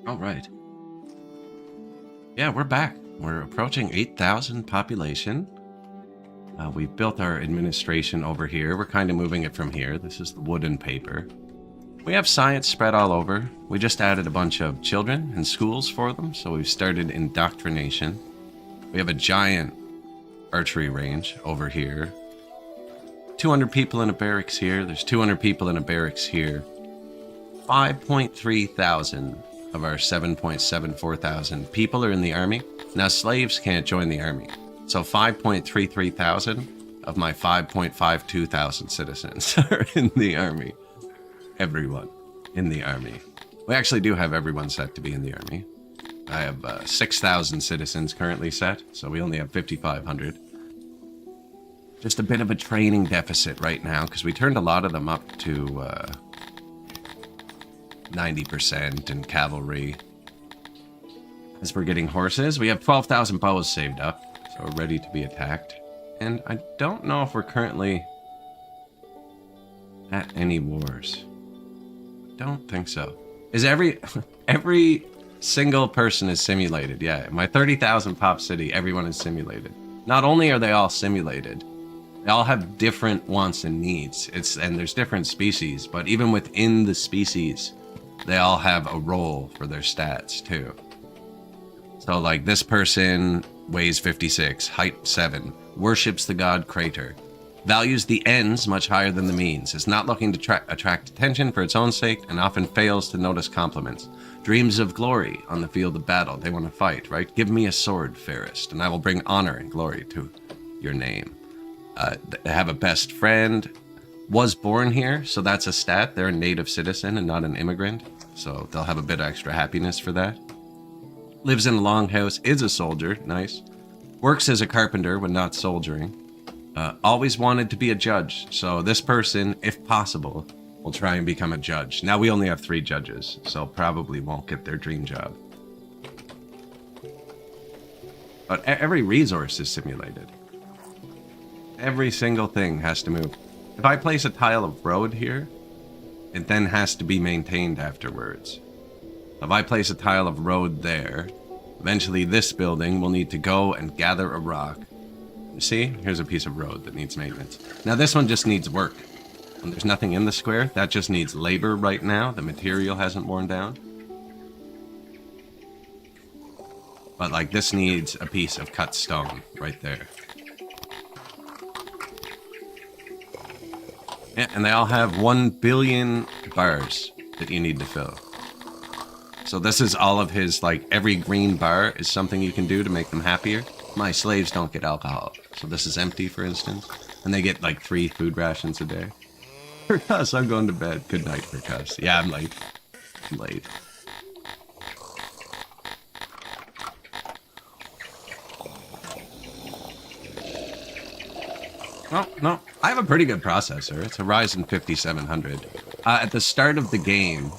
All right. Yeah, we're back. We're approaching 8,000 population. We've built our administration over here. We're kind of moving it from here. This is the wood and paper. We have science spread all over. We just added a bunch of children and schools for them, so we've started indoctrination. We have a giant archery range over here. 200 people in a barracks here. There's 200 people in a barracks here. 5.3 thousand of our 7.74 thousand people are in the army. Now slaves can't join the army. So 5.33 thousand of my 5.52 thousand citizens are in the army. Everyone in the army. We actually do have everyone set to be in the army. I have 6,000 citizens currently set, so we only have 5,500. Just a bit of a training deficit right now, because we turned a lot of them up to 90% in cavalry. As we're getting horses, we have 12,000 bows saved up, so we're ready to be attacked. And I don't know if we're currently at any wars. Don't think so. Is every single person is simulated? Yeah, my 30,000 pop city, everyone is simulated. Not only are they all simulated, they all have different wants and needs. And there's different species, but even within the species, they all have a role for their stats too. So like this person weighs 56, height 7, worships the god Crater, values the ends much higher than the means, is not looking to attract attention for its own sake, and often fails to notice compliments. Dreams of glory on the field of battle. They want to fight, right? Give me a sword, fairest, and I will bring honor and glory to your name. They have a best friend. Was born here, so that's a stat. They're a native citizen and not an immigrant, so they'll have a bit of extra happiness for that. Lives in a longhouse, is a soldier, nice. Works as a carpenter when not soldiering. Always wanted to be a judge, so this person, if possible, will try and become a judge. Now we only have 3 judges, so probably won't get their dream job. But every resource is simulated. Every single thing has to move. If I place a tile of road here, it then has to be maintained afterwards. If I place a tile of road there, eventually this building will need to go and gather a rock. You see? Here's a piece of road that needs maintenance. Now this one just needs work. And there's nothing in the square. That just needs labor right now. The material hasn't worn down. But like this needs a piece of cut stone right there. Yeah, and they all have 1 billion bars that you need to fill. So this is all of his, like, every green bar is something you can do to make them happier. My slaves don't get alcohol. So this is empty, for instance. And they get, like, 3 food rations a day. Percuss, I'm going to bed. Good night, Percuss. Yeah, I'm late. I'm late. Oh, no. I have a pretty good processor. It's a Ryzen 5700. At the start of the game,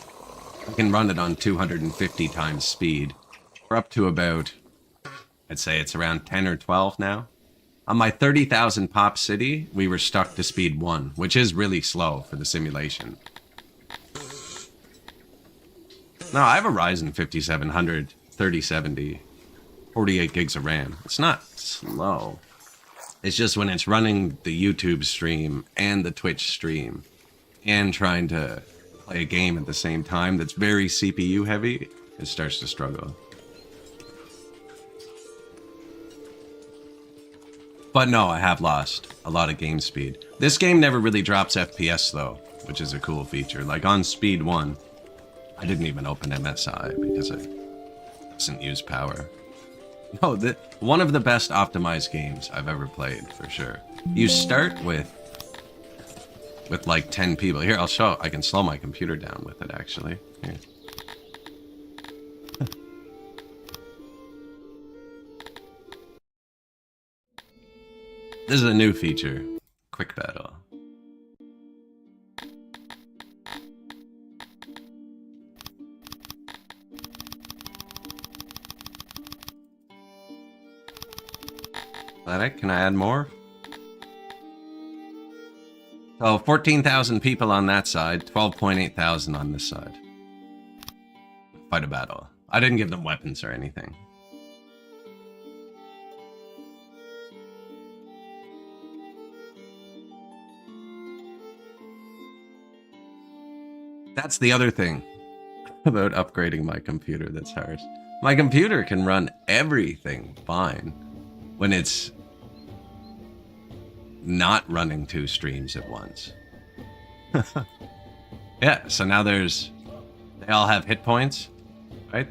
I can run it on 250 times speed. We're up to about, I'd say it's around 10 or 12 now. On my 30,000 pop city, we were stuck to speed 1, which is really slow for the simulation. No, I have a Ryzen 5700, 3070, 48 gigs of RAM. It's not slow. It's just when it's running the YouTube stream and the Twitch stream and trying to play a game at the same time that's very CPU heavy, it starts to struggle. But no, I have lost a lot of game speed. This game never really drops FPS though, which is a cool feature. Like on speed 1, I didn't even open MSI because it doesn't use power. No, one of the best optimized games I've ever played, for sure. You start with like 10 people. Here, I'll show. I can slow my computer down with it, actually. Here. This is a new feature. Quick battle. Can I add more? So 14,000 people on that side, 12.8 thousand on this side. Fight a battle. I didn't give them weapons or anything. That's the other thing about upgrading my computer that's hard. My computer can run everything fine when it's not running 2 streams at once. Yeah, so now they all have hit points, right?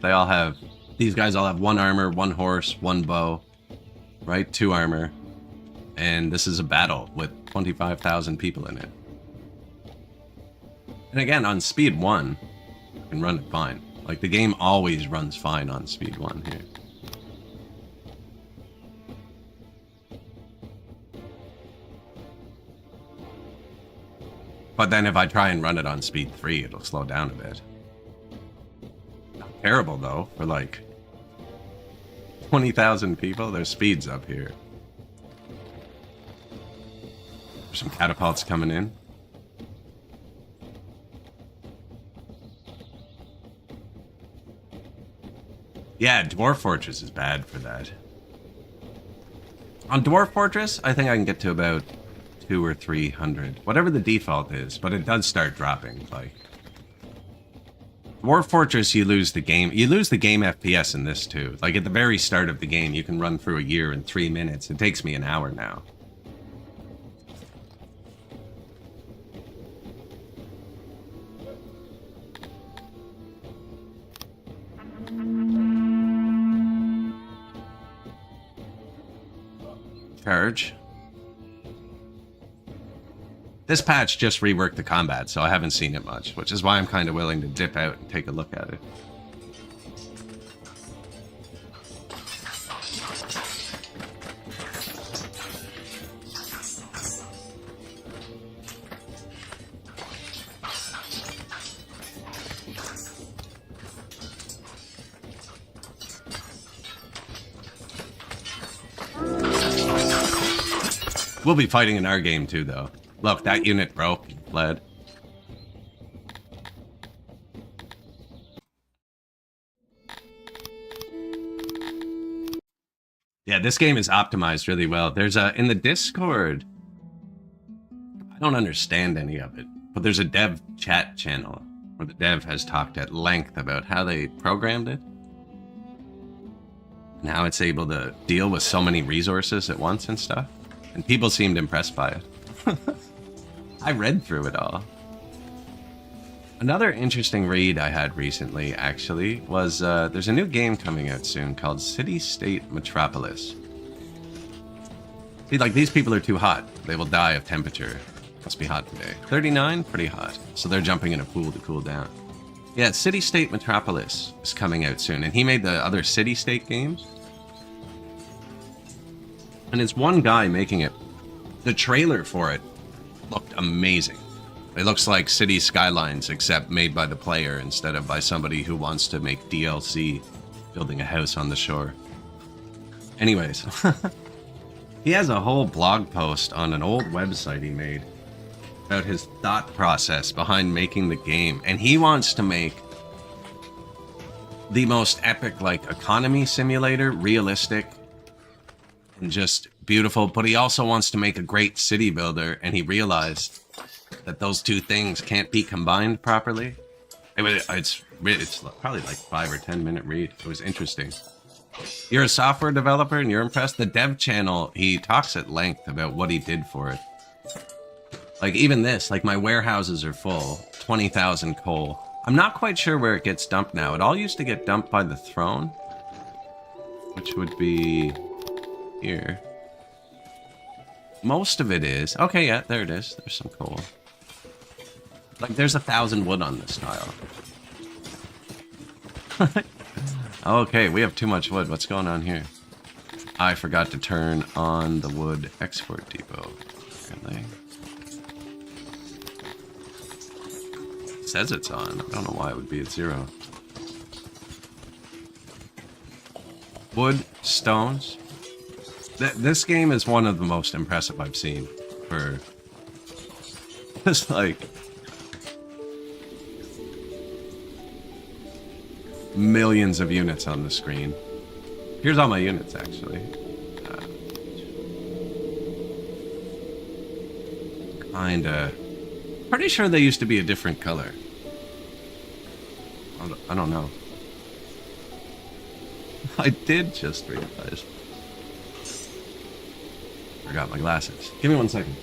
These guys all have 1 armor, 1 horse, 1 bow, right? 2 armor. And this is a battle with 25,000 people in it. And again, on speed 1, you can run it fine. Like, the game always runs fine on speed 1 here. But then if I try and run it on speed 3, it'll slow down a bit. Not terrible, though, for like 20,000 people. There's speeds up here. There's some catapults coming in. Yeah, Dwarf Fortress is bad for that. On Dwarf Fortress, I think I can get to about 200 or 300, whatever the default is, but it does start dropping. Like, Dwarf Fortress, you lose the game FPS in this too. Like, at the very start of the game, you can run through a year in 3 minutes. It takes me an hour now. Charge. This patch just reworked the combat, so I haven't seen it much, which is why I'm kind of willing to dip out and take a look at it. We'll be fighting in our game too, though. Look, that unit broke and fled. Yeah, this game is optimized really well. There's in the Discord, I don't understand any of it, but there's a dev chat channel where the dev has talked at length about how they programmed it and how it's able to deal with so many resources at once and stuff. And people seemed impressed by it. I read through it all. Another interesting read I had recently, actually, was there's a new game coming out soon called City-State Metropolis. See, like, these people are too hot. They will die of temperature. Must be hot today. 39? Pretty hot. So they're jumping in a pool to cool down. Yeah, City-State Metropolis is coming out soon. And he made the other City-State games. And it's one guy making it. The trailer for it looked amazing. It looks like City Skylines, except made by the player instead of by somebody who wants to make DLC building a house on the shore. Anyways, he has a whole blog post on an old website he made about his thought process behind making the game. And he wants to make the most epic, like, economy simulator, realistic, and just beautiful, but he also wants to make a great city builder, and he realized that those two things can't be combined properly. It's probably like 5 or 10 minute read. It was interesting. You're a software developer and you're impressed? The dev channel, he talks at length about what he did for it. Like, even this, like, my warehouses are full, 20,000 coal. I'm not quite sure where it gets dumped now. It all used to get dumped by the throne, which would be here. Most of it is. Okay, yeah, there it is. There's some coal. Like, there's 1,000 wood on this tile. Okay, we have too much wood. What's going on here? I forgot to turn on the wood export depot. Apparently. It says it's on. I don't know why it would be at 0. Wood, stones. This game is one of the most impressive I've seen for just like millions of units on the screen. Here's all my units, actually. Kinda. Pretty sure they used to be a different color. I don't know. I did just realize. Forgot my glasses. Give me 1 second.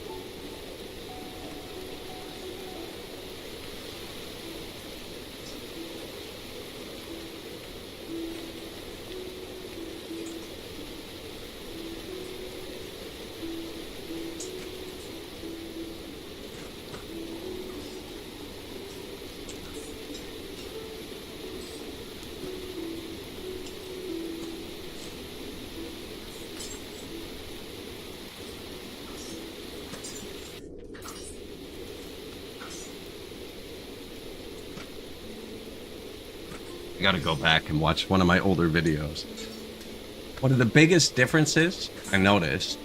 I gotta go back and watch one of my older videos. One of the biggest differences I noticed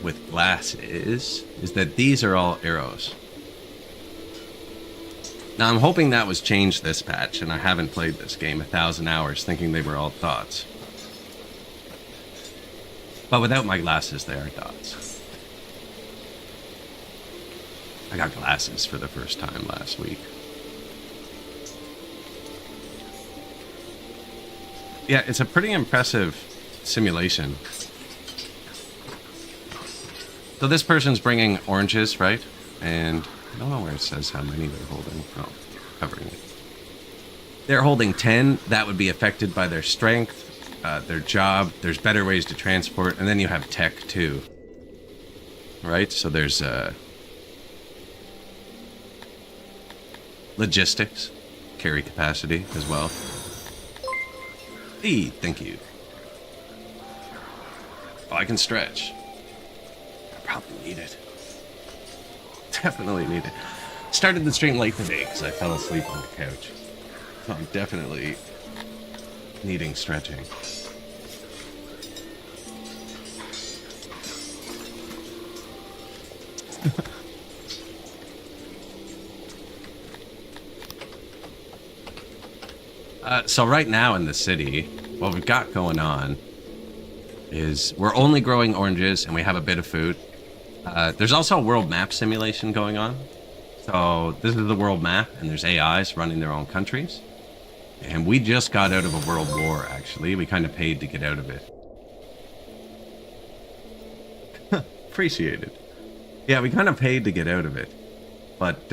with glasses is that these are all arrows. Now I'm hoping that was changed this patch, and I haven't played this game 1,000 hours thinking they were all dots. But without my glasses, they are dots. I got glasses for the first time last week. Yeah, it's a pretty impressive simulation. So this person's bringing oranges, right? And I don't know where it says how many they're holding. Oh, covering it. They're holding 10. That would be affected by their strength, their job. There's better ways to transport. And then you have tech, too. Right? So there's logistics, carry capacity as well. Hey, thank you. Oh, I can stretch. I probably need it. Definitely need it. Started the stream late today because I fell asleep on the couch. So I'm definitely needing stretching. So right now in the city, what we've got going on is we're only growing oranges and we have a bit of food. There's also a world map simulation going on. So this is the world map and there's AIs running their own countries. And we just got out of a world war, actually. We kind of paid to get out of it. Appreciated. Yeah, we kind of paid to get out of it. But,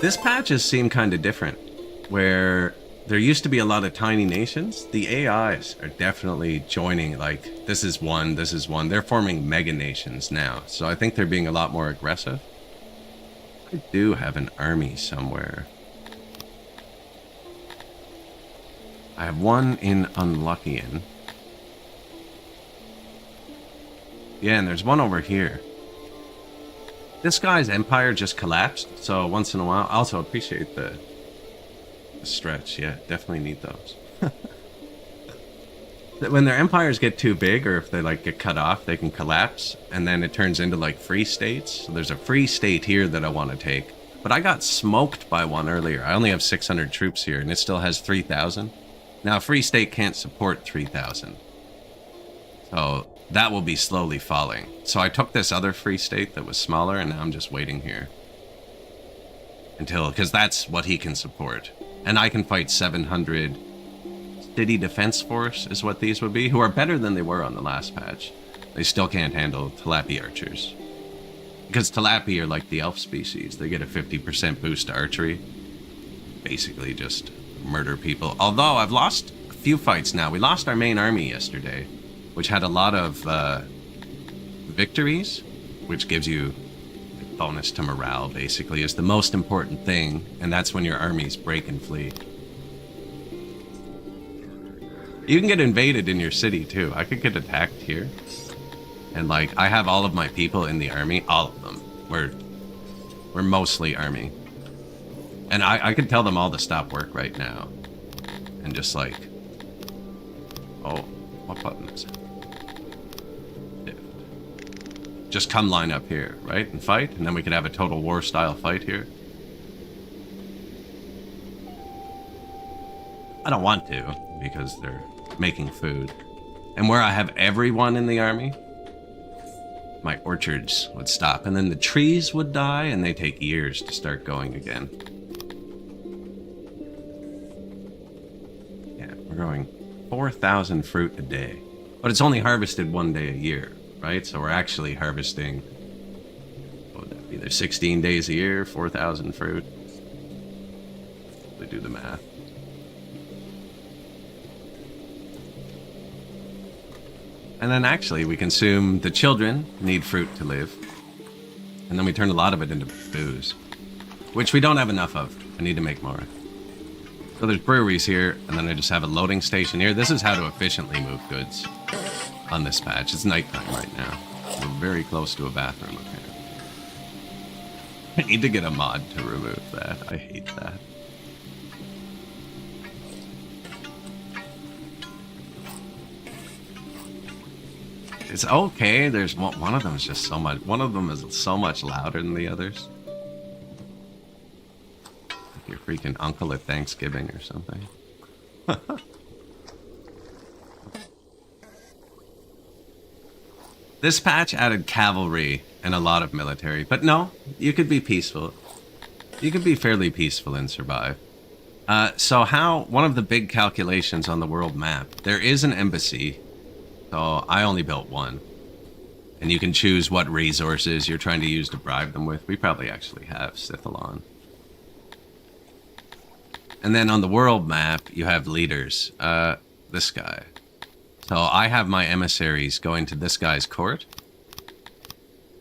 this patch has seemed kind of different, where there used to be a lot of tiny nations. The AIs are definitely joining, like, this is one. They're forming mega nations now, so I think they're being a lot more aggressive. I do have an army somewhere. I have one in Unluckyan. Yeah, and there's one over here. This guy's empire just collapsed, so once in a while, I also appreciate the stretch. Yeah, definitely need those. When their empires get too big, or if they like get cut off, they can collapse, and then it turns into like free states. So there's a free state here that I want to take, but I got smoked by one earlier. I only have 600 troops here, and it still has 3,000. Now, a free state can't support 3,000, so that will be slowly falling. So I took this other free state that was smaller, and now I'm just waiting here until, because that's what he can support. And I can fight 700 city defense force is what these would be, who are better than they were on the last patch. They still can't handle Tilapia archers, because Tilapia are like the elf species. They get a 50% boost to archery. Basically just murder people. Although I've lost a few fights now. We lost our main army yesterday, which had a lot of victories, which gives you a bonus to morale, basically, is the most important thing, and that's when your armies break and flee. You can get invaded in your city, too. I could get attacked here, and, like, I have all of my people in the army, all of them. We're mostly army. And I could tell them all to stop work right now, and just, like, oh, what button is it? Just come line up here, right? And fight, and then we could have a total war style fight here. I don't want to, because they're making food. And where I have everyone in the army, my orchards would stop, and then the trees would die, and they take years to start going again. Yeah, we're growing 4,000 fruit a day. But it's only harvested one day a year, right? So we're actually harvesting, what would that be, there's 16 days a year, 4,000 fruit. We do the math. And then actually we consume, the children need fruit to live. And then we turn a lot of it into booze, which we don't have enough of. I need to make more. So there's breweries here, and then I just have a loading station here. This is how to efficiently move goods on this patch. It's nighttime right now. We're very close to a bathroom up here. I need to get a mod to remove that. I hate that. It's okay. There's one of them is just so much. One of them is so much louder than the others. Like your freaking uncle at Thanksgiving or something. This patch added cavalry and a lot of military, but no, you could be peaceful. You could be fairly peaceful and survive. So one of the big calculations on the world map, there is an embassy. So I only built one. And you can choose what resources you're trying to use to bribe them with. We probably actually have Sithalon. And then on the world map, you have leaders. This guy. So I have my emissaries going to this guy's court.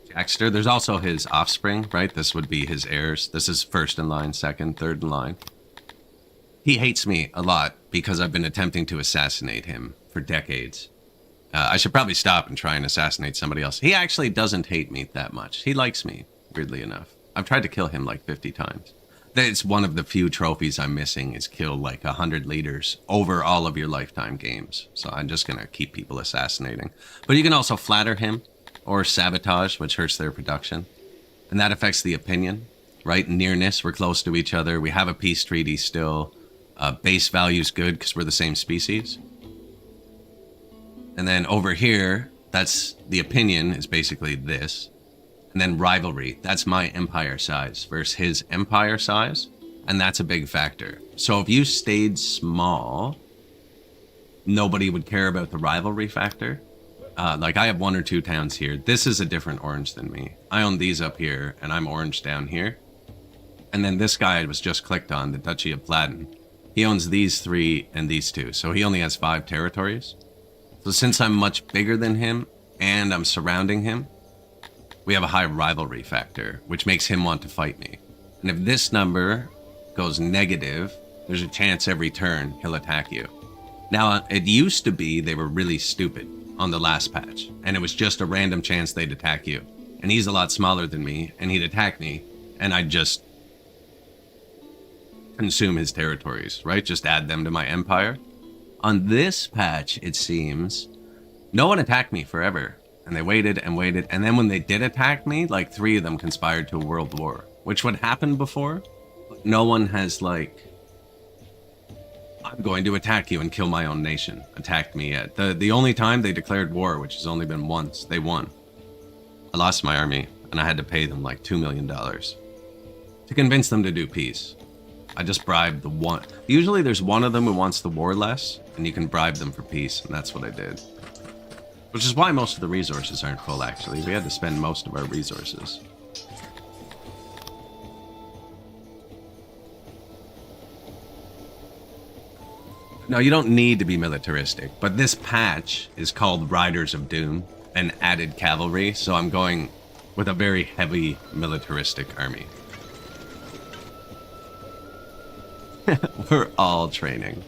Jackster. There's also his offspring, right? This would be his heirs. This is first in line, second, third in line. He hates me a lot because I've been attempting to assassinate him for decades. I should probably stop and try and assassinate somebody else. He actually doesn't hate me that much. He likes me, weirdly enough. I've tried to kill him like 50 times. It's one of the few trophies I'm missing is kill like 100 leaders over all of your lifetime games. So I'm just going to keep people assassinating. But you can also flatter him or sabotage, which hurts their production. And that affects the opinion, right? Nearness, we're close to each other. We have a peace treaty still. Base value's good because we're the same species. And then over here, that's the opinion is basically this. And then rivalry, that's my empire size versus his empire size. And that's a big factor. So if you stayed small, nobody would care about the rivalry factor. Like I have 1 or 2 towns here. This is a different orange than me. I own these up here and I'm orange down here. And then this guy was just clicked on, the Duchy of Platten. He owns these 3 and these 2. So he only has 5 territories. So since I'm much bigger than him and I'm surrounding him, we have a high rivalry factor, which makes him want to fight me. And if this number goes negative, there's a chance every turn he'll attack you. Now, it used to be they were really stupid on the last patch, and it was just a random chance they'd attack you. And he's a lot smaller than me, and he'd attack me, and I'd just consume his territories, right? Just add them to my empire. On this patch, it seems, no one attacked me forever. And they waited and waited. And then when they did attack me, like 3 of them conspired to a world war. Which would happen before. But no one has like, I'm going to attack you and kill my own nation, attacked me yet. The only time they declared war, which has only been once, they won. I lost my army, and I had to pay them like $2 million to convince them to do peace. I just bribed the one. Usually there's one of them who wants the war less, and you can bribe them for peace, and that's what I did. Which is why most of the resources aren't full, actually. We had to spend most of our resources. No, you don't need to be militaristic, but this patch is called Riders of Doom and added cavalry, so I'm going with a very heavy militaristic army. We're all training.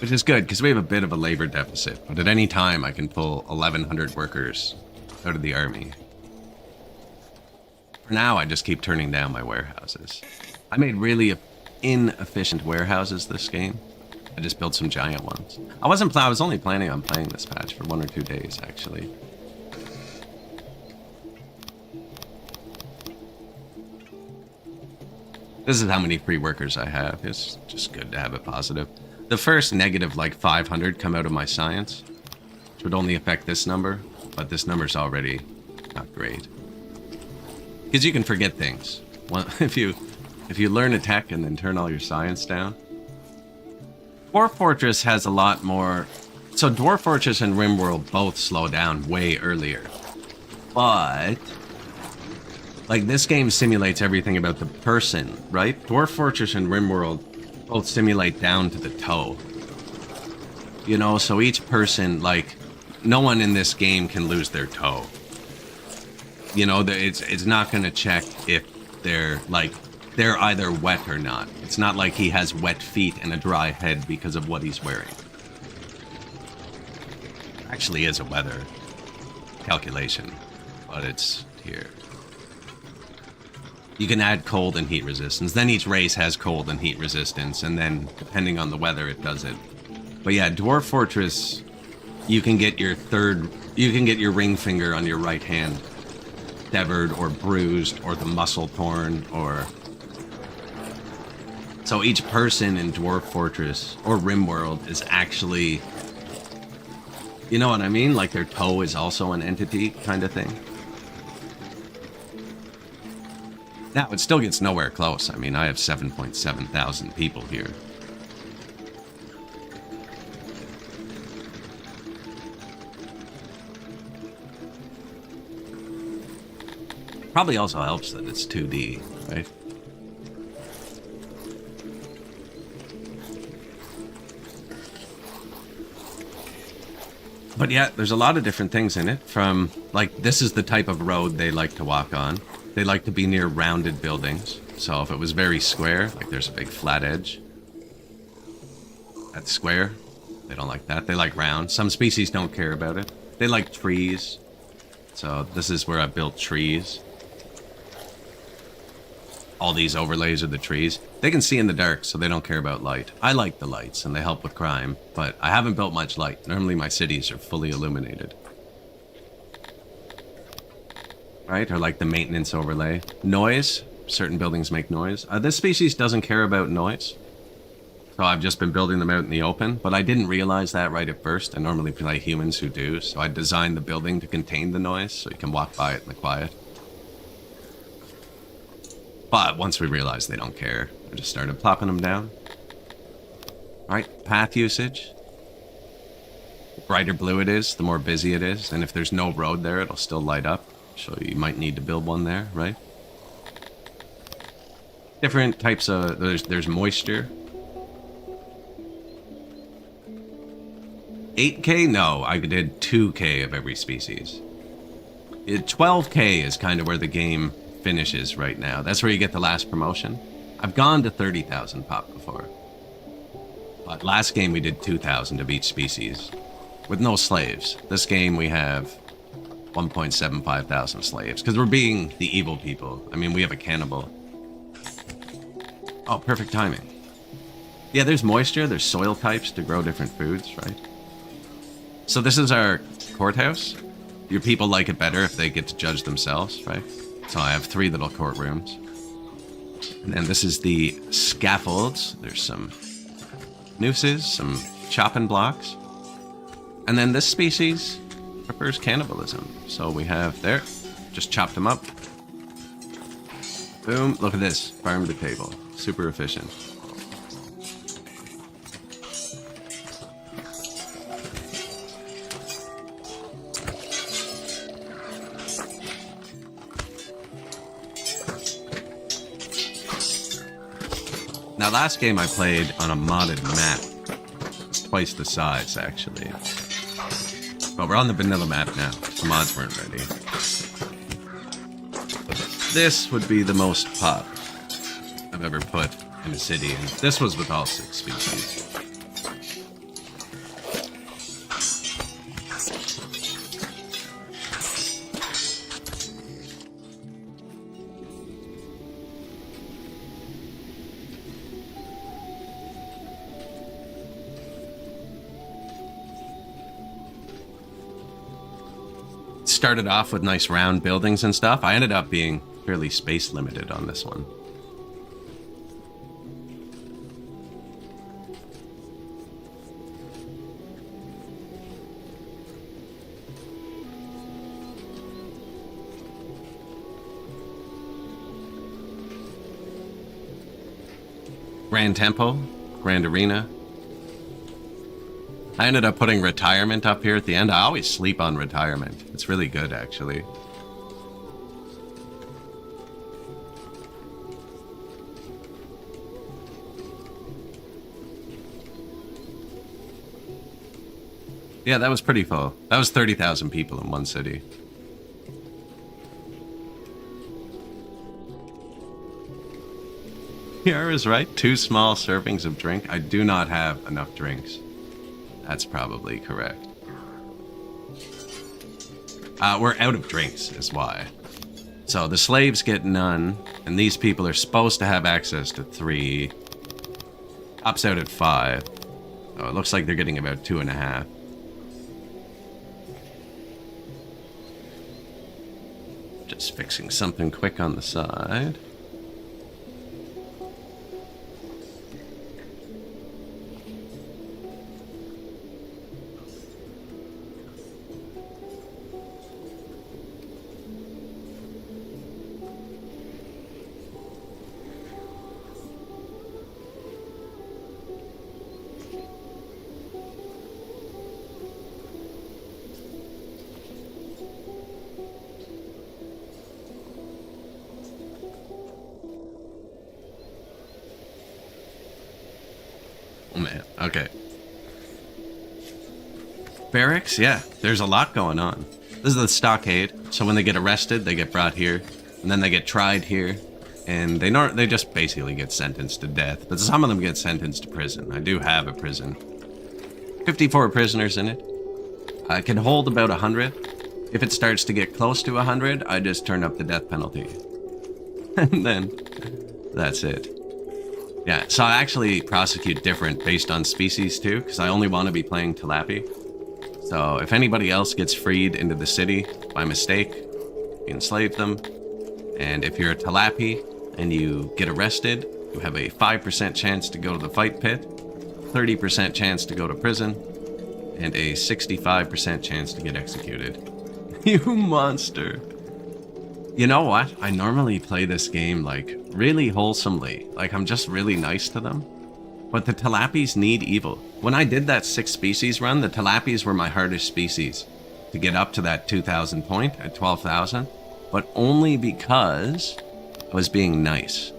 Which is good, because we have a bit of a labor deficit, but at any time I can pull 1,100 workers out of the army. For now, I just keep turning down my warehouses. I made really inefficient warehouses this game. I just built some giant ones. I was only planning on playing this patch for 1 or 2 days, actually. This is how many free workers I have. It's just good to have it positive. The first negative, like 500, come out of my science, which would only affect this number, but this number's already not great. Because you can forget things. Well, if you learn a tech and then turn all your science down. Dwarf Fortress has a lot more. So Dwarf Fortress and RimWorld both slow down way earlier. But like this game simulates everything about the person, right? Dwarf Fortress and RimWorld both simulate down to the toe. You know, so each person, like, no one in this game can lose their toe. You know, it's not going to check if they're either wet or not. It's not like he has wet feet and a dry head because of what he's wearing. Actually is a weather calculation, but it's here. You can add cold and heat resistance. Then each race has cold and heat resistance, and then depending on the weather, it does it. But yeah, Dwarf Fortress, you can get your ring finger on your right hand severed or bruised, or the muscle torn, or... So each person in Dwarf Fortress or RimWorld is actually... You know what I mean? Like their toe is also an entity kind of thing. Now, it still gets nowhere close. I mean, I have 7.7 thousand people here. Probably also helps that it's 2D, right? But yeah, there's a lot of different things in it. From, like, this is the type of road they like to walk on. They like to be near rounded buildings. So if it was very square, like there's a big flat edge. That's square. They don't like that. They like round. Some species don't care about it. They like trees. So this is where I built trees. All these overlays are the trees. They can see in the dark, so they don't care about light. I like the lights, and they help with crime, but I haven't built much light. Normally my cities are fully illuminated. Right, or like the maintenance overlay. Noise. Certain buildings make noise. This species doesn't care about noise. So I've just been building them out in the open, but I didn't realize that right at first. I normally play humans who do, so I designed the building to contain the noise, so you can walk by it in the quiet. But once we realized they don't care, I just started plopping them down. Alright, path usage. The brighter blue it is, the more busy it is. And if there's no road there, it'll still light up. So you might need to build one there, right? Different types of... There's moisture. 8K? No, I did 2K of every species. 12K is kind of where the game finishes right now. That's where you get the last promotion. I've gone to 30,000 pop before. But last game we did 2,000 of each species. With no slaves. This game we have 1.75 thousand slaves. Because we're being the evil people. I mean, we have a cannibal. Oh, perfect timing. Yeah, there's moisture. There's soil types to grow different foods, right? So this is our courthouse. Your people like it better if they get to judge themselves, right? So I have 3 little courtrooms. And then this is the scaffolds. There's some nooses, some chopping blocks. And then this species prefers cannibalism. So we have there, just chopped them up. Boom, look at this, farm to table. Super efficient. Now, last game I played on a modded map. It's twice the size, actually. But we're on the vanilla map now. The mods weren't ready. This would be the most pop I've ever put in a city, and this was with all 6 species. Started off with nice round buildings and stuff. I ended up being fairly space limited on this one. Grand Temple, Grand Arena. I ended up putting retirement up here at the end. I always sleep on retirement. It's really good, actually. Yeah, that was pretty full. That was 30,000 people in one city. Kiara is right. 2 small servings of drink. I do not have enough drinks. That's probably correct. We're out of drinks, is why. So the slaves get none, and these people are supposed to have access to 3. Tops out at 5. Oh, it looks like they're getting about 2.5. Just fixing something quick on the side. Oh man, okay. Barracks, yeah, there's a lot going on. This is the stockade, so when they get arrested, they get brought here, and then they get tried here, and they just basically get sentenced to death, but some of them get sentenced to prison. I do have a prison. 54 prisoners in it. I can hold about 100. If it starts to get close to 100, I just turn up the death penalty. And then, that's it. Yeah, so I actually prosecute different based on species too, because I only want to be playing Tilapia. So if anybody else gets freed into the city by mistake, you enslave them. And if you're a Tilapia and you get arrested, you have a 5% chance to go to the fight pit, 30% chance to go to prison, and a 65% chance to get executed. You monster. You know what? I normally play this game, like, really wholesomely. Like, I'm just really nice to them. But the Tilapias need evil. When I did that 6 species run, the Tilapias were my hardest species to get up to that 2,000 point at 12,000. But only because I was being nice.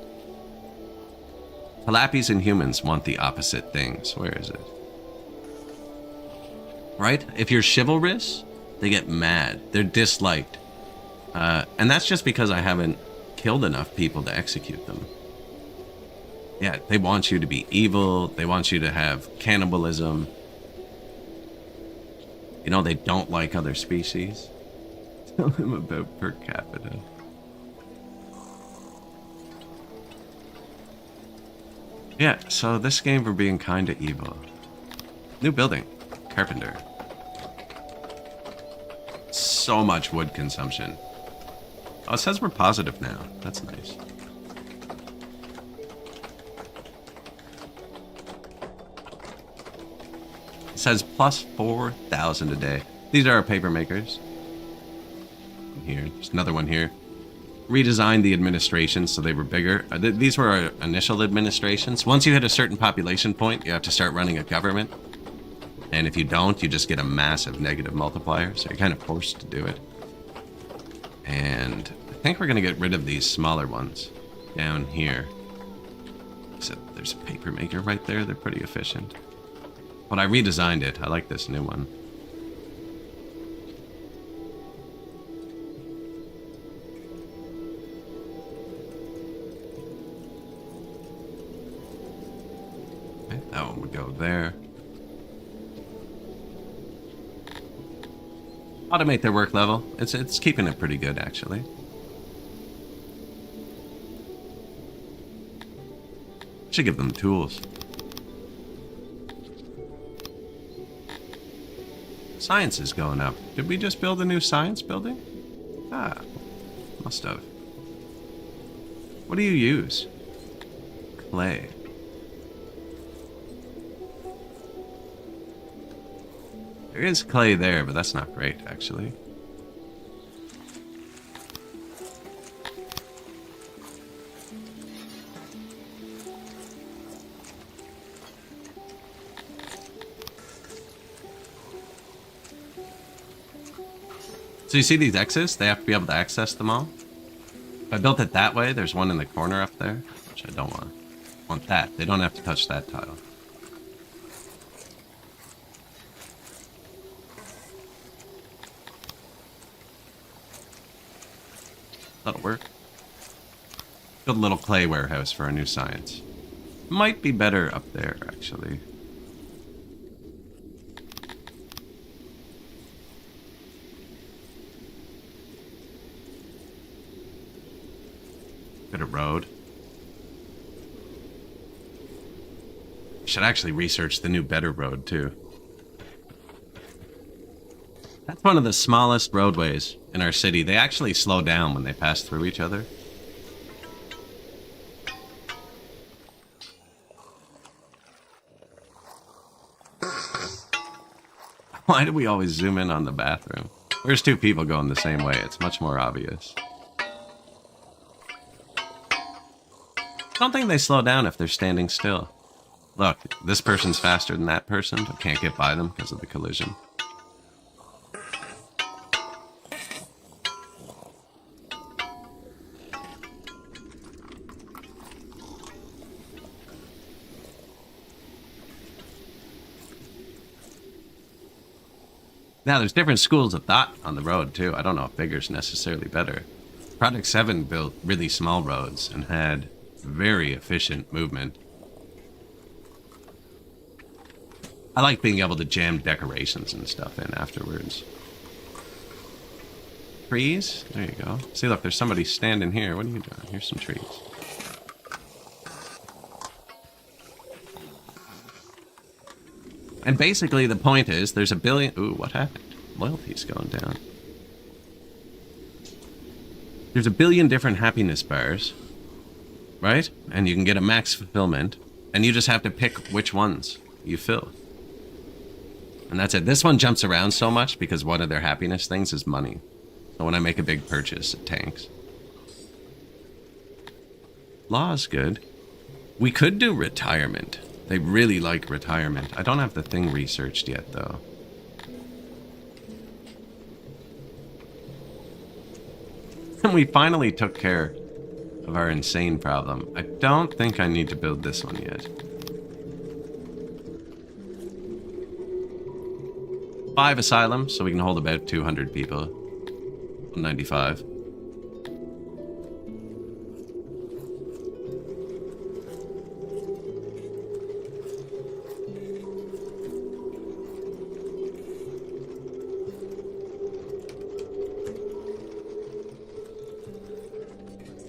Tilapias and humans want the opposite things. Where is it? Right? If you're chivalrous, they get mad. They're disliked. And that's just because I haven't killed enough people to execute them. Yeah, they want you to be evil. They want you to have cannibalism. You know, they don't like other species. Tell them about per capita. Yeah, so this game we're being kinda evil. New building. Carpenter. So much wood consumption. Oh, it says we're positive now. That's nice. It says plus 4,000 a day. These are our paper makers. Here, there's another one here. Redesigned the administration so they were bigger. These were our initial administrations. Once you hit a certain population point, you have to start running a government. And if you don't, you just get a massive negative multiplier. So you're kind of forced to do it. And I think we're going to get rid of these smaller ones down here. Except there's a paper maker right there. They're pretty efficient. But I redesigned it. I like this new one. Okay, that one would go there. Automate their work level. It's keeping it pretty good, actually. Should give them tools. Science is going up. Did we just build a new science building? Ah, must have. What do you use? Clay. There is clay there, but that's not great, actually. So you see these X's? They have to be able to access them all. If I built it that way, there's one in the corner up there, which I don't want. I want that. They don't have to touch that tile. That'll work. Build a little clay warehouse for our new science. Might be better up there, actually. Bit of road. Should actually research the new better road, too. That's one of the smallest roadways in our city. They actually slow down when they pass through each other. Why do we always zoom in on the bathroom? There's two people going the same way. It's much more obvious. I don't think they slow down if they're standing still. Look, this person's faster than that person, but can't get by them because of the collision. Now, there's different schools of thought on the road, too. I don't know if bigger's necessarily better. Project 7 built really small roads and had very efficient movement. I like being able to jam decorations and stuff in afterwards. Trees? There you go. See, look, there's somebody standing here. What are you doing? Here's some trees. And basically the point is there's a billion... Ooh, what happened? Loyalty's going down. There's a billion different happiness bars, right? And you can get a max fulfillment, and you just have to pick which ones you fill. And that's it. This one jumps around so much because one of their happiness things is money. So when I make a big purchase, it tanks. Law is good. We could do retirement. They really like retirement. I don't have the thing researched yet, though. And we finally took care of our insane problem. I don't think I need to build this one yet. 5 asylums, so we can hold about 200 people. 195.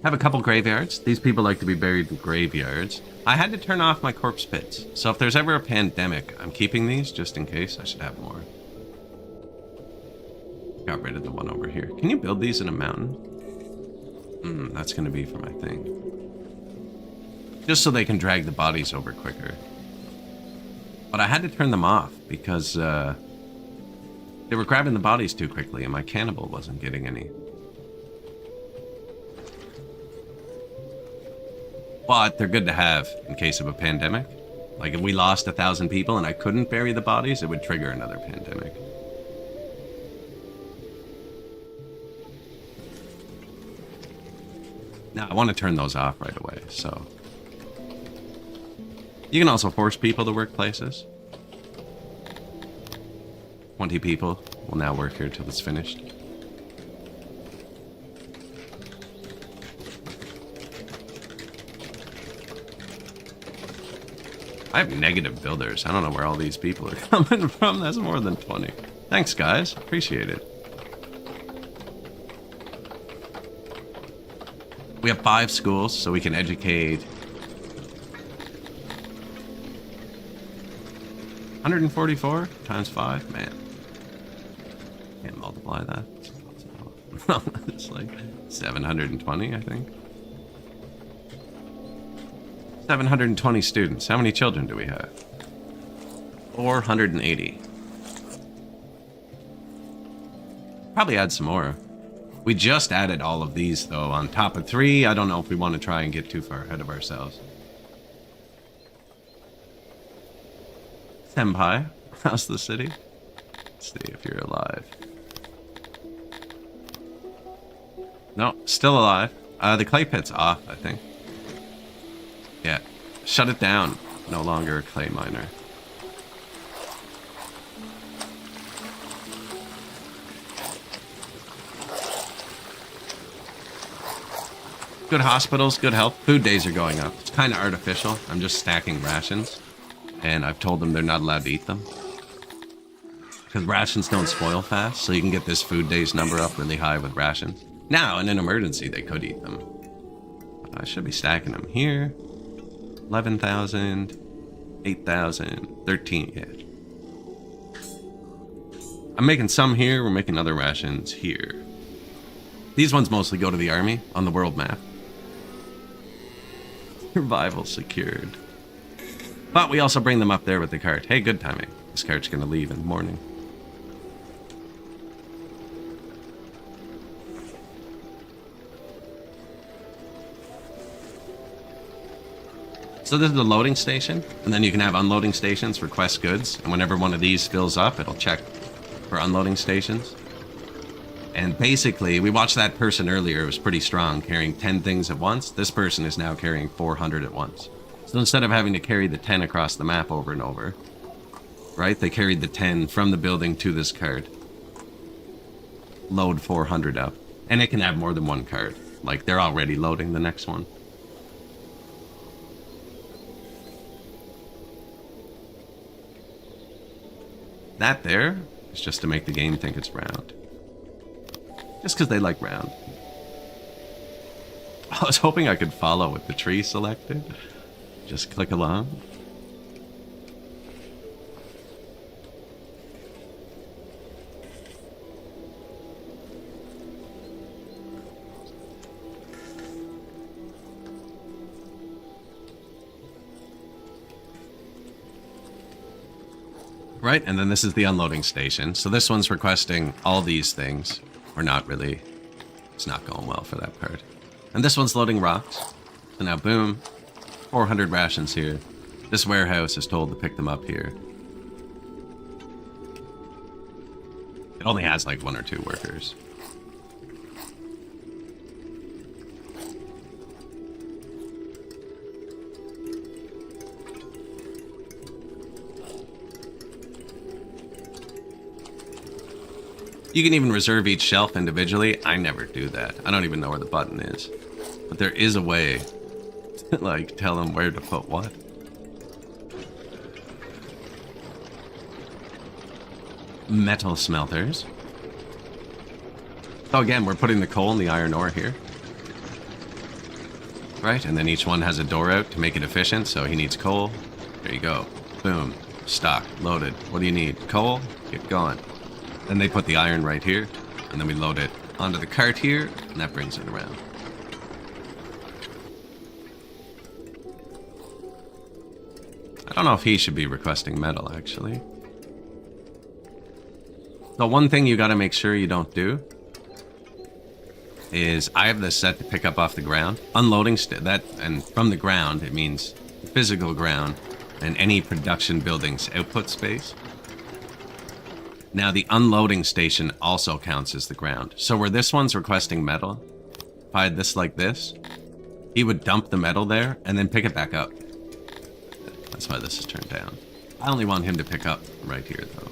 Have a couple graveyards. These people like to be buried in graveyards. I had to turn off my corpse pits, so if there's ever a pandemic, I'm keeping these just in case. I should have more. Got rid of the one over here. Can you build these in a mountain? That's going to be for my thing. Just so they can drag the bodies over quicker. But I had to turn them off because they were grabbing the bodies too quickly and my cannibal wasn't getting any. But they're good to have in case of a pandemic. Like if we lost 1,000 people and I couldn't bury the bodies, it would trigger another pandemic. Now, I want to turn those off right away, so... You can also force people to work places. 20 people will now work here till it's finished. I have negative builders. I don't know where all these people are coming from. That's more than 20. Thanks, guys. Appreciate it. We have 5 schools, so we can educate 144 times 5? Man. Can't multiply that. It's like 720, I think. 720 students. How many children do we have? 480. Probably add some more. We just added all of these, though, on top of 3. I don't know if we want to try and get too far ahead of ourselves. Senpai, how's the city? Let's see if you're alive. No, still alive. The clay pit's off, I think. Yeah. Shut it down. No longer a clay miner. Good hospitals, good health. Food days are going up. It's kind of artificial. I'm just stacking rations. And I've told them they're not allowed to eat them. Because rations don't spoil fast, so you can get this food days number up really high with rations. Now, in an emergency, they could eat them. I should be stacking them here. 11,000, 8,000, 13, yeah. I'm making some here, we're making other rations here. These ones mostly go to the army on the world map. Survival secured. But we also bring them up there with the cart. Hey, good timing. This cart's gonna leave in the morning. So this is the loading station, and then you can have unloading stations request goods, and whenever one of these fills up, it'll check for unloading stations. And basically, we watched that person earlier, it was pretty strong, carrying 10 things at once. This person is now carrying 400 at once. So instead of having to carry the 10 across the map over and over, right, they carried the 10 from the building to this cart. Load 400 up. And it can have more than one cart. Like, they're already loading the next one. That there is just to make the game think it's round. Just because they like round. I was hoping I could follow with the tree selected. Just click along. Right, and then this is the unloading station. So this one's requesting all these things. Or not really. It's not going well for that part. And this one's loading rocks. So now, boom. 400 rations here. This warehouse is told to pick them up here. It only has like 1 or 2 workers. You can even reserve each shelf individually. I never do that. I don't even know where the button is. But there is a way to, like, tell them where to put what. Metal smelters. So again, we're putting the coal and the iron ore here. Right, and then each one has a door out to make it efficient, so he needs coal. There you go. Boom. Stock. Loaded. What do you need? Coal? Get going. Then they put the iron right here, and then we load it onto the cart here, and that brings it around. I don't know if he should be requesting metal, actually. So one thing you gotta make sure you don't do is I have this set to pick up off the ground. Unloading that, and from the ground, it means physical ground and any production building's output space. Now, the unloading station also counts as the ground. So where this one's requesting metal, if I had this like this, he would dump the metal there and then pick it back up. That's why this is turned down. I only want him to pick up right here, though.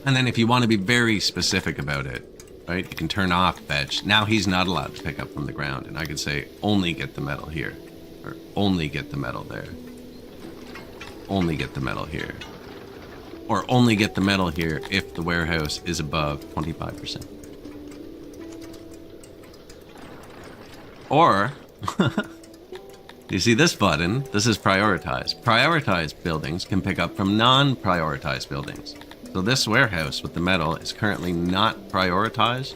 And then if you want to be very specific about it, right, you can turn off fetch. Now he's not allowed to pick up from the ground. And I could say, only get the metal here. Or only get the metal there. Only get the metal here. Or only get the metal here if the warehouse is above 25%. Or, you see this button? This is prioritized. Prioritized buildings can pick up from non-prioritized buildings. So this warehouse with the metal is currently not prioritized.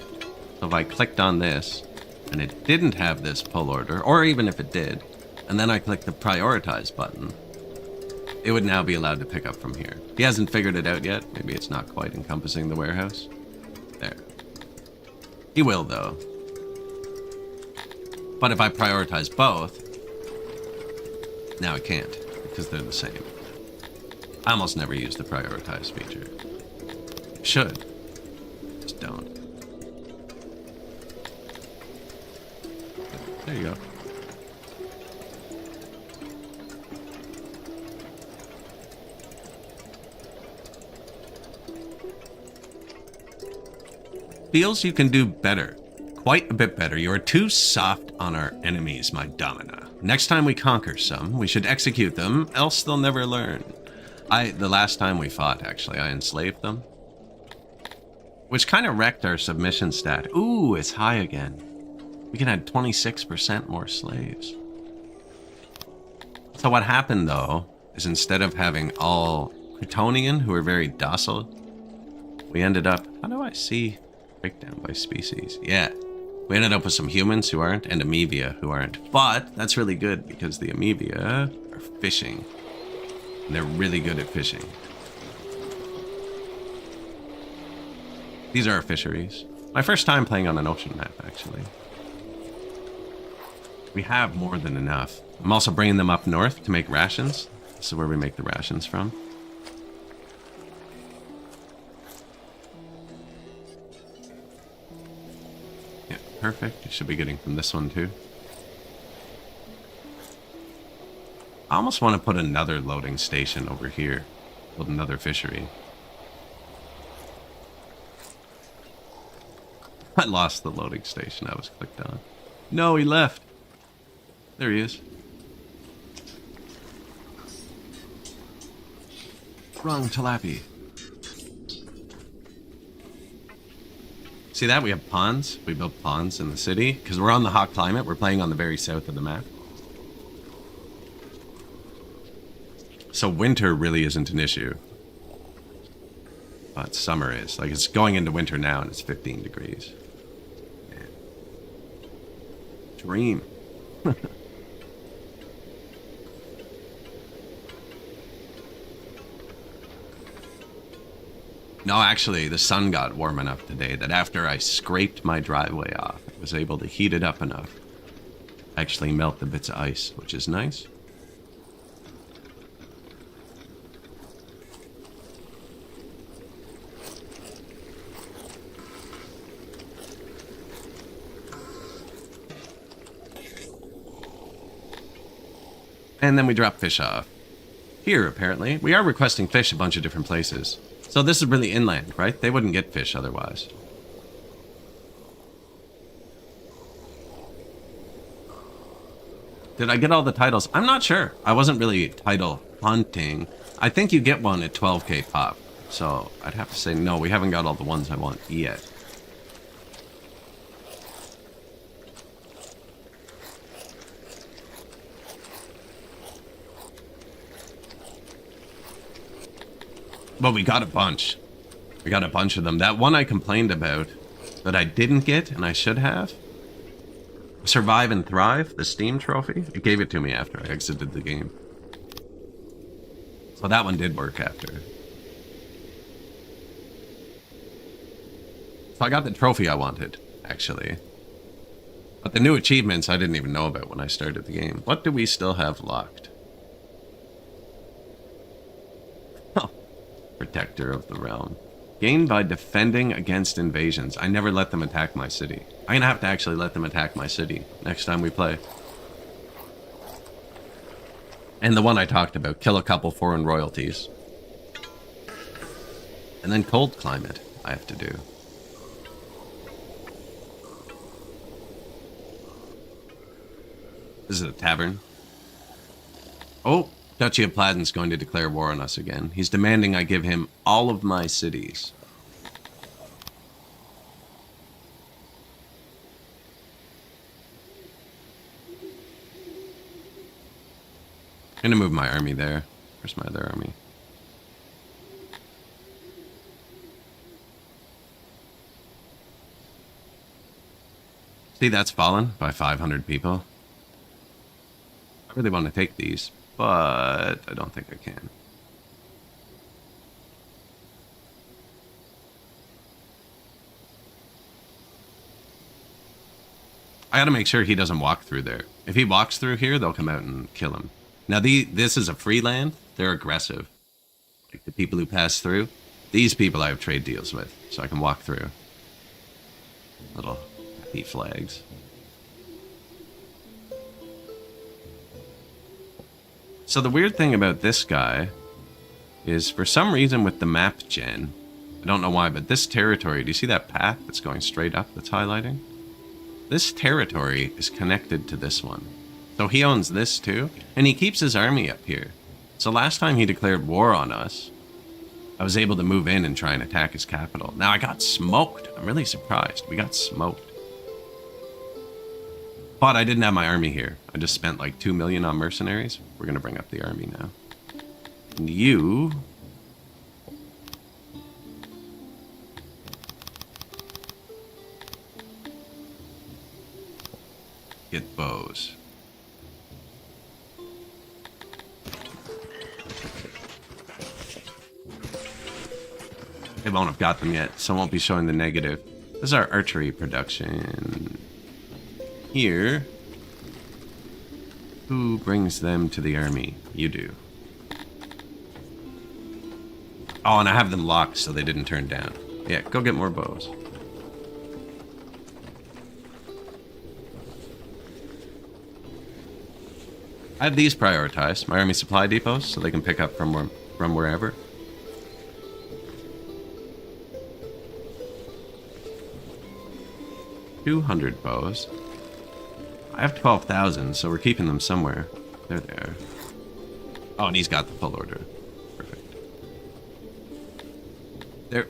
So if I clicked on this and it didn't have this pull order, or even if it did, and then I click the prioritize button, it would now be allowed to pick up from here. He hasn't figured it out yet. Maybe it's not quite encompassing the warehouse. There. He will, though. But if I prioritize both, now it can't, because they're the same. I almost never use the prioritize feature. Should. Just don't. There you go. Feels you can do better. Quite a bit better. You are too soft on our enemies, my domina. Next time we conquer some, we should execute them, else they'll never learn. The last time we fought, actually, I enslaved them. Which kind of wrecked our submission stat. Ooh, it's high again. We can add 26% more slaves. So what happened, though, is instead of having all Kryptonian, who are very docile, we ended up... How do I see breakdown by species? Yeah. We ended up with some humans who aren't, and Amevia who aren't. But that's really good, because the Amevia are fishing. And they're really good at fishing. These are our fisheries. My first time playing on an ocean map, actually. We have more than enough. I'm also bringing them up north to make rations. This is where we make the rations from. Yeah, perfect. You should be getting from this one too. I almost want to put another loading station over here. Build another fishery. I lost the loading station I was clicked on. No, he left. There he is. Wrong tilapia. See that? We have ponds. We built ponds in the city. Because we're on the hot climate. We're playing on the very south of the map. So winter really isn't an issue. But summer is. Like, it's going into winter now and it's 15 degrees. Man. Dream. No, actually, the sun got warm enough today that after I scraped my driveway off, I was able to heat it up enough to actually melt the bits of ice, which is nice. And then we drop fish off. Here, apparently. We are requesting fish a bunch of different places. So this is really inland, right? They wouldn't get fish otherwise. Did I get all the titles? I'm not sure. I wasn't really title hunting. I think you get one at 12k pop. So I'd have to say no, we haven't got all the ones I want yet. But we got a bunch. We got a bunch of them. That one I complained about that I didn't get and I should have. Survive and Thrive, the Steam trophy. It gave it to me after I exited the game. So that one did work after. So I got the trophy I wanted, actually. But the new achievements I didn't even know about when I started the game. What do we still have locked? Protector of the realm. Gained by defending against invasions. I never let them attack my city. I'm gonna have to actually let them attack my city next time we play. And the one I talked about, kill a couple foreign royalties. And then cold climate I have to do. This is a tavern. Oh! Duchy of Pladen's going to declare war on us again. He's demanding I give him all of my cities. I'm gonna move my army there. Where's my other army? See, that's fallen by 500 people. I really want to take these. But I don't think I can. I gotta make sure he doesn't walk through there. If he walks through here, they'll come out and kill him. Now, this is a free land. They're aggressive. Like the people who pass through. These people I have trade deals with, so I can walk through. Little happy flags. So the weird thing about this guy is for some reason with the map gen, I don't know why, but this territory, do you see that path that's going straight up that's highlighting? This territory is connected to this one. So he owns this too, and he keeps his army up here. So last time he declared war on us, I was able to move in and try and attack his capital. Now I got smoked. I'm really surprised. We got smoked. But I didn't have my army here. I just spent like 2 million on mercenaries. We're going to bring up the army now. And you... get bows. They won't have got them yet, so I won't be showing the negative. This is our archery production. Here. Who brings them to the army? You do. Oh, and I have them locked so they didn't turn down. Yeah, go get more bows. I have these prioritized, my army supply depots, so they can pick up from wherever. $200 bows. I have 12,000, so we're keeping them somewhere. They're there. Oh, and he's got the full order. Perfect. There.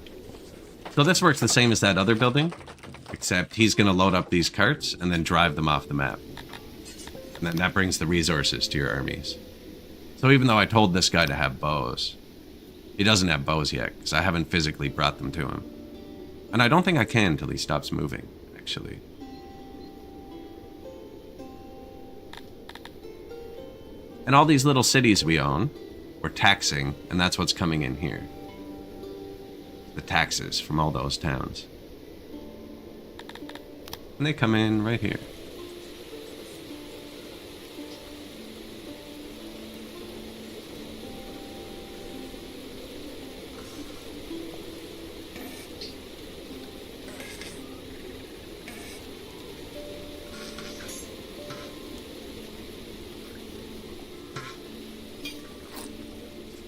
So this works the same as that other building, except he's going to load up these carts and then drive them off the map. And then that brings the resources to your armies. So even though I told this guy to have bows, he doesn't have bows yet, because I haven't physically brought them to him. And I don't think I can until he stops moving, actually. And all these little cities we own, we're taxing, and that's what's coming in here. The taxes from all those towns. And they come in right here.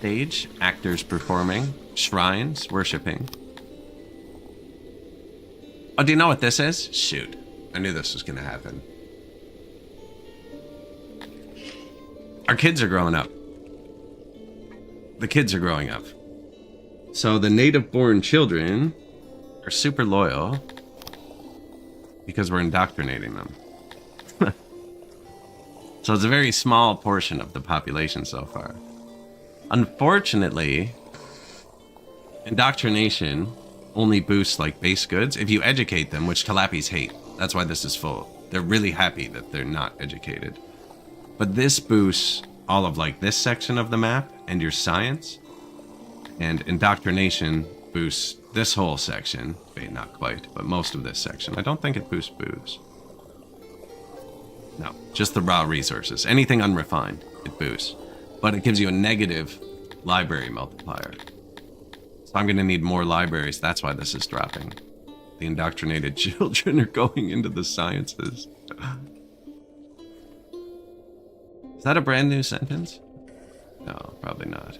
Stage, actors performing, shrines, worshipping. Oh, do you know what this is? Shoot. I knew this was going to happen. Our kids are growing up. The kids are growing up. So the native-born children are super loyal because we're indoctrinating them. So it's a very small portion of the population so far. Unfortunately, indoctrination only boosts like base goods if you educate them, which Talapis hate. That's why this is full. They're really happy that they're not educated. But this boosts all of like this section of the map and your science. And indoctrination boosts this whole section. Wait, not quite, but most of this section. I don't think it boosts booze. No, just the raw resources. Anything unrefined, it boosts. But it gives you a negative library multiplier. So I'm going to need more libraries. That's why this is dropping. The indoctrinated children are going into the sciences. Is that a brand new sentence? No, probably not.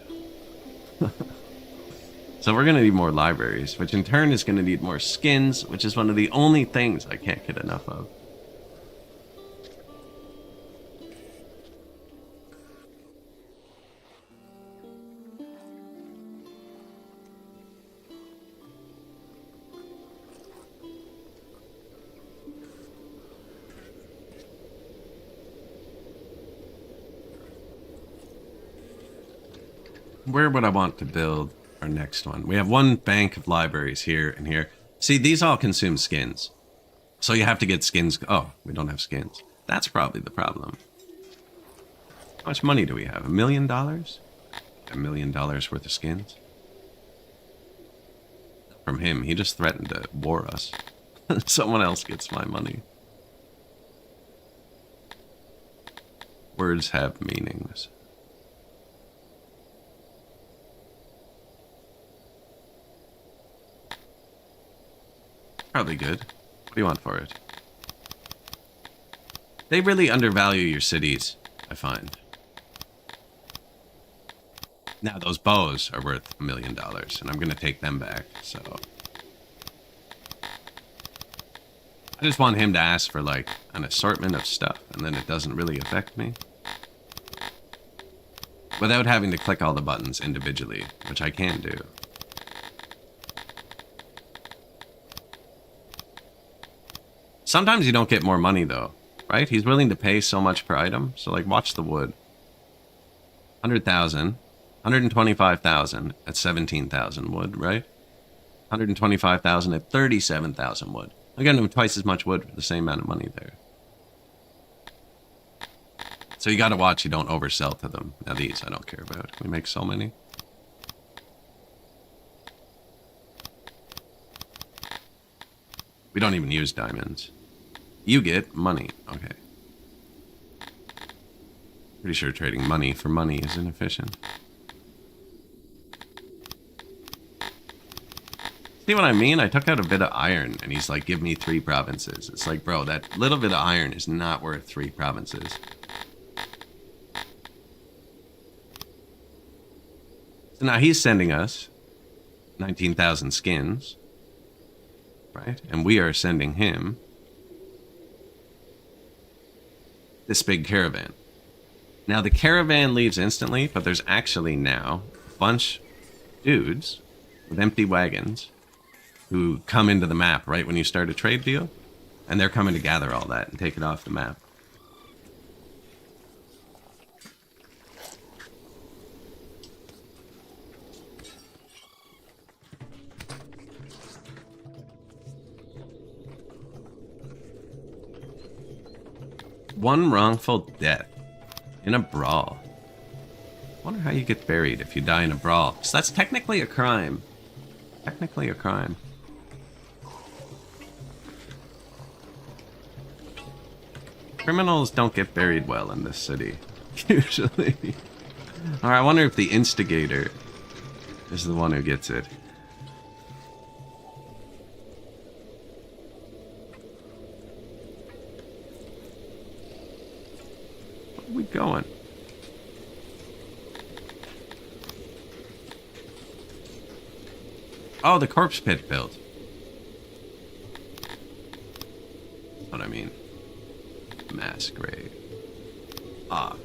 So we're going to need more libraries, which in turn is going to need more skins, which is one of the only things I can't get enough of. Where would I want to build our next one? We have one bank of libraries here and here. See, these all consume skins. So you have to get skins. Oh, we don't have skins. That's probably the problem. How much money do we have? $1 million? $1 million worth of skins? From him, he just threatened to war us. Someone else gets my money. Words have meanings. Probably good. What do you want for it? They really undervalue your cities, I find. Now those bows are worth $1 million, and I'm gonna take them back. So I just want him to ask for like an assortment of stuff, and then it doesn't really affect me. Without having to click all the buttons individually, which I can do. Sometimes you don't get more money though, right? He's willing to pay so much per item. So like watch the wood. 100,000, 125,000 at 17,000 wood, right? 125,000 at 37,000 wood. I'm getting him twice as much wood for the same amount of money there. So you gotta watch you don't oversell to them. Now these I don't care about. We make so many. We don't even use diamonds. You get money. Okay. Pretty sure trading money for money is inefficient. See what I mean? I took out a bit of iron and he's like, give me 3 provinces. It's like, bro, that little bit of iron is not worth 3 provinces. So now he's sending us 19,000 skins, right? And we are sending him this big caravan. Now the caravan leaves instantly, but there's actually now a bunch of dudes with empty wagons who come into the map right when you start a trade deal, and they're coming to gather all that and take it off the map. One wrongful death in a brawl. Wonder how you get buried if you die in a brawl. So that's technically a crime. Technically a crime. Criminals don't get buried well in this city, usually. Alright, I wonder if the instigator is the one who gets it. Where are we going? Oh, the corpse pit built. That's what I mean. Mass grave. Off.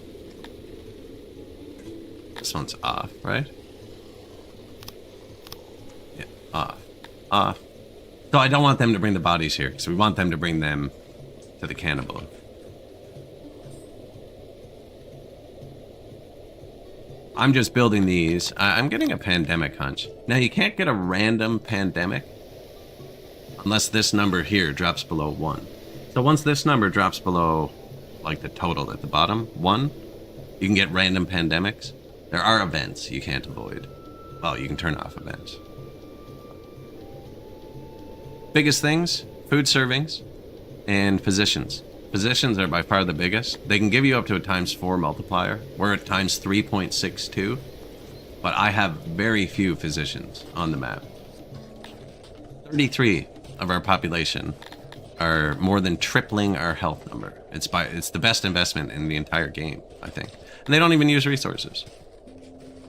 This one's off, right? Yeah, off. Off. So I don't want them to bring the bodies here, because we want them to bring them to the cannibal. I'm just building these. I'm getting a pandemic hunch. Now, you can't get a random pandemic unless this number here drops below 1. So once this number drops below, like the total at the bottom, 1, you can get random pandemics. There are events you can't avoid. Well, you can turn off events. Biggest things, food servings and physicians. Physicians are by far the biggest. They can give you up to a ×4 multiplier. We're at ×3.62, but I have very few physicians on the map. 33 of our population are more than tripling our health number. It's the best investment in the entire game, I think. And they don't even use resources.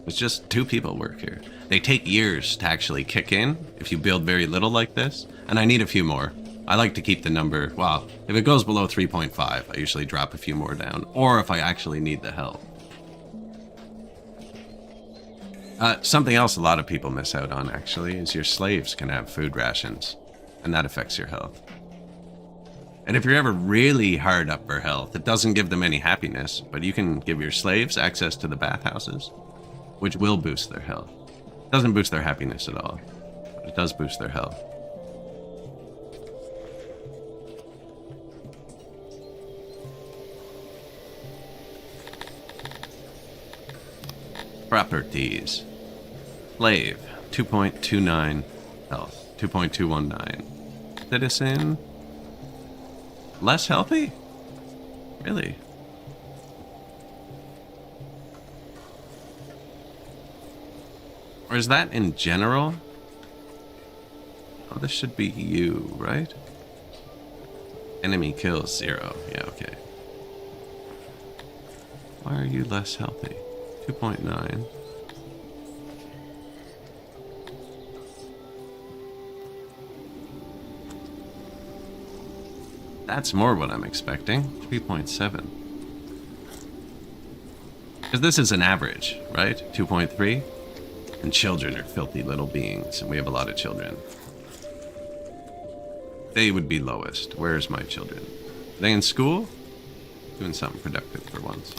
It's just 2 people work here. They take years to actually kick in if you build very little like this, and I need a few more. I like to keep the number, well, if it goes below 3.5, I usually drop a few more down, or if I actually need the help. Something else a lot of people miss out on, actually, is your slaves can have food rations, and that affects your health. And if you're ever really hard up for health, it doesn't give them any happiness, but you can give your slaves access to the bathhouses, which will boost their health. It doesn't boost their happiness at all, but it does boost their health. Properties. Slave, 2.29 health, 2.219. Citizen, less healthy? Really? Or is that in general? Oh, this should be you, right? Enemy kills 0. Yeah, okay. Why are you less healthy? 2.9. That's more what I'm expecting. 3.7. Because this is an average, right? 2.3. And children are filthy little beings, and we have a lot of children. They would be lowest. Where's my children? Are they in school? Doing something productive for once.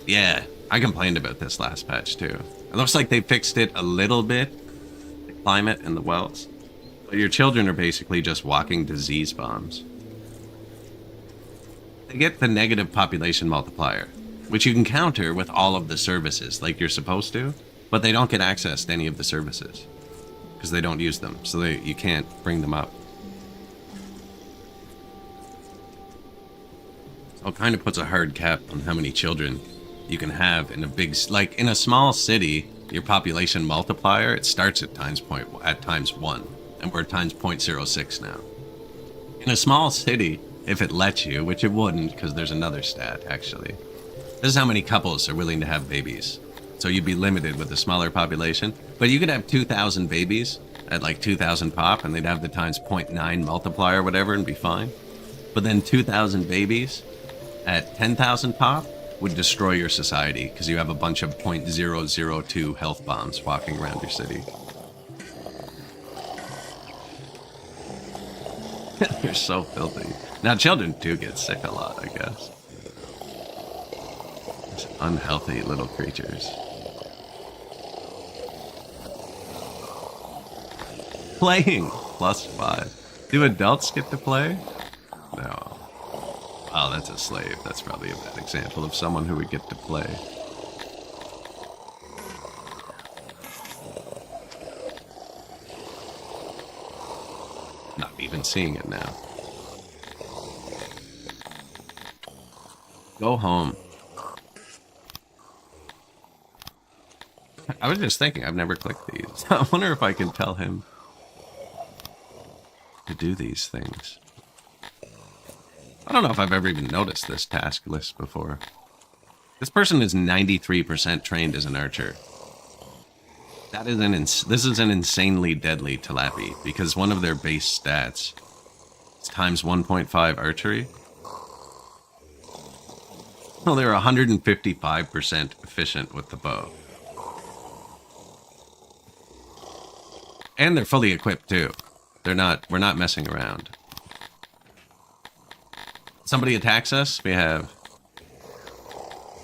Yeah, I complained about this last patch too. It looks like they fixed it a little bit. The climate and the wells. But your children are basically just walking disease bombs. They get the negative population multiplier, which you can counter with all of the services like you're supposed to, but they don't get access to any of the services because they don't use them, so you can't bring them up. So it kind of puts a hard cap on how many children you can have in a big, like in a small city. Your population multiplier, it starts at times 1, and we're at times 0.06 now. In a small city, if it lets you, which it wouldn't, because there's another stat actually. This is how many couples are willing to have babies. So you'd be limited with a smaller population, but you could have 2,000 babies at like 2,000 pop, and they'd have the times 0.9 multiplier or whatever and be fine. But then 2,000 babies at 10,000 pop would destroy your society because you have a bunch of 0.002 health bombs walking around your city. You're so filthy. Now children do get sick a lot, I guess. These unhealthy little creatures. Playing +5. Do adults get to play? No. Oh, that's a slave. That's probably a bad example of someone who would get to play. Not even seeing it now. Go home. I was just thinking, I've never clicked these. I wonder if I can tell him to do these things. I don't know if I've ever even noticed this task list before. This person is 93% trained as an archer. That is this is an insanely deadly Talapi, because one of their base stats is times 1.5 archery. Well, they're 155% efficient with the bow. And they're fully equipped too. We're not messing around. Somebody attacks us, we have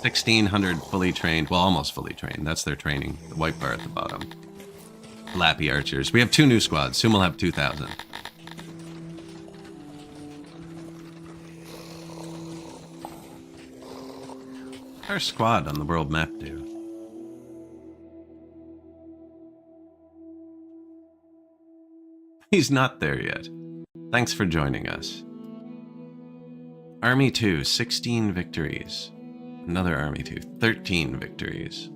1,600 fully trained, well, almost fully trained. That's their training, the white bar at the bottom. Lappy archers. We have 2 new squads. Soon we'll have 2,000. Our squad on the world map do. He's not there yet. Thanks for joining us. Army 2, 16 victories. Another Army 2, 13 victories.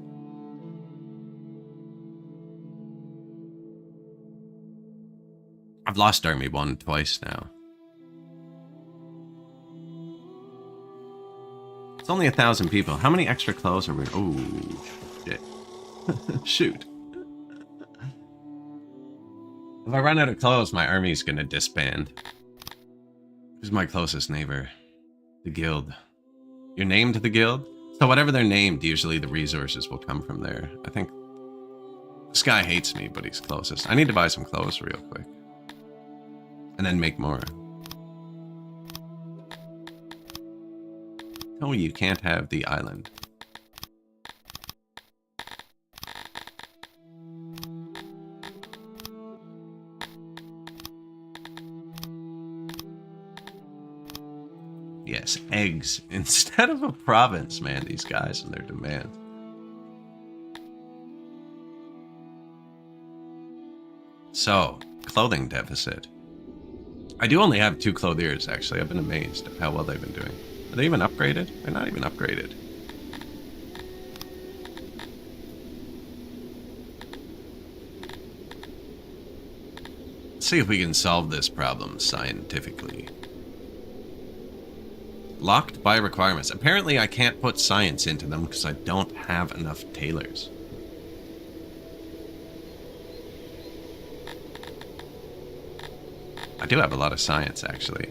I've lost Army 1 twice now. It's only 1,000 people. How many extra clothes are we... Oh, shit. Shoot. If I run out of clothes, my army's gonna disband. Who's my closest neighbor? The guild. You're named the guild? So whatever they're named, usually the resources will come from there. I think this guy hates me, but he's closest. I need to buy some clothes real quick. And then make more. Oh, you can't have the island. Yes, eggs instead of a province, man. These guys and their demands. So, clothing deficit. I do only have 2 clothiers, actually. I've been amazed at how well they've been doing. Are they even upgraded? They're not even upgraded. Let's see if we can solve this problem scientifically. Locked by requirements. Apparently I can't put science into them because I don't have enough tailors. I do have a lot of science, actually.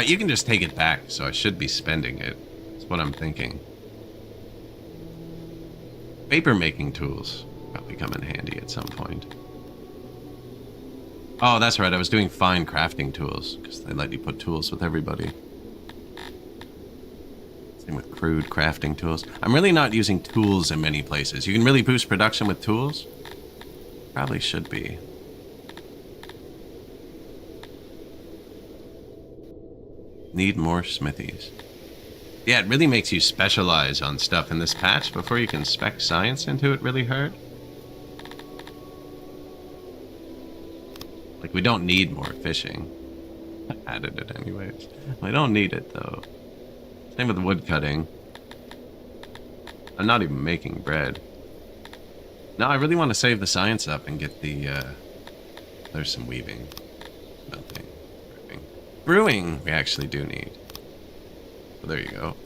You can just take it back, so I should be spending it. That's what I'm thinking. Paper making tools probably come in handy at some point. Oh, that's right. I was doing fine crafting tools because they let you put tools with everybody. Same with crude crafting tools. I'm really not using tools in many places. You can really boost production with tools. Probably should be. Need more smithies. Yeah, it really makes you specialize on stuff in this patch before you can spec science into it really hard. Like, we don't need more fishing. I added it anyways. We don't need it, though. Same with wood cutting. I'm not even making bread. No, I really want to save the science up and get the, there's some weaving. Melting. Brewing, we actually do need. So there you go.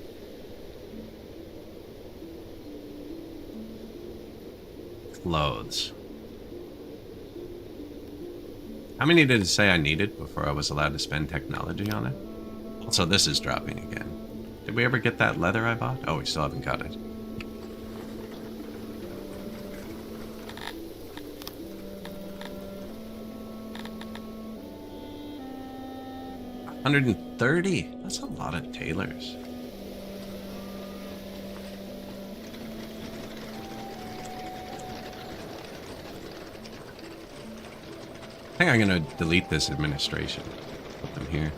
Clothes. How many did it say I needed before I was allowed to spend technology on it? Also, this is dropping again. Did we ever get that leather I bought? Oh, we still haven't got it. $130? That's a lot of tailors. I think I'm gonna delete this administration. Put them here.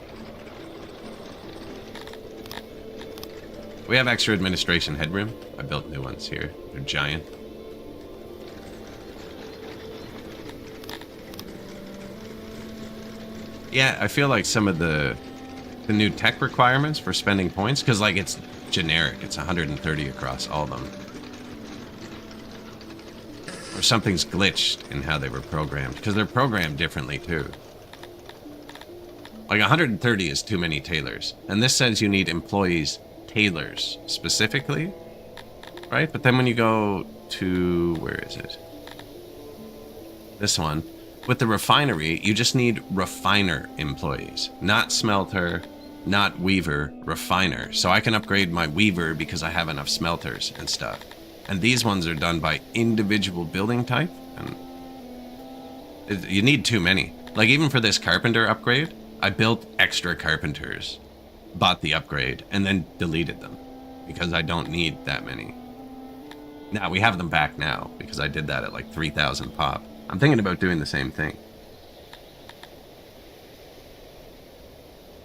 We have extra administration headroom. I built new ones here. They're giant. Yeah, I feel like some of the new tech requirements for spending points, because like it's generic, it's 130 across all of them. Or something's glitched in how they were programmed, because they're programmed differently too. Like 130 is too many tailors, and this says you need employees tailors specifically, right? But then when you go to, where is it? This one. With the refinery, you just need refiner employees, not smelter, not weaver, refiner. So I can upgrade my weaver because I have enough smelters and stuff. And these ones are done by individual building type, and you need too many. Like even for this carpenter upgrade, I built extra carpenters, bought the upgrade, and then deleted them because I don't need that many. Now we have them back now because I did that at like 3,000 pop. I'm thinking about doing the same thing.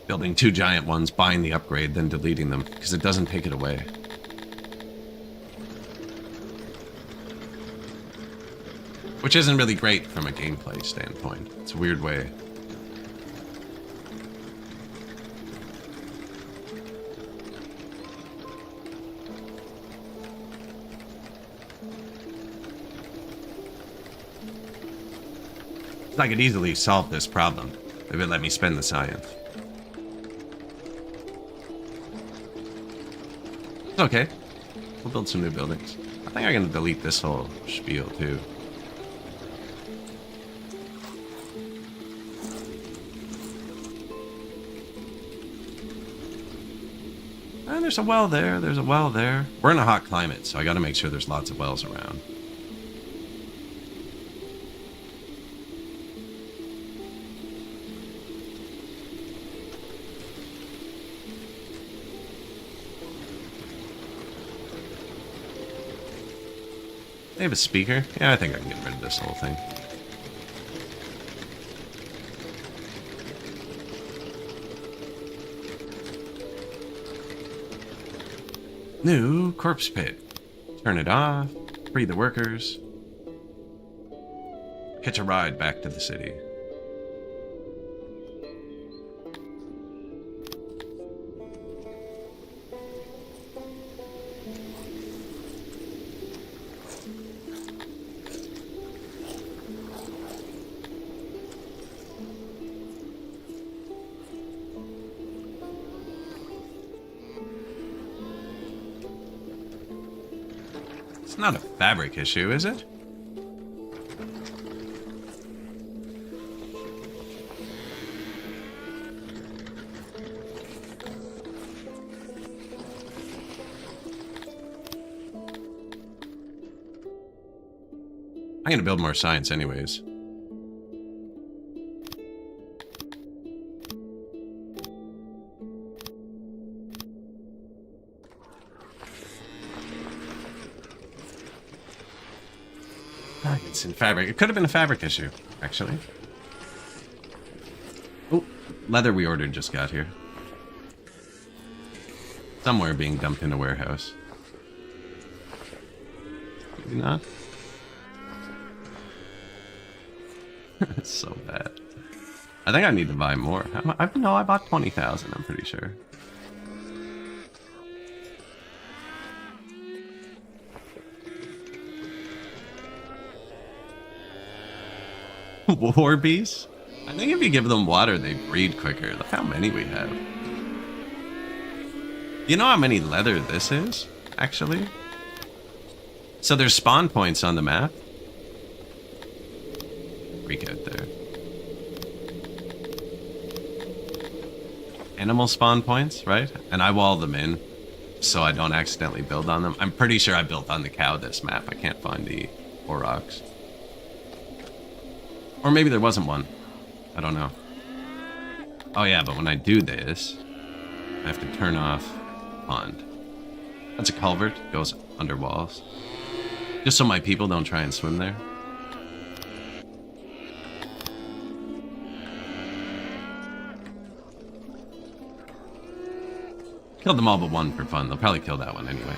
Building 2 giant ones, buying the upgrade, then deleting them because it doesn't take it away. Which isn't really great from a gameplay standpoint. It's a weird way. I could easily solve this problem if it let me spend the science. It's okay. We'll build some new buildings. I think I'm going to delete this whole spiel too. And there's a well there. There's a well there. We're in a hot climate, so I got to make sure there's lots of wells around. They have a speaker? Yeah, I think I can get rid of this whole thing. New corpse pit. Turn it off. Free the workers. Hitch a ride back to the city. It's not a fabric issue, is it? I'm gonna build more science anyways. It's in fabric. It could have been a fabric issue, actually. Oh, leather we ordered just got here. Somewhere being dumped in a warehouse. Maybe not. It's so bad. I think I need to buy more. No, I bought 20,000, I'm pretty sure. War bees? I think if you give them water, they breed quicker. Look how many we have. You know how many leather this is, actually? So there's spawn points on the map. Freak out there. Animal spawn points, right? And I wall them in so I don't accidentally build on them. I'm pretty sure I built on the cow this map. I can't find the aurochs. Or maybe there wasn't one. I don't know. Oh yeah, but when I do this, I have to turn off pond. That's a culvert. Goes under walls. Just so my people don't try and swim there. Killed them all but one for fun. They'll probably kill that one anyways.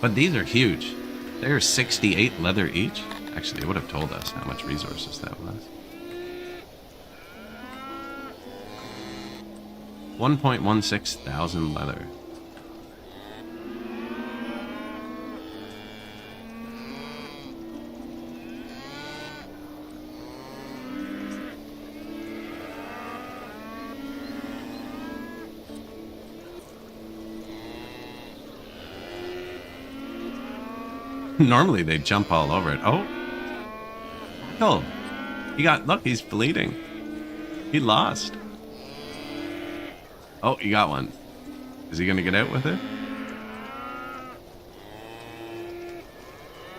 But these are huge. They're 68 leather each. Actually, it would have told us how much resources that was. 1.16 thousand leather. Normally they jump all over it. Oh. Killed. He got, look, he's bleeding. He lost. Oh, he got one. Is he gonna get out with it?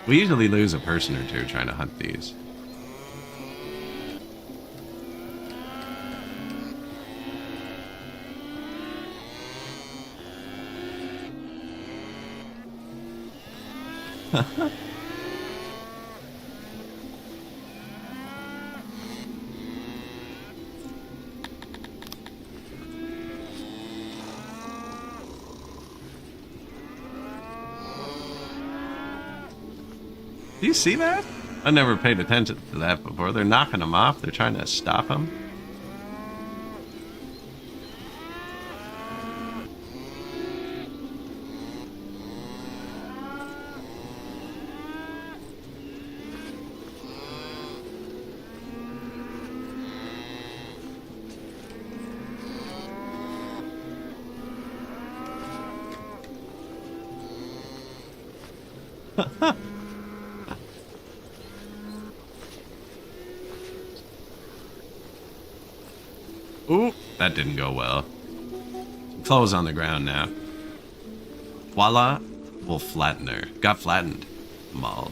We usually lose a person or two trying to hunt these. Do you see that? I never paid attention to that before. They're knocking them off. They're trying to stop them. Ooh, that didn't go well. Some clothes on the ground now. Voila, wolf flattener. Got flattened. Mauled.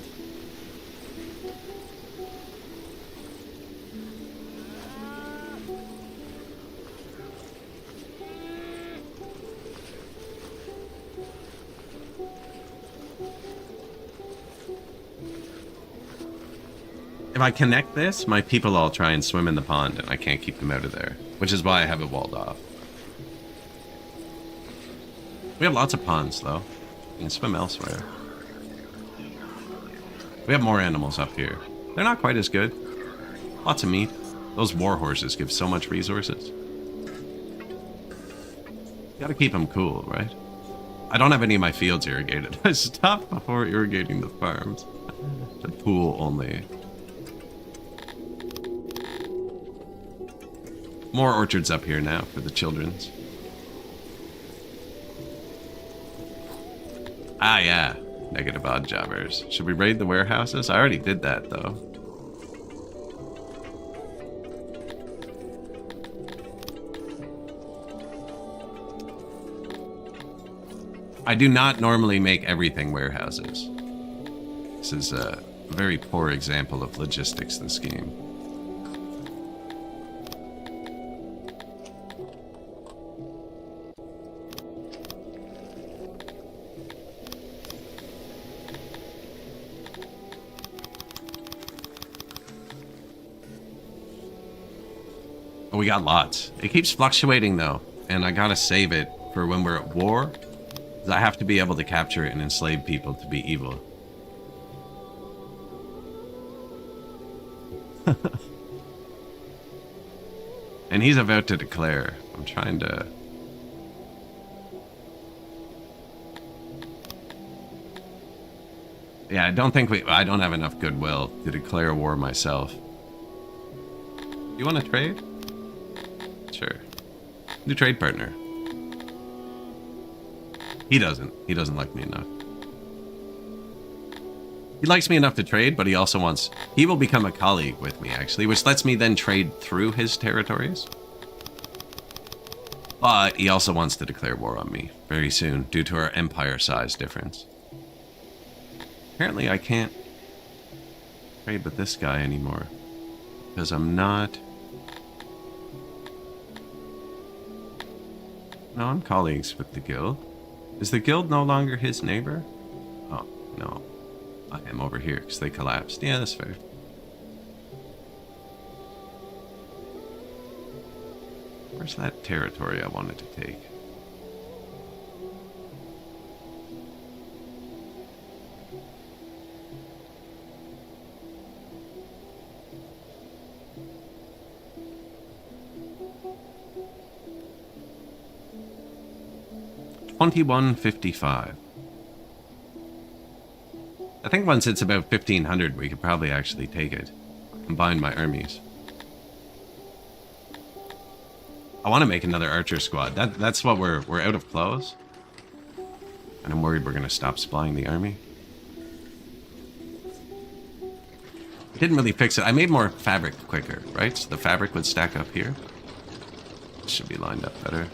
If I connect this, my people all try and swim in the pond, and I can't keep them out of there. Which is why I have it walled off. We have lots of ponds, though. You can swim elsewhere. We have more animals up here. They're not quite as good. Lots of meat. Those war horses give so much resources. Gotta keep them cool, right? I don't have any of my fields irrigated. I stopped before irrigating the farms. The pool only. More orchards up here now for the children's. Ah, yeah. Negative odd jobbers. Should we raid the warehouses? I already did that, though. I do not normally make everything warehouses. This is a very poor example of logistics, this game. Oh, we got lots. It keeps fluctuating though, and I gotta save it for when we're at war, 'cause I have to be able to capture it and enslave people to be evil. And he's about to declare. I'm trying to... Yeah, I don't think I don't have enough goodwill to declare war myself. You want to trade? Sure. New trade partner. He doesn't like me enough. He likes me enough to trade, but he also wants... He will become a colleague with me, actually, which lets me then trade through his territories. But he also wants to declare war on me very soon, due to our empire size difference. Apparently I can't trade with this guy anymore, because I'm not... No, I'm colleagues with the guild. Is the guild no longer his neighbor? Oh, no. I am over here because they collapsed. Yeah, that's fair. Where's that territory I wanted to take? $21.55. I think once it's about 1,500, we could probably actually take it. Combine my armies. I want to make another archer squad. That's what we're out of clothes. And I'm worried we're going to stop supplying the army. I didn't really fix it. I made more fabric quicker, right? So the fabric would stack up here. It should be lined up better.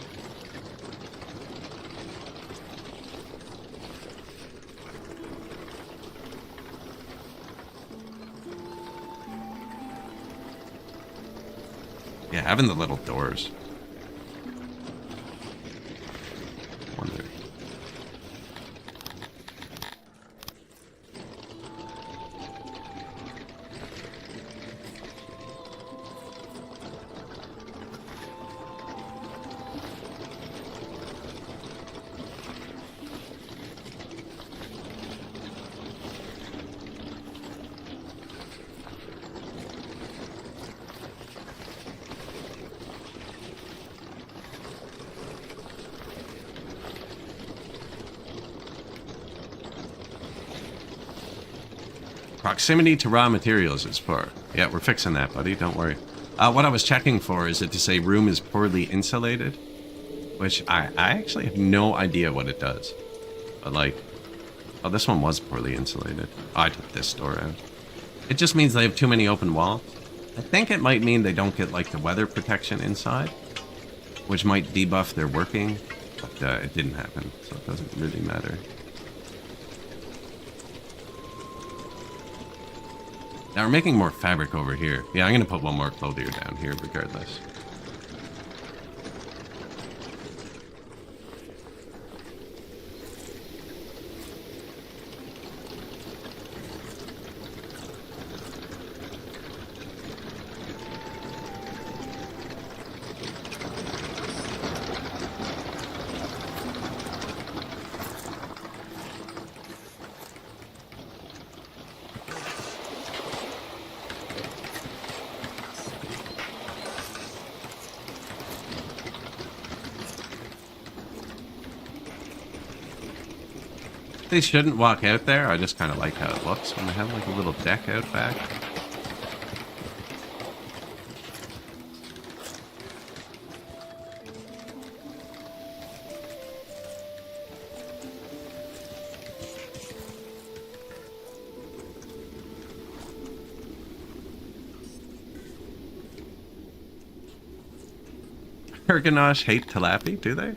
Yeah, having the little doors. Wonder. Proximity to raw materials is poor. Yeah, we're fixing that, buddy. Don't worry. What I was checking for is it to say room is poorly insulated, which I actually have no idea what it does. But like, oh, this one was poorly insulated. Oh, I took this door out. It just means they have too many open walls. I think it might mean they don't get like the weather protection inside, which might debuff their working, but it didn't happen, so it doesn't really matter. Now we're making more fabric over here. Yeah, I'm gonna put one more clothier down here regardless. They shouldn't walk out there. I just kind of like how it looks when they have like a little deck out back. Ergonosh hate tilapia, do they?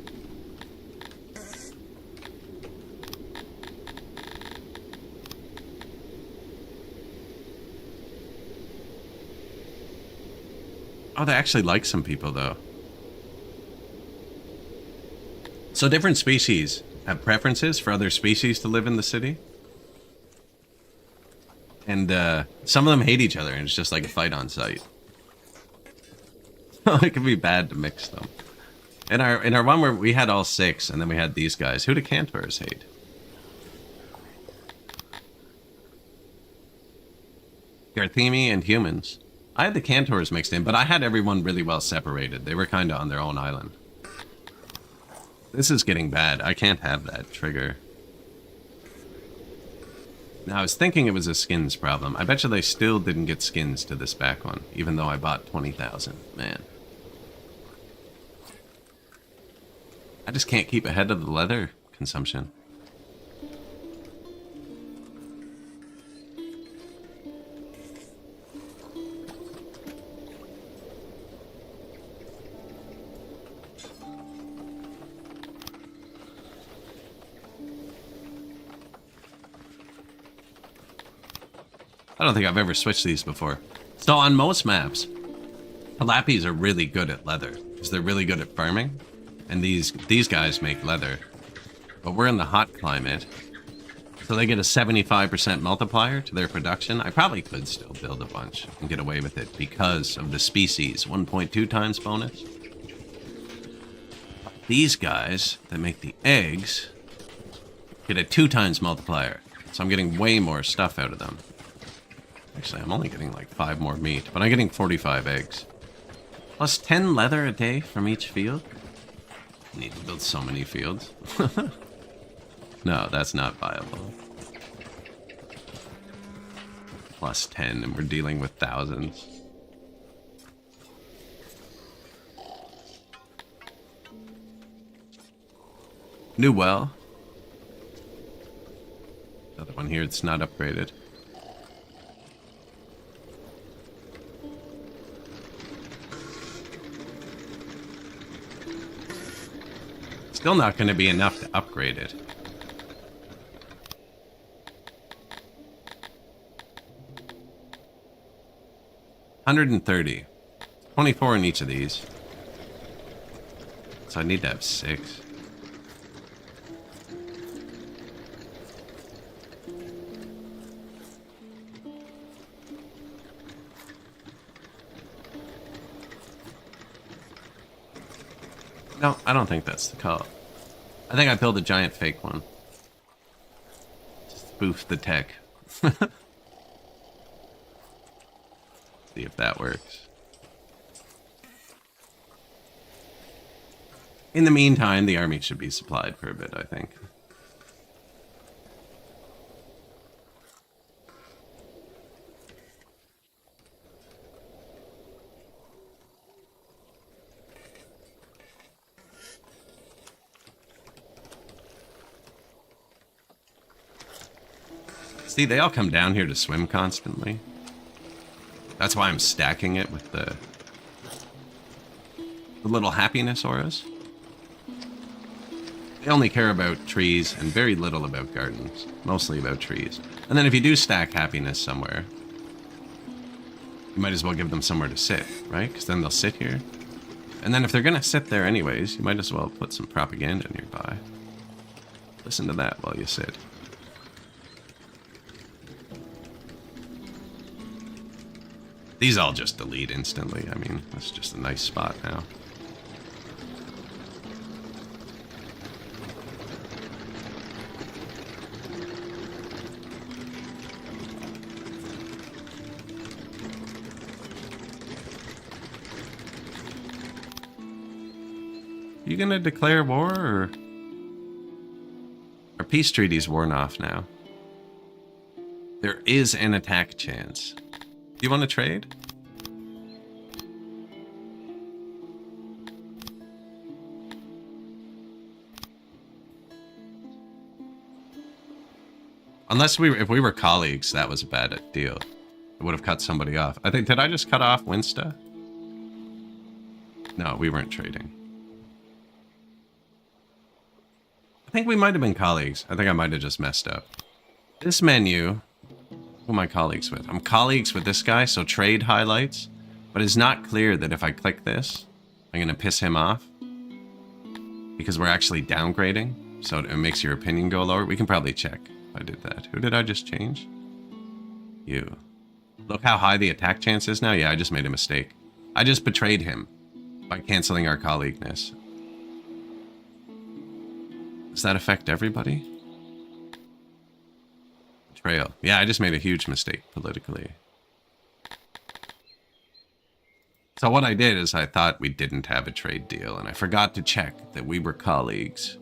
Oh, they actually like some people, though. So different species have preferences for other species to live in the city. And some of them hate each other, and it's just like a fight on sight. It could be bad to mix them. In our one where we had all 6, and then we had these guys. Who do Cantors hate? Garthemi and humans. I had the Cantors mixed in, but I had everyone really well separated. They were kind of on their own island. This is getting bad. I can't have that trigger. Now, I was thinking it was a skins problem. I bet you they still didn't get skins to this back one, even though I bought 20,000. Man. I just can't keep ahead of the leather consumption. I don't think I've ever switched these before. So on most maps, Halapis are really good at leather, because they're really good at farming. And these guys make leather. But we're in the hot climate, so they get a 75% multiplier to their production. I probably could still build a bunch and get away with it because of the species 1.2 times bonus. These guys that make the eggs get a 2 times multiplier, so I'm getting way more stuff out of them. Actually, I'm only getting like 5 more meat, but I'm getting 45 eggs. Plus 10 leather a day from each field? I need to build so many fields. No, that's not viable. Plus 10, and we're dealing with thousands. New well. Another one here, it's not upgraded. Still not going to be enough to upgrade it. $130. 24 in each of these. So I need to have 6. No, I don't think that's the call. I think I built a giant fake one. Just spoof the tech. See if that works. In the meantime, the army should be supplied for a bit, I think. See, they all come down here to swim constantly. That's why I'm stacking it with the little happiness auras. They only care about trees and very little about gardens. Mostly about trees. And then if you do stack happiness somewhere, you might as well give them somewhere to sit, right? Because then they'll sit here. And then if they're going to sit there anyways, you might as well put some propaganda nearby. Listen to that while you sit. These all just delete instantly. I mean, that's just a nice spot now. You gonna declare war, or are peace treaties worn off now? There is an attack chance. Do you want to trade? Unless if we were colleagues, that was a bad deal. It would have cut somebody off. I think, did I just cut off Winsta? No, we weren't trading. I think we might have been colleagues. I think I might have just messed up. This menu, who am I colleagues with? I'm colleagues with this guy, so trade highlights. But it's not clear that if I click this, I'm going to piss him off. Because we're actually downgrading. So it makes your opinion go lower. We can probably check if I did that. Who did I just change? You. Look how high the attack chance is now. Yeah, I just made a mistake. I just betrayed him by canceling our colleagueness. Does that affect everybody? Betrayal. Yeah, I just made a huge mistake politically. So what I did is I thought we didn't have a trade deal, and I forgot to check that we were colleagues,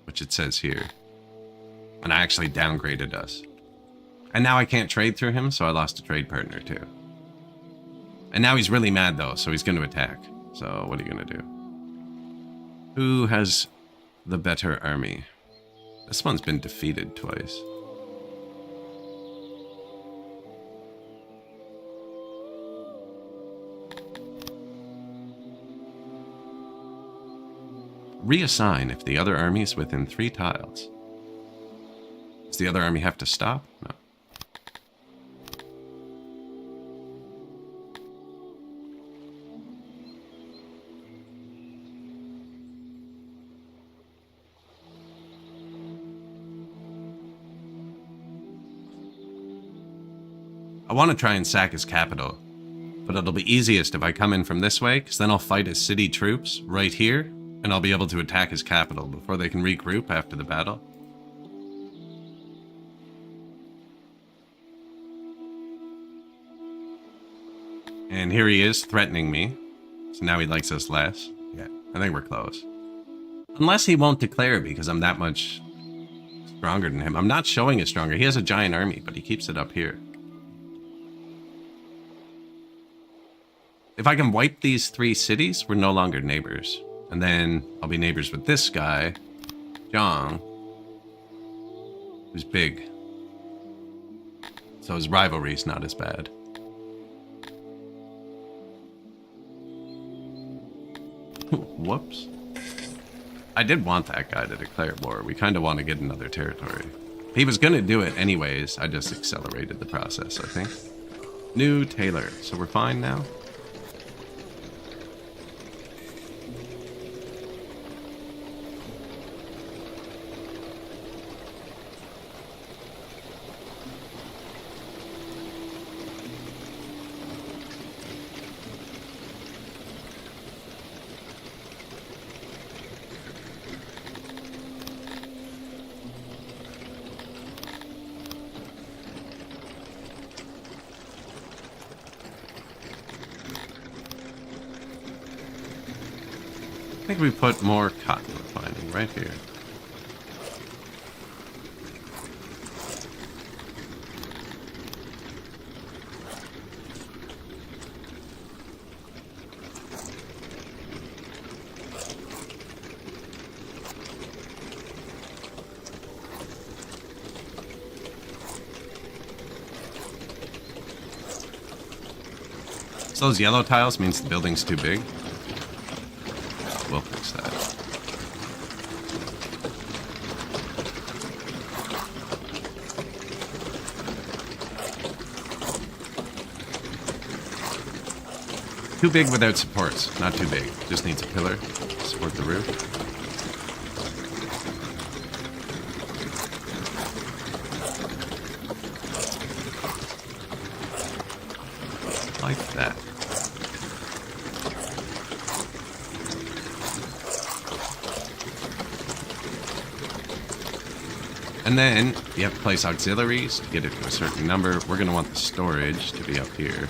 which it says here. And I actually downgraded us. And now I can't trade through him, so I lost a trade partner too. And now he's really mad though, so he's going to attack. So what are you going to do? Who has the better army? This one's been defeated twice. Reassign if the other army is within 3 tiles. Does the other army have to stop? No. I want to try and sack his capital, but it'll be easiest if I come in from this way, because then I'll fight his city troops right here, and I'll be able to attack his capital before they can regroup after the battle. And here he is threatening me, so now he likes us less. Yeah, I think we're close. Unless he won't declare because I'm that much stronger than him. I'm not showing it stronger. He has a giant army, but he keeps it up here. If I can wipe these 3 cities, we're no longer neighbors. And then I'll be neighbors with this guy, Zhang, who's big. So his rivalry's not as bad. Whoops. I did want that guy to declare war. We kind of want to get another territory. He was going to do it anyways. I just accelerated the process, I think. New tailor. So we're fine now? I think we put more cotton refining right here. So those yellow tiles means the building's too big. We'll fix that. Too big without supports. Not too big. Just needs a pillar to support the roof. Like that. And then you have to place auxiliaries to get it to a certain number. We're going to want the storage to be up here.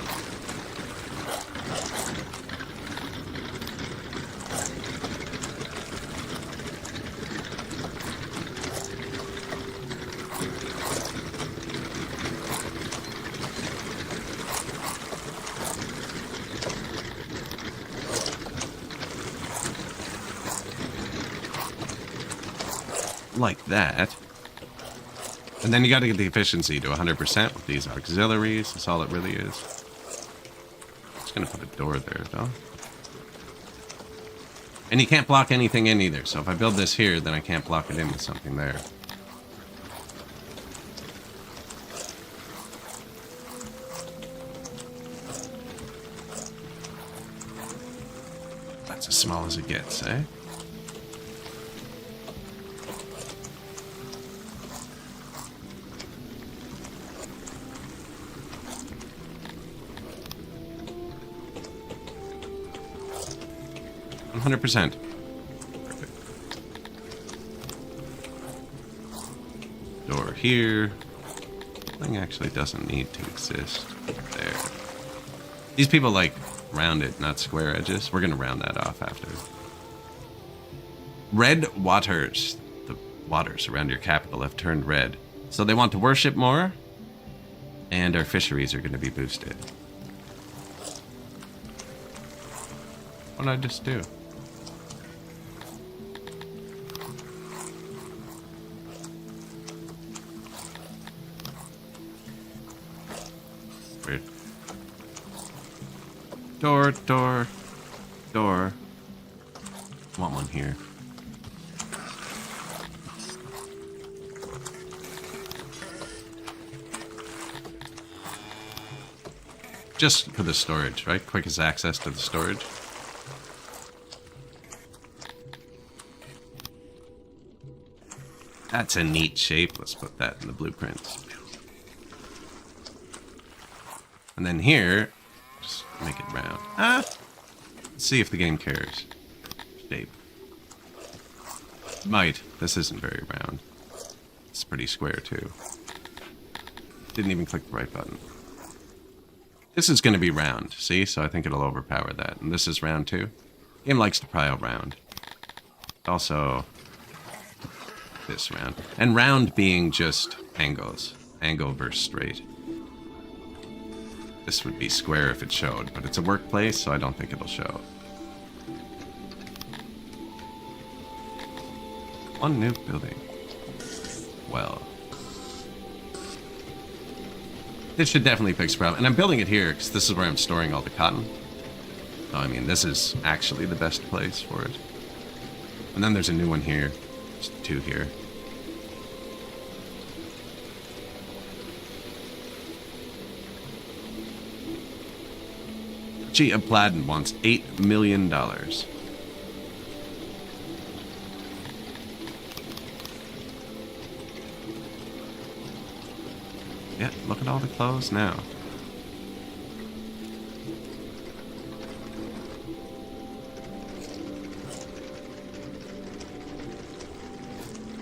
Like that. And then you got to get the efficiency to 100% with these auxiliaries. That's all it really is. Just going to put a door there, though. And you can't block anything in either. So if I build this here, then I can't block it in with something there. That's as small as it gets, eh? %. Perfect. Door here. Thing actually doesn't need to exist. There. These people like rounded, not square edges. We're gonna round that off after. Red waters. The waters around your capital have turned red. So they want to worship more, and our fisheries are gonna be boosted. What did I just do? Weird. Door, door, door. Want one here. Just for the storage, right? Quickest access to the storage. That's a neat shape. Let's put that in the blueprints. And then here, just make it round. Let's see if the game cares. Shape. Might. This isn't very round. It's pretty square too. Didn't even click the right button. This is going to be round, see? So I think it'll overpower that. And this is round too. Game likes to pile round. Also, this round. And round being just angles. Angle versus straight. This would be square if it showed, but it's a workplace, so I don't think it'll show. One new building. Well. This should definitely fix the problem. And I'm building it here, because this is where I'm storing all the cotton. So, I mean, this is actually the best place for it. And then there's a new one here. There's 2 here. G. of Platten wants $8 million. Yeah, look at all the clothes now.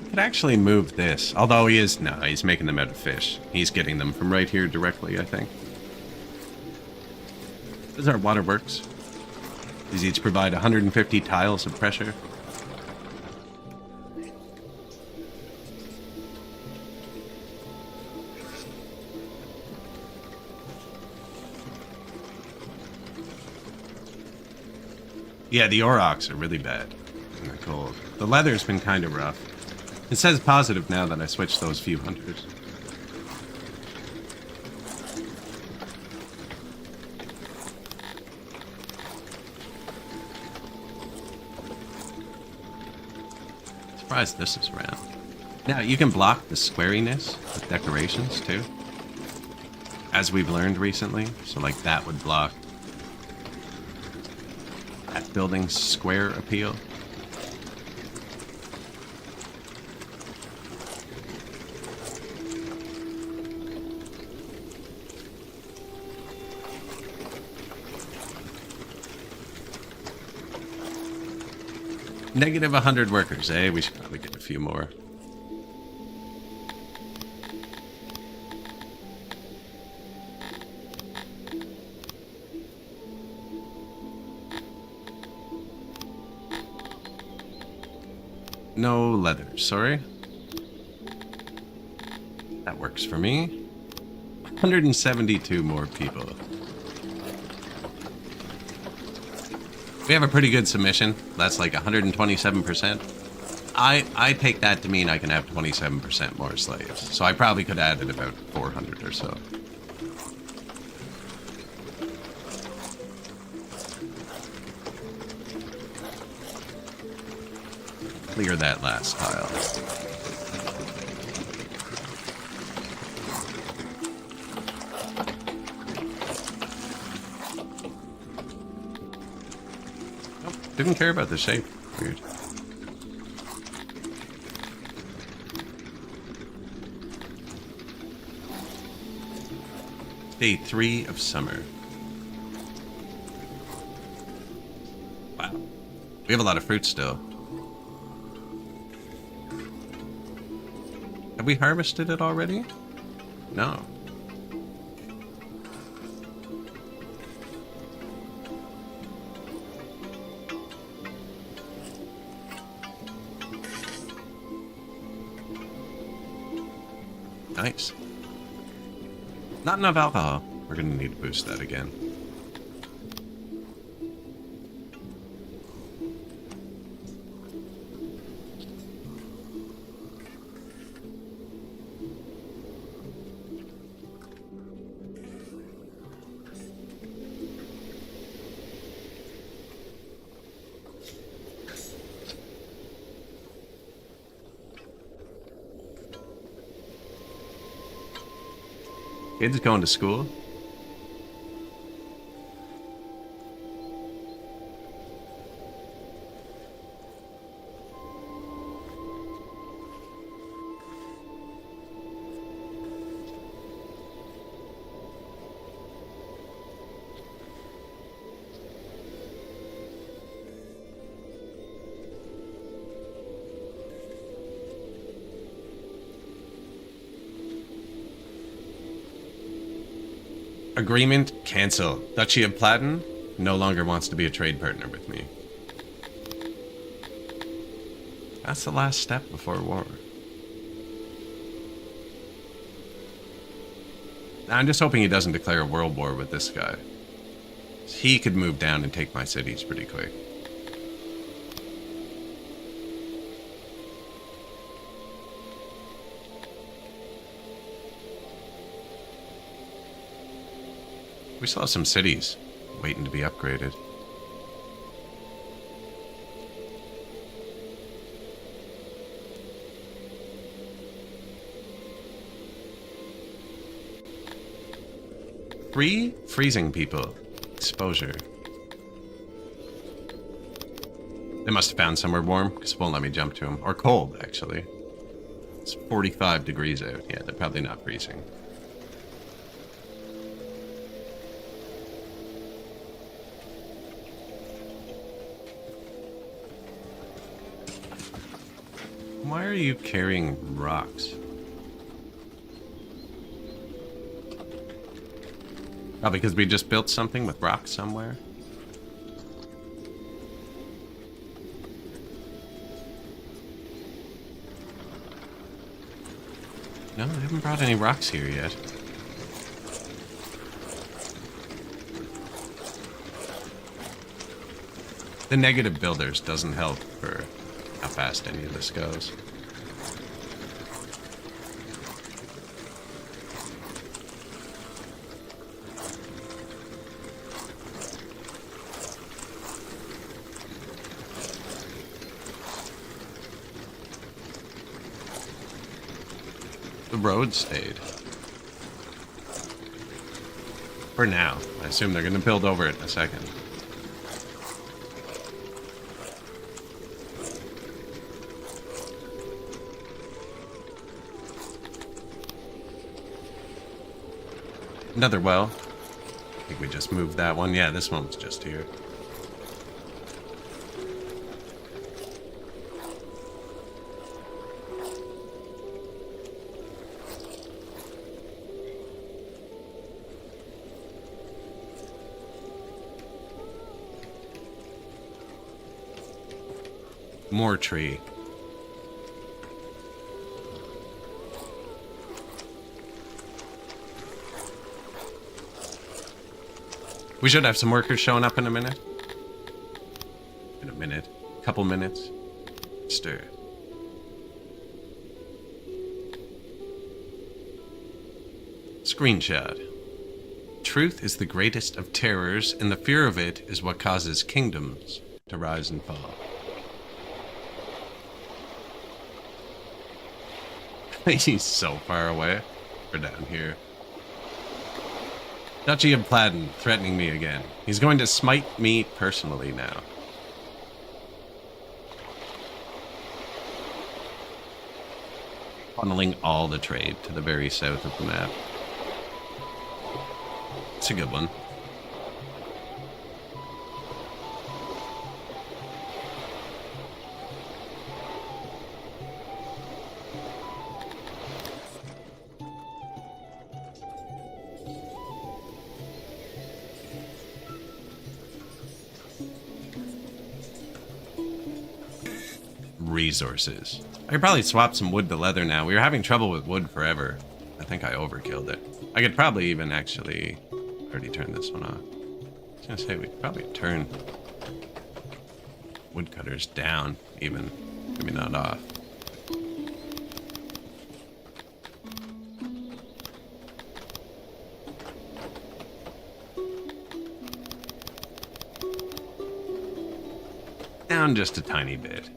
Could actually move this, although he's making them out of fish. He's getting them from right here directly, I think. This is our waterworks. These each provide 150 tiles of pressure. Yeah, the aurochs are really bad in the cold. The leather's been kind of rough. It says positive now that I switched those few hunters. Surprised this is round. Now, you can block the squariness with decorations, too. As we've learned recently. So, like, that would block that building's square appeal. Negative 100 workers, eh? We should probably get a few more. No leather, sorry. That works for me. 172 more people. We have a pretty good submission. That's like 127%. I take that to mean I can have 27% more slaves. So I probably could add it about 400 or so. Clear that last tile. Didn't care about the shape. Weird. Day 3 of summer. Wow. We have a lot of fruit still. Have we harvested it already? No. Nice. Not enough alcohol. We're gonna need to boost that again. Kids going to school? Agreement cancelled. Duchy of Platten no longer wants to be a trade partner with me. That's the last step before war. I'm just hoping he doesn't declare a world war with this guy. He could move down and take my cities pretty quick. We still have some cities waiting to be upgraded. Free freezing people. Exposure. They must have found somewhere warm, because it won't let me jump to them. Or cold, actually. It's 45 degrees out. Yeah, they're probably not freezing. Why are you carrying rocks? Oh, because we just built something with rocks somewhere? No, they haven't brought any rocks here yet. The negative builders doesn't help for how fast any of this goes. The road stayed. For now. I assume they're going to build over it in a second. Another well. I think we just moved that one. Yeah, this one was just here. More tree. We should have some workers showing up in a minute. In a minute. Couple minutes. Stir. Screenshot. Truth is the greatest of terrors, and the fear of it is what causes kingdoms to rise and fall. He's so far away. We're down here. Duchy of Platten threatening me again. He's going to smite me personally now. funneling all the trade to the very south of the map. It's a good one. Resources. I could probably swap some wood to leather now. We were having trouble with wood forever. I think I overkilled it. I could probably even actually already turn this one off. I was gonna say we could probably turn woodcutters down even. Maybe not off. Down just a tiny bit.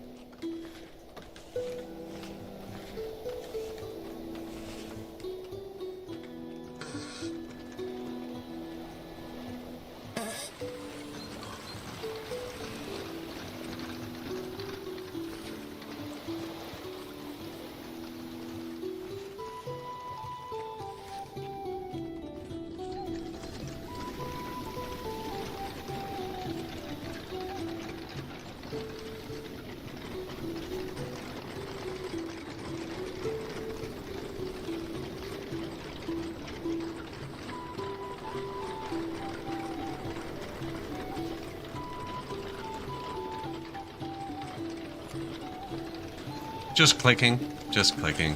Just clicking. Just clicking.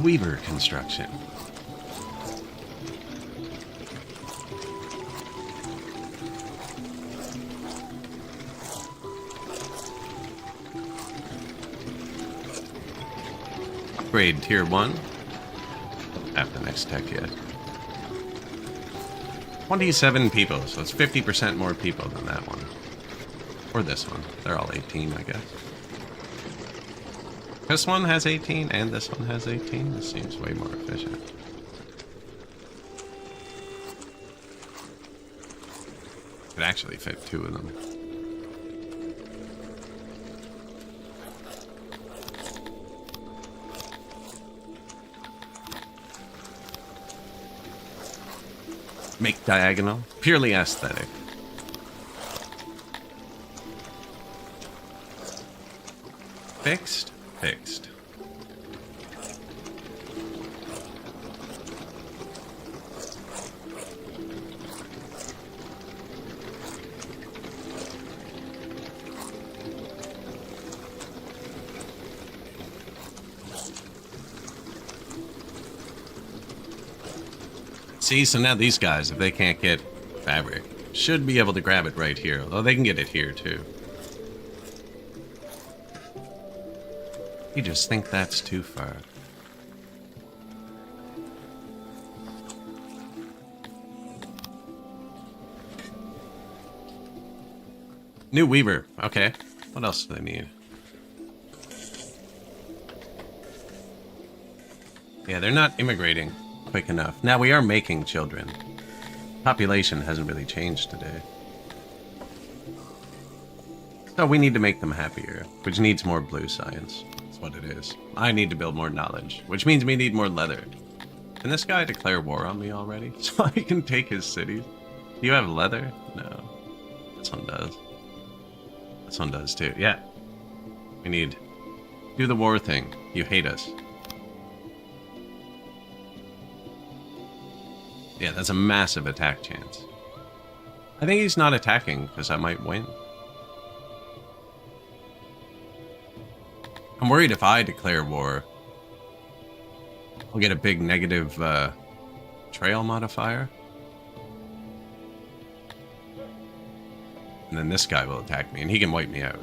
Weaver construction. Upgrade tier 1. Have the next tech yet. 27 people, so it's 50% more people than that one. Or this one. They're all 18, I guess. This one has 18, and this one has 18. This seems way more efficient. Could actually fit 2 of them. Make diagonal. Purely aesthetic. Fixed? Fixed. See, so now these guys, if they can't get fabric, should be able to grab it right here, although they can get it here too. You just think that's too far. New Weaver. Okay. What else do they need? Yeah, they're not immigrating quick enough. Now we are making children. Population hasn't really changed today. So we need to make them happier, which needs more blue science. What it is. I need to build more knowledge, which means we need more leather. Can this guy declare war on me already? So I can take his cities? Do you have leather? No. This one does. This one does too. Yeah. We need... Do the war thing. You hate us. Yeah, that's a massive attack chance. I think he's not attacking because I might win. I'm worried if I declare war, I'll get a big negative trail modifier. And then this guy will attack me, and he can wipe me out.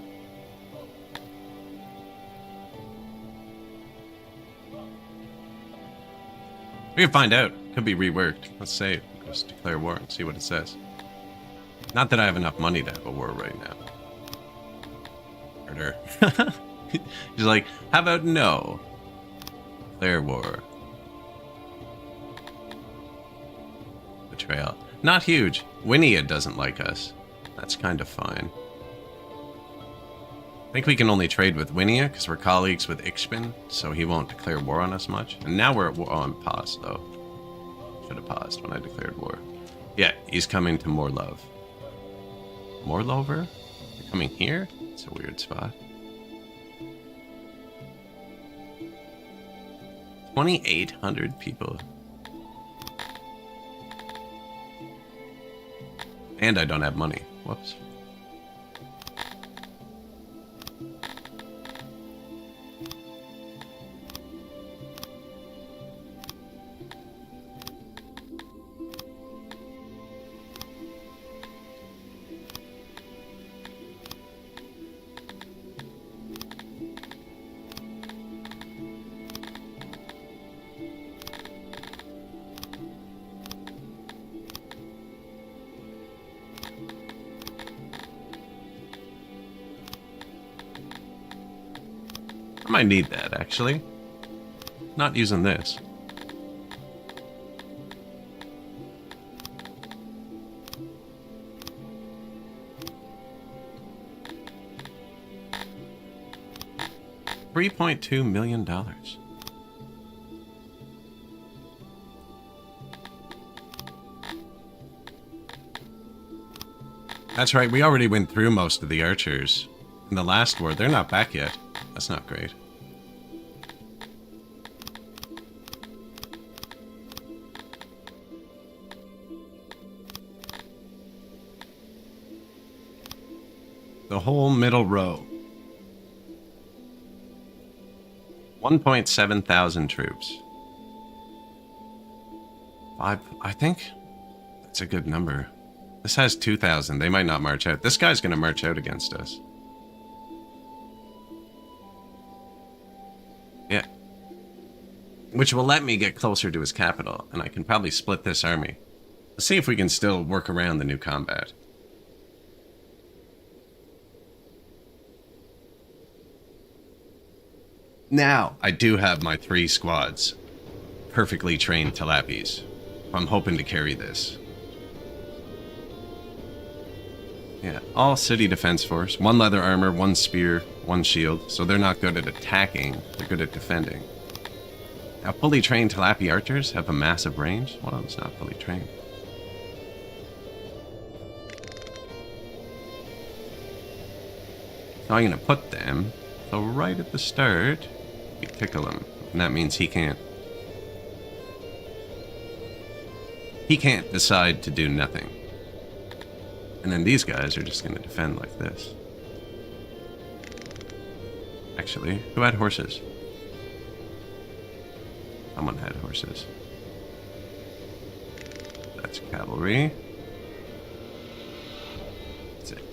We can find out. Could be reworked. Let's say, just declare war and see what it says. Not that I have enough money to have a war right now. Murder. He's like, how about no? Declare war. Betrayal. Not huge. Winnia doesn't like us. That's kind of fine. think we can only trade with Winia because we're colleagues with Ixbin, so he won't declare war on us much. And now we're at war on pause, though. Should have paused when I declared war. Yeah, he's coming to Morlove. Morlover? You're coming here? It's a weird spot. 2,800 people. And I don't have money. Whoops. I might need that, actually. Not using this. $3.2 million. That's right, we already went through most of the archers. In the last war, they're not back yet. That's not great. The whole middle row. 1.7 thousand troops. I think that's a good number. This has 2,000. They might not march out. This guy's going to march out against us. Yeah. Which will let me get closer to his capital, and I can probably split this army. Let's see if we can still work around the new combat. Now, I do have my 3 squads. Perfectly trained Talapis. I'm hoping to carry this. Yeah, all city defense force. 1 leather armor, 1 spear, 1 shield. So they're not good at attacking, they're good at defending. Now, fully trained Talapi archers have a massive range. One of them's not fully trained. So I'm going to put them, so right at the start, we tickle him. And that means he can't decide to do nothing. And then these guys are just going to defend like this. Actually, who had horses? Someone had horses. That's cavalry. That's it.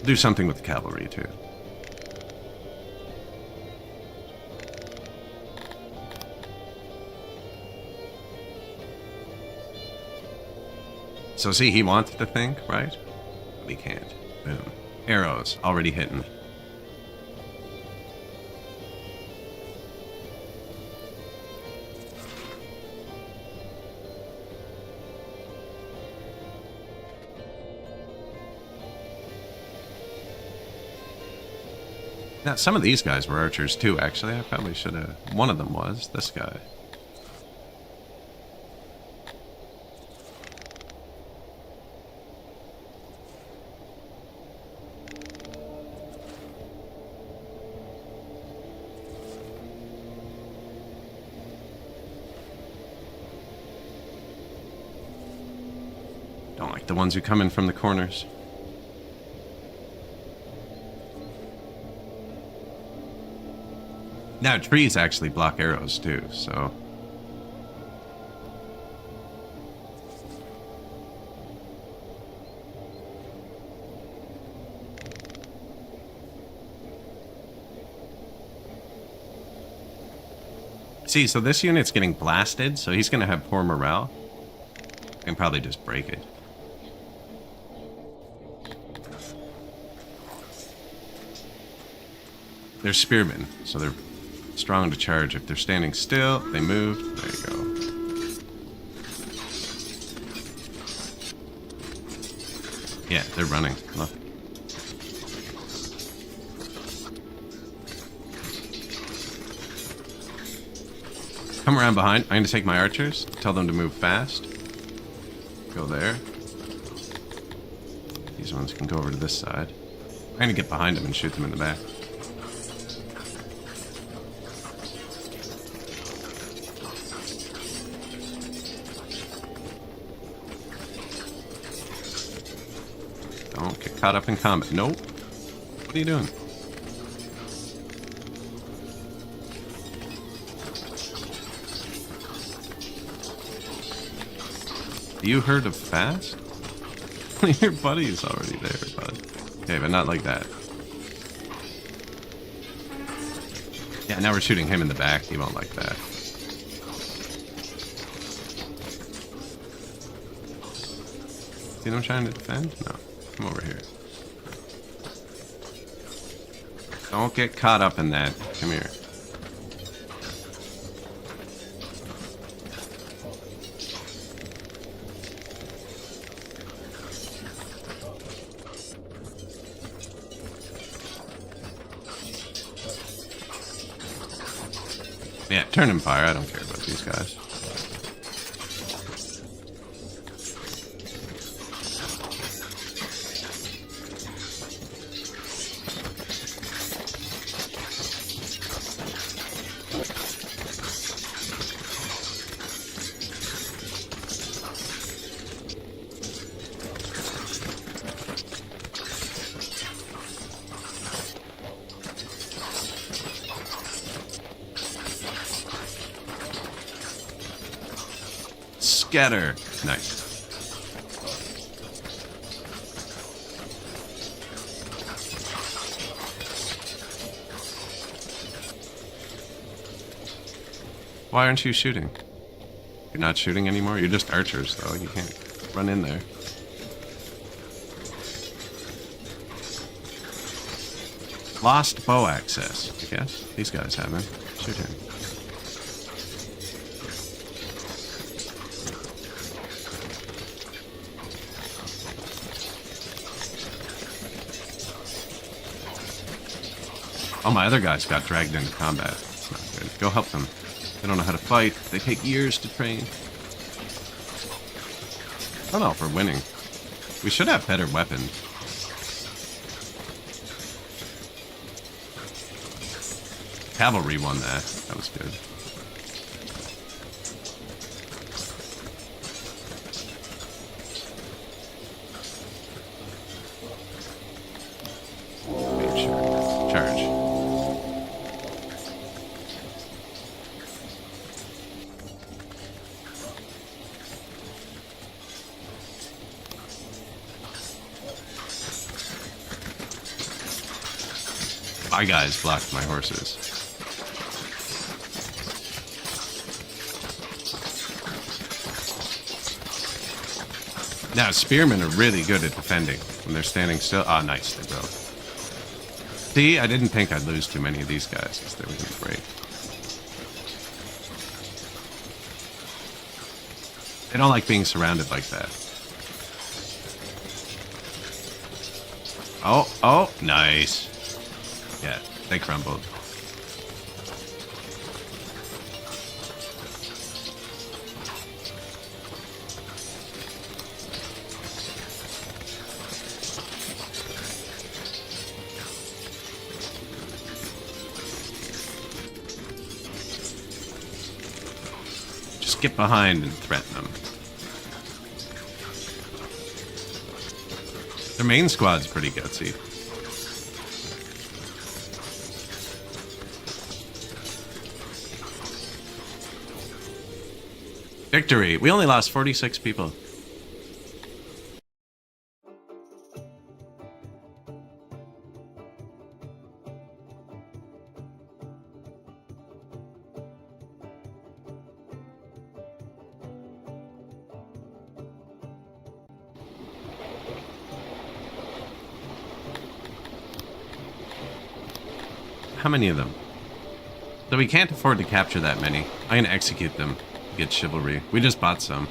Do something with the cavalry, too. So see, he wants to think, right? But he can't. Boom. Arrows already hitting. Now, some of these guys were archers too, actually. I probably should have... One of them was. This guy. Don't like the ones who come in from the corners. Now, trees actually block arrows too, so... See, so this unit's getting blasted, so he's going to have poor morale. I can probably just break it. They're spearmen, so they're strong to charge. If they're standing still, they move. There you go. Yeah, they're running. Look. Come around behind. I'm going to take my archers. Tell them to move fast. Go there. These ones can go over to this side. I'm going to get behind them and shoot them in the back. Don't get caught up in combat. Nope. What are you doing? You heard of fast? Your buddy's already there, bud. Okay, but not like that. Yeah, now we're shooting him in the back. He won't like that. See what I'm trying to defend? No. Come over here. Don't get caught up in that. Come here. Yeah, turn and fire. I don't care about these guys. Scatter. Nice. Why aren't you shooting? You're not shooting anymore? You're just archers, though. You can't run in there. Lost bow access, I guess. These guys haven't. Shoot him. Oh, my other guys got dragged into combat. That's not good. Go help them. They don't know how to fight. They take years to train. I don't know if we're winning. We should have better weapons. Cavalry won that. That was good. Made sure. Charge. My guys blocked my horses. Now, spearmen are really good at defending when they're standing still. Ah, nice, they broke. See, I didn't think I'd lose too many of these guys because they were going to break. They don't like being surrounded like that. Oh, nice. Yeah, they crumbled. Just get behind and threaten them. Their main squad's pretty gutsy. Victory! We only lost 46 people. How many of them? So we can't afford to capture that many. I'm gonna execute them. Get chivalry. We just bought some.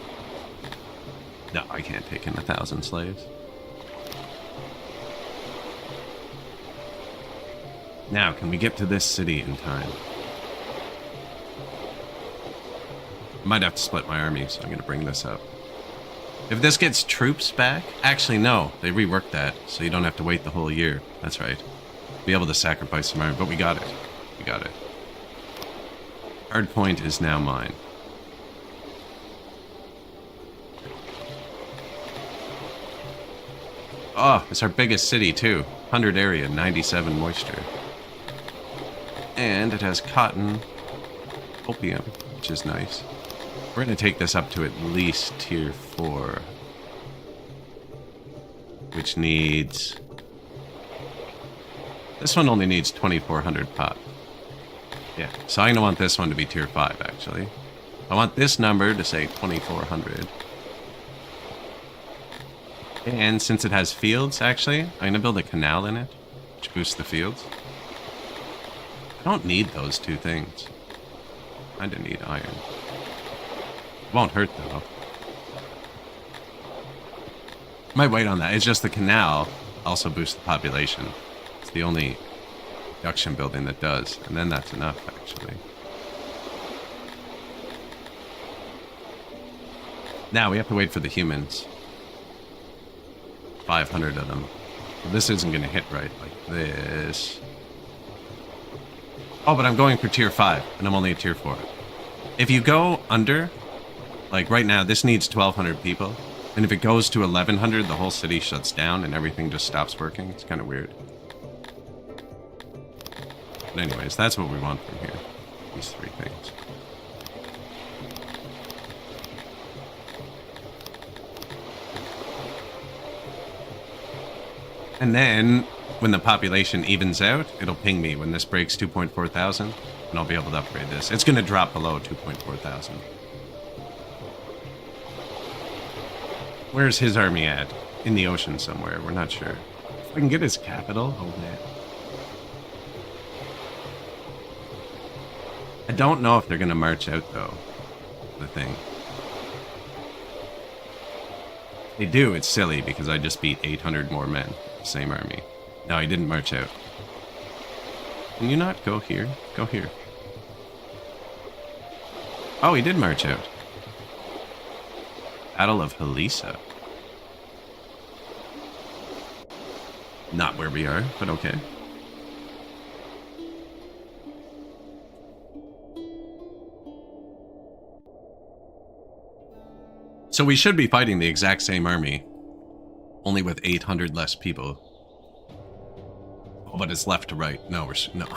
No, I can't take in 1,000 slaves. Now, can we get to this city in time? Might have to split my army, so I'm gonna bring this up. If this gets troops back... Actually, no. They reworked that, so you don't have to wait the whole year. That's right. Be able to sacrifice some army, but we got it. We got it. Hard point is now mine. Oh, it's our biggest city, too. 100 area, 97 moisture. And it has cotton, opium, which is nice. We're going to take this up to at least tier 4. Which needs... This one only needs 2,400 pop. Yeah, so I'm going to want this one to be tier 5, actually. I want this number to say 2,400. And since it has fields, actually, I'm going to build a canal in it, which boosts the fields. I don't need those two things. I do need iron. It won't hurt, though. Might wait on that. It's just the canal also boosts the population. It's the only production building that does. And then that's enough, actually. Now we have to wait for the humans. 500 of them. Well, this isn't going to hit right like this. Oh, but I'm going for tier 5, and I'm only at tier 4. If you go under, like right now, this needs 1,200 people. And if it goes to 1,100, the whole city shuts down and everything just stops working. It's kind of weird. But anyways, that's what we want from here. These 3 things. And then, when the population evens out, it'll ping me when this breaks 2.4 thousand, and I'll be able to upgrade this. It's going to drop below 2.4 thousand. Where's his army at? In the ocean somewhere, we're not sure. If I can get his capital, oh man. I don't know if they're going to march out, though, the thing. They do, it's silly, because I just beat 800 more men. Same army. No, he didn't march out. Can you not go here? Go here. Oh, he did march out. Battle of Halisa. Not where we are, but okay. So we should be fighting the exact same army. Only with 800 less people. Oh, but it's left to right. No, no.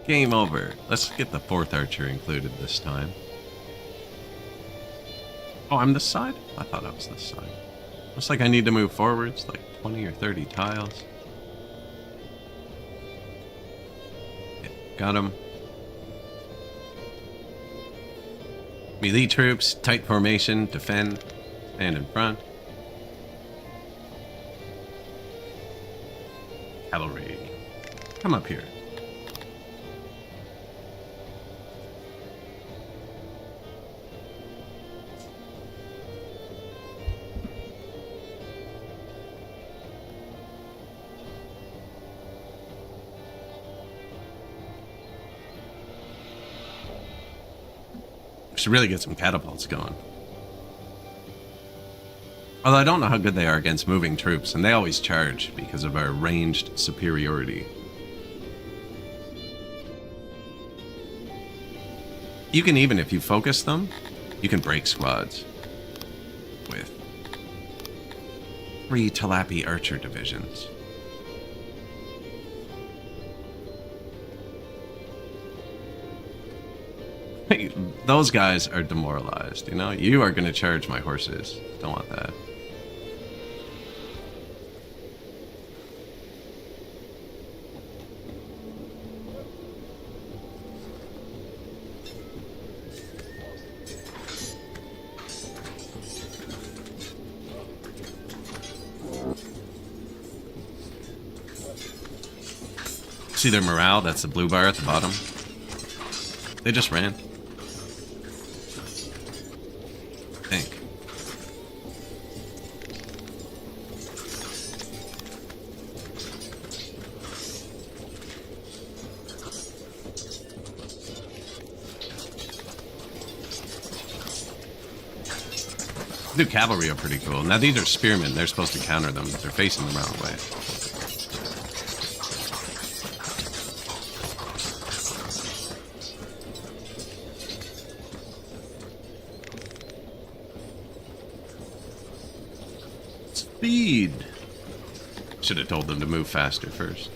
Game over. Let's get the 4th archer included this time. Oh, I'm this side? I thought I was this side. Looks like I need to move forwards, like 20 or 30 tiles. Yeah, got him. Melee troops, tight formation, defend, stand in front. Cavalry. Come up here. We should really get some catapults going. Although I don't know how good they are against moving troops, and they always charge because of our ranged superiority. You can even, if you focus them, you can break squads with 3 Talapi archer divisions. Those guys are demoralized, you know? You are going to charge my horses. Don't want that. See their morale? That's the blue bar at the bottom. They just ran. I think. The cavalry are pretty cool. Now these are spearmen. They're supposed to counter them, but they're facing the wrong way. Speed. Should have told them to move faster first.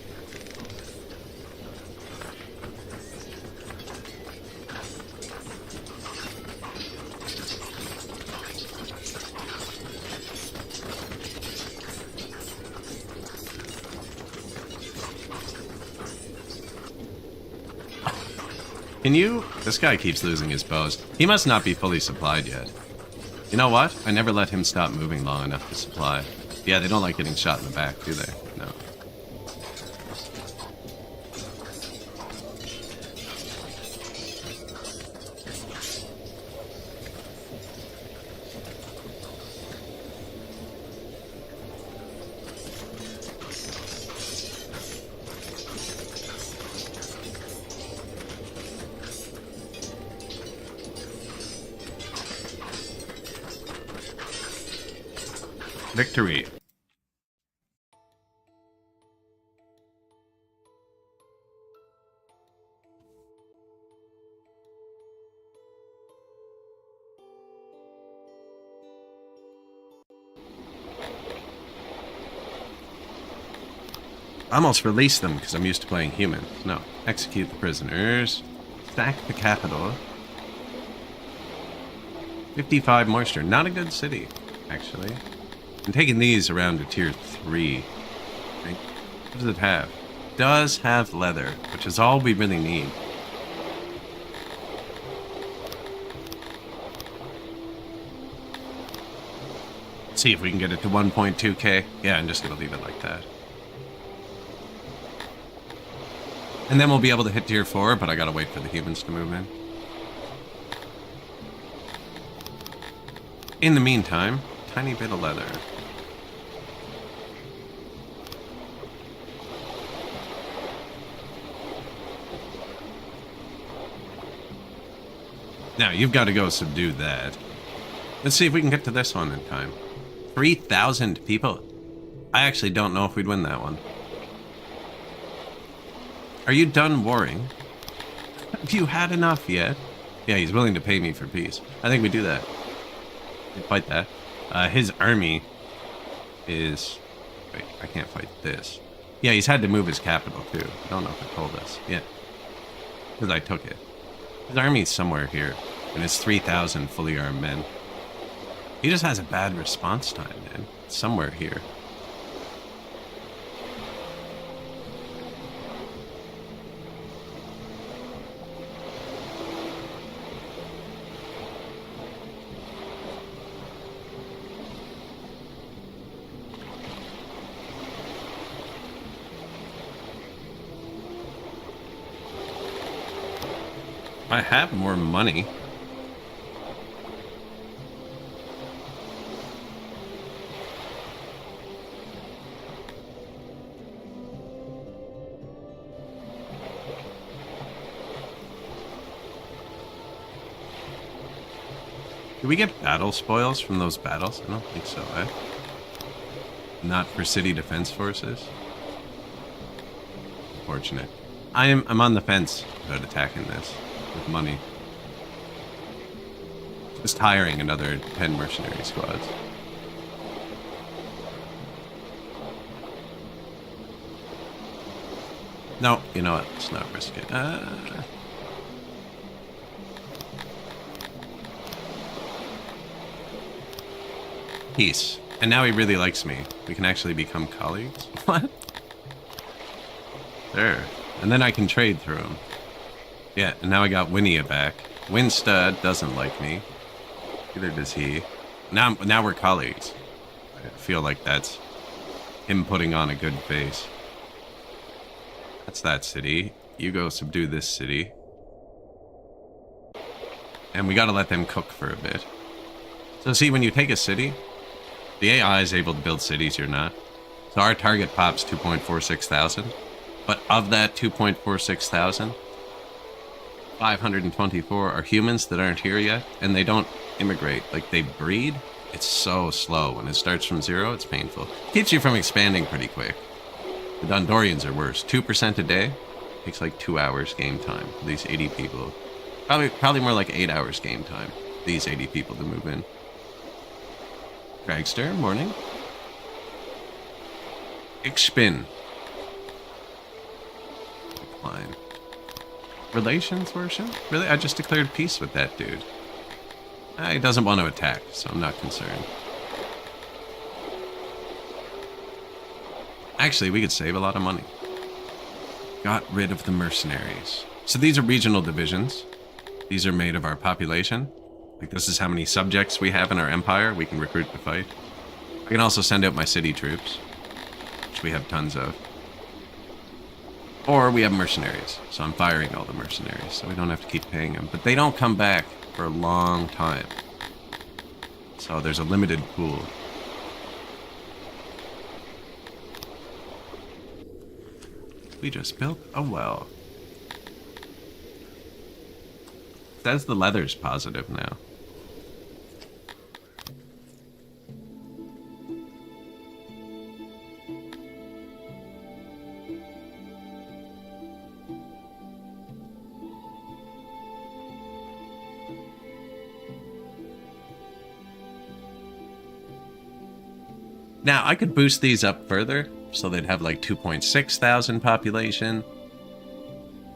Can you... This guy keeps losing his bows. He must not be fully supplied yet. You know what? I never let him stop moving long enough to supply. Yeah, they don't like getting shot in the back, do they? No. Victory. I almost released them because I'm used to playing humans. No. Execute the prisoners. Sack the capital. 55 moisture. Not a good city, actually. I'm taking these around to tier 3. Right? What does it have? It does have leather, which is all we really need. See if we can get it to 1.2k. Yeah, I'm just going to leave it like that. And then we'll be able to hit tier 4, but I gotta wait for the humans to move in. In the meantime, tiny bit of leather. Now, you've got to go subdue that. Let's see if we can get to this one in time. 3,000 people. I actually don't know if we'd win that one. Are you done warring? Have you had enough yet? Yeah, he's willing to pay me for peace. I think we do that. We fight that. His army is... Wait, I can't fight this. Yeah, he's had to move his capital, too. I don't know if it told us. Yeah. Because I took it. His army's somewhere here. And it's 3,000 fully armed men. He just has a bad response time, man. It's somewhere here. I have more money. Do we get battle spoils from those battles? I don't think so, eh? Not for city defense forces? Unfortunate. I'm on the fence about attacking this with money. Just hiring another 10 mercenary squads. No, you know what? Let's not risk it. Peace. And now he really likes me. We can actually become colleagues? What? There. And then I can trade through him. Yeah, and now I got Winnia back. Winstead doesn't like me. Neither does he. Now we're colleagues. I feel like that's him putting on a good face. That's that city. You go subdue this city. And we gotta let them cook for a bit. So see, when you take a city, the AI is able to build cities, you're not. So our target pop's 2.46 thousand. But of that 2.46 thousand, 524 are humans that aren't here yet, and they don't immigrate. Like, they breed, It's so slow. When it starts from 0, it's painful. Keeps you from expanding pretty quick. The Dondorians are worse. 2% a day takes like 2 hours game time for these 80 people. Probably more like 8 hours game time. These 80 people to move in. Dragster, morning. Ich bin. Decline. Relations worship? Really? I just declared peace with that dude. He doesn't want to attack, so I'm not concerned. Actually, we could save a lot of money. Got rid of the mercenaries. So these are regional divisions. These are made of our population. Like, this is how many subjects we have in our empire we can recruit to fight. I can also send out my city troops, which we have tons of. Or we have mercenaries, so I'm firing all the mercenaries, so we don't have to keep paying them. But they don't come back for a long time. So there's a limited pool. We just built a well. Says the leather's positive now. Now, I could boost these up further, so they'd have like 2.6 thousand population,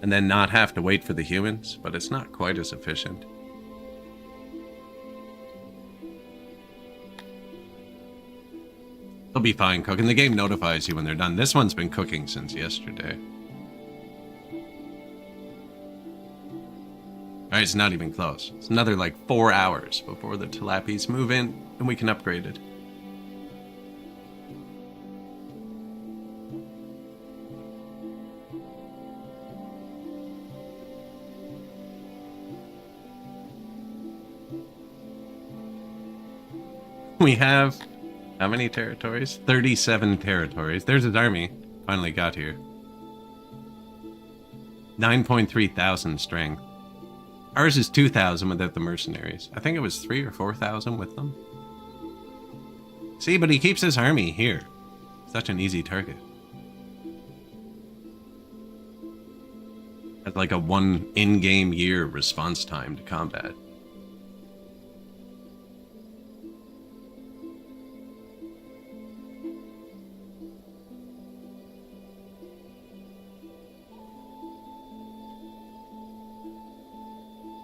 and then not have to wait for the humans, but it's not quite as efficient. They'll be fine cooking. The game notifies you when they're done. This one's been cooking since yesterday. Alright, it's not even close. It's another like 4 hours before the Tilapis move in, and we can upgrade it. We have, how many territories? 37 territories. There's his army. Finally got here. 9.3 thousand strength. Ours is 2,000 without the mercenaries. I think it was 3 or 4,000 with them. See, but he keeps his army here. Such an easy target. Has like a 1 in-game year response time to combat.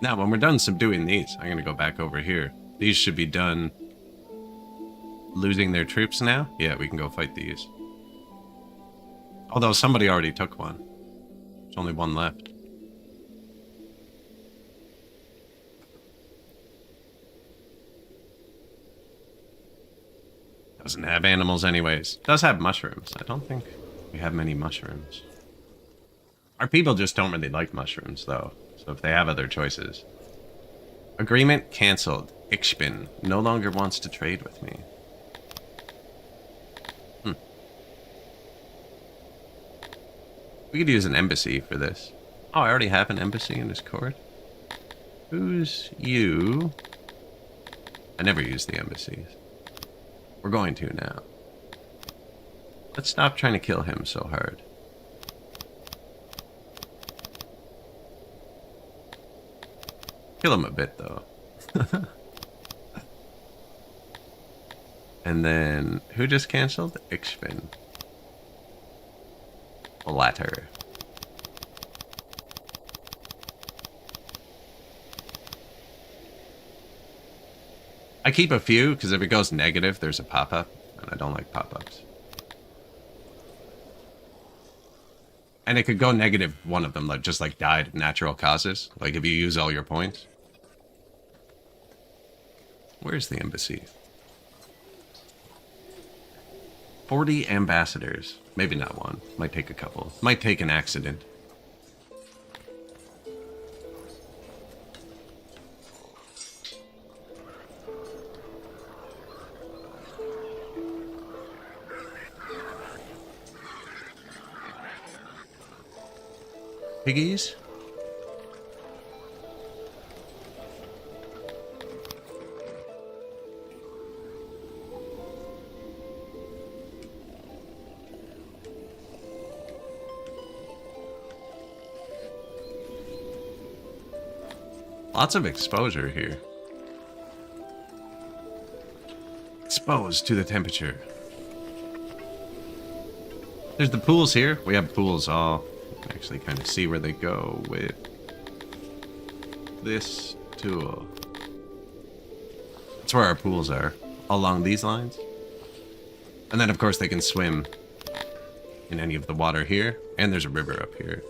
Now, when we're done subduing these, I'm going to go back over here. These should be done losing their troops now. Yeah, we can go fight these. Although somebody already took one. There's only one left. Doesn't have animals anyways. Does have mushrooms. I don't think we have many mushrooms. Our people just don't really like mushrooms, though. So if they have other choices. Agreement cancelled. Ich bin no longer wants to trade with me. We could use an embassy for this. Oh, I already have an embassy in his court. Who's you? I never use the embassies. We're going to now. Let's stop trying to kill him so hard. Kill him a bit, though. And then, who just canceled? Ich bin. Latter. I keep a few, because if it goes negative, there's a pop-up, and I don't like pop-ups. And it could go negative, one of them, like just like died of natural causes. Like if you use all your points. Where's the embassy? 40 ambassadors. Maybe not one. Might take a couple. Might take an accident. Piggies? Lots of exposure here. Exposed to the temperature. There's the pools here. We have pools all. You can actually kind of see where they go with this tool. That's where our pools are. Along these lines. And then of course they can swim in any of the water here. And there's a river up here.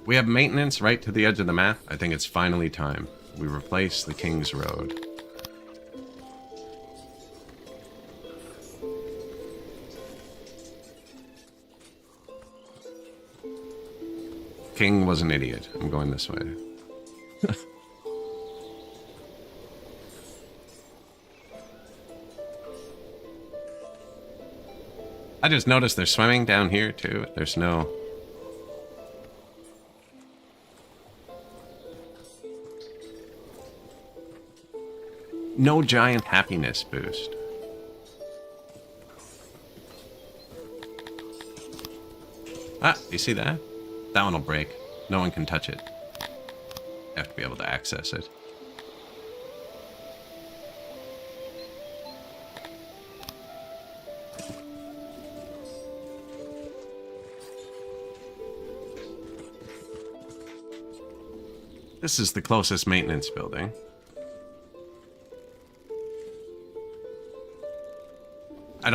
We have maintenance right to the edge of the map. I think it's finally time. We replace the King's Road. King was an idiot. I'm going this way. I just noticed they're swimming down here too. There's no... No giant happiness boost. Ah, you see that? That one will break. No one can touch it. You have to be able to access it. This is the closest maintenance building. I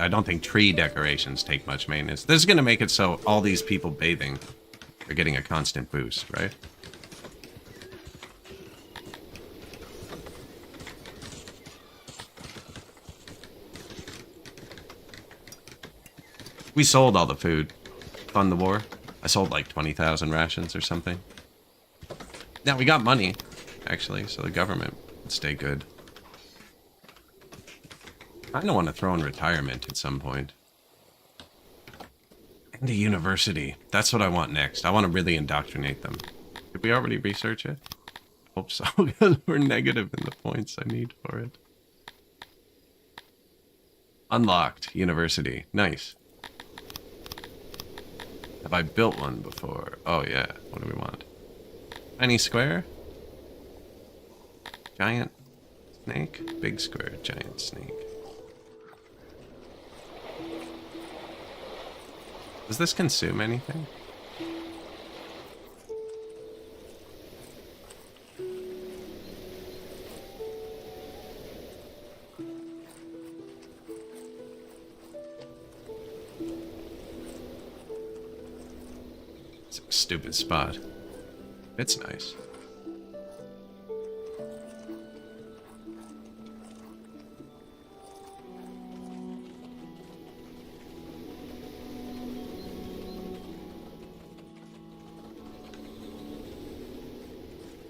don't think tree decorations take much maintenance. This is going to make it so all these people bathing are getting a constant boost, right? We sold all the food. Fund the war. I sold like 20,000 rations or something. Now we got money, actually, so the government would stay good. I don't want to throw in retirement at some point. And a university. That's what I want next. I want to really indoctrinate them. Did we already research it? Hope so, because we're negative in the points I need for it. Unlocked. University. Nice. Have I built one before? Oh yeah. What do we want? Tiny square? Giant snake? Big square. Giant snake. Does this consume anything? It's a stupid spot. It's nice.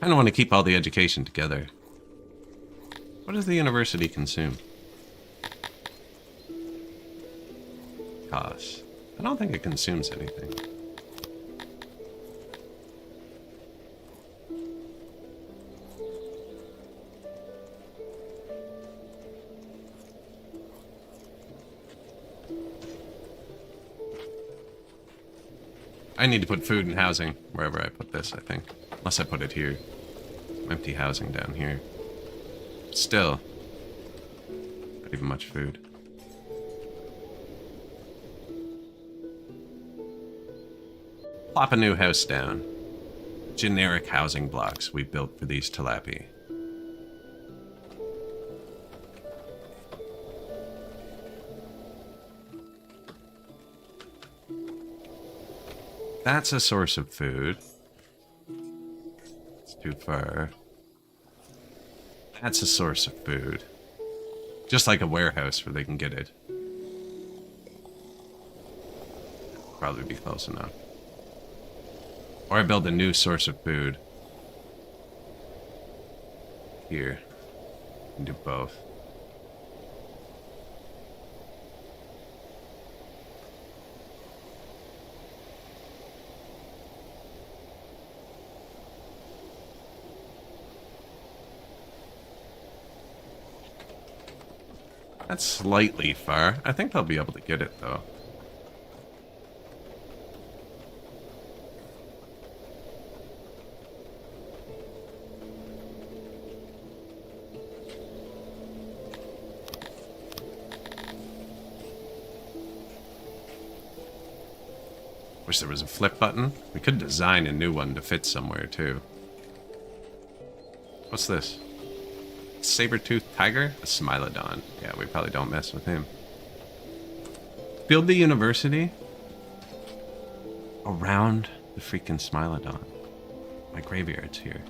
I don't want to keep all the education together. What does the university consume? Costs. I don't think it consumes anything. I need to put food and housing wherever I put this, I think. Unless I put it here. Empty housing down here. Still. Not even much food. Plop a new house down. Generic housing blocks we built for these tilapia. That's a source of food. It's too far. That's a source of food. Just like a warehouse where they can get it. Probably be close enough. Or I build a new source of food. Here. And do both. That's slightly far. I think they'll be able to get it, though. Wish there was a flip button. We could design a new one to fit somewhere, too. What's this? Saber-toothed tiger? A Smilodon. Yeah, we probably don't mess with him. Build the university around the freaking Smilodon. My graveyard's here.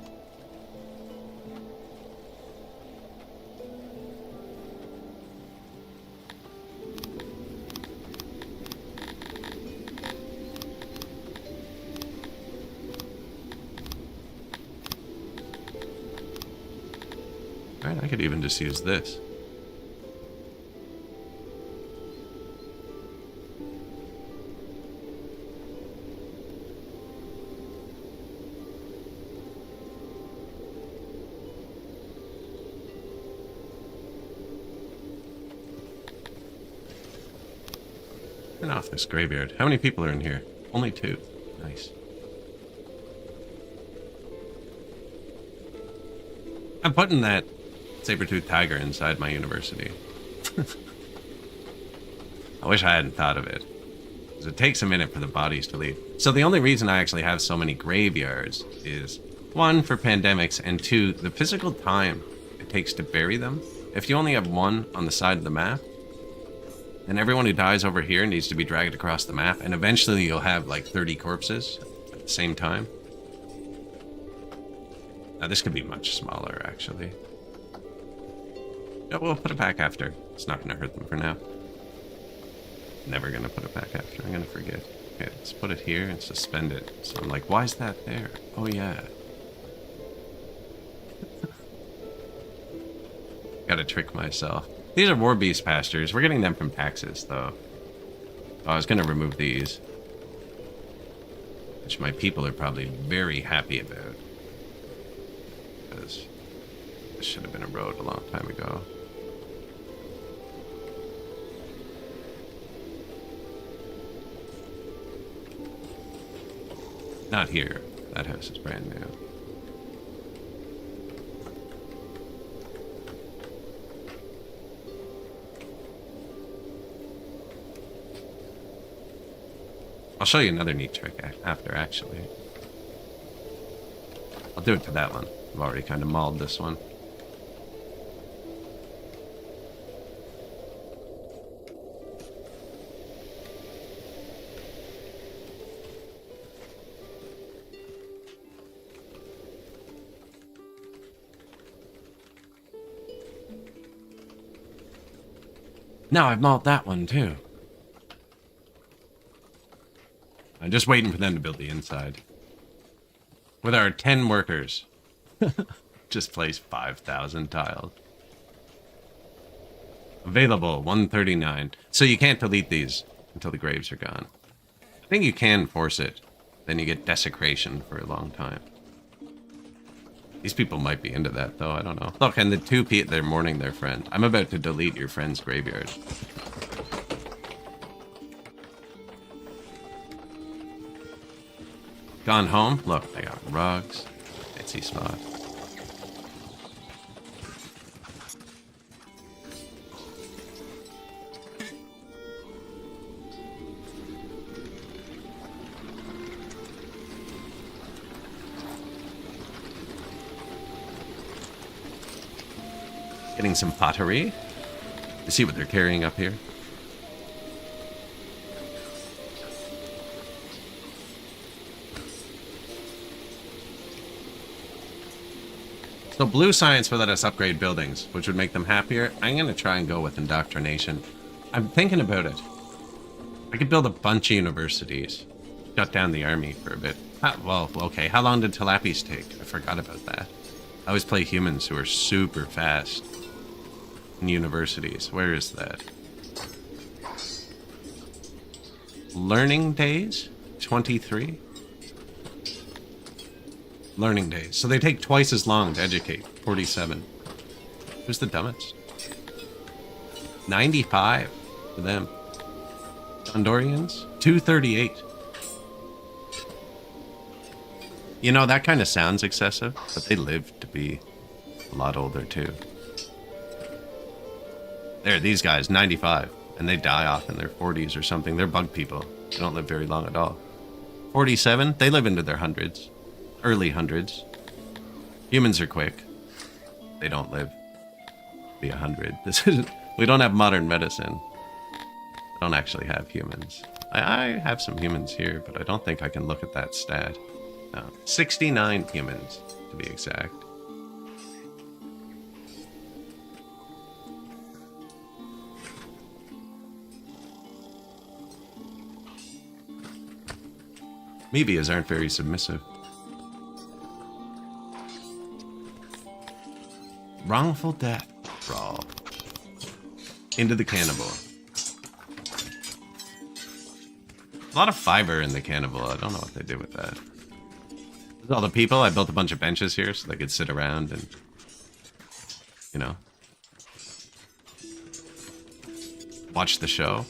Alright, I could even just use this. Turn off this graveyard. How many people are in here? Only 2. Nice. I'm putting that saber-toothed tiger inside my university. I wish I hadn't thought of it. Because it takes a minute for the bodies to leave. So the only reason I actually have so many graveyards is, 1, for pandemics, and 2, the physical time it takes to bury them. If you only have one on the side of the map, then everyone who dies over here needs to be dragged across the map, and eventually you'll have like 30 corpses at the same time. Now this could be much smaller, actually. Yeah, we'll put it back after. It's not going to hurt them for now. Never going to put it back after. I'm going to forget. Okay, let's put it here and suspend it. So I'm like, why is that there? Oh, yeah. Gotta trick myself. These are War Beast pastures. We're getting them from taxes, though. Oh, I was going to remove these. Which my people are probably very happy about. Because this should have been a road a long time ago. Not here. That house is brand new. I'll show you another neat trick after, actually. I'll do it to that one. I've already kind of mauled this one. Now I've mauled that one, too. I'm just waiting for them to build the inside. With our 10 workers. Just place 5,000 tiles. Available, 139. So you can't delete these until the graves are gone. I think you can force it. Then you get desecration for a long time. These people might be into that, though. I don't know. Look, and the 2 people, they're mourning their friend. I'm about to delete your friend's graveyard. Gone home? Look, they got rugs. Fancy spot. Getting some pottery. You see what they're carrying up here? So blue science will let us upgrade buildings, which would make them happier. I'm going to try and go with indoctrination. I'm thinking about it. I could build a bunch of universities. Shut down the army for a bit. Well, okay. How long did Tilapis take? I forgot about that. I always play humans who are super fast. In universities. Where is that? Learning days? 23? Learning days. So they take twice as long to educate. 47. Who's the dumbest? 95 for them. Gondorians, 238. You know, that kind of sounds excessive, but they live to be a lot older too. There, these guys, 95, and they die off in their 40s or something. They're bug people. They don't live very long at all. 47, they live into their hundreds, early hundreds. Humans are quick. They don't live to be 100. This isn't. We don't have modern medicine. I don't actually have humans. I have some humans here, but I don't think I can look at that stat. No, 69 humans, to be exact. Mevias aren't very submissive. Wrongful death. Brawl. Into the cannibal. A lot of fiber in the cannibal. I don't know what they did with that. There's all the people. I built a bunch of benches here so they could sit around and, you know, watch the show.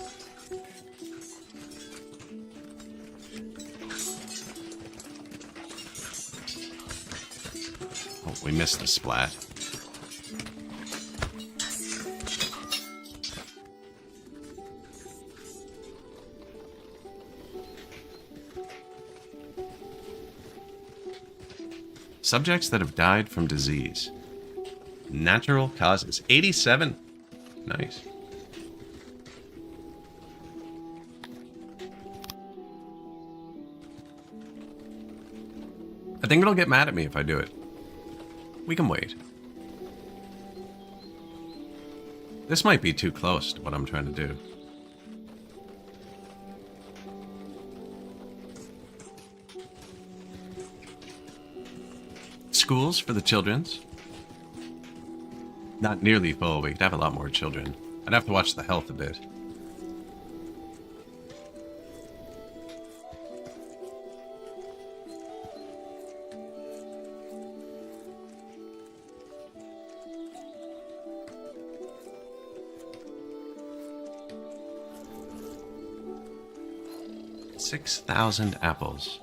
Oh, we missed the splat. Subjects that have died from disease. Natural causes. 87. Nice. I think it'll get mad at me if I do it. We can wait. This might be too close to what I'm trying to do. Schools for the children's. Not nearly full. We could have a lot more children. I'd have to watch the health a bit. $6,000 apples.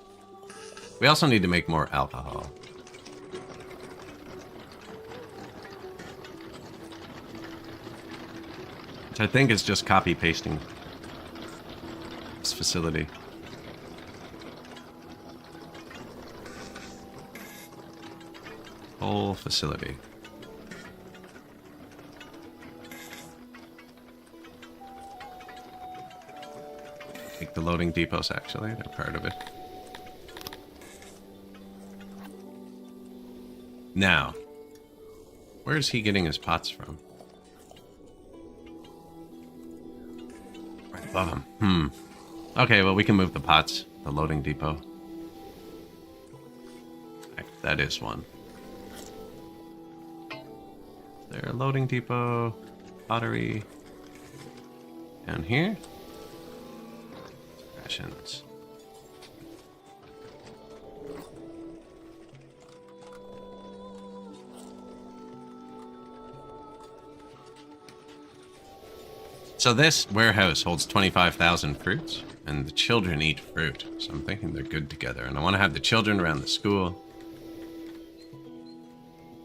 We also need to make more alcohol. Which I think is just copy pasting this facility. Whole facility. Take the loading depots, actually. They're part of it. Now, where's he getting his pots from? Right above him. Okay, well, we can move the pots. The loading depot. Right, that is one. There, a loading depot. Pottery. Down here. Rations. So this warehouse holds 25,000 fruits, and the children eat fruit. So I'm thinking they're good together, and I want to have the children around the school.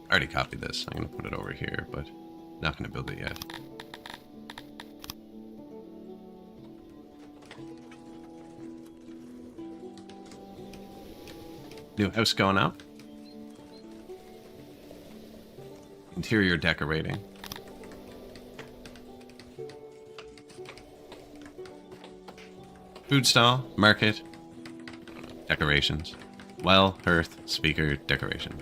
I already copied this. I'm going to put it over here, but not going to build it yet. New house going up. Interior decorating. Food stall, market, decorations. Well, hearth, speaker, decoration.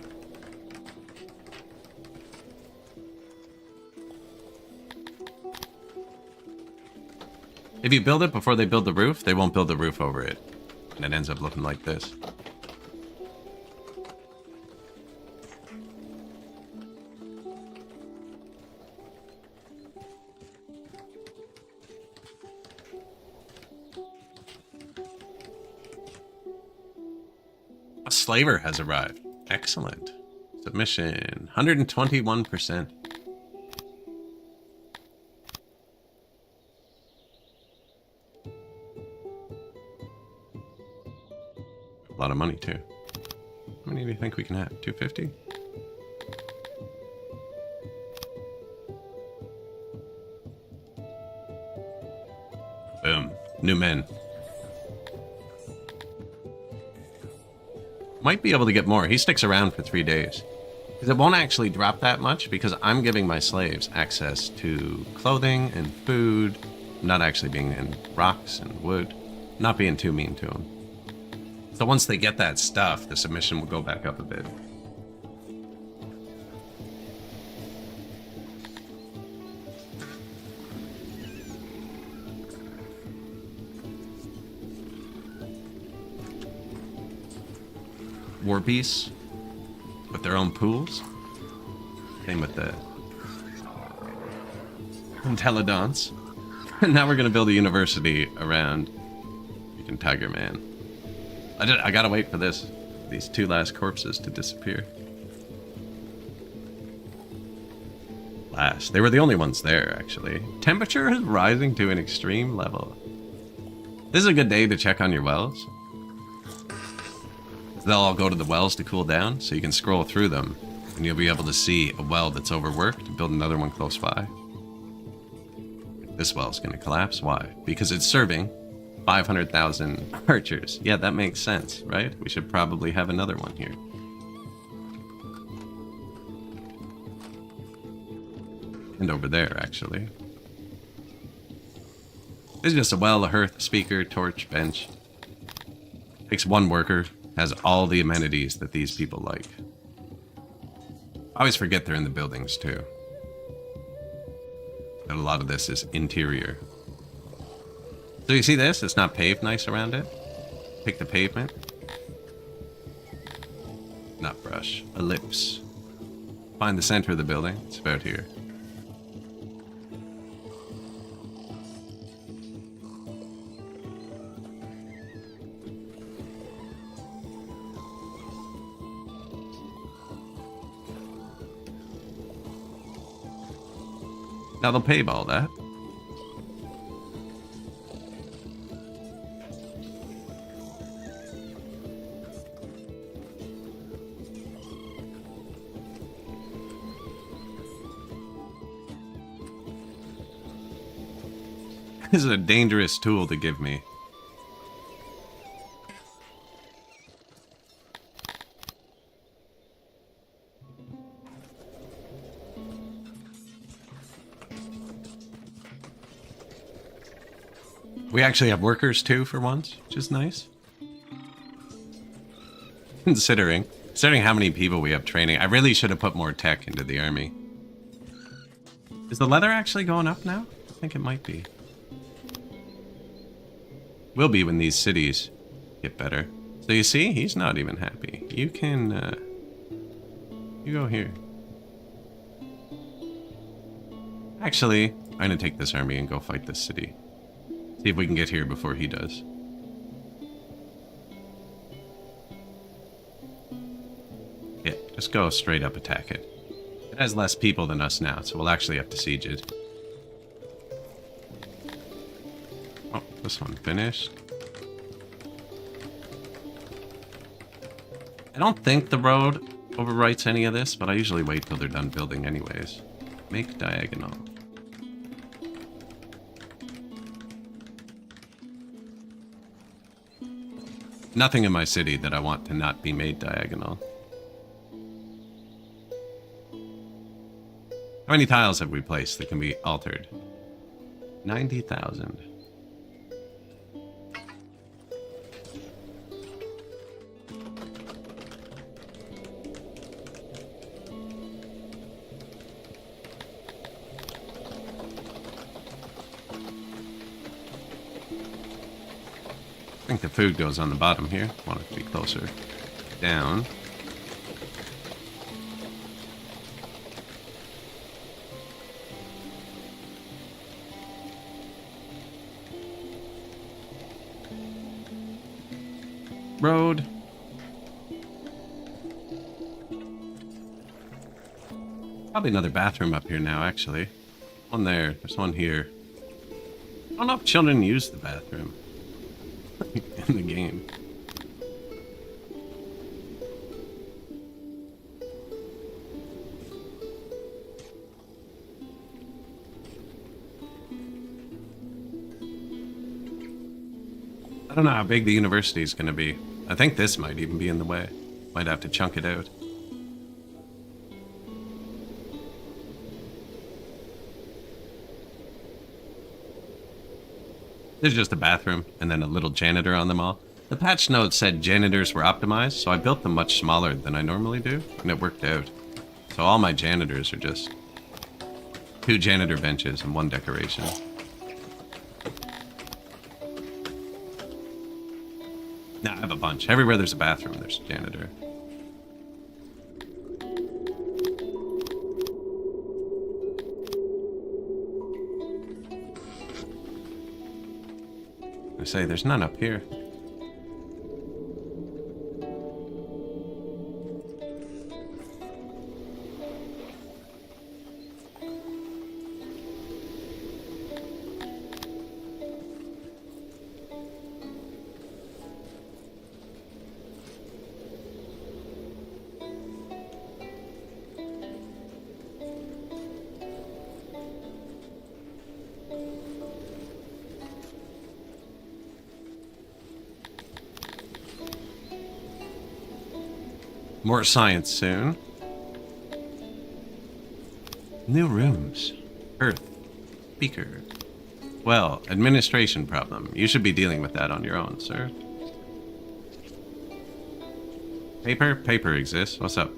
If you build it before they build the roof, they won't build the roof over it. And it ends up looking like this. A slaver has arrived. Excellent. Submission, 121%. A lot of money, too. How many do you think we can have? 250? Boom. New men. Might be able to get more. He sticks around for 3 days. Because it won't actually drop that much because I'm giving my slaves access to clothing and food. I'm not actually being in rocks and wood. Not being too mean to them. So once they get that stuff, the submission will go back up a bit. War beasts with their own pools. Same with the Intelligence. And now we're gonna build a university around freaking Tiger Man. I gotta wait for these 2 last corpses to disappear. They were the only ones there, actually. Temperature is rising to an extreme level. This is a good day to check on your wells. They'll all go to the wells to cool down, so you can scroll through them, and you'll be able to see a well that's overworked and build another one close by. This well's gonna collapse. Why? Because it's serving 500,000 archers. Yeah, that makes sense, right? We should probably have another one here. And over there, actually. This is just a well, a hearth, a speaker, torch, bench. Takes 1 worker. Has all the amenities that these people like. I always forget they're in the buildings, too. That a lot of this is interior. So you see this? It's not paved nice around it. Pick the pavement. Not brush. Ellipse. Find the center of the building. It's about here. Now they'll pave all that. This is a dangerous tool to give me. We actually have workers too for once, which is nice. Considering how many people we have training, I really should have put more tech into the army. Is the leather actually going up now? I think it might be. Will be when these cities get better. So you see, he's not even happy. You can, you go here. Actually, I'm gonna take this army and go fight this city. See if we can get here before he does. Yeah, just go straight up attack it. It has less people than us now, so we'll actually have to siege it. Oh, this one finished. I don't think the road overwrites any of this, but I usually wait till they're done building anyways. Make diagonal. Nothing in my city that I want to not be made diagonal. How many tiles have we placed that can be altered? 90,000. I think the food goes on the bottom here. Want it to be closer down. Road. Probably another bathroom up here now, actually. One there. There's one here. I don't know if children use the bathroom in the game. I don't know how big the university is going to be. I think this might even be in the way. Might have to chunk it out. There's just a bathroom and then a little janitor on them all. The patch note said janitors were optimized, so I built them much smaller than I normally do, and it worked out. So all my janitors are just 2 janitor benches and 1 decoration. Nah, I have a bunch. Everywhere there's a bathroom, there's a janitor. I say, there's none up here. More science soon. New rooms. Earth. Beaker. Well, administration problem. You should be dealing with that on your own, sir. Paper? Paper exists. What's up?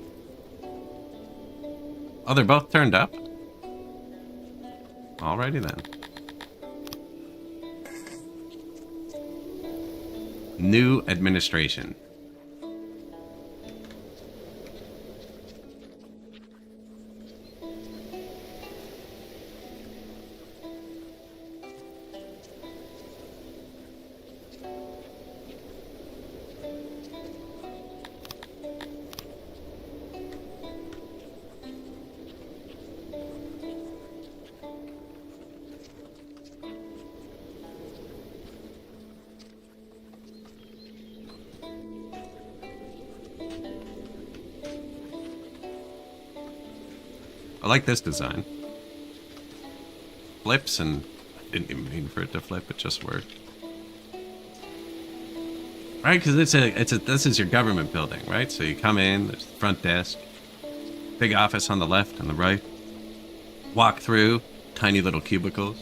Oh, they're both turned up? Alrighty then. New administration. I like this design. Flips, and I didn't even mean for it to flip, it just worked. Right, because this is your government building, right? So you come in, there's the front desk, big office on the left and the right, walk through, tiny little cubicles,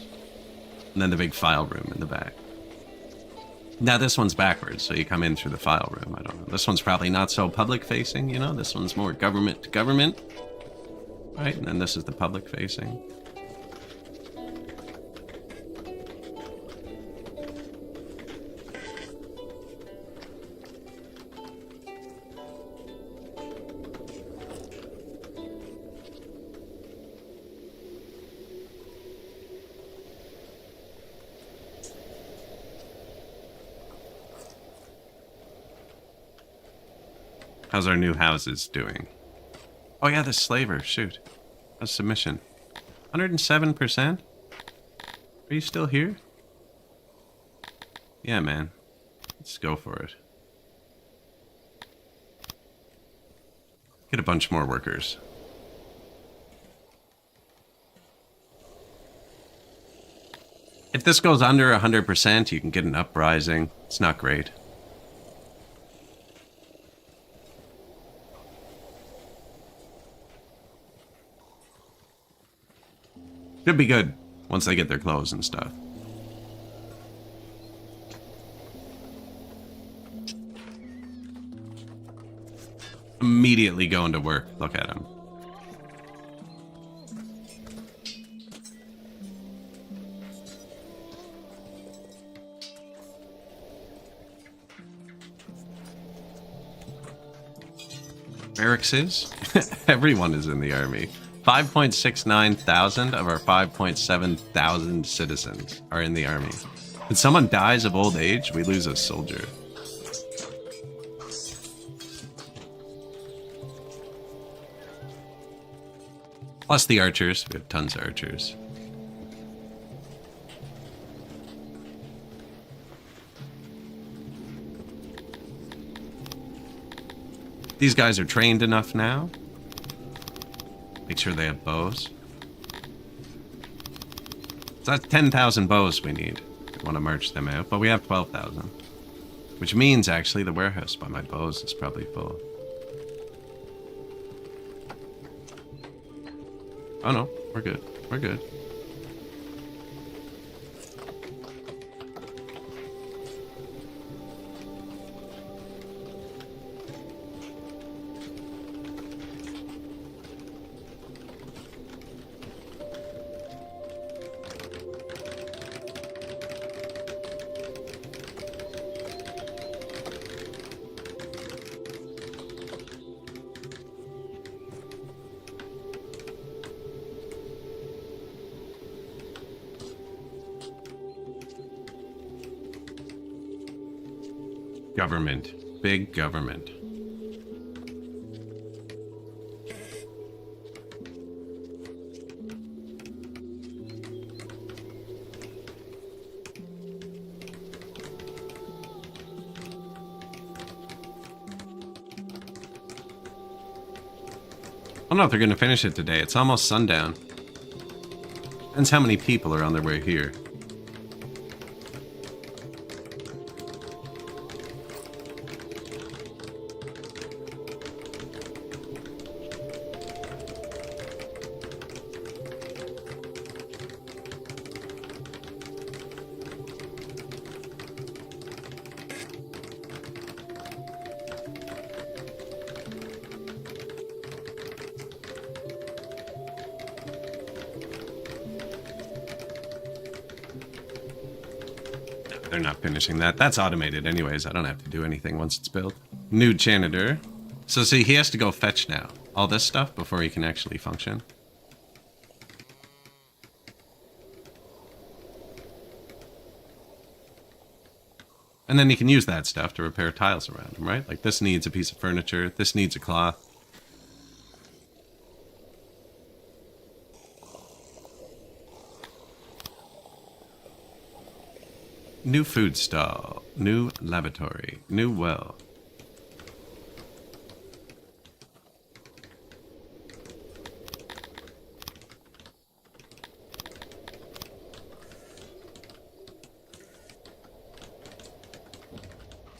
and then the big file room in the back. Now this one's backwards, so you come in through the file room. I don't know. This one's probably not so public facing, you know? This one's more government to government. Right, and then this is the public facing. How's our new houses doing? Oh yeah, the slaver, shoot. How's submission? 107%? Are you still here? Yeah, man. Let's go for it. Get a bunch more workers. If this goes under 100%, you can get an uprising. It's not great. Should be good once they get their clothes and stuff. Immediately going to work. Look at him. Barracks is? Everyone is in the army. 5.69 thousand of our 5.7 thousand citizens are in the army. When someone dies of old age, we lose a soldier. Plus the archers. We have tons of archers. These guys are trained enough now. Make sure they have bows. So that's 10,000 bows we need. We want to merge them out, but we have 12,000. Which means, actually, the warehouse by my bows is probably full. Oh no, we're good. We're good. Government. Big government. I don't know if they're going to finish it today. It's almost sundown. Depends how many people are on their way here. They're not finishing that. That's automated anyways. I don't have to do anything once it's built. New janitor. So see, he has to go fetch now. All this stuff before he can actually function. And then he can use that stuff to repair tiles around him, right? Like this needs a piece of furniture. This needs a cloth. New food stall, new lavatory, new well.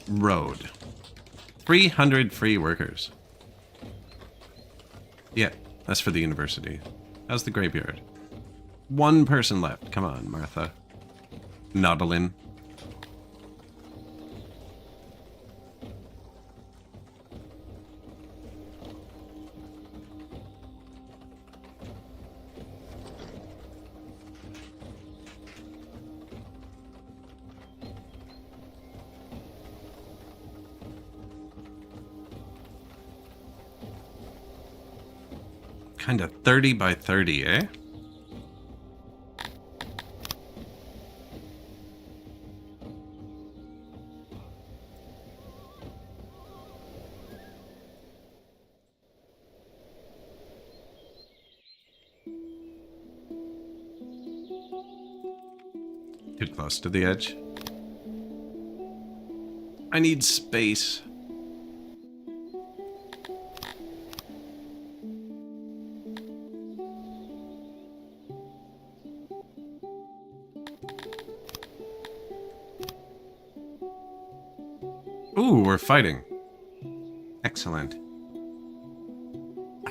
Road. 300 free workers. Yeah, that's for the university. How's the graveyard? One person left. Come on, Martha. Nodelin. Kind of 30 by 30, eh? Too close to the edge. I need space. Ooh, we're fighting. Excellent.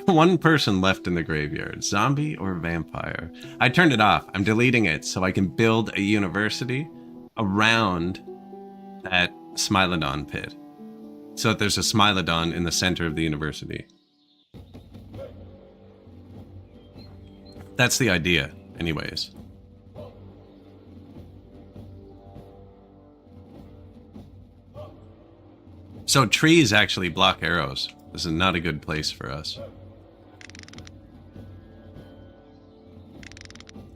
One person left in the graveyard. Zombie or vampire? I turned it off. I'm deleting it so I can build a university around that Smilodon pit. So that there's a Smilodon in the center of the university. That's the idea, anyways. So trees actually block arrows. This is not a good place for us.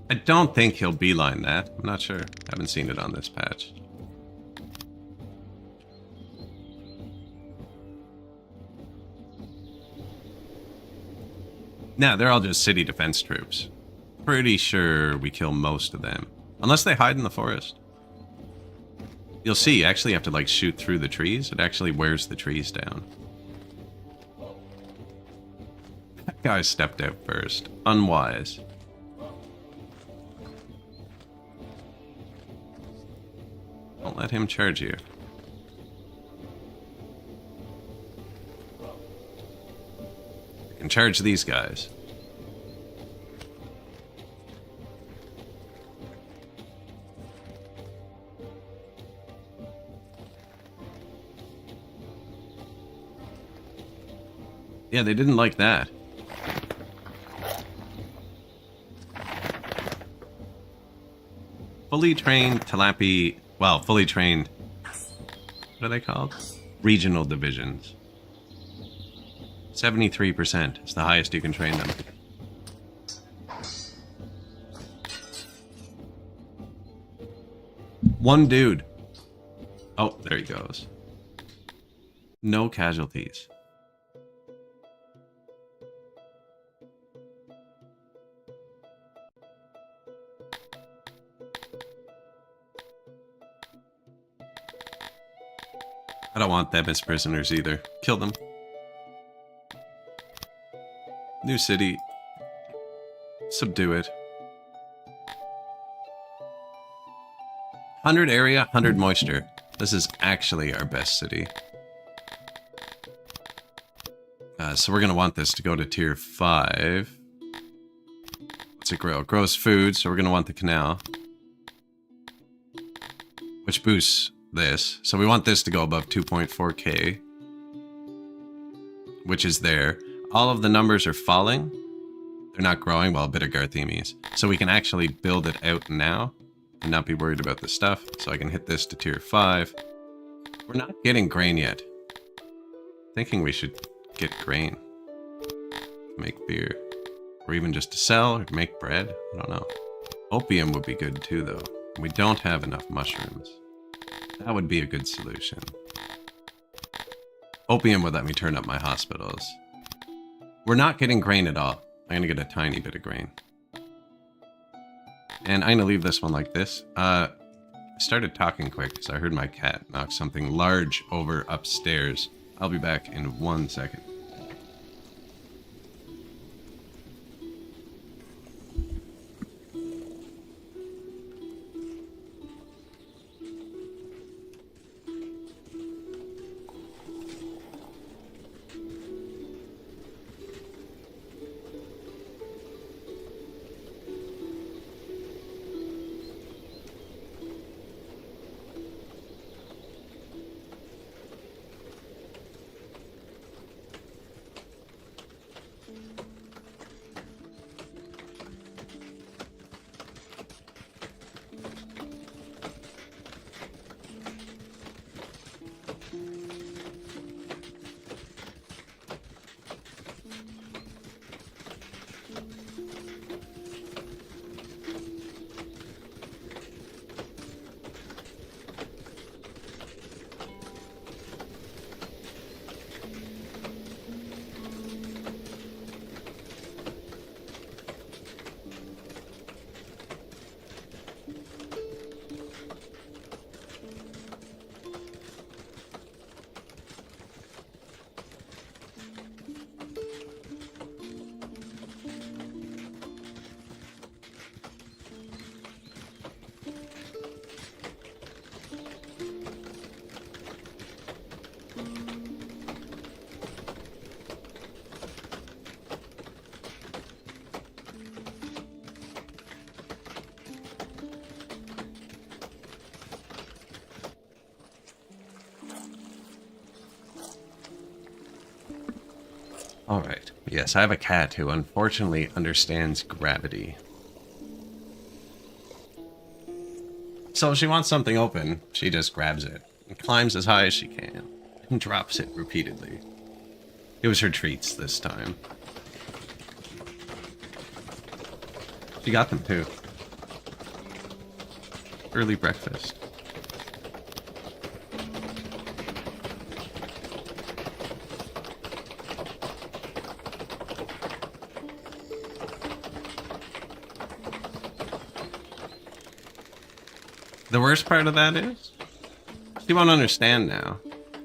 I don't think he'll beeline that. I'm not sure. Haven't seen it on this patch. Nah, they're all just city defense troops. Pretty sure we kill most of them. Unless they hide in the forest. You'll see, you actually have to like shoot through the trees. It actually wears the trees down. That guy stepped out first. Unwise. Don't let him charge you. and charge these guys. Yeah, they didn't like that. Fully trained tilapia, well, fully trained, what are they called? Regional divisions. 73% is the highest you can train them. One dude. Oh, there he goes. No casualties. I don't want them as prisoners either. Kill them. New city. Subdue it. 100 area, 100 moisture. This is actually our best city. So we're going to want this to go to tier 5. What's it grow? It grows food, so we're going to want the canal. Which boosts this. So we want this to go above 2.4k. Which is there. All of the numbers are falling. They're not growing. Well, a bit of Garthemes. So we can actually build it out now. And not be worried about the stuff. So I can hit this to tier 5. We're not getting grain yet. Thinking we should get grain. Make beer. Or even just to sell or make bread. I don't know. Opium would be good too though. We don't have enough mushrooms. That would be a good solution. Opium would let me turn up my hospitals. We're not getting grain at all. I'm gonna get a tiny bit of grain. And I'm gonna leave this one like this. I started talking quick because I heard my cat knock something large over upstairs. I'll be back in 1 second. Alright. Yes, I have a cat who unfortunately understands gravity. So if she wants something open, she just grabs it and climbs as high as she can and drops it repeatedly. It was her treats this time. She got them too. Early breakfast. The worst part of that is, she won't understand now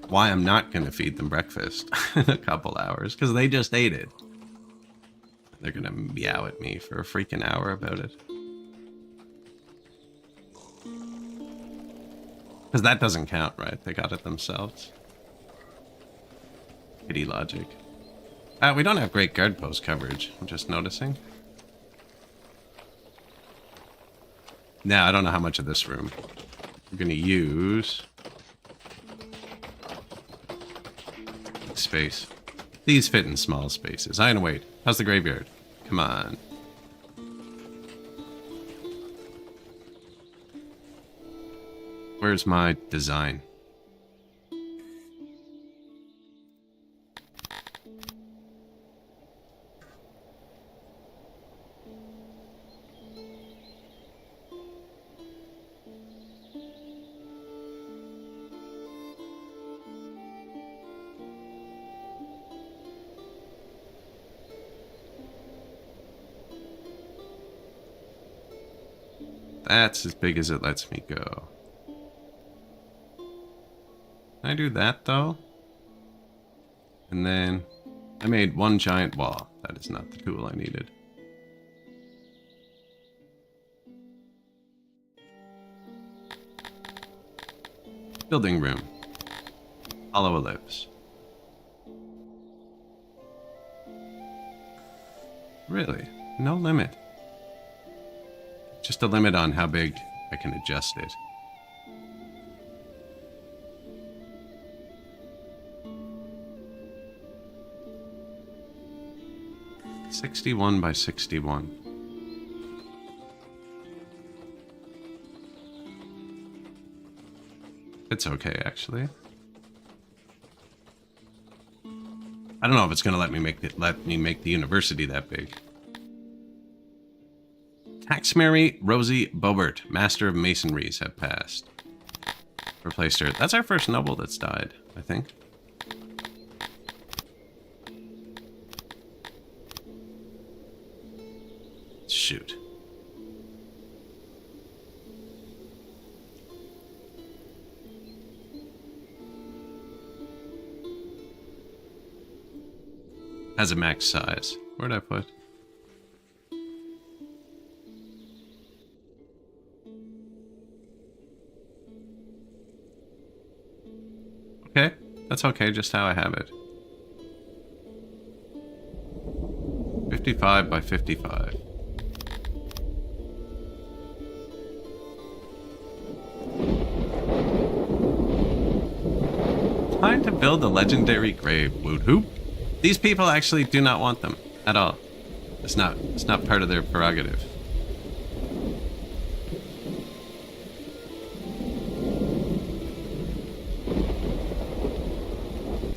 why I'm not going to feed them breakfast in a couple hours, because they just ate it. They're going to meow at me for a freaking hour about it. Because that doesn't count, right? They got it themselves. Kitty logic. We don't have great guard post coverage. I'm just noticing. Now, I don't know how much of this room we're going to use. Space. These fit in small spaces. I know, wait. How's the graveyard? Come on. Where's my design? That's as big as it lets me go. Can I do that, though? And then I made one giant wall. That is not the tool I needed. Building room. Hollow ellipse. Really? No limit. Just a limit on how big I can adjust it. $61 by $61. It's okay, actually. I don't know if it's gonna let me make the university that big. Taxmary Rosie Bobert, Master of Masonries, have passed. Replaced her. That's our first noble that's died, I think. Shoot. Has a max size. Where'd I put? Okay, that's okay, just how I have it. 55 by 55. Time to build a legendary grave, woot hoop. These people actually do not want them at all. It's not part of their prerogative.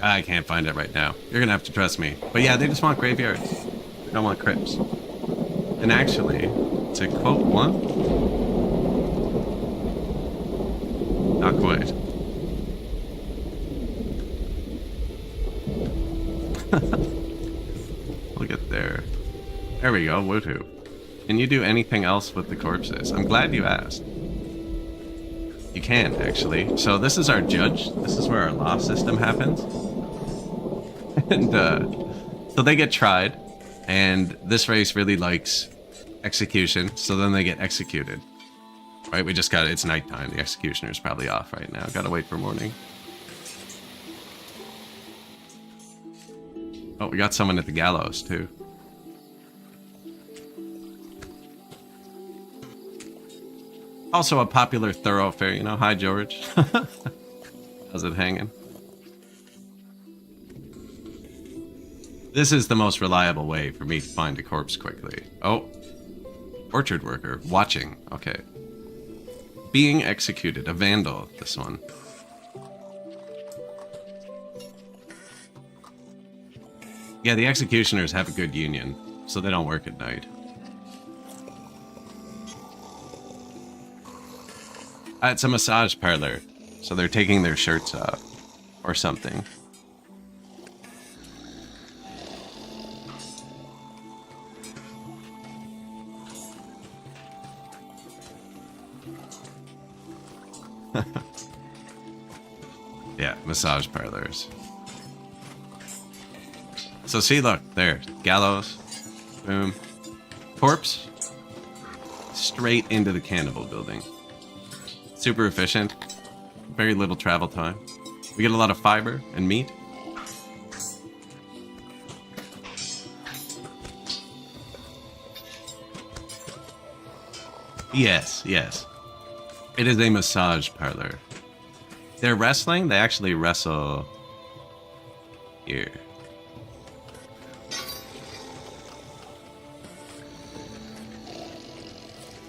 I can't find it right now. You're gonna have to trust me. But yeah, they just want graveyards. They don't want crypts. And actually, to quote one, not quite. Look at there. There we go, woohoo. Can you do anything else with the corpses? I'm glad you asked. You can, actually. So this is our judge. This is where our law system happens. And so they get tried, and this race really likes execution, so then they get executed. Right, we just got, it's nighttime. The executioner's probably off right now. Gotta wait for morning. Oh, we got someone at the gallows, too. Also a popular thoroughfare, you know. Hi, George. How's it hanging? This is the most reliable way for me to find a corpse quickly. Oh. Orchard worker. Watching. Okay. Being executed. A vandal, this one. Yeah, the executioners have a good union, so they don't work at night. It's a massage parlor, so they're taking their shirts off, or something. Yeah, massage parlors. So see, look, there, gallows, boom, corpse, straight into the cannibal building. Super efficient, very little travel time. We get a lot of fiber and meat. Yes, yes. It is a massage parlor. They're wrestling. They actually wrestle here.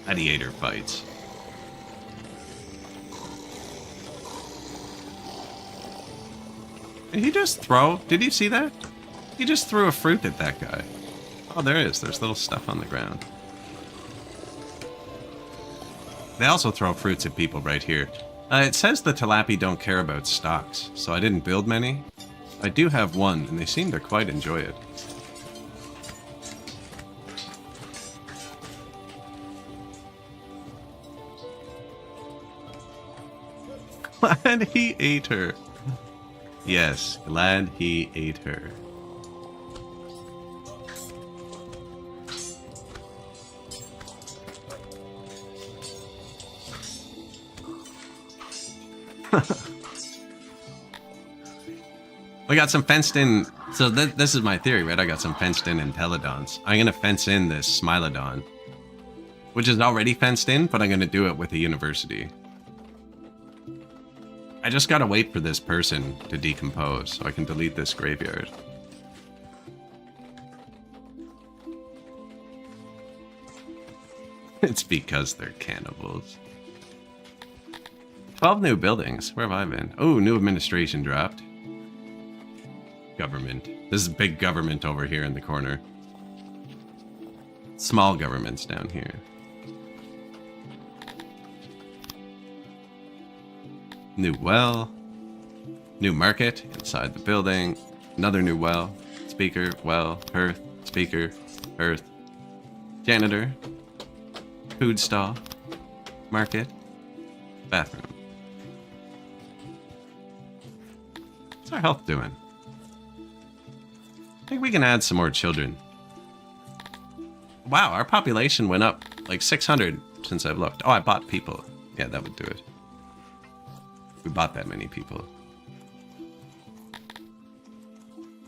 Gladiator fights. Did he just throw? Did you see that? He just threw a fruit at that guy. Oh, there is. There's little stuff on the ground. They also throw fruits at people right here. It says the tilapia don't care about stocks, so I didn't build many. I do have one, and they seem to quite enjoy it. Glad he ate her. Yes, glad he ate her. We got some fenced in. So this is my theory, right? I got some fenced in Entelodons. I'm going to fence in this Smilodon, which is already fenced in, but I'm going to do it with a university. I just got to wait for this person to decompose so I can delete this graveyard. It's because they're cannibals. 12 new buildings. Where have I been? Oh, new administration dropped. Government. This is big government over here in the corner. Small governments down here. New well. New market inside the building. Another new well. Speaker, well, hearth, speaker, hearth. Janitor. Food stall. Market. Bathroom. What's our health doing? I think we can add some more children. Wow, our population went up like 600 since I've looked. Oh, I bought people. Yeah, that would do it. We bought that many people.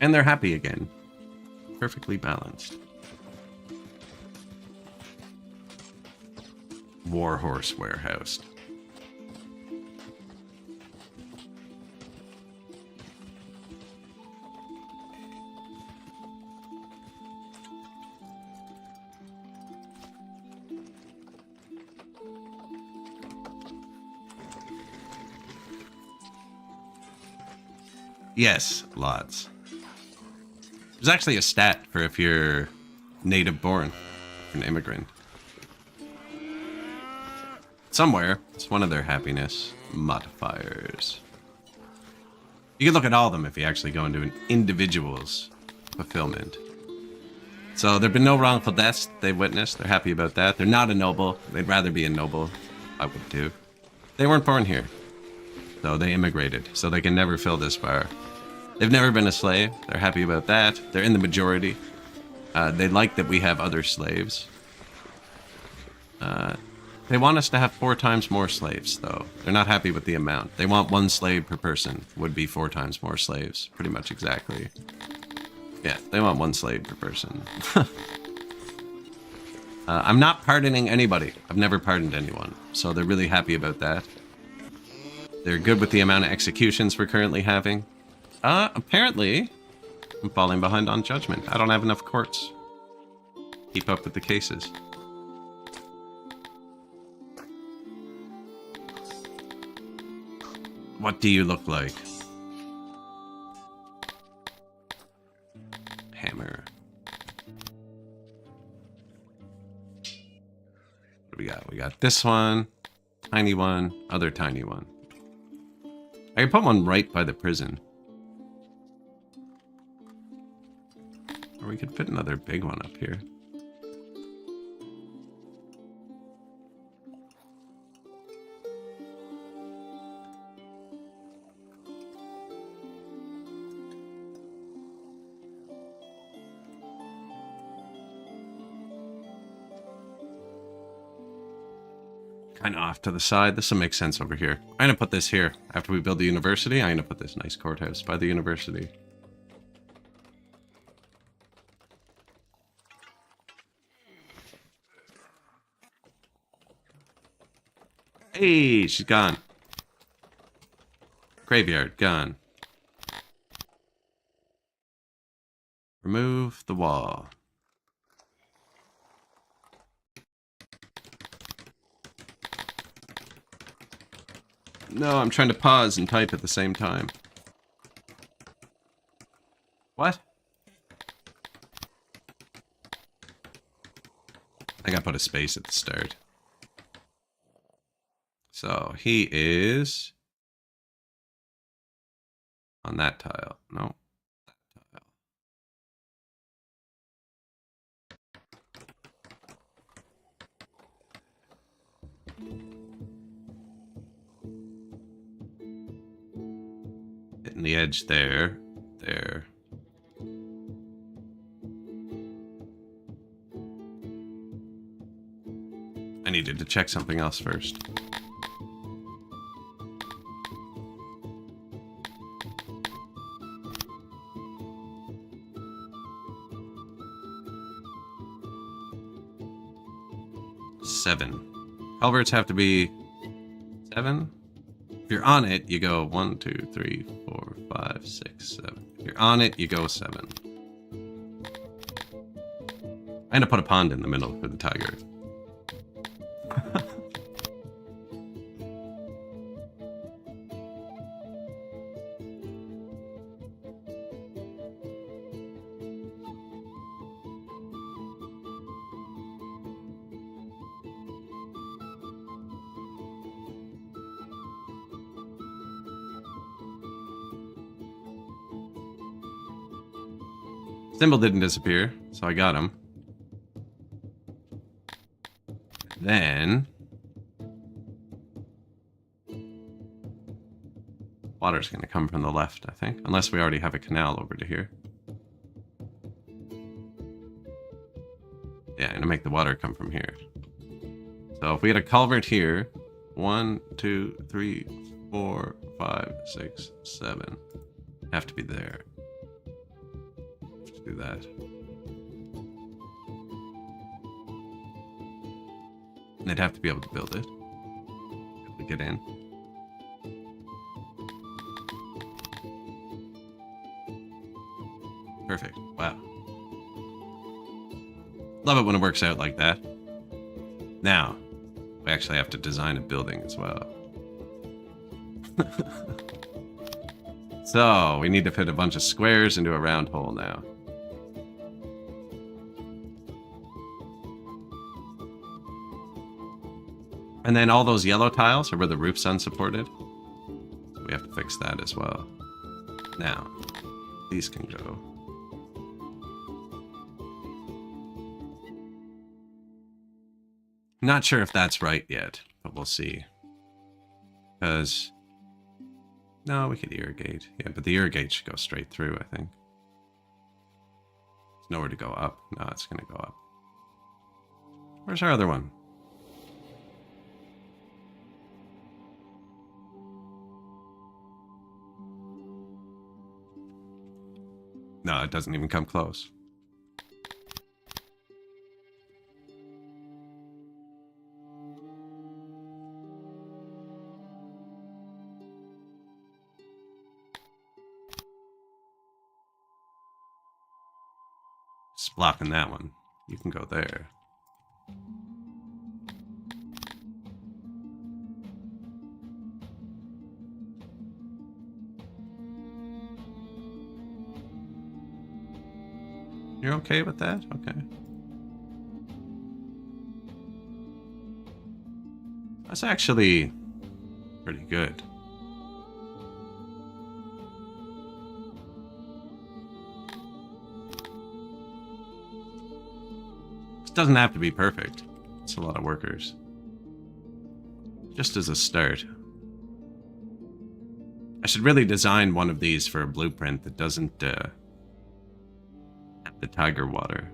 And they're happy again. Perfectly balanced. Warhorse warehouse. Yes, lots. There's actually a stat for if you're native born, an immigrant. Somewhere, it's one of their happiness modifiers. You can look at all of them if you actually go into an individual's fulfillment. So there've been no wrongful deaths they've witnessed. They're happy about that. They're not a noble. They'd rather be a noble. I would too. They weren't born here. So they immigrated. So they can never fill this bar. They've never been a slave. They're happy about that. They're in the majority. They like that we have other slaves. They want us to have 4 times more slaves, though. They're not happy with the amount. They want 1 slave per person. Would be 4 times more slaves. Pretty much exactly. Yeah, they want 1 slave per person. I'm not pardoning anybody. I've never pardoned anyone. So they're really happy about that. They're good with the amount of executions we're currently having. Apparently, I'm falling behind on judgment. I don't have enough courts. Keep up with the cases. What do you look like? Hammer. What do we got? We got this one, tiny one, other tiny one. I can put one right by the prison. Or we could fit another big one up here. Kind of off to the side. This will make sense over here. I'm going to put this here. After we build the university, I'm going to put this nice courthouse by the university. Hey, she's gone. Graveyard, gone. Remove the wall. No, I'm trying to pause and type at the same time. What? I think I put a space at the start. So he is on that tile. No. That tile. Hitting the edge there. There. I needed to check something else first. Seven. Culverts have to be 7. If you're on it, you go 1, 2, 3, 4, 5, 6, 7. If you're on it, you go 7. I'm gonna put a pond in the middle for the tiger. Symbol didn't disappear, so I got him. Then water's gonna come from the left, I think. Unless we already have a canal over to here. Yeah, I'm gonna make the water come from here. So if we had a culvert here, 1, 2, 3, 4, 5, 6, 7. Have to be there. Have to do that. And they'd have to be able to build it. Able to get in. Perfect. Wow. Love it when it works out like that. Now, we actually have to design a building as well. So, we need to fit a bunch of squares into a round hole now. And then all those yellow tiles are where the roof's unsupported. So we have to fix that as well. Now, these can go. Not sure if that's right yet, but we'll see. Because... no, we could irrigate. Yeah, but the irrigate should go straight through, I think. There's nowhere to go up. No, it's going to go up. Where's our other one? No, it doesn't even come close. Just blocking that one. You can go there. You're okay with that? Okay. That's actually pretty good. This doesn't have to be perfect. It's a lot of workers. Just as a start. I should really design one of these for a blueprint that doesn't have the tiger water.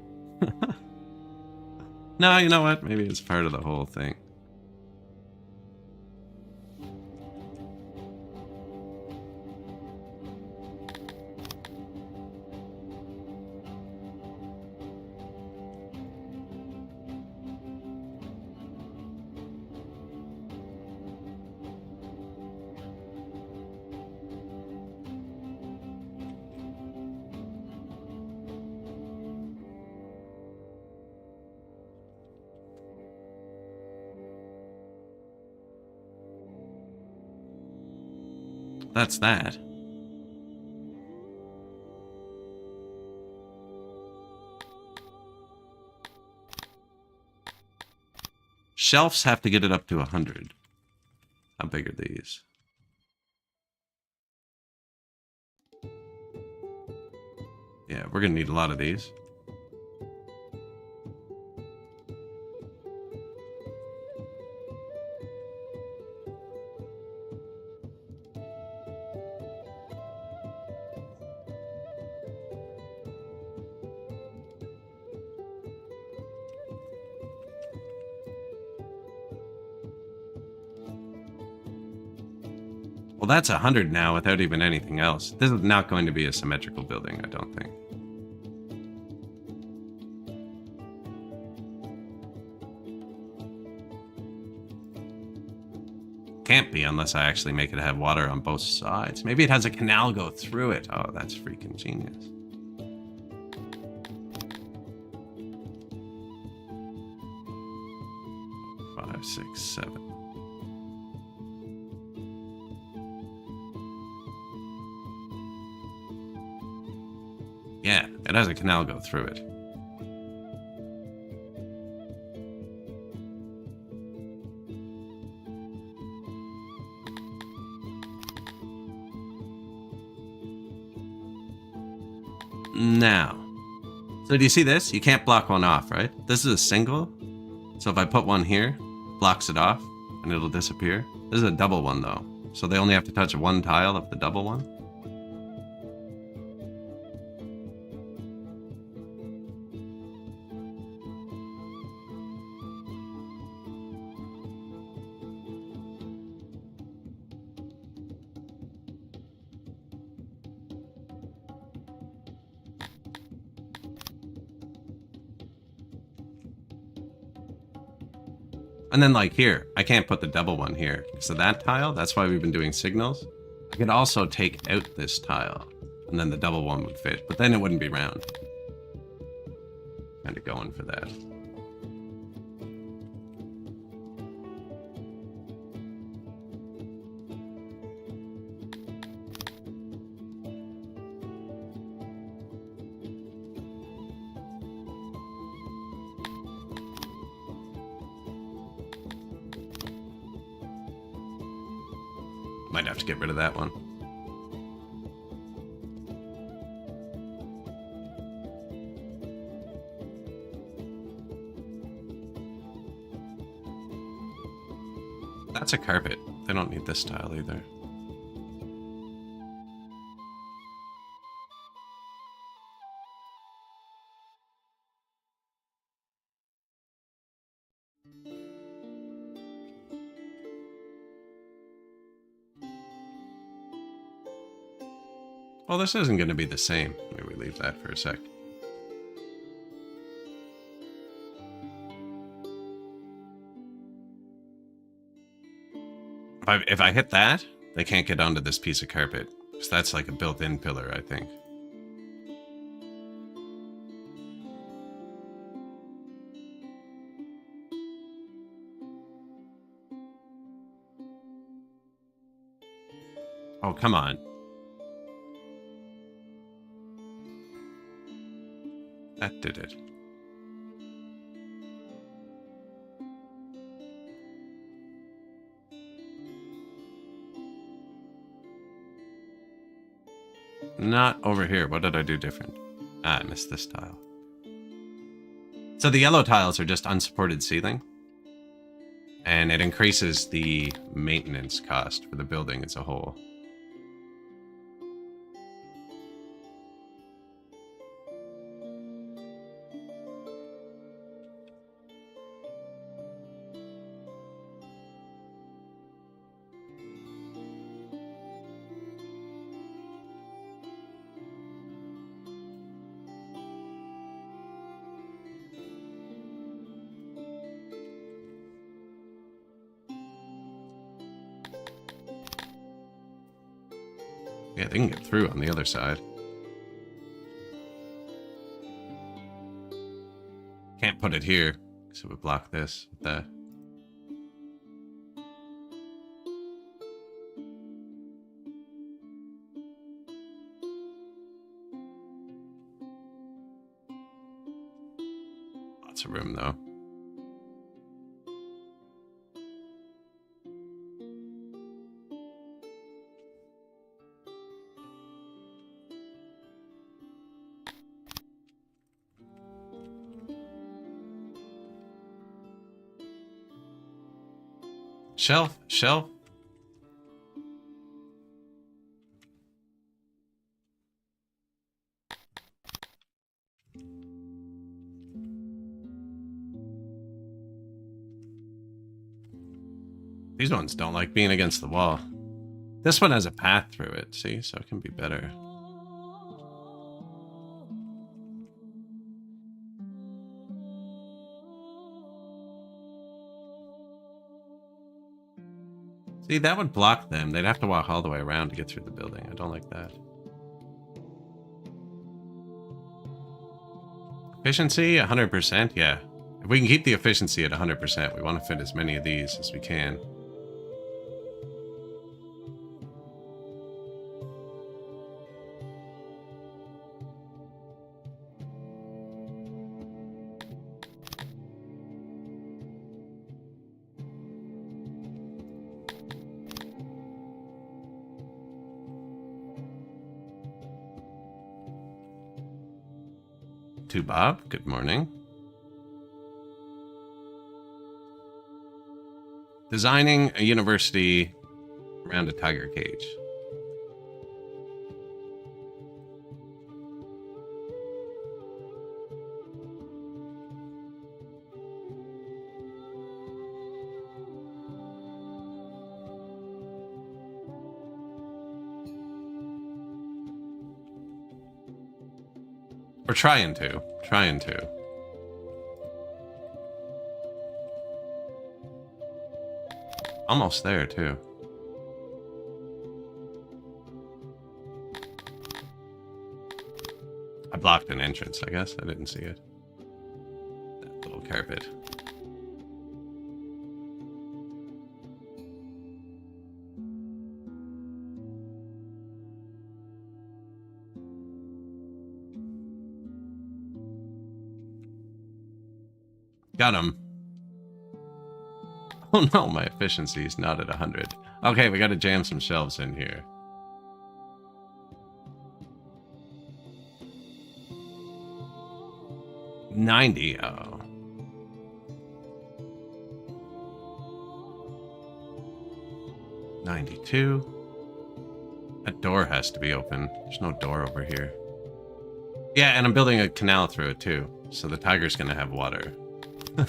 No, you know what? Maybe it's part of the whole thing. That's that. Shelves have to get it up to 100. How big are these? Yeah, we're gonna need a lot of these. Well, that's 100 now without even anything else. This is not going to be a symmetrical building, I don't think. Can't be unless I actually make it have water on both sides. Maybe it has a canal go through it. Oh, that's freaking genius. Five, six, seven. Yeah, it has a canal go through it. Now, so do you see this? You can't block one off, right? This is a single. So if I put one here, blocks it off, and it'll disappear. This is a double one, though. So they only have to touch one tile of the double one. And then like here, I can't put the double one here. So that tile, that's why we've been doing signals. I could also take out this tile and then the double one would fit, but then it wouldn't be round. Kind of going for that. Might have to get rid of that one. That's a carpet. They don't need this tile either. Well, this isn't going to be the same. Maybe we leave that for a sec. If I hit that, they can't get onto this piece of carpet. Because that's like a built-in pillar, I think. Oh, come on. That did it. Not over here. What did I do different? Ah, I missed this tile. So the yellow tiles are just unsupported ceiling. And it increases the maintenance cost for the building as a whole. Yeah, they can get through on the other side. Can't put it here, so we block this with that. lots of room, though. Shelf, shelf. These ones don't like being against the wall. This one has a path through it, see? So it can be better. See, that would block them. They'd have to walk all the way around to get through the building. I don't like that. Efficiency, 100%, yeah. If we can keep the efficiency at 100%, we want to fit as many of these as we can. To Bob, good morning. Designing a university around a tiger cage. We're trying to. Almost there, too. I blocked an entrance, I guess. I didn't see it. That little carpet. Got him. Oh no, my efficiency is not at 100. Okay, we gotta jam some shelves in here. $90. Oh. $92. That door has to be open. There's no door over here. Yeah, and I'm building a canal through it too, so the tiger's gonna have water. I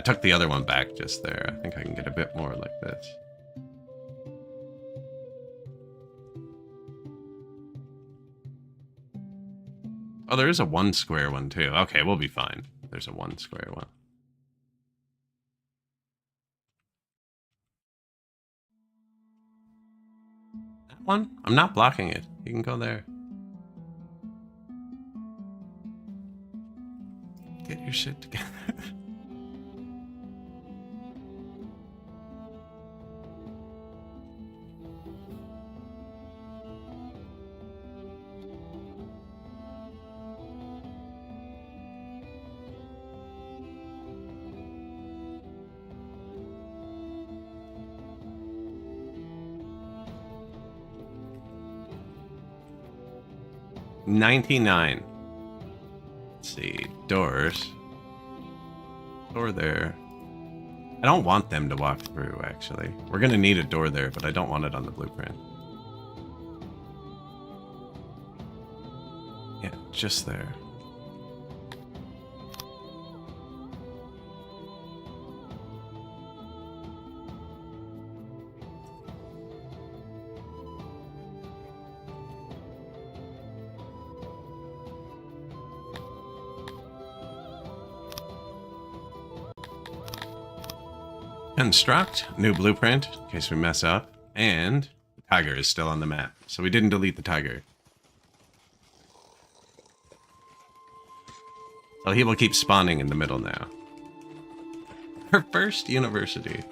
took the other one back just there. I think I can get a bit more like this. Oh, there is a 1 square one too. Okay, we'll be fine. There's a 1 square one. That one? I'm not blocking it. You can go there. Get your shit together. $99. Let's see. Doors. Door there. I don't want them to walk through, actually. We're going to need a door there, but I don't want it on the blueprint. Yeah, just there. Construct, new blueprint, in case we mess up, and the tiger is still on the map. So we didn't delete the tiger. So he will keep spawning in the middle now. Her first university.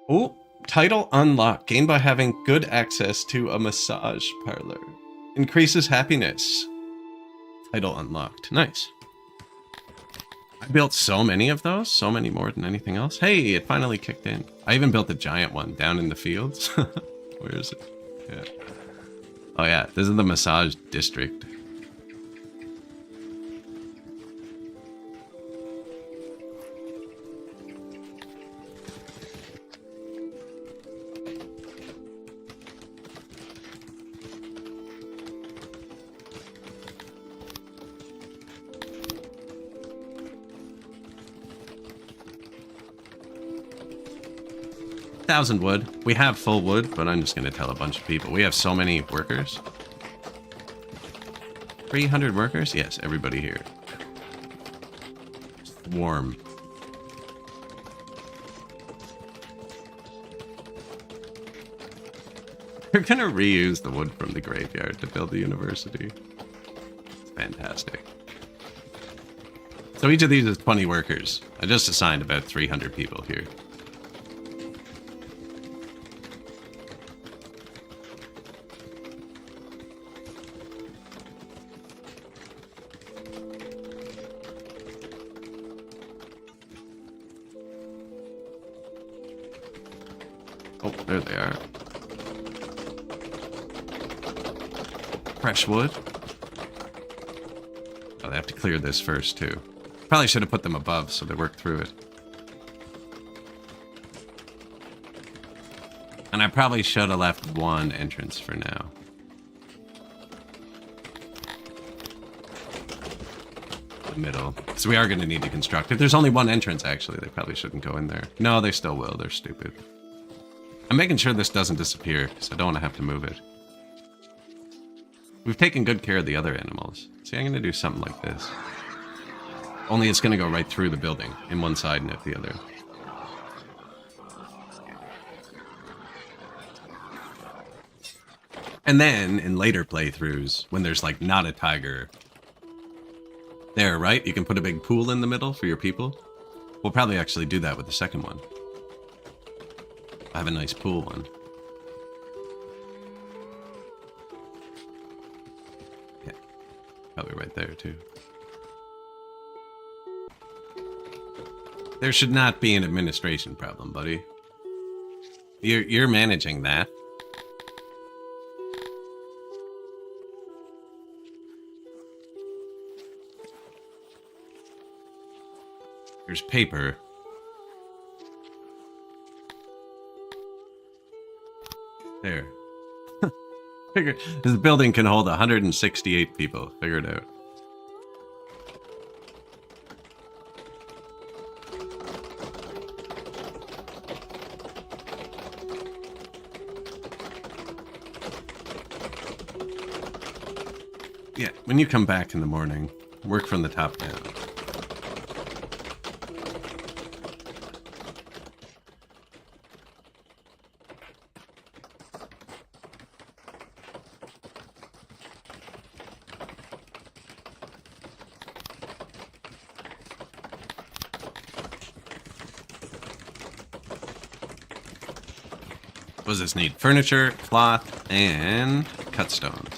Oh, title unlocked. Gained by having good access to a massage parlor. Increases happiness. Title unlocked. Nice. I built so many of those. So many more than anything else. Hey, it finally kicked in. I even built a giant one down in the fields. Where is it? Yeah. Oh yeah, this is the massage district. Thousand wood. We have full wood, but I'm just going to tell a bunch of people. We have so many workers. 300 workers? Yes, everybody here. Warm. We're going to reuse the wood from the graveyard to build the university. It's fantastic. So each of these is 20 workers. I just assigned about 300 people here. Oh, there they are. Fresh wood. Oh, they have to clear this first, too. Probably should have put them above so they work through it. And I probably should have left one entrance for now. The middle. So we are going to need to construct it. There's only one entrance, actually. They probably shouldn't go in there. No, they still will. They're stupid. I'm making sure this doesn't disappear, because I don't want to have to move it. We've taken good care of the other animals. See, I'm going to do something like this. Only it's going to go right through the building, in one side and out the other. And then, in later playthroughs, when there's, like, not a tiger... There, right? You can put a big pool in the middle for your people. We'll probably actually do that with the second one. I have a nice pool one. Yeah, probably right there too. There should not be an administration problem, buddy. You're managing that. There's paper. There. Figure this building can hold 168 people. Figure it out. Yeah, when you come back in the morning, work from the top down. What does this need? Furniture, cloth, and cut stones.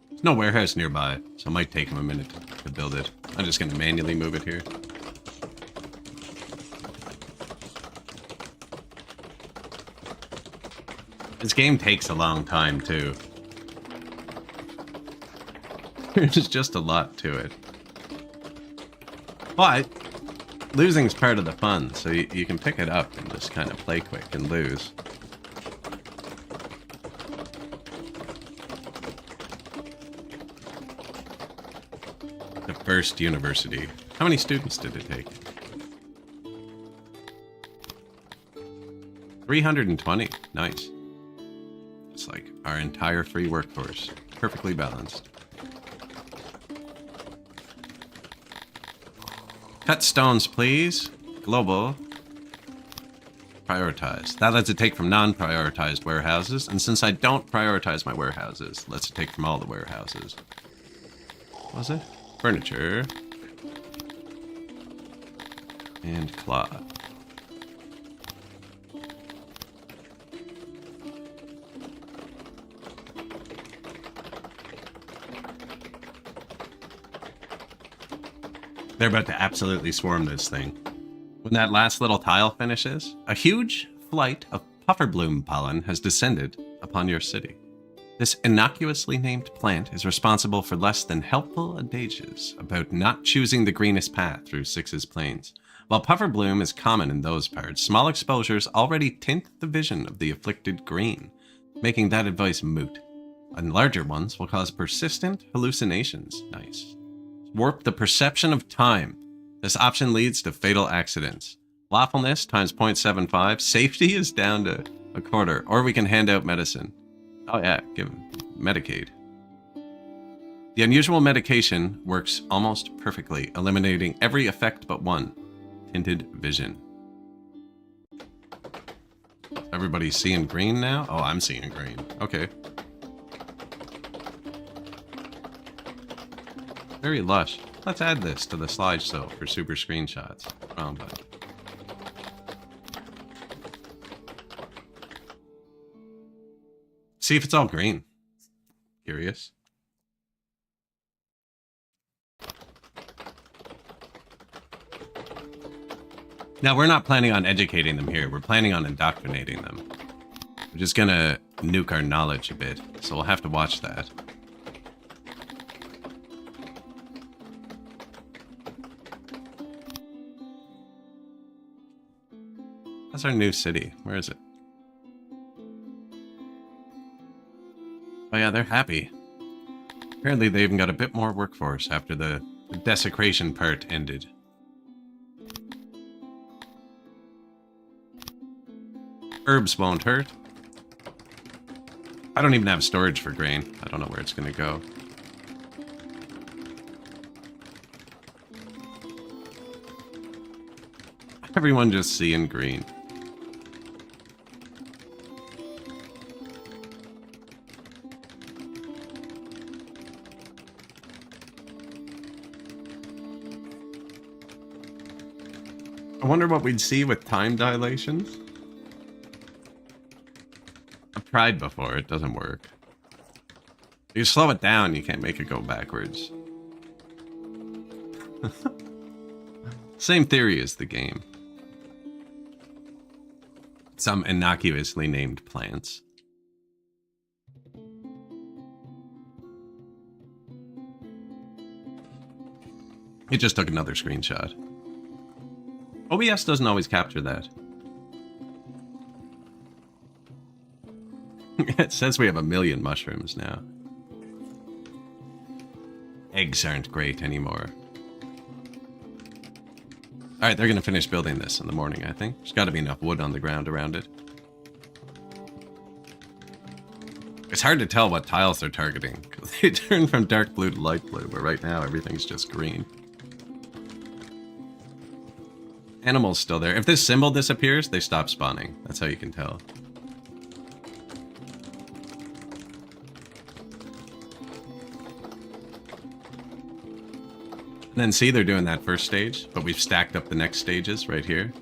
There's no warehouse nearby, so it might take him a minute to build it. I'm just going to manually move it here. This game takes a long time, too. There's just a lot to it. But losing's part of the fun, so you can pick it up and just kind of play quick and lose. The first university. How many students did it take? 320. Nice. It's like our entire free workforce. Perfectly balanced. Cut stones, please. Global. Prioritize. That lets it take from non-prioritized warehouses. And since I don't prioritize my warehouses, lets it take from all the warehouses. What was it? Furniture. And claw. They're about to absolutely swarm this thing. When that last little tile finishes, a huge flight of pufferbloom pollen has descended upon your city. This innocuously named plant is responsible for less than helpful adages about not choosing the greenest path through Six's plains. While pufferbloom is common in those parts, small exposures already tint the vision of the afflicted green, making that advice moot. And larger ones will cause persistent hallucinations. Nice. Warp the perception of time. This option leads to fatal accidents. Lawfulness times 0.75. Safety is down to a quarter. Or we can hand out medicine. Oh yeah, give Medicaid. The unusual medication works almost perfectly, eliminating every effect but one. Tinted vision. Everybody's seeing green now? Oh, I'm seeing green. Okay. Very lush. Let's add this to the slideshow for super screenshots. Wrong button. See if it's all green. Curious. Now, we're not planning on educating them here. We're planning on indoctrinating them. We're just gonna nuke our knowledge a bit, so we'll have to watch that. That's our new city. Where is it? Oh yeah, they're happy. Apparently they even got a bit more workforce after the desecration part ended. Herbs won't hurt. I don't even have storage for grain. I don't know where it's gonna go. Everyone just seeing green. I wonder what we'd see with time dilations. I've tried before, it doesn't work. You slow it down, you can't make it go backwards. Same theory as the game. Some innocuously named plants. It just took another screenshot. OBS doesn't always capture that. It says we have 1 million mushrooms now. Eggs aren't great anymore. Alright, they're gonna finish building this in the morning, I think. There's gotta be enough wood on the ground around it. It's hard to tell what tiles they're targeting, because they turn from dark blue to light blue, but right now everything's just green. Animals still there. If this symbol disappears, they stop spawning. That's how you can tell. And then see, they're doing that first stage, but we've stacked up the next stages right here.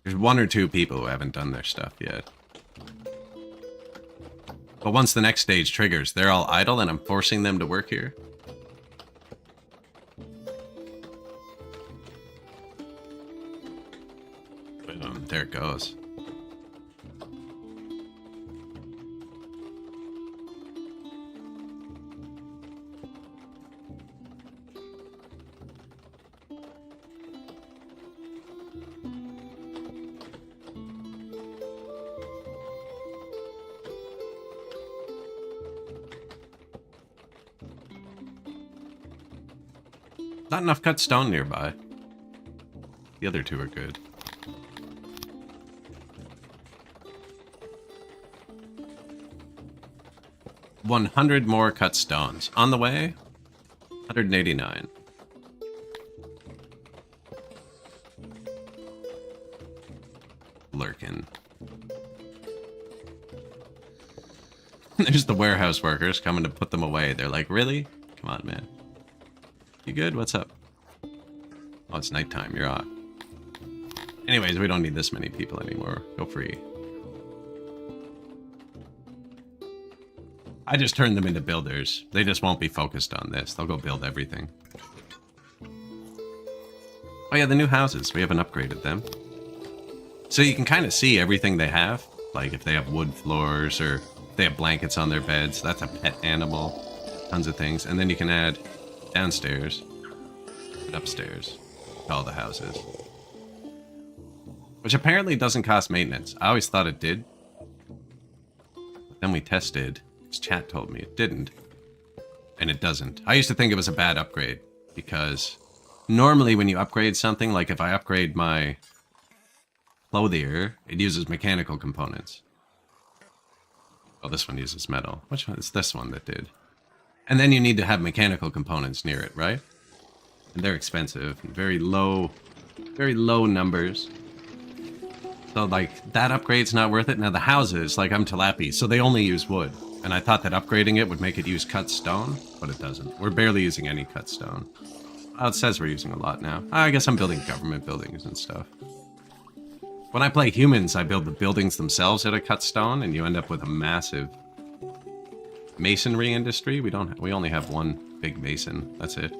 There's 1 or 2 people who haven't done their stuff yet. But once the next stage triggers, they're all idle and I'm forcing them to work here. Boom, there it goes. Not enough cut stone nearby. The other 2 are good. $100 more cut stones. On the way, 189. Lurkin. There's the warehouse workers coming to put them away. They're like, really? Come on, man. You good? What's up? Oh, it's nighttime. You're off. Anyways, we don't need this many people anymore. Go free. I just turned them into builders. They just won't be focused on this. They'll go build everything. Oh yeah, the new houses. We haven't upgraded them. So you can kind of see everything they have. Like if they have wood floors or if they have blankets on their beds. That's a pet animal. Tons of things. And then you can add downstairs and upstairs to all the houses. Which apparently doesn't cost maintenance. I always thought it did. But then we tested. Chat told me it didn't. And it doesn't. I used to think it was a bad upgrade. Because normally when you upgrade something, like if I upgrade my clothier, it uses mechanical components. Oh, this one uses metal. Which one? It's this one that did. And then you need to have mechanical components near it, right? And they're expensive. Very low numbers. So, like, that upgrade's not worth it. Now, the houses, like, I'm Talapi, so they only use wood. And I thought that upgrading it would make it use cut stone, but it doesn't. We're barely using any cut stone. Oh, it says we're using a lot now. I guess I'm building government buildings and stuff. When I play humans, I build the buildings themselves out of cut stone, and you end up with a massive masonry industry. We only have one big mason. That's it.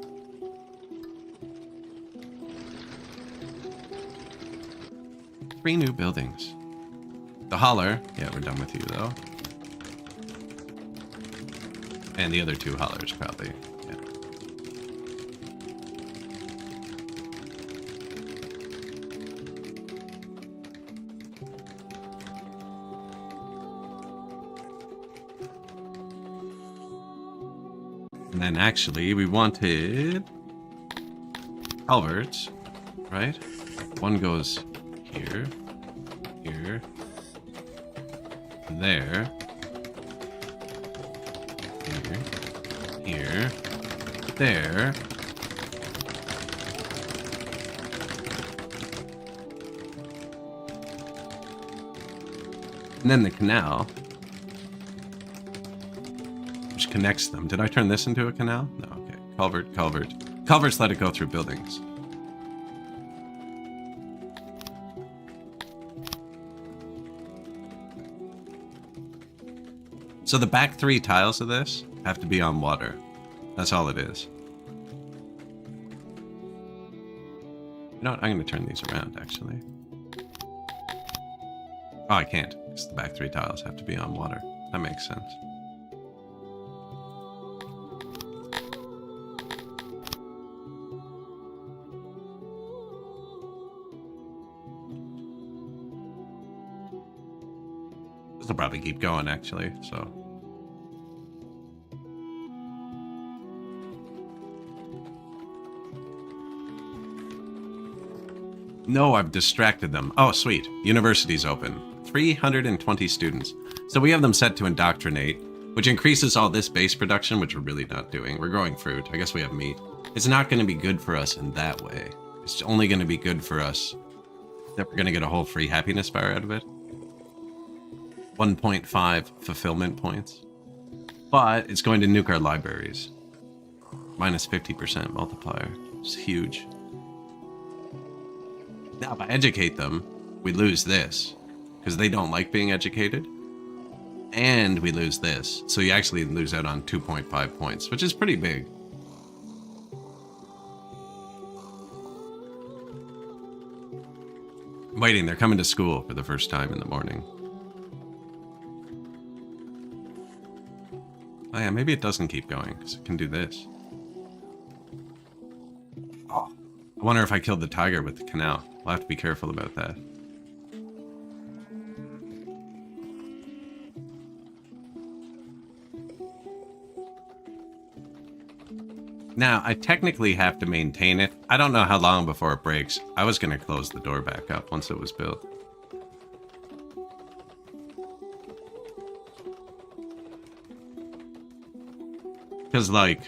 Three new buildings. The holler. Yeah, we're done with you, though. And the other two hollers, probably. Yeah. And then actually, we wanted culverts, right? One goes here, here, there, here, there. And then the canal, which connects them. Did I turn this into a canal? No, okay. Culvert, culvert. Culverts let it go through buildings. So the back three tiles of this have to be on water. That's all it is. You know what? I'm going to turn these around, actually. Oh, I can't, because the back three tiles have to be on water. That makes sense. This will probably keep going, actually, so... No, I've distracted them. Oh, sweet. University's open. 320 students. So we have them set to indoctrinate, which increases all this base production, which we're really not doing. We're growing fruit. I guess we have meat. It's not going to be good for us in that way. It's only going to be good for us that we're going to get a whole free happiness bar out of it. 1.5 fulfillment points. But it's going to nuke our libraries. Minus 50% multiplier. It's huge. Now, if I educate them, we lose this, because they don't like being educated, and we lose this. So you actually lose out on 2.5 points, which is pretty big. I'm waiting, they're coming to school for the first time in the morning. Oh yeah, maybe it doesn't keep going, because it can do this. Oh, I wonder if I killed the tiger with the canal. We'll have to be careful about that. Now, I technically have to maintain it. I don't know how long before it breaks. I was going to close the door back up once it was built. Because, like,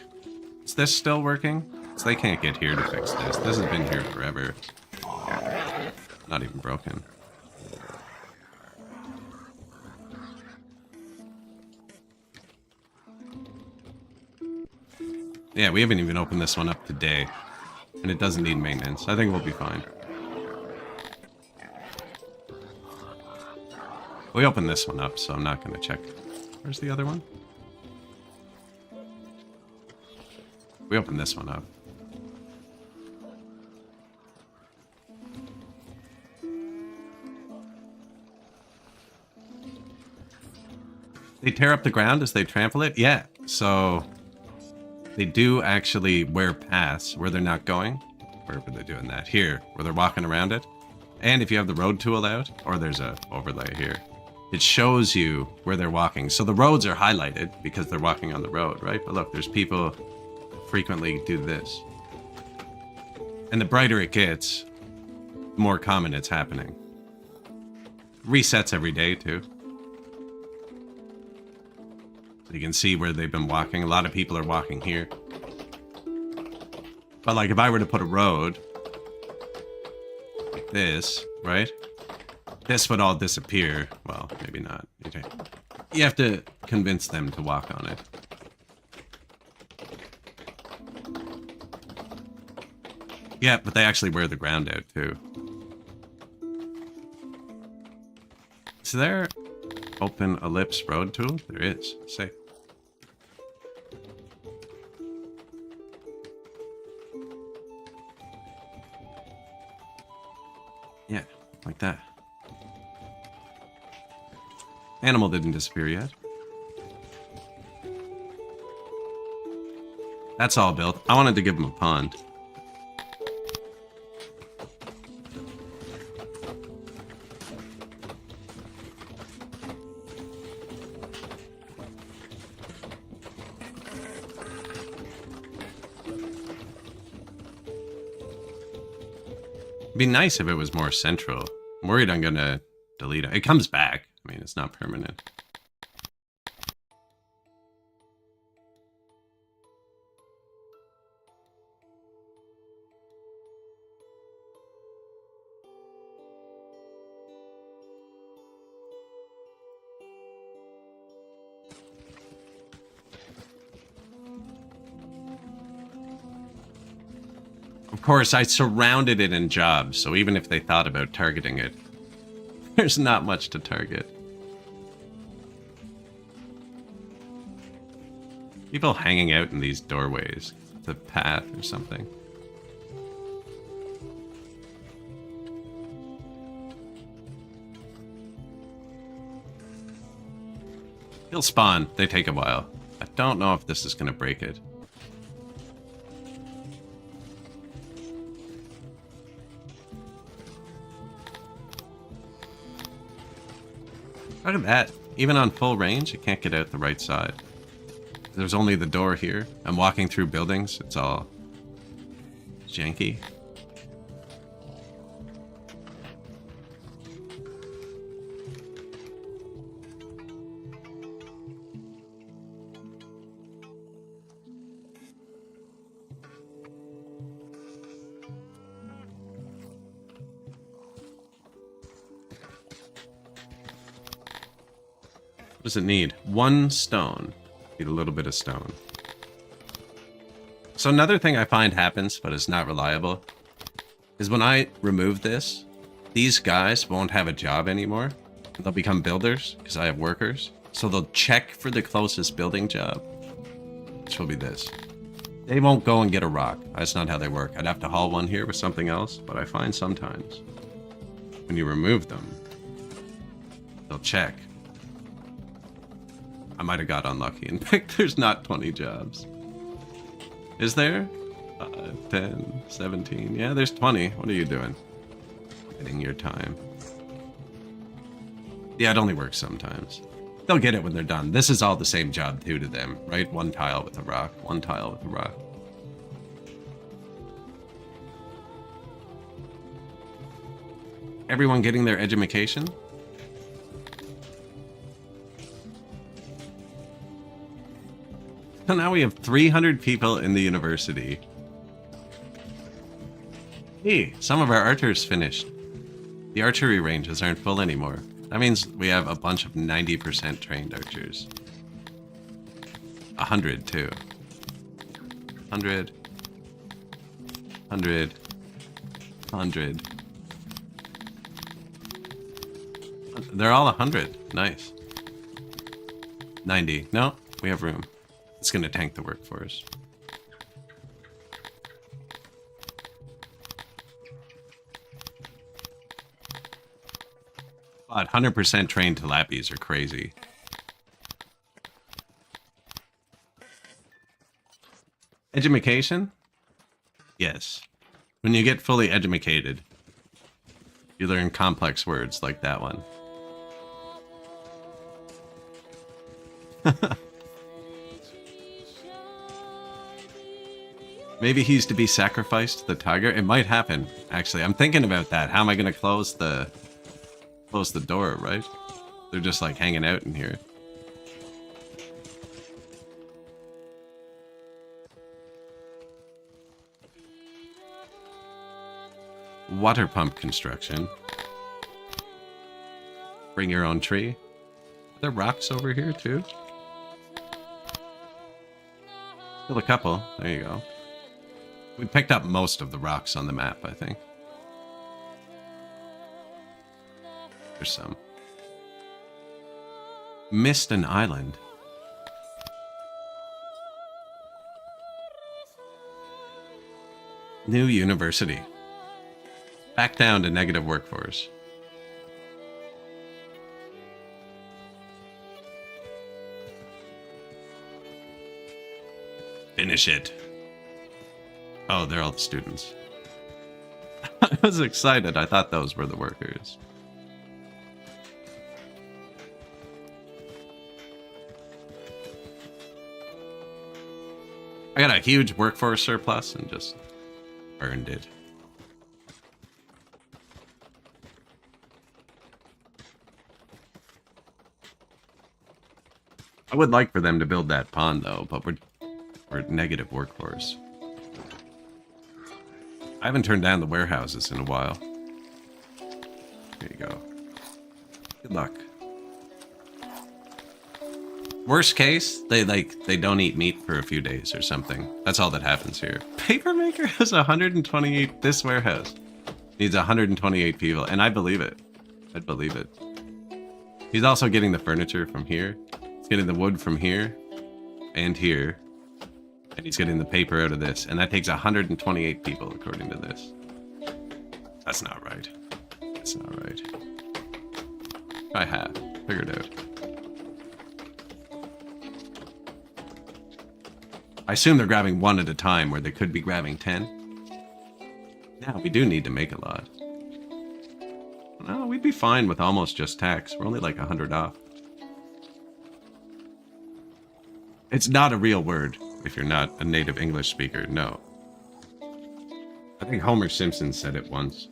is this still working? Because they can't get here to fix this. This has been here forever. Not even broken. Yeah, we haven't even opened this one up today. And it doesn't need maintenance. I think we'll be fine. We opened this one up, so I'm not going to check. Where's the other one? We opened this one up. They tear up the ground as they trample it? Yeah, so they do actually wear paths where they're not going. Where were they doing that? Here, where they're walking around it. And if you have the road tool out, or there's a overlay here, it shows you where they're walking. So the roads are highlighted because they're walking on the road, right? But look, there's people frequently do this. And the brighter it gets, the more common it's happening. Resets every day, too. So you can see where they've been walking. A lot of people are walking here. But like if I were to put a road like this, right? This would all disappear. Well, maybe not. You have to convince them to walk on it. Yeah, but they actually wear the ground out too. Is there open ellipse road tool? There is. Safe. Yeah, like that. Animal didn't disappear yet. That's all built. I wanted to give him a pond. It'd be nice if it was more central. I'm worried I'm gonna delete it. It comes back. I mean, it's not permanent. Of course, I surrounded it in jobs, so even if they thought about targeting it, there's not much to target. People hanging out in these doorways. It's a path or something. They'll spawn. They take a while. I don't know if this is going to break it. Look at that. Even on full range, it can't get out the right side. There's only the door here. I'm walking through buildings. It's all janky. What does it need? 1 stone. Need a little bit of stone. So another thing I find happens, but it's not reliable, is when I remove this, these guys won't have a job anymore. They'll become builders, because I have workers. So they'll check for the closest building job, which will be this. They won't go and get a rock. That's not how they work. I'd have to haul one here with something else, but I find sometimes when you remove them, they'll check. I might have got unlucky. In fact, there's not 20 jobs. Is there? 10, 17. Yeah, there's 20. What are you doing? Getting your time. Yeah, it only works sometimes. They'll get it when they're done. This is all the same job too to them, right? 1 tile with a rock, 1 tile with a rock. Everyone getting their education? So now we have 300 people in the university. Hey, some of our archers finished. The archery ranges aren't full anymore. That means we have a bunch of 90% trained archers. 100 too. 100. 100. 100. They're all 100. Nice. 90. No, we have room. It's gonna tank the workforce. But 100% trained tilapies are crazy. Edumacation? Yes. When you get fully edumacated, you learn complex words like that one. Maybe he's to be sacrificed to the tiger. It might happen, actually. I'm thinking about that. How am I going to close the door, right? They're just like hanging out in here. Water pump construction. Bring your own tree. Are there rocks over here too? Still a couple. There you go. We picked up most of the rocks on the map, I think. There's some. Missed an island. New university. Back down to negative workforce. Finish it. Oh, they're all the students. I was excited. I thought those were the workers. I got a huge workforce surplus and just burned it. I would like for them to build that pond though, but we're at negative workforce. I haven't turned down the warehouses in a while. There you go. Good luck. Worst case, they don't eat meat for a few days or something. That's all that happens here. Papermaker has 128. This warehouse needs 128 people, and I believe it. I'd believe it. He's also getting the furniture from here. He's getting the wood from here and here. And he's getting the paper out of this. And that takes 128 people, according to this. That's not right. That's not right. I have. Figured it out. I assume they're grabbing one at a time, where they could be grabbing 10. Now, we do need to make a lot. No, we'd be fine with almost just tax. We're only like 100 off. It's not a real word if you're not a native English speaker, no. I think Homer Simpson said it once.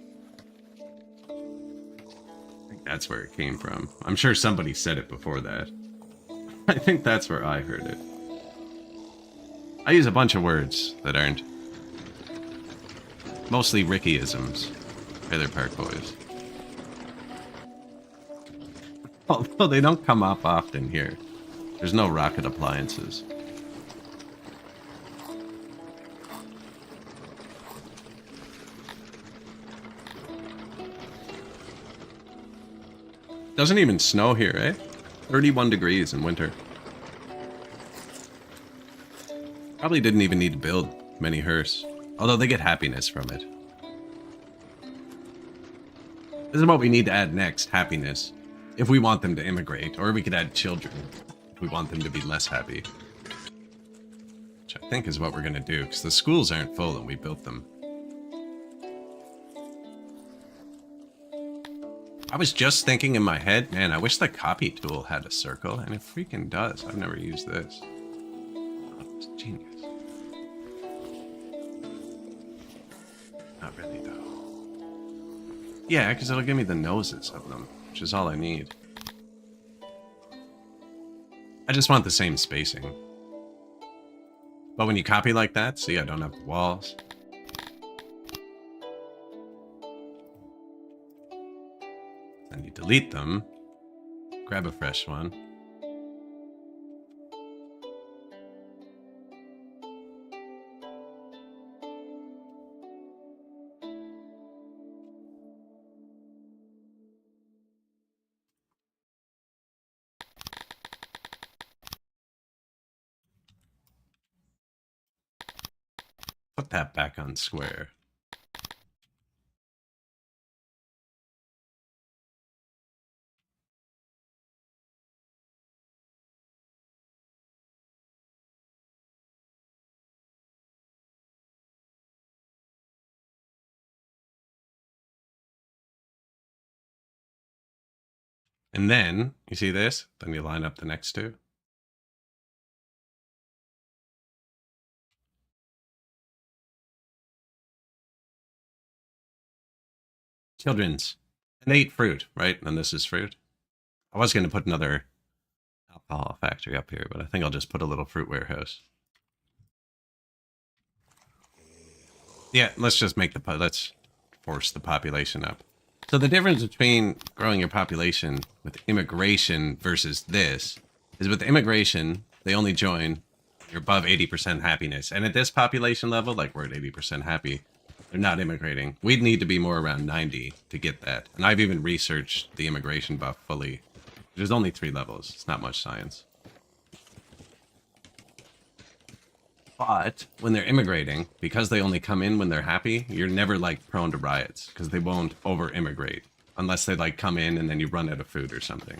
I think that's where it came from. I'm sure somebody said it before that. I think that's where I heard it. I use a bunch of words that aren't. Mostly Rickyisms. Trailer Park Boys. Although they don't come up often here. There's no rocket appliances. Doesn't even snow here, eh? 31 degrees in winter. Probably didn't even need to build many hearse. Although they get happiness from it. This is what we need to add next, happiness. If we want them to immigrate, or we could add children. If we want them to be less happy. Which I think is what we're gonna do, because the schools aren't full and we built them. I was just thinking in my head, man, I wish the copy tool had a circle, and it freaking does. I've never used this. Oh, it's genius. Not really, though. Yeah, because it'll give me the noses of them, which is all I need. I just want the same spacing. But when you copy like that, see, I don't have the walls. Then you delete them. Grab a fresh one. Put that back on square. And then, you see this? Then you line up the next two. Children's. And they eat fruit, right? And this is fruit. I was going to put another alcohol factory up here, but I think I'll just put a little fruit warehouse. Yeah, let's just make let's force the population up. So the difference between growing your population with immigration versus this is with immigration, they only join you're above 80% happiness. And at this population level, like we're at 80% happy, they're not immigrating. We'd need to be more around 90 to get that. And I've even researched the immigration buff fully. There's only 3 levels. It's not much science. But when they're immigrating, because they only come in when they're happy, you're never like prone to riots because they won't over immigrate unless they like come in and then you run out of food or something.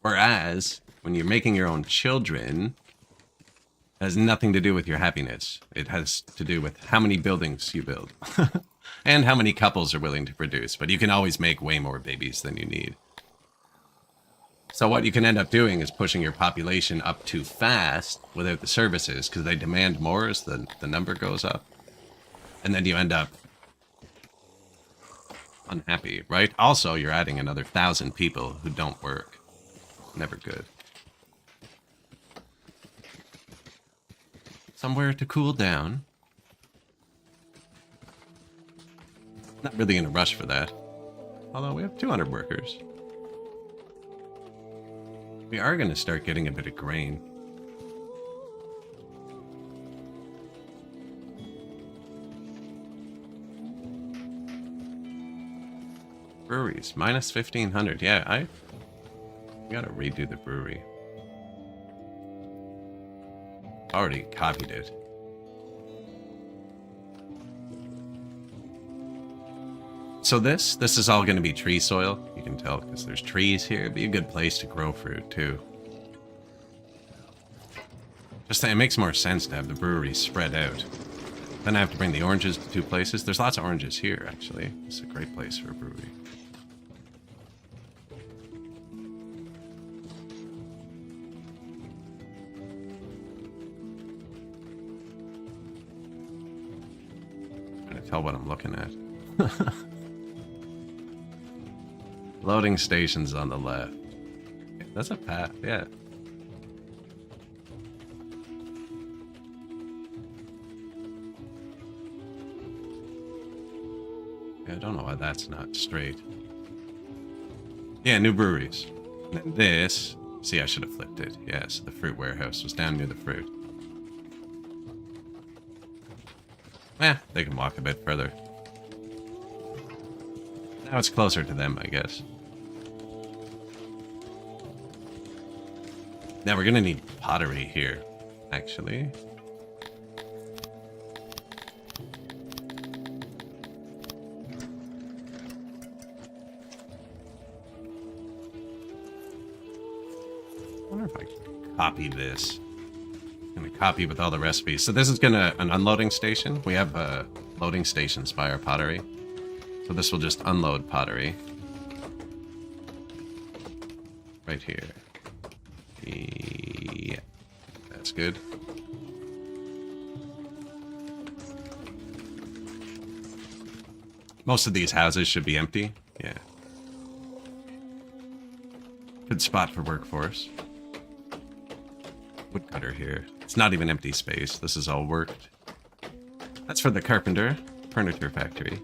Whereas when you're making your own children, it has nothing to do with your happiness. It has to do with how many buildings you build and how many couples are willing to produce. But you can always make way more babies than you need. So what you can end up doing is pushing your population up too fast without the services because they demand more as the number goes up. And then you end up unhappy, right? Also, you're adding another 1,000 people who don't work. Never good. Somewhere to cool down. Not really in a rush for that. Although we have 200 workers. We are going to start getting a bit of grain. Breweries, minus 1,500. Yeah, I gotta redo the brewery. Already copied it. So this is all going to be tree soil. You can tell because there's trees here. It'd be a good place to grow fruit too. Just it makes more sense to have the brewery spread out. Then I have to bring the oranges to 2 places. There's lots of oranges here, actually. It's a great place for a brewery. Trying to tell what I'm looking at. Loading stations on the left. That's a path, yeah. I don't know why that's not straight. Yeah, new breweries. And this, see, I should have flipped it. Yeah, so the fruit warehouse was down near the fruit. They can walk a bit further. Now it's closer to them, I guess. Now we're gonna need pottery here, actually. I wonder if I can copy this. I'm gonna copy with all the recipes. So this is an unloading station. We have loading stations by our pottery. So this will just unload pottery. Right here. Yeah, that's good. Most of these houses should be empty. Yeah. Good spot for workforce. Woodcutter here. It's not even empty space. This is all worked. That's for the carpenter. Furniture factory.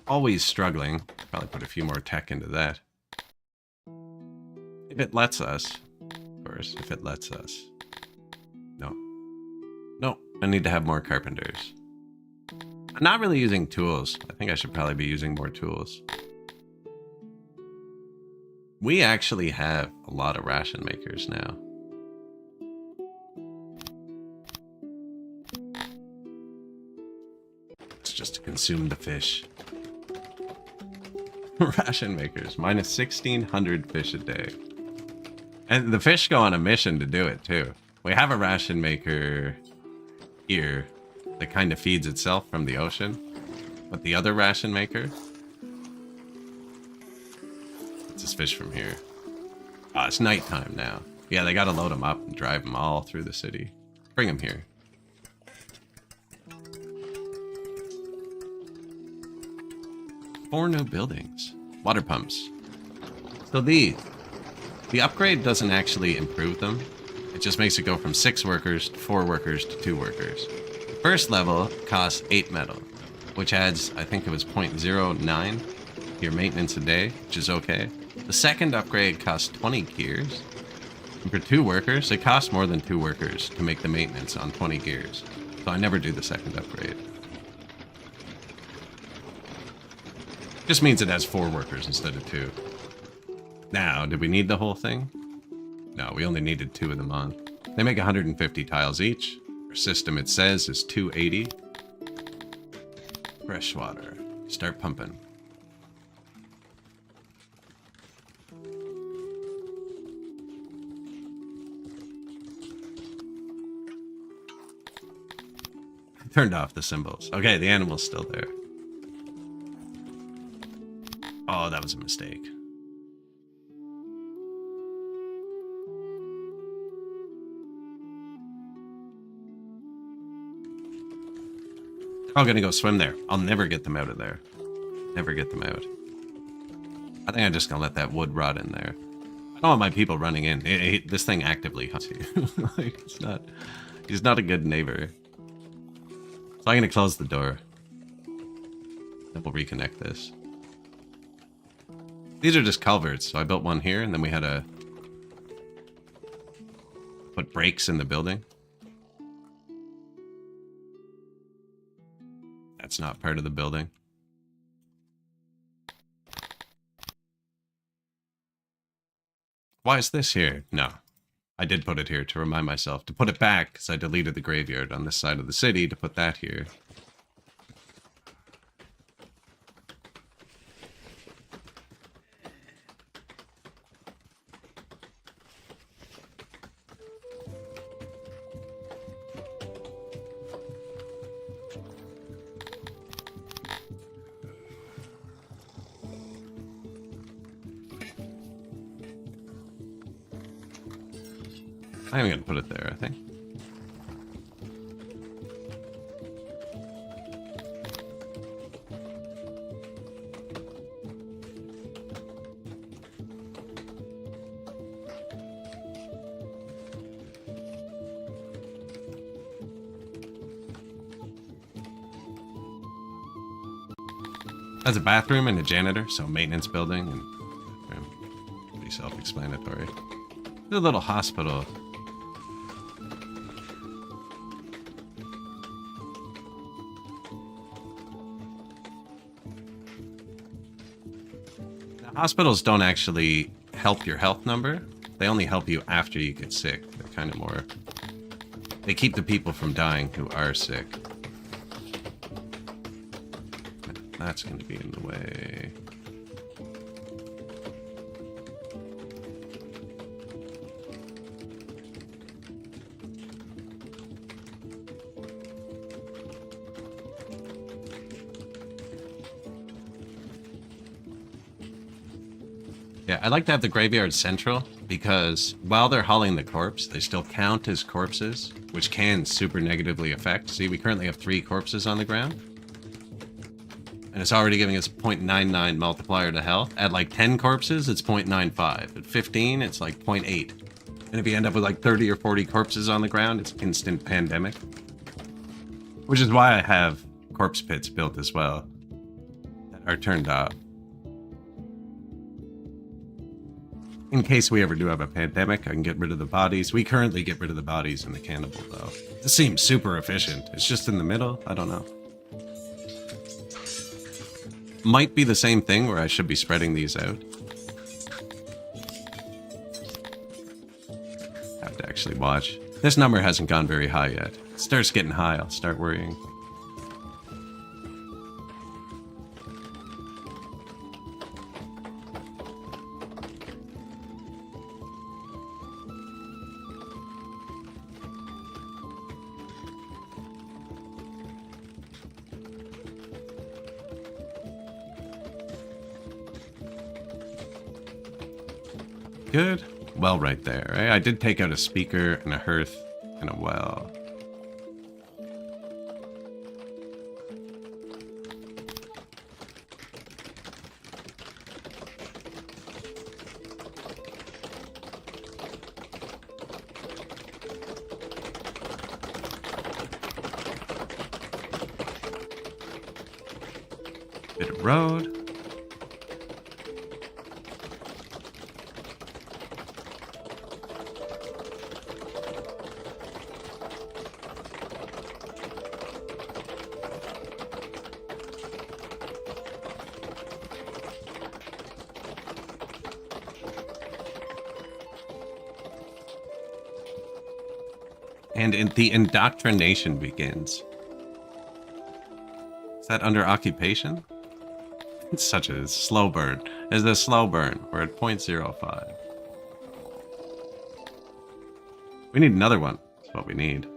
Always struggling. Probably put a few more tech into that. If it lets us. Of course, if it lets us. No. No, I need to have more carpenters. I'm not really using tools. I think I should probably be using more tools. We actually have a lot of ration makers now. It's just to consume the fish. Ration makers, minus 1,600 fish a day. And the fish go on a mission to do it, too. We have a ration maker here that kind of feeds itself from the ocean. But the other ration maker... It's this fish from here. Oh, it's nighttime now. Yeah, they gotta load them up and drive them all through the city. Bring them here. Four new buildings. Water pumps. So the upgrade doesn't actually improve them. It just makes it go from 6 workers to 4 workers to 2 workers. The first level costs 8 metal, which adds, I think it was 0.09 to your maintenance a day, which is okay. The second upgrade costs 20 gears. And for 2 workers, it costs more than 2 workers to make the maintenance on 20 gears. So I never do the second upgrade. Just means it has 4 workers instead of 2. Now, did we need the whole thing? No, we only needed 2 of them on. They make 150 tiles each. Our system, it says, is 280. Fresh water. Start pumping. Turned off the symbols. Okay, the animal's still there. Oh, that was a mistake. I'm gonna go swim there. I'll never get them out of there. Never get them out. I think I'm just gonna let that wood rot in there. I don't want my people running in. This thing actively hunts you. Like, he's not a good neighbor. So I'm gonna close the door. Then we'll reconnect this. These are just culverts, so I built one here, and then we had to put breaks in the building. That's not part of the building. Why is this here? No. I did put it here to remind myself to put it back, because I deleted the graveyard on this side of the city to put that here. I'm gonna put it there, I think. Has a bathroom and a janitor, so maintenance building and bathroom. Pretty self-explanatory. A little hospital. Hospitals don't actually help your health number. They only help you after you get sick. They're kind of more... They keep the people from dying who are sick. That's going to be in the way. Yeah, I like to have the graveyard central because while they're hauling the corpse, they still count as corpses, which can super negatively affect. See, we currently have 3 corpses on the ground. And it's already giving us 0.99 multiplier to health. At like 10 corpses, it's 0.95. At 15, it's like 0.8. And if you end up with like 30 or 40 corpses on the ground, it's instant pandemic. Which is why I have corpse pits built as well that are turned off. In case we ever do have a pandemic, I can get rid of the bodies. We currently get rid of the bodies in the cannibal, though. This seems super efficient. It's just in the middle. I don't know. Might be the same thing where I should be spreading these out. Have to actually watch. This number hasn't gone very high yet. It starts getting high, I'll start worrying. Good. Well, right there, right? I did take out a speaker and a hearth and a well. Bit of road. And the indoctrination begins. Is that under occupation? It's such a slow burn. It's a slow burn. We're at 0.05. We need another one. That's what we need.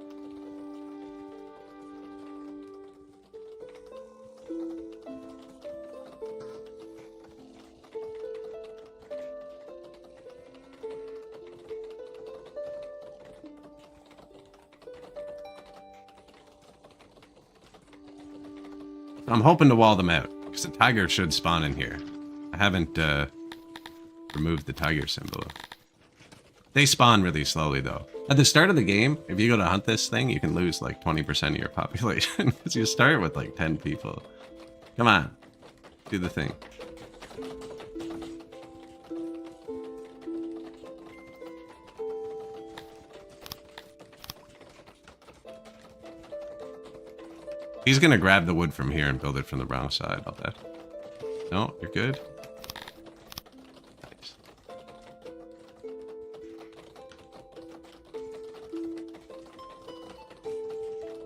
I'm hoping to wall them out, because the tiger should spawn in here. I haven't removed the tiger symbol. They spawn really slowly, though. At the start of the game, if you go to hunt this thing, you can lose like 20% of your population, because you start with like 10 people. Come on, do the thing. He's gonna grab the wood from here and build it from the wrong side. I'll bet. No, you're good. Nice.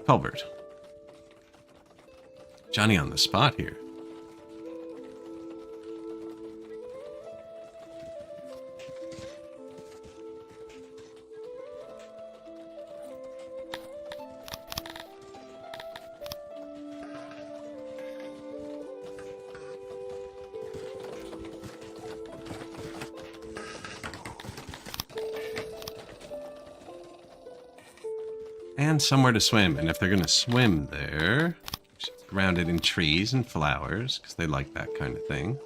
Culvert. Johnny on the spot here. And somewhere to swim. And if they're going to swim there, grounded in trees and flowers, because they like that kind of thing.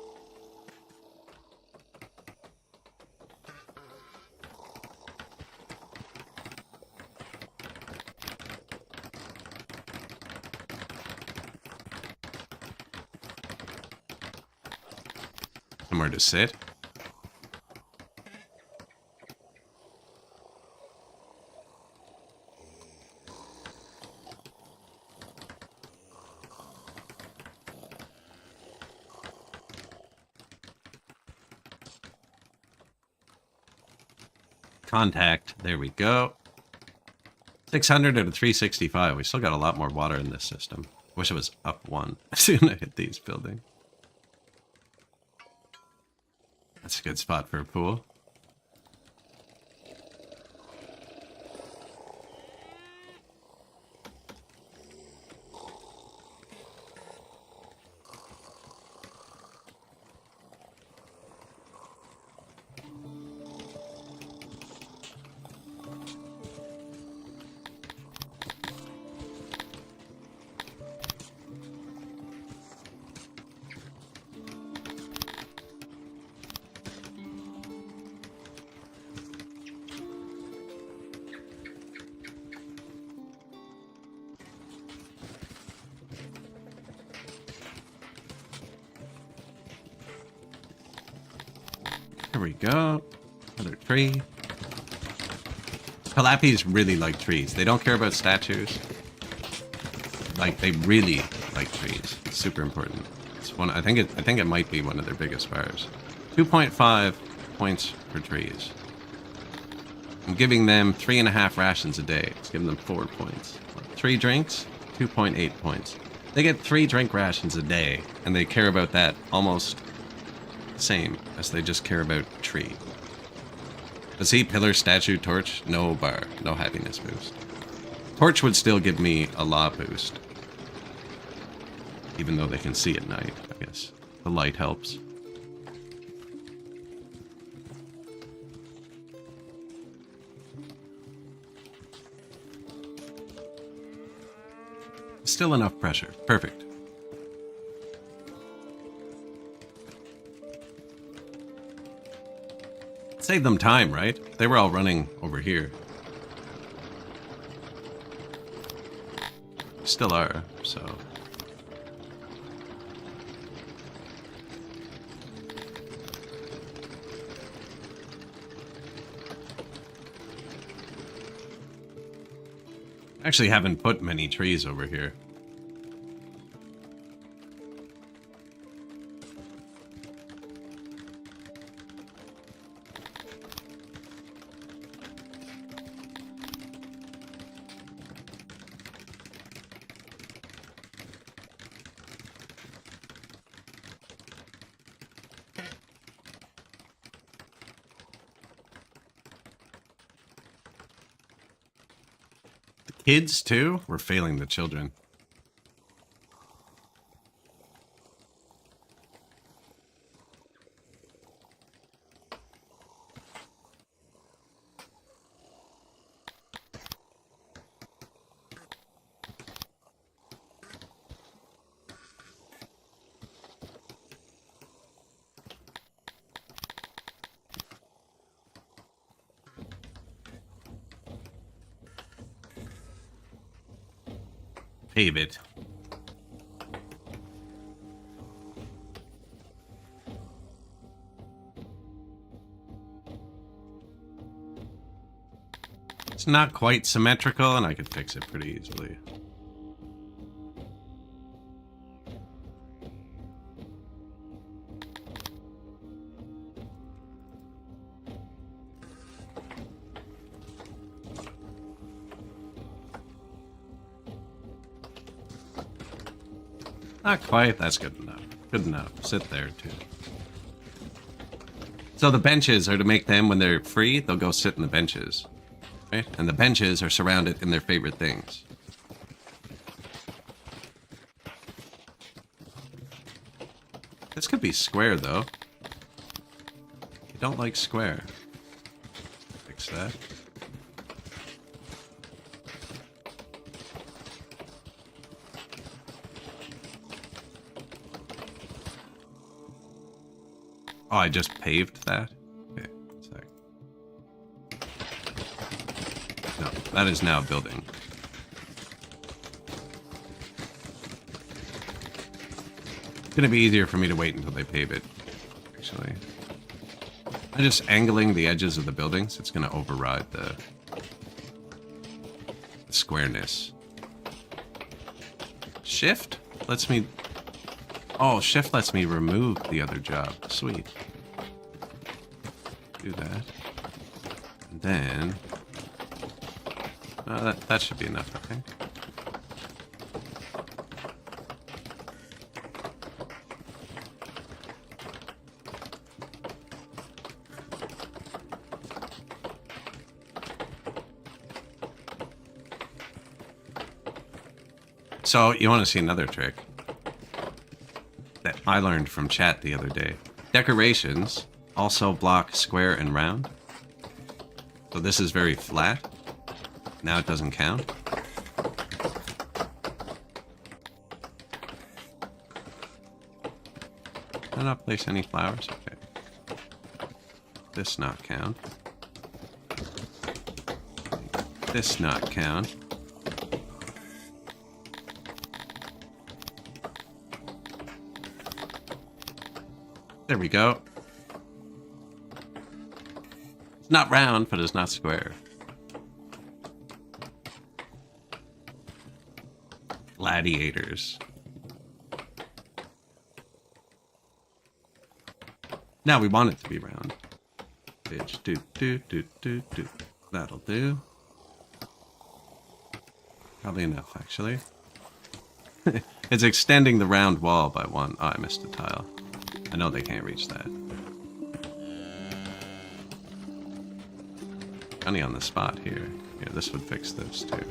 Somewhere to sit. Contact. There we go. 600 out of 365. We still got a lot more water in this system. Wish it was up one as soon as I hit these buildings. That's a good spot for a pool. There we go. Another tree. Calapis really like trees. They don't care about statues. Like, they really like trees. It's super important. It's one. I think it might be one of their biggest bars. 2.5 points for trees. I'm giving them 3.5 rations a day. Let's give them 4 points. 3 drinks, 2.8 points. They get 3 drink rations a day, and they care about that almost the same as they just care about tree. But see, pillar, statue, torch, no bar, no happiness boost. Torch would still give me a law boost. Even though they can see at night, I guess. The light helps. Still enough pressure. Perfect. Save them time, right? They were all running over here. Still are, so... Actually haven't put many trees over here. Kids, too? We're failing the children. Pave it. It's not quite symmetrical, and I could fix it pretty easily. Not quite. That's good enough. Good enough. Sit there, too. So the benches are to make them, when they're free, they'll go sit in the benches. Right? And the benches are surrounded in their favorite things. This could be square, though. I don't like square. Fix that. Oh, I just paved that? Okay, sorry. No, that is now building. It's gonna be easier for me to wait until they pave it, actually. I'm just angling the edges of the buildings. It's gonna override the squareness. Shift lets me... Oh, shift lets me remove the other job. Sweet. Do that. And then... that should be enough, I think. So, you want to see another trick that I learned from chat the other day. Decorations also block square and round. So this is very flat. Now it doesn't count. Did I not place any flowers? Okay. This not count. This not count. There we go. It's not round, but it's not square. Gladiators. Now we want it to be round. Bitch, do. That'll do. Probably enough, actually. It's extending the round wall by one. Oh, I missed a tile. I know they can't reach that. Funny on the spot here. Yeah, this would fix this too.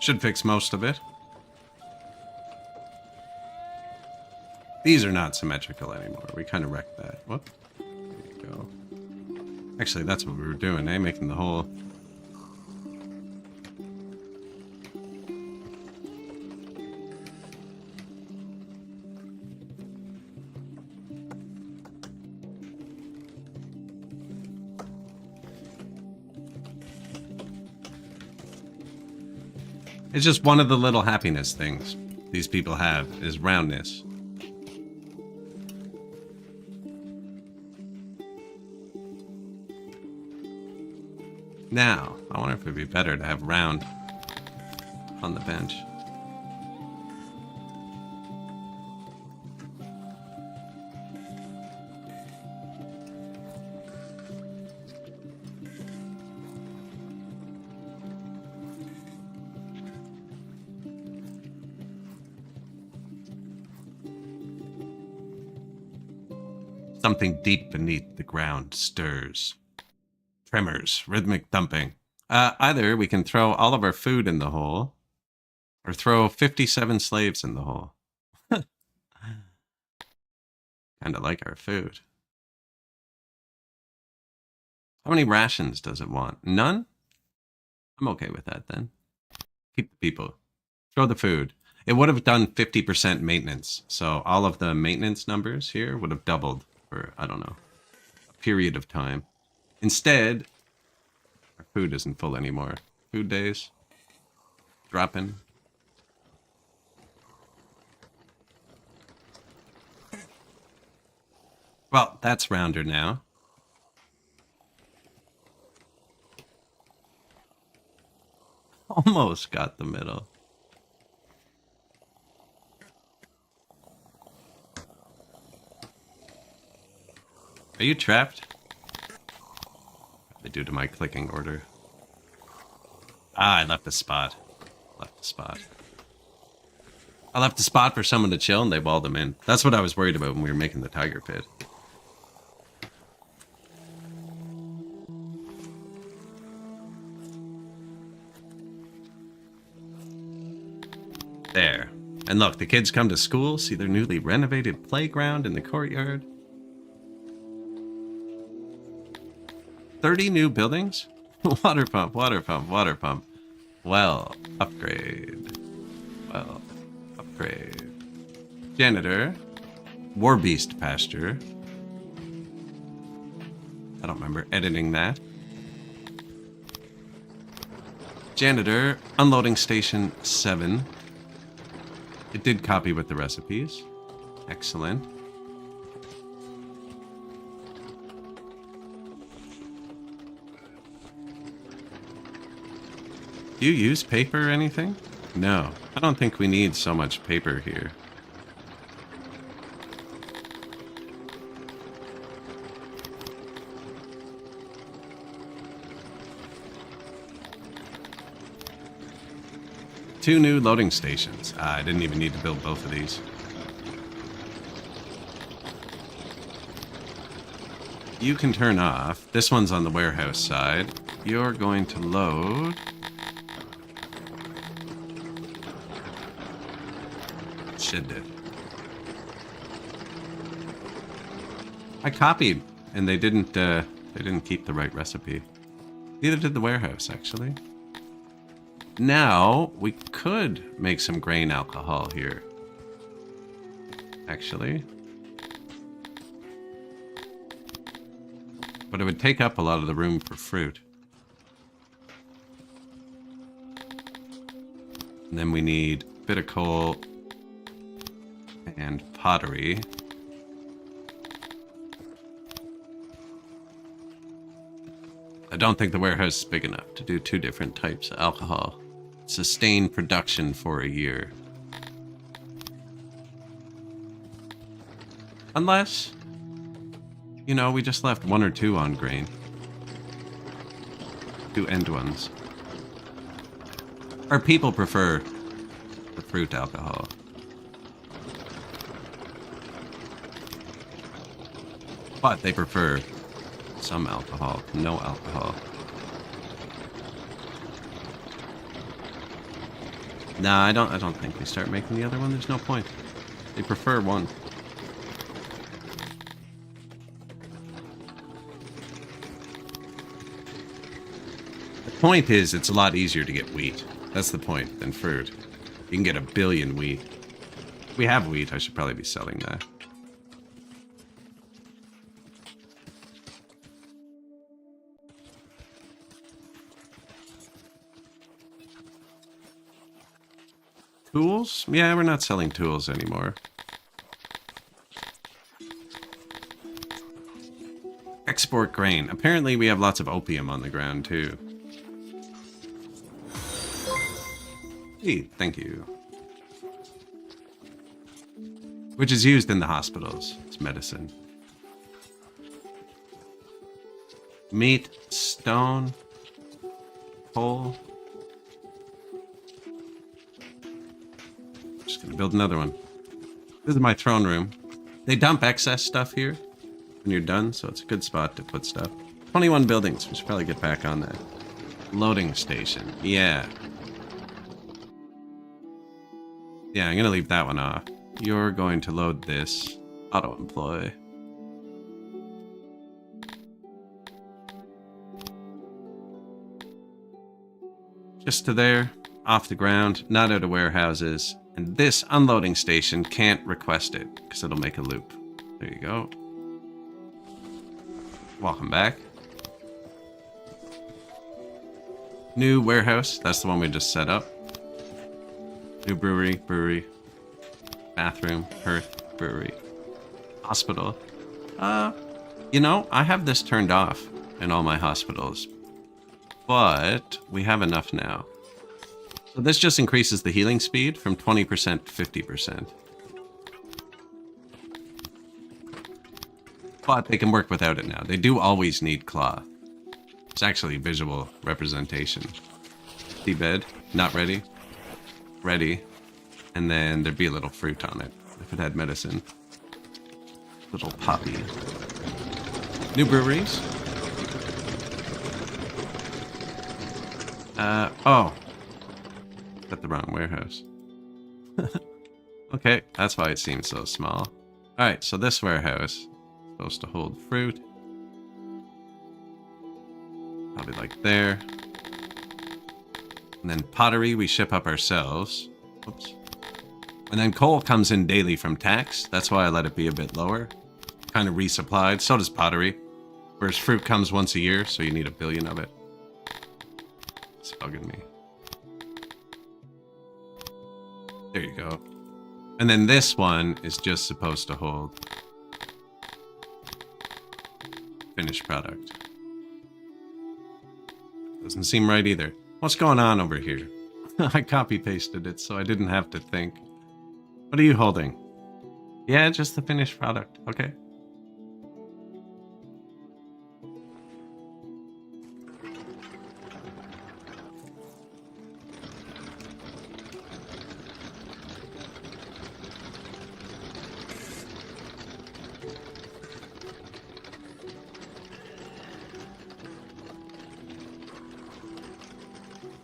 Should fix most of it. These are not symmetrical anymore. We kind of wrecked that. Whoop. There you go. Actually, that's what we were doing, eh? Making the whole... It's just one of the little happiness things these people have is roundness. Now, I wonder if it'd be better to have round on the bench. Something deep beneath the ground stirs. Tremors, rhythmic thumping. Either we can throw all of our food in the hole, or throw 57 slaves in the hole. Kind of like our food. How many rations does it want? None? I'm okay with that then. Keep the people. Throw the food. It would have done 50% maintenance, so all of the maintenance numbers here would have doubled for, I don't know, a period of time. Instead, our food isn't full anymore. Food days. Dropping. Well, that's rounder now. Almost got the middle. Are you trapped? Due to my clicking order. Ah, I left a spot. I left a spot for someone to chill and they walled them in. That's what I was worried about when we were making the tiger pit. There. And look, the kids come to school, see their newly renovated playground in the courtyard. 30 new buildings? Water pump, water pump, water pump. Well, upgrade. Well, upgrade. Janitor. War beast pasture. I don't remember editing that. Janitor. Unloading station 7. It did copy with the recipes. Excellent. Do you use paper or anything? No, I don't think we need so much paper here. Two new loading stations. I didn't even need to build both of these. You can turn off. This one's on the warehouse side. You're going to load... Shit did. I copied, and they didn't keep the right recipe. Neither did the warehouse, actually. Now, we could make some grain alcohol here. Actually. But it would take up a lot of the room for fruit. And then we need a bit of coal and pottery. I don't think the warehouse is big enough to do 2 different types of alcohol. Sustain production for a year. Unless, you know, we just left 1 or 2 on grain. 2 end ones. Our people prefer the fruit alcohol. But they prefer some alcohol to no alcohol. Nah, I don't think they start making the other one. There's no point. They prefer one. The point is, it's a lot easier to get wheat. That's the point, than fruit. You can get 1 billion wheat. If we have wheat, I should probably be selling that. Tools? Yeah, we're not selling tools anymore. Export grain. Apparently we have lots of opium on the ground, too. Hey, thank you. Which is used in the hospitals. It's medicine. Meat, stone, coal. Just gonna build another one. This is my throne room. They dump excess stuff here when you're done, so it's a good spot to put stuff. 21 buildings. We should probably get back on that. Loading station. Yeah. Yeah, I'm gonna leave that one off. You're going to load this. Auto-employ. Just to there. Off the ground. Not out of warehouses. And this unloading station can't request it, because it'll make a loop. There you go. Welcome back. New warehouse. That's the one we just set up. New brewery. Bathroom, hearth, brewery. Hospital. You know, I have this turned off in all my hospitals. But we have enough now. So this just increases the healing speed from 20% to 50%. But they can work without it now. They do always need cloth. It's actually visual representation. Seabed, not ready. Ready. And then there'd be a little fruit on it if it had medicine. Little poppy. New breweries. Oh. Got the wrong warehouse. Okay, that's why it seems so small. Alright, so this warehouse is supposed to hold fruit. Probably like there. And then pottery we ship up ourselves. Oops. And then coal comes in daily from tax. That's why I let it be a bit lower. Kind of resupplied. So does pottery. Whereas fruit comes once a year, so you need 1 billion of it. It's bugging me. There you go. And then this one is just supposed to hold finished product. Doesn't seem right either. What's going on over here? I copy-pasted it so I didn't have to think. What are you holding? Yeah, just the finished product. Okay.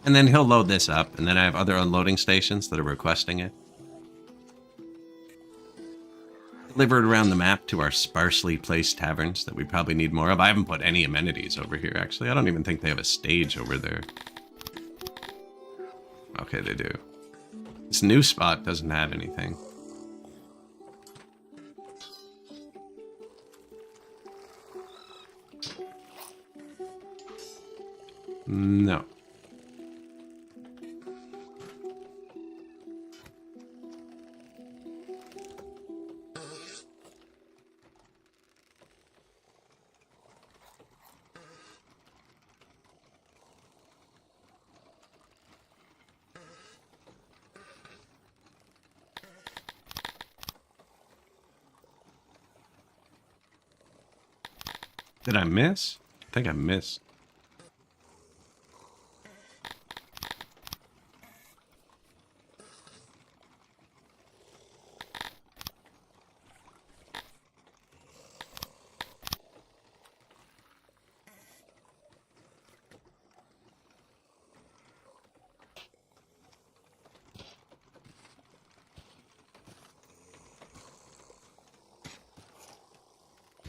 And then he'll load this up, and then I have other unloading stations that are requesting it. Delivered around the map to our sparsely placed taverns that we probably need more of. I haven't put any amenities over here, actually. I don't even think they have a stage over there. Okay, they do. This new spot doesn't have anything. No. Did I miss? I think I missed.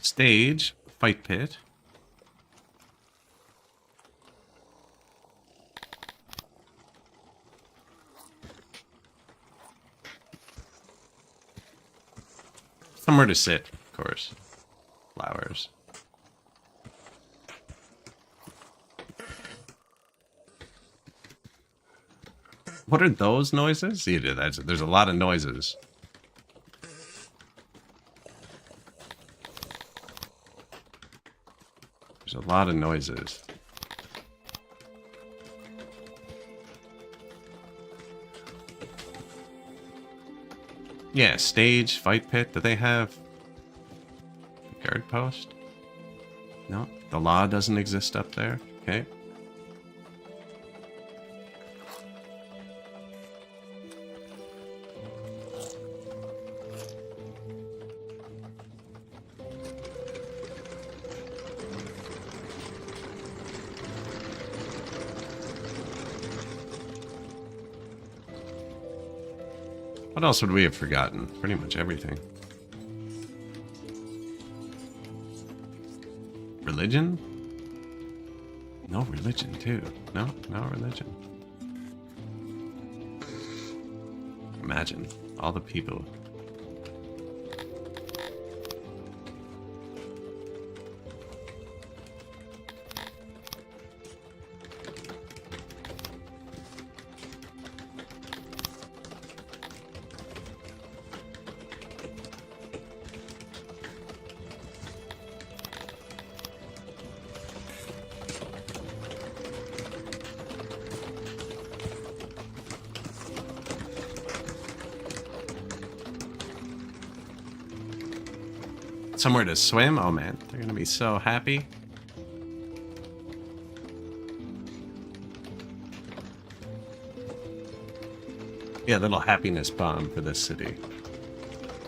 Stage, fight pit. Somewhere to sit, of course. Flowers. What are those noises? See, there's a lot of noises. There's a lot of noises. Yeah, stage, fight pit. Do they have a guard post? No, the law doesn't exist up there. Okay. What else would we have forgotten? Pretty much everything. Religion? No religion, too. No religion. Imagine all the people. Somewhere to swim? Oh man, they're gonna be so happy. Yeah, little happiness bomb for this city.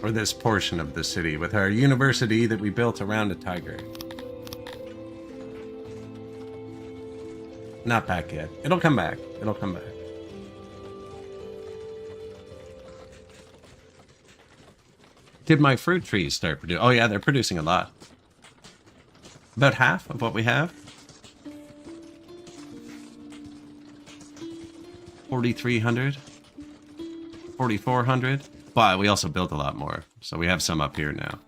Or this portion of the city with our university that we built around a tiger. Not back yet. It'll come back. It'll come back. Did my fruit trees start producing? Oh yeah, they're producing a lot. About half of what we have. 4,300. 4,400. But we also built a lot more. So we have some up here now.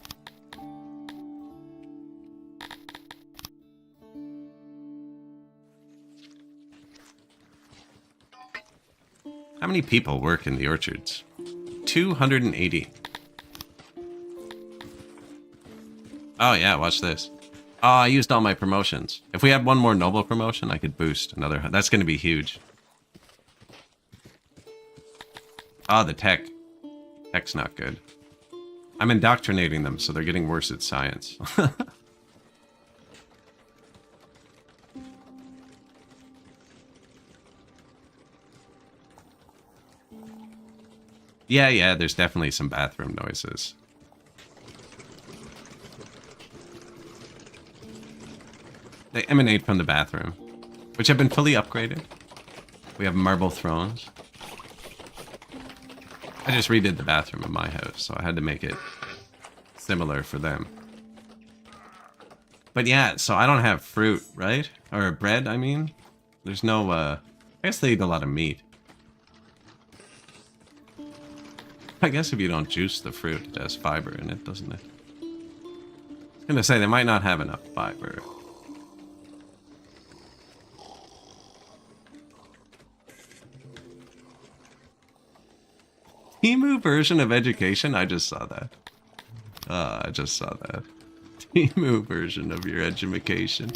How many people work in the orchards? 280. Oh yeah, watch this. Oh, I used all my promotions. If we had one more noble promotion, I could boost another. That's going to be huge. Oh, the tech. Tech's not good. I'm indoctrinating them, so they're getting worse at science. Yeah, there's definitely some bathroom noises. They emanate from the bathroom, which have been fully upgraded. We have marble thrones. I just redid the bathroom of my house, so I had to make it similar for them. But yeah, so I don't have fruit, right? Or bread, I mean. There's no, I guess they eat a lot of meat. I guess if you don't juice the fruit, it has fiber in it, doesn't it? I was gonna say, they might not have enough fiber. Emu version of education? I just saw that. I just saw that. Emu version of your education.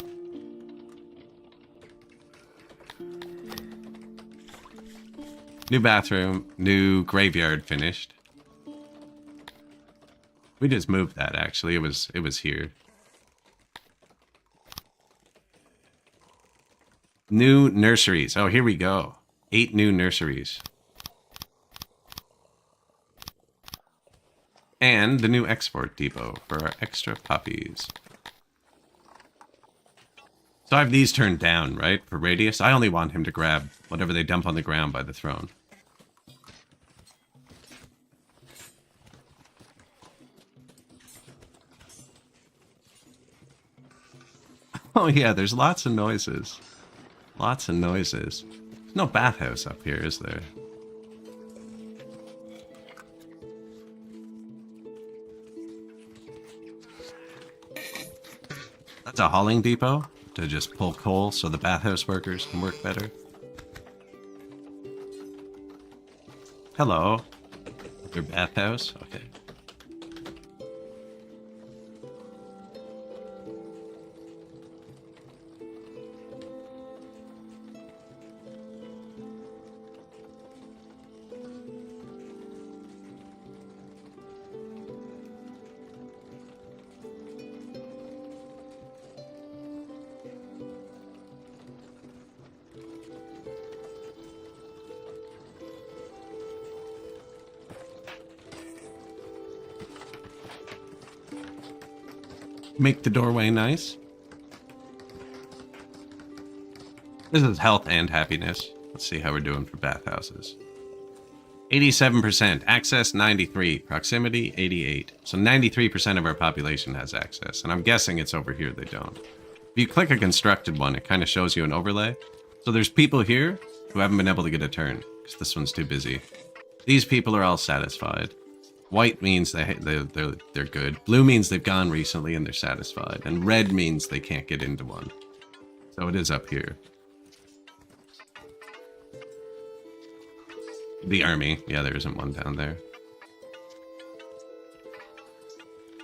New bathroom, new graveyard finished. We just moved that actually. It was here. New nurseries. Oh, here we go. 8 new nurseries. And the new export depot for our extra puppies. So I have these turned down, right? For radius. I only want him to grab whatever they dump on the ground by the throne. Oh yeah, there's lots of noises. Lots of noises. There's no bathhouse up here, is there? That's a hauling depot to just pull coal so the bathhouse workers can work better. Hello. Your bathhouse? Okay. Make the doorway nice. This is health and happiness. Let's see how we're doing for bathhouses. 87%, access 93, proximity 88. So 93% of our population has access, and I'm guessing it's over here they don't. If you click a constructed one, it kind of shows you an overlay. So there's people here who haven't been able to get a turn, because this one's too busy. These people are all satisfied. White means they're good. Blue means they've gone recently and they're satisfied. And red means they can't get into one. So it is up here. The army. Yeah, there isn't one down there.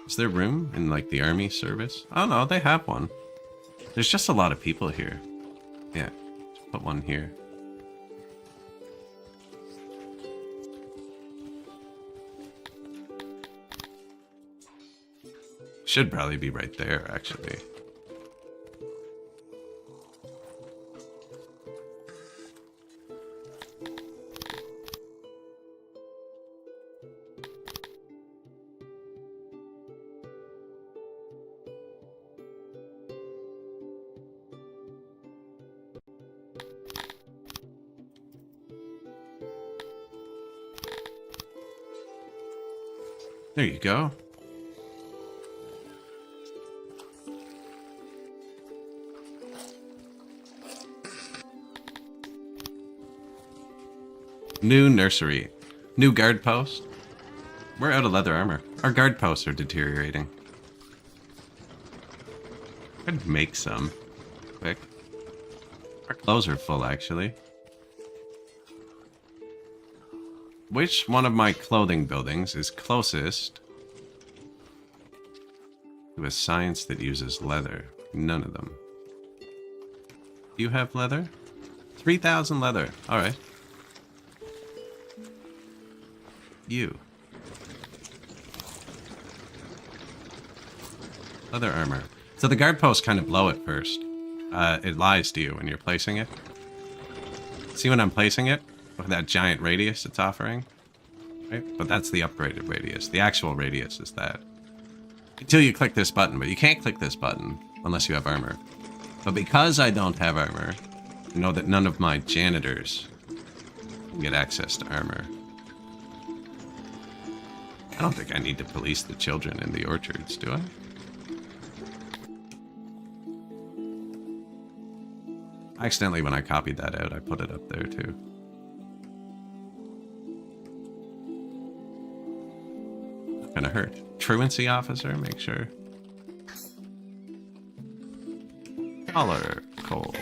Is there room in, like, the army service? Oh, no, they have one. There's just a lot of people here. Yeah, just put one here. Should probably be right there, actually. There you go. New nursery. New guard post. We're out of leather armor. Our guard posts are deteriorating. I'd make some. Quick. Our clothes are full, actually. Which one of my clothing buildings is closest to a science that uses leather? None of them. You have leather? 3,000 leather. Alright. You. Leather armor. So the guard posts kind of blow at first. It lies to you when you're placing it. See when I'm placing it? With that giant radius it's offering. Right? But that's the upgraded radius. The actual radius is that. Until you click this button, but you can't click this button unless you have armor. But because I don't have armor, you know that none of my janitors can get access to armor. I don't think I need to police the children in the orchards, do I? Accidentally, when I copied that out, I put it up there too. Not gonna hurt. Truancy officer, make sure. Collar coal.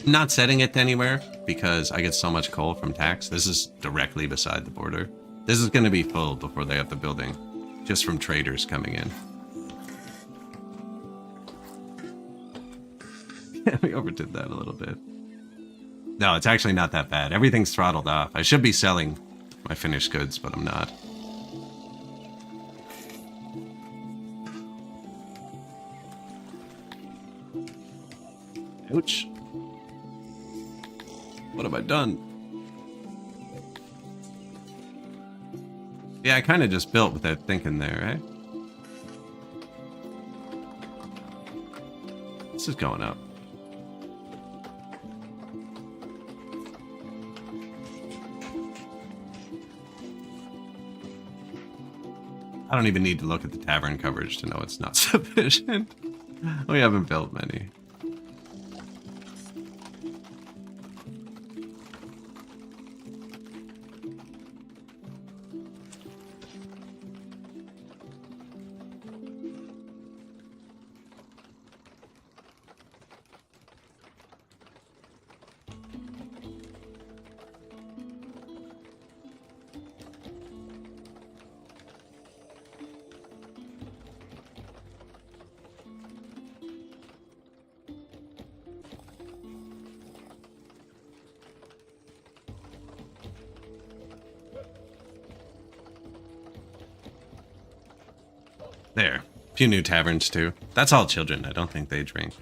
I'm not setting it anywhere because I get so much coal from tax. This is directly beside the border. This is going to be full before they have the building, just from traders coming in. Yeah, we overdid that a little bit. No, it's actually not that bad. Everything's throttled off. I should be selling my finished goods, but I'm not. Ouch. What have I done? Yeah, I kind of just built without thinking there, right? This is going up. I don't even need to look at the tavern coverage to know it's not sufficient. We haven't built many. There. A few new taverns, too. That's all children. I don't think they drink.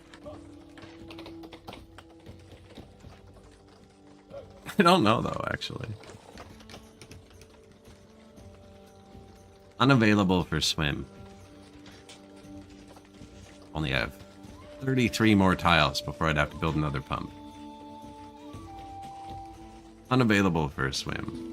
I don't know, though, actually. Unavailable for swim. Only have 33 more tiles before I'd have to build another pump. Unavailable for a swim.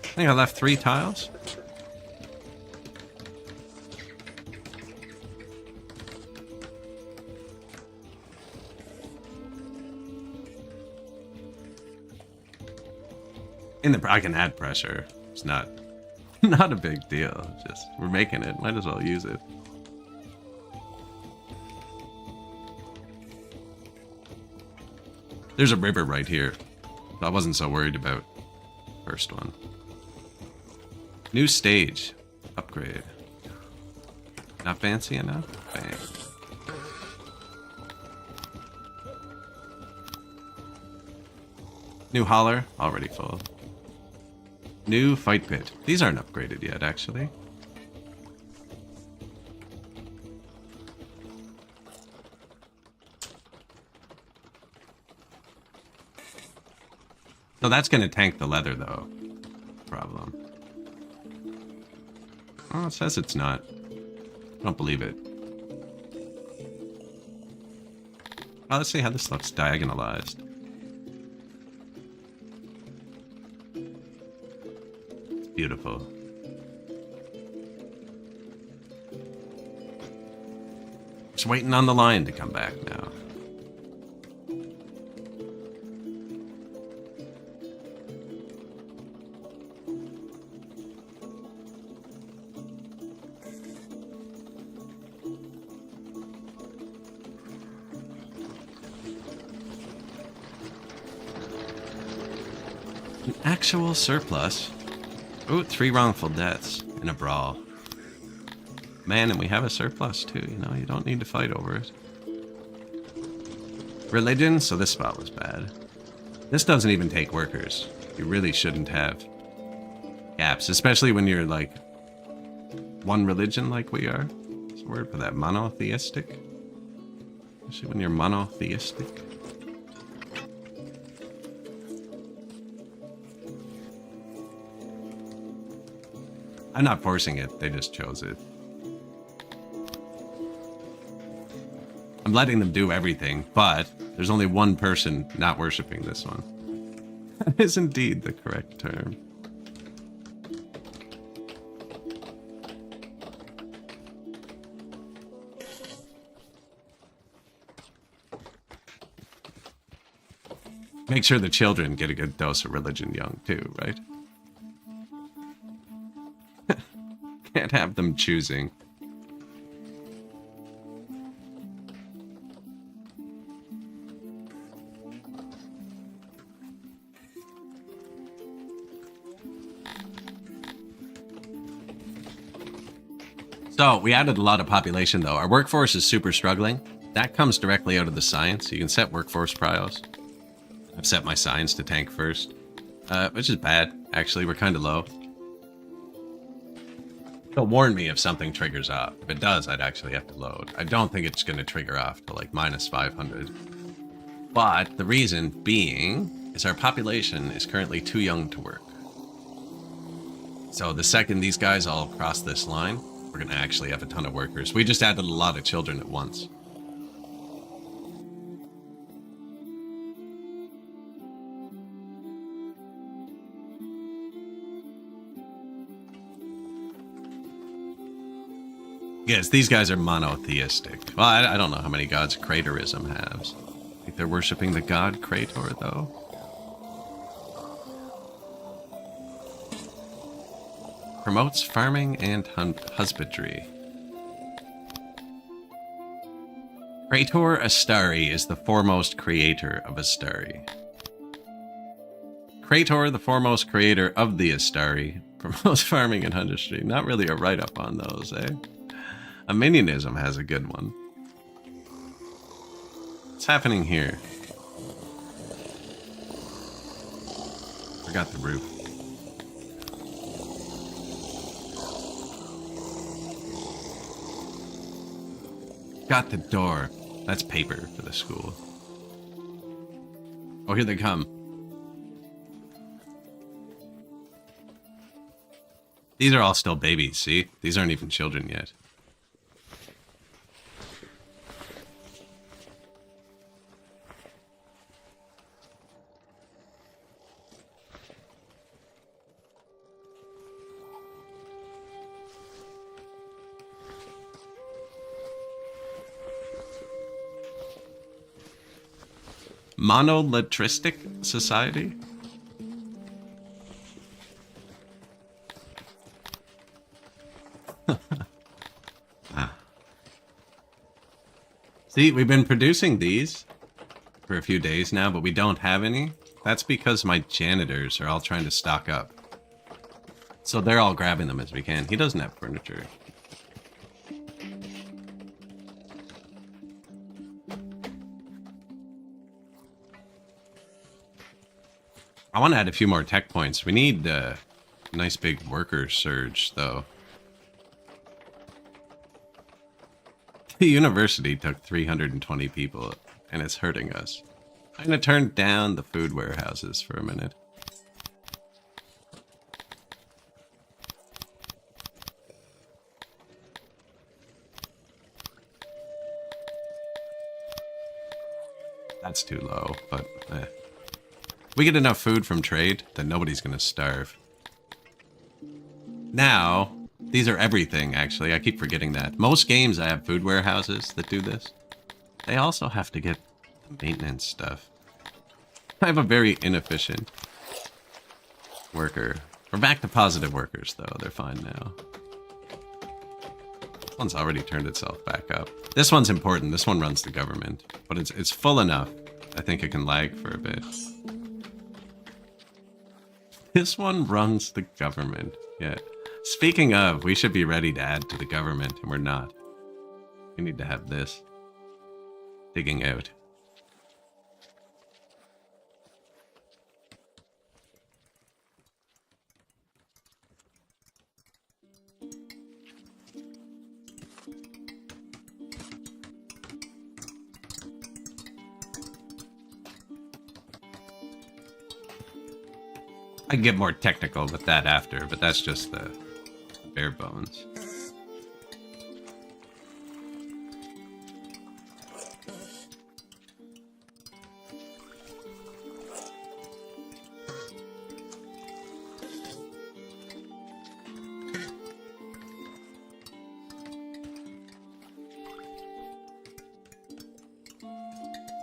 I think I left 3 tiles. I can add pressure. It's not a big deal. Just we're making it. Might as well use it. There's a river right here. I wasn't so worried about the first one. New stage. Upgrade. Not fancy enough? Bang. New holler. Already full. New fight pit. These aren't upgraded yet, actually. So that's going to tank the leather, though. Problem. Oh, it says it's not. I don't believe it. Oh, let's see how this looks diagonalized. It's beautiful. Just waiting on the line to come back now. Actual surplus. Oh, 3 wrongful deaths in a brawl. Man, and we have a surplus too, you know, you don't need to fight over it. Religion, so this spot was bad. This doesn't even take workers. You really shouldn't have gaps, especially when you're like one religion like we are. What's the word for that? Monotheistic? Especially when you're monotheistic. I'm not forcing it, they just chose it. I'm letting them do everything, but there's only one person not worshipping this one. That is indeed the correct term. Make sure the children get a good dose of religion young too, right? Can't have them choosing. So, we added a lot of population though. Our workforce is super struggling. That comes directly out of the science. You can set workforce prios. I've set my science to tank first. Which is bad, actually. We're kind of low. It'll warn me if something triggers off. If it does, I'd actually have to load. I don't think it's going to trigger off to like minus 500. But the reason being is our population is currently too young to work. So the second these guys all cross this line, we're going to actually have a ton of workers. We just added a lot of children at once. Yes, these guys are monotheistic. Well, I don't know how many gods Craterism has. I think they're worshipping the god Crator, though. Promotes farming and husbandry. Crator Astari is the foremost creator of Astari. Crator, the foremost creator of the Astari, promotes farming and husbandry. Not really a write-up on those, eh? Arminianism has a good one. What's happening here? Forgot the roof. Got the door. That's paper for the school. Oh, here they come. These are all still babies, see? These aren't even children yet. Monolatristic society? See, we've been producing these for a few days now, but we don't have any. That's because my janitors are all trying to stock up. So they're all grabbing them as we can. He doesn't have furniture. I want to add a few more tech points. We need a nice big worker surge, though. The university took 320 people, and it's hurting us. I'm going to turn down the food warehouses for a minute. That's too low, but we get enough food from trade that nobody's going to starve. Now, these are everything, actually. I keep forgetting that. Most games I have food warehouses that do this. They also have to get the maintenance stuff. I have a very inefficient worker. We're back to positive workers, though. They're fine now. This one's already turned itself back up. This one's important. This one runs the government. But it's full enough. I think it can lag for a bit. This one runs the government. Yeah. Speaking of, we should be ready to add to the government, and we're not. We need to have this. Digging out. I can get more technical with that after, but that's just the bare bones.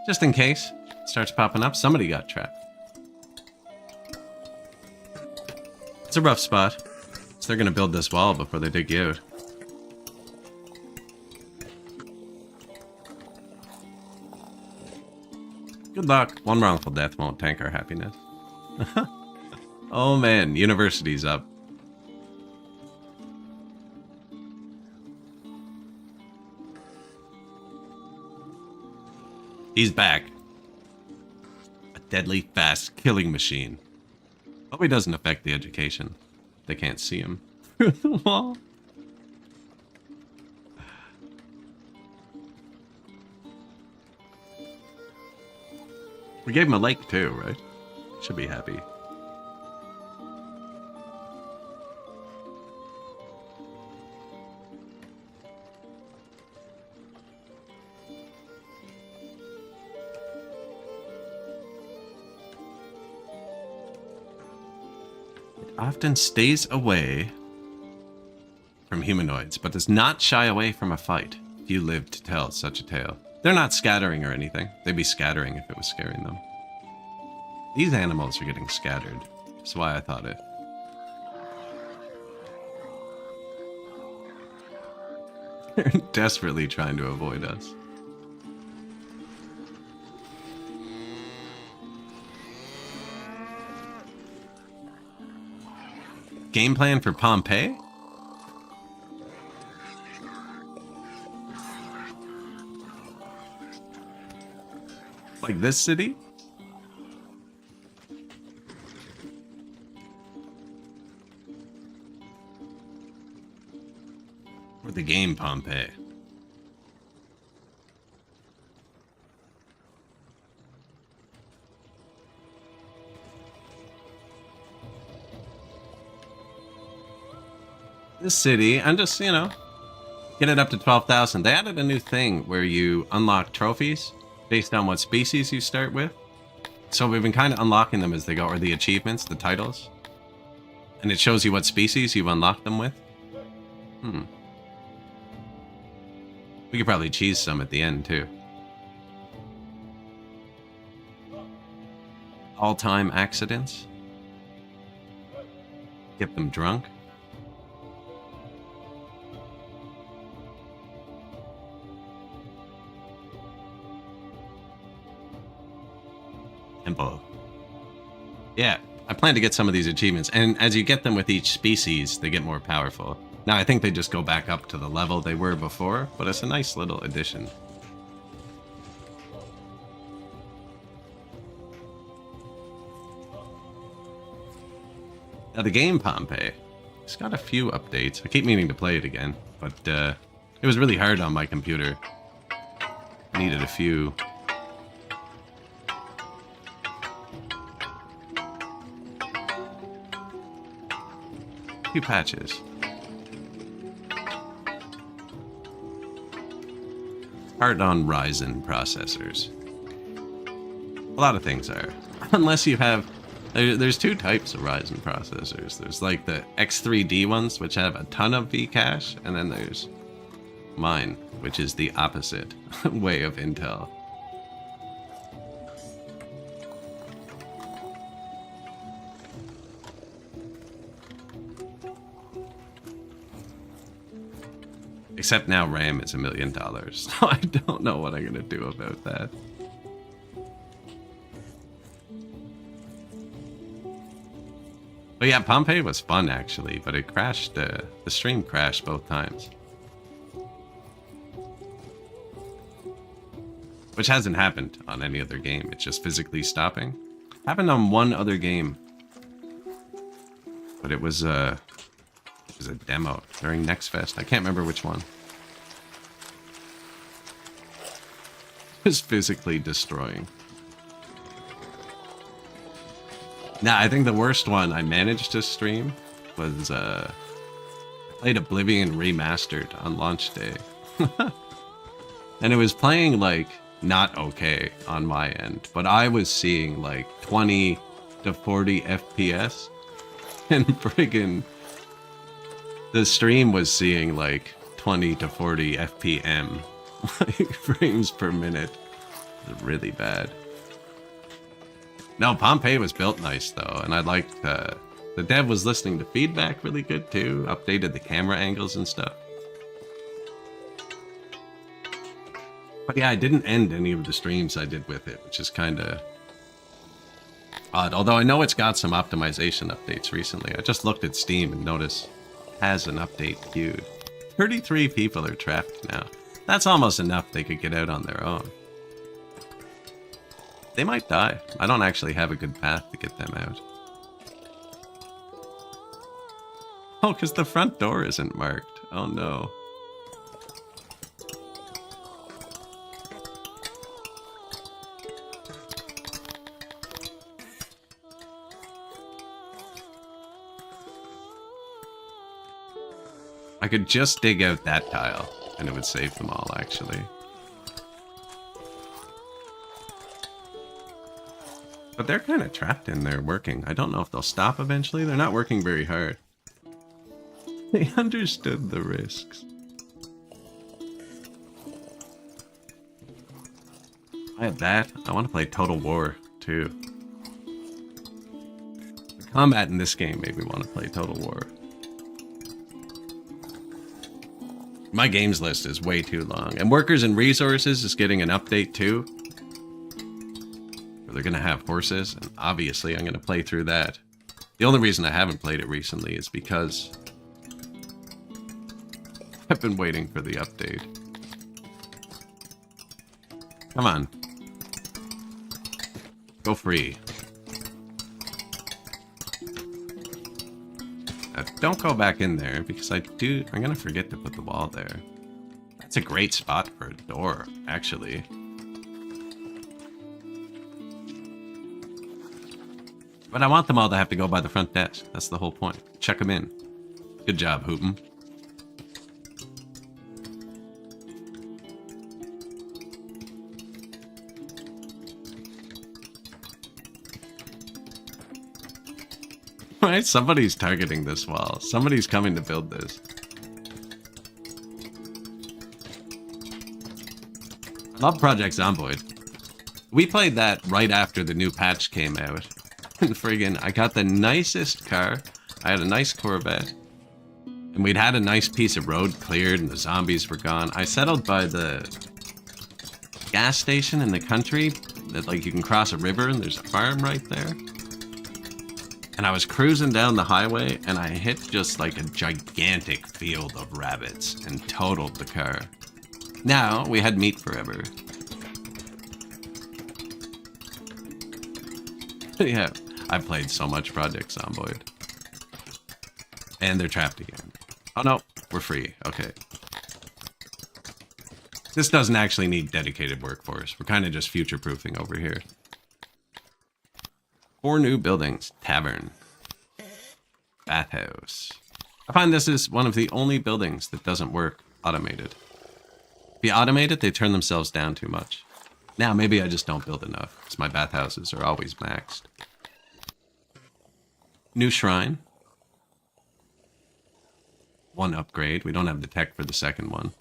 Just in case it starts popping up, somebody got trapped. It's a rough spot. So they're gonna build this wall before they dig you out. Good luck. One wrongful death won't tank our happiness. Oh man, university's up. He's back. A deadly fast killing machine. Hope he doesn't affect the education. They can't see him through the wall. We gave him a lake too, right? Should be happy. It often stays away from humanoids, but does not shy away from a fight. If you live to tell such a tale. They're not scattering or anything. They'd be scattering if it was scaring them. These animals are getting scattered. That's why I thought it. They're desperately trying to avoid us. Game plan for Pompeii? Like this city? Or the game Pompeii? This city, I'm just, you know, get it up to 12,000. They added a new thing where you unlock trophies based on what species you start with. So we've been kind of unlocking them as they go, or the achievements, the titles. And it shows you what species you've unlocked them with. We could probably cheese some at the end, too. All-time accidents. Get them drunk. Tempo. Yeah, I plan to get some of these achievements, and as you get them with each species, they get more powerful. Now, I think they just go back up to the level they were before, but it's a nice little addition. Now, the game Pompeii, it's got a few updates. I keep meaning to play it again, but it was really hard on my computer. Needed a few. Patches. Hard on Ryzen processors. A lot of things are. Unless you have... There's two types of Ryzen processors. There's like the X3D ones, which have a ton of V-cache, and then there's mine, which is the opposite way of Intel. Except now RAM is $1 million, so I don't know what I'm gonna do about that. But yeah, Pompeii was fun actually, but it crashed, the stream crashed both times. Which hasn't happened on any other game, it's just physically stopping. Happened on one other game. But it was a demo during Next Fest. I can't remember which one. It was physically destroying. Nah, I think the worst one I managed to stream was I played Oblivion Remastered on launch day. And it was playing like not okay on my end, but I was seeing like 20 to 40 FPS, and friggin' the stream was seeing like 20 to 40 FPM, like frames per minute. It's really bad. No, Pompeii was built nice though, and I liked the dev was listening to feedback really good too, updated the camera angles and stuff. But yeah, I didn't end any of the streams I did with it, which is kind of odd. Although I know it's got some optimization updates recently. I just looked at Steam and noticed it has an update queued. 33 people are trapped now. That's almost enough they could get out on their own. They might die. I don't actually have a good path to get them out. Oh, because the front door isn't marked. Oh no. I could just dig out that tile, and it would save them all, actually. But they're kind of trapped in there working. I don't know if they'll stop eventually. They're not working very hard. They understood the risks. I have that. I want to play Total War, too. The combat in this game made me want to play Total War. My games list is way too long. And Workers and Resources is getting an update, too. They're going to have horses, and obviously I'm going to play through that. The only reason I haven't played it recently is because I've been waiting for the update. Come on. Go free. Don't go back in there, because I'm going to forget to put the wall there. That's a great spot for a door, actually. But I want them all to have to go by the front desk. That's the whole point. Check them in. Good job, Hoopen. Right? Somebody's targeting this wall. Somebody's coming to build this. I love Project Zomboid. We played that right after the new patch came out. And friggin', I got the nicest car. I had a nice Corvette. And we'd had a nice piece of road cleared and the zombies were gone. I settled by the gas station in the country that, like, you can cross a river and there's a farm right there. And I was cruising down the highway and I hit just like a gigantic field of rabbits and totaled the car. Now we had meat forever. Yeah, I played so much Project Zomboid. And they're trapped again. Oh no, we're free. Okay. This doesn't actually need dedicated workforce. We're kind of just future-proofing over here. 4 new buildings. Tavern. Bathhouse. I find this is one of the only buildings that doesn't work automated. If you automate it, they turn themselves down too much. Now, maybe I just don't build enough, because my bathhouses are always maxed. New shrine. 1 upgrade. We don't have the tech for the second one.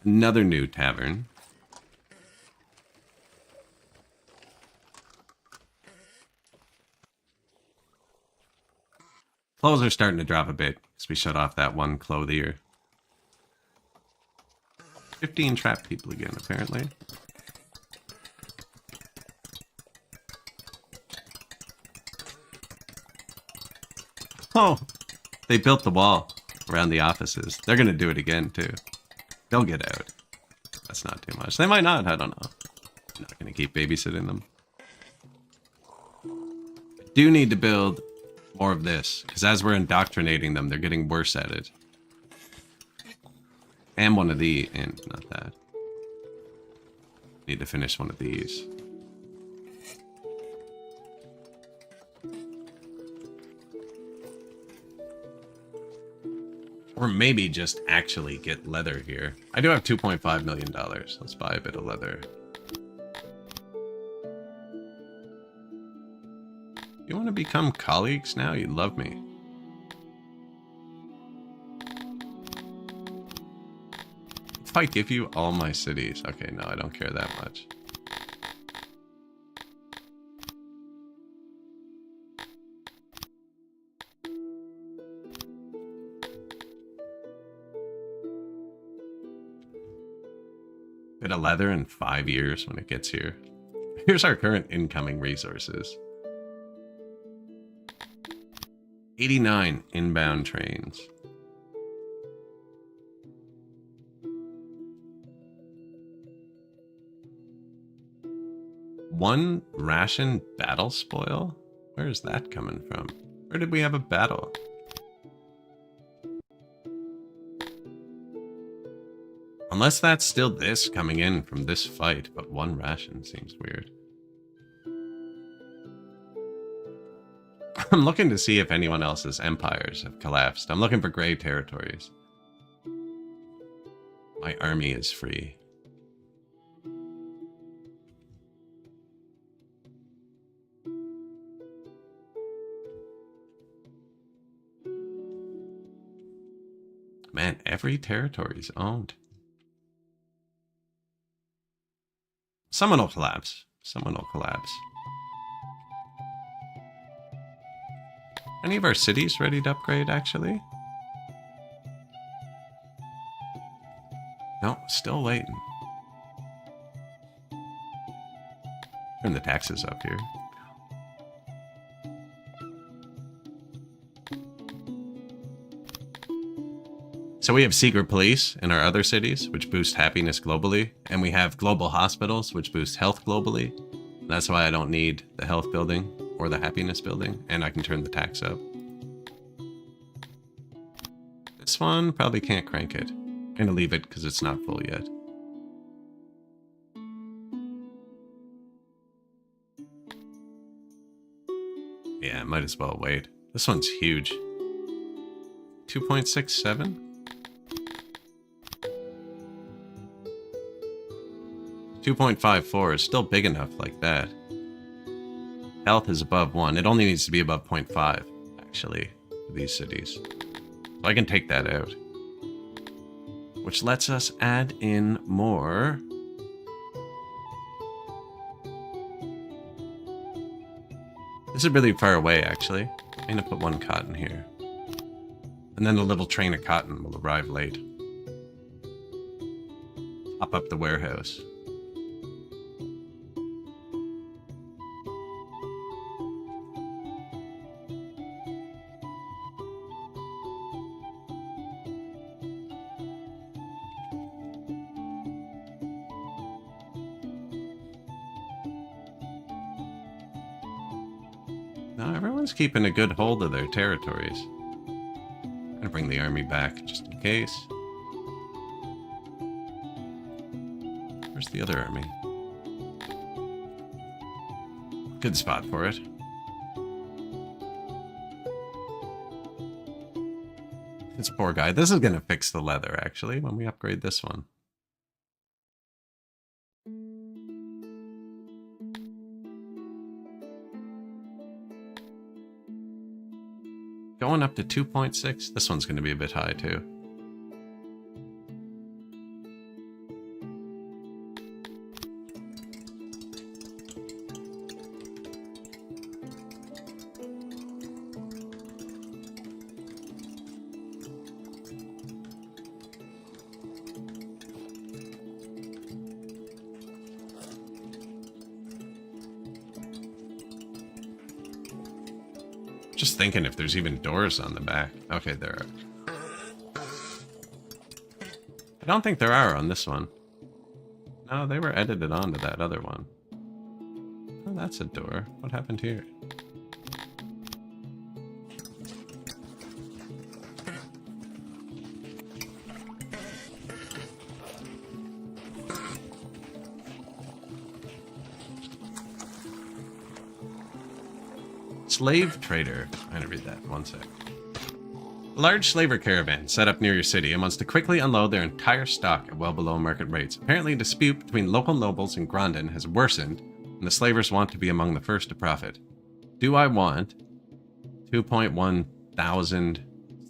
Another new tavern. Clothes are starting to drop a bit, because we shut off that one clothier. 15 trapped people again, apparently. Oh, they built the wall around the offices. They're going to do it again, too. They'll get out. That's not too much. They might not, I don't know. I'm not going to keep babysitting them. I do need to build more of this, because as we're indoctrinating them, they're getting worse at it. And one of the, and not that. Need to finish one of these. Or maybe just actually get leather here. I do have $2.5 million. Let's buy a bit of leather. You want to become colleagues now? You love me. If I give you all my cities. Okay, no, I don't care that much. Bit of leather in 5 years when it gets here. Here's our current incoming resources. 89 inbound trains. One ration battle spoil? Where is that coming from? Where did we have a battle? Unless that's still this coming in from this fight, but 1 ration seems weird. I'm looking to see if anyone else's empires have collapsed. I'm looking for gray territories. My army is free. Man, every territory is owned. Someone will collapse. Someone will collapse. Any of our cities ready to upgrade, actually? No, still waiting. Turn the taxes up here. So we have secret police in our other cities, which boost happiness globally. And we have global hospitals, which boost health globally. That's why I don't need the health building or the happiness building. And I can turn the tax up. This one probably can't crank it. I'm going to leave it because it's not full yet. Yeah, might as well wait. This one's huge. 2.67? 2.54 is still big enough like that. Health is above 1. It only needs to be above 0.5, actually, for these cities. So I can take that out. Which lets us add in more. This is really far away, actually. I'm going to put one cotton here. And then the little train of cotton will arrive late. Pop up the warehouse. No, everyone's keeping a good hold of their territories. I'm gonna bring the army back just in case. Where's the other army? Good spot for it. This poor guy. This is gonna fix the leather, actually, when we upgrade this one. Going up to 2.6. This one's going to be a bit high, too. Just thinking if there's even doors on the back. Okay, there are. I don't think there are on this one. No, they were edited onto that other one. Oh, that's a door. What happened here? Slave trader. I'm going to read that. One sec. A large slaver caravan set up near your city and wants to quickly unload their entire stock at well below market rates. Apparently, a dispute between local nobles and Grondon has worsened, and the slavers want to be among the first to profit. Do I want 2.1 thousand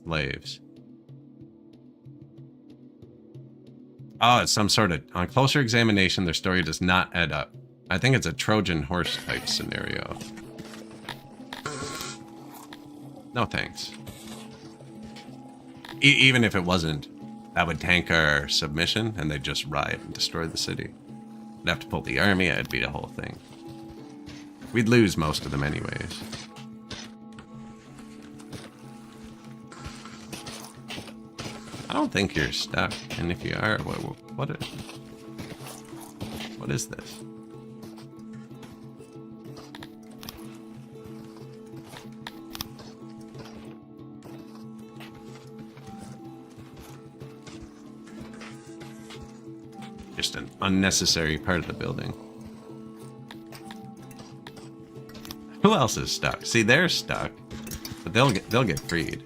slaves? Oh, it's some sort of... On closer examination, their story does not add up. I think it's a Trojan horse type scenario. No thanks. Even if it wasn't, that would tank our submission and they'd just riot and destroy the city. I'd have to pull the army, it'd be the whole thing. We'd lose most of them anyways. I don't think you're stuck, and if you are, what is this? Just an unnecessary part of the building. Who else is stuck? See, they're stuck. they'll get freed.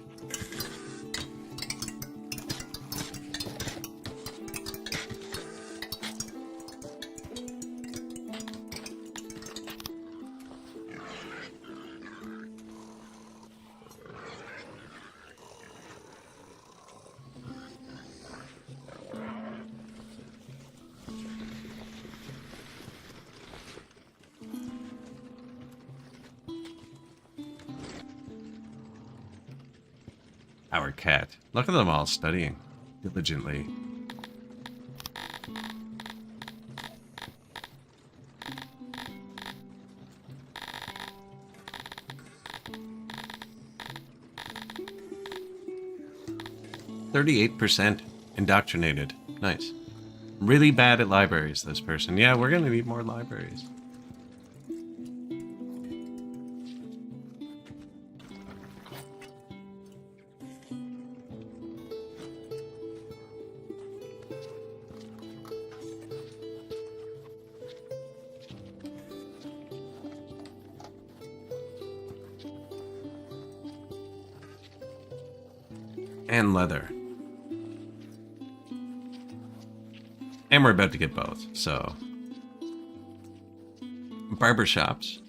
Our cat. Look at them all studying diligently. %38 indoctrinated. Nice. Really bad at libraries, this person. Yeah, we're gonna need more libraries. And leather. And we're about to get both, so. Barbershops.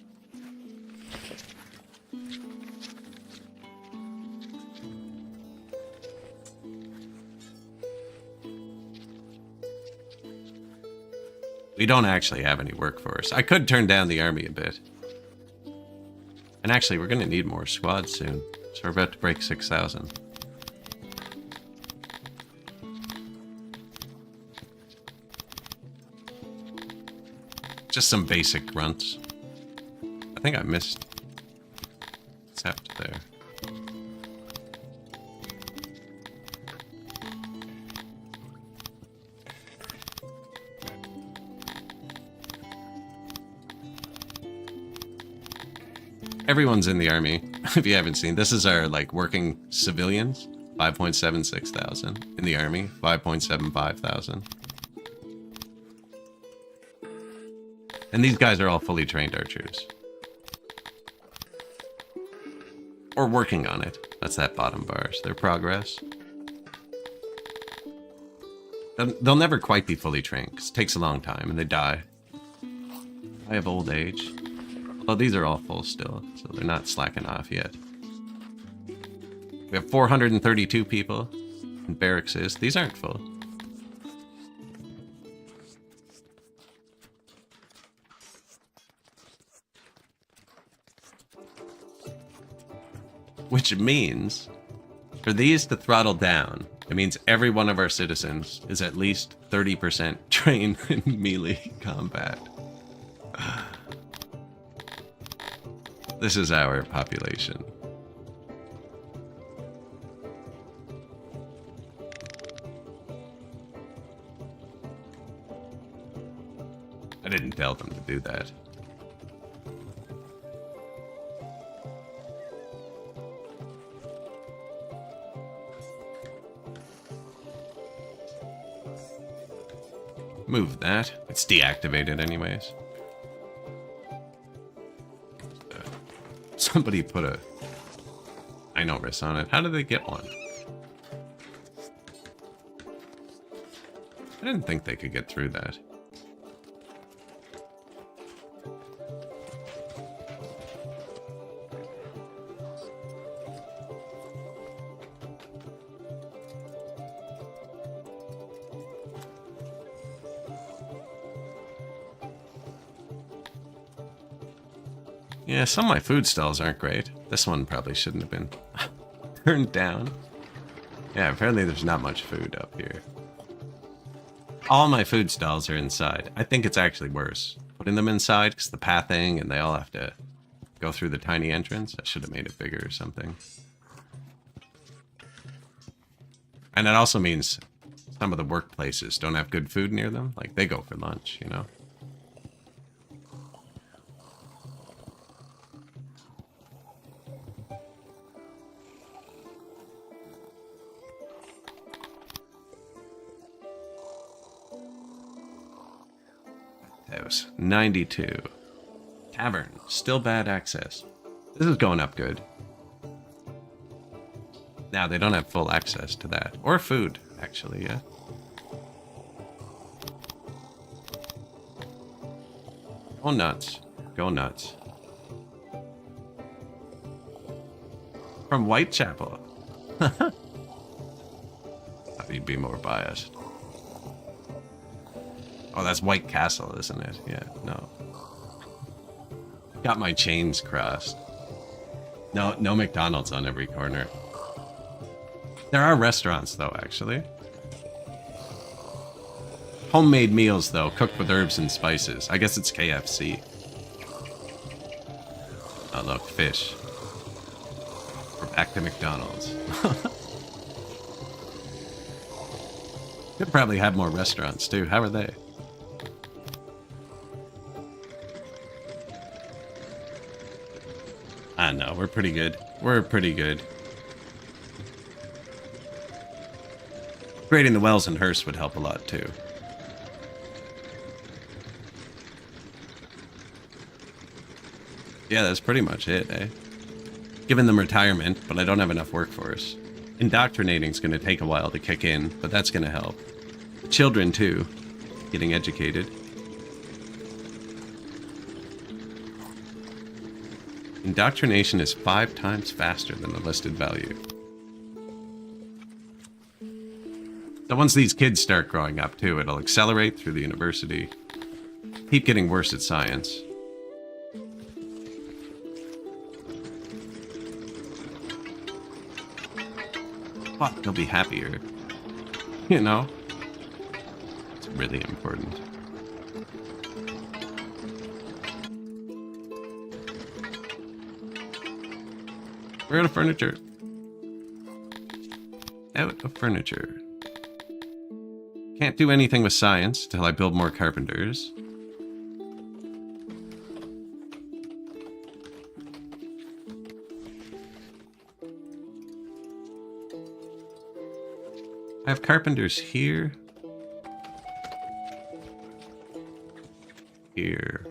We don't actually have any workforce. I could turn down the army a bit. And actually, we're going to need more squads soon. So we're about to break 6,000. Just some basic grunts. I think I missed Sept there. Everyone's in the army, if you haven't seen. This is our, like, working civilians. 5.76 thousand. In the army, 5.75 thousand. And these guys are all fully trained archers. Or working on it. That's that bottom bar, so their progress. They'll never quite be fully trained, because it takes a long time, and they die. I have old age. Although these are all full still, so they're not slacking off yet. We have 432 people in barracks. These aren't full. Which means, for these to throttle down, it means every one of our citizens is at least 30% trained in melee combat. This is our population. I didn't tell them to do that. Move that. It's deactivated anyways. Somebody put a Inorus on it. How did they get one? I didn't think they could get through that. Yeah, some of my food stalls aren't great. This one probably shouldn't have been turned down. Yeah, apparently there's not much food up here. All my food stalls are inside. I think it's actually worse putting them inside because the pathing and they all have to go through the tiny entrance. I should have made it bigger or something. And it also means some of the workplaces don't have good food near them. Like, they go for lunch, you know? That was 92. Tavern, still bad access. This is going up good. Now they don't have full access to that. Or food, actually, yeah. Go nuts. Go nuts. From Whitechapel. Thought you'd be more biased. Oh, that's White Castle, isn't it? Yeah, no. Got my chains crossed. No McDonald's on every corner. There are restaurants, though, actually. Homemade meals, though, cooked with herbs and spices. I guess it's KFC. Oh, look, fish. We're back to McDonald's. Could probably have more restaurants, too. How are they? I know, we're pretty good. We're pretty good. Creating the wells in Hearst would help a lot, too. Yeah, that's pretty much it, eh? Giving them retirement, but I don't have enough workforce. Indoctrinating's going to take a while to kick in, but that's going to help. Children, too. Getting educated. Indoctrination is 5 times faster than the listed value. So once these kids start growing up, too, it'll accelerate through the university. Keep getting worse at science. But they'll be happier. You know? It's really important. We're out of furniture. Out of furniture. Can't do anything with science till I build more carpenters. I have carpenters here. Here.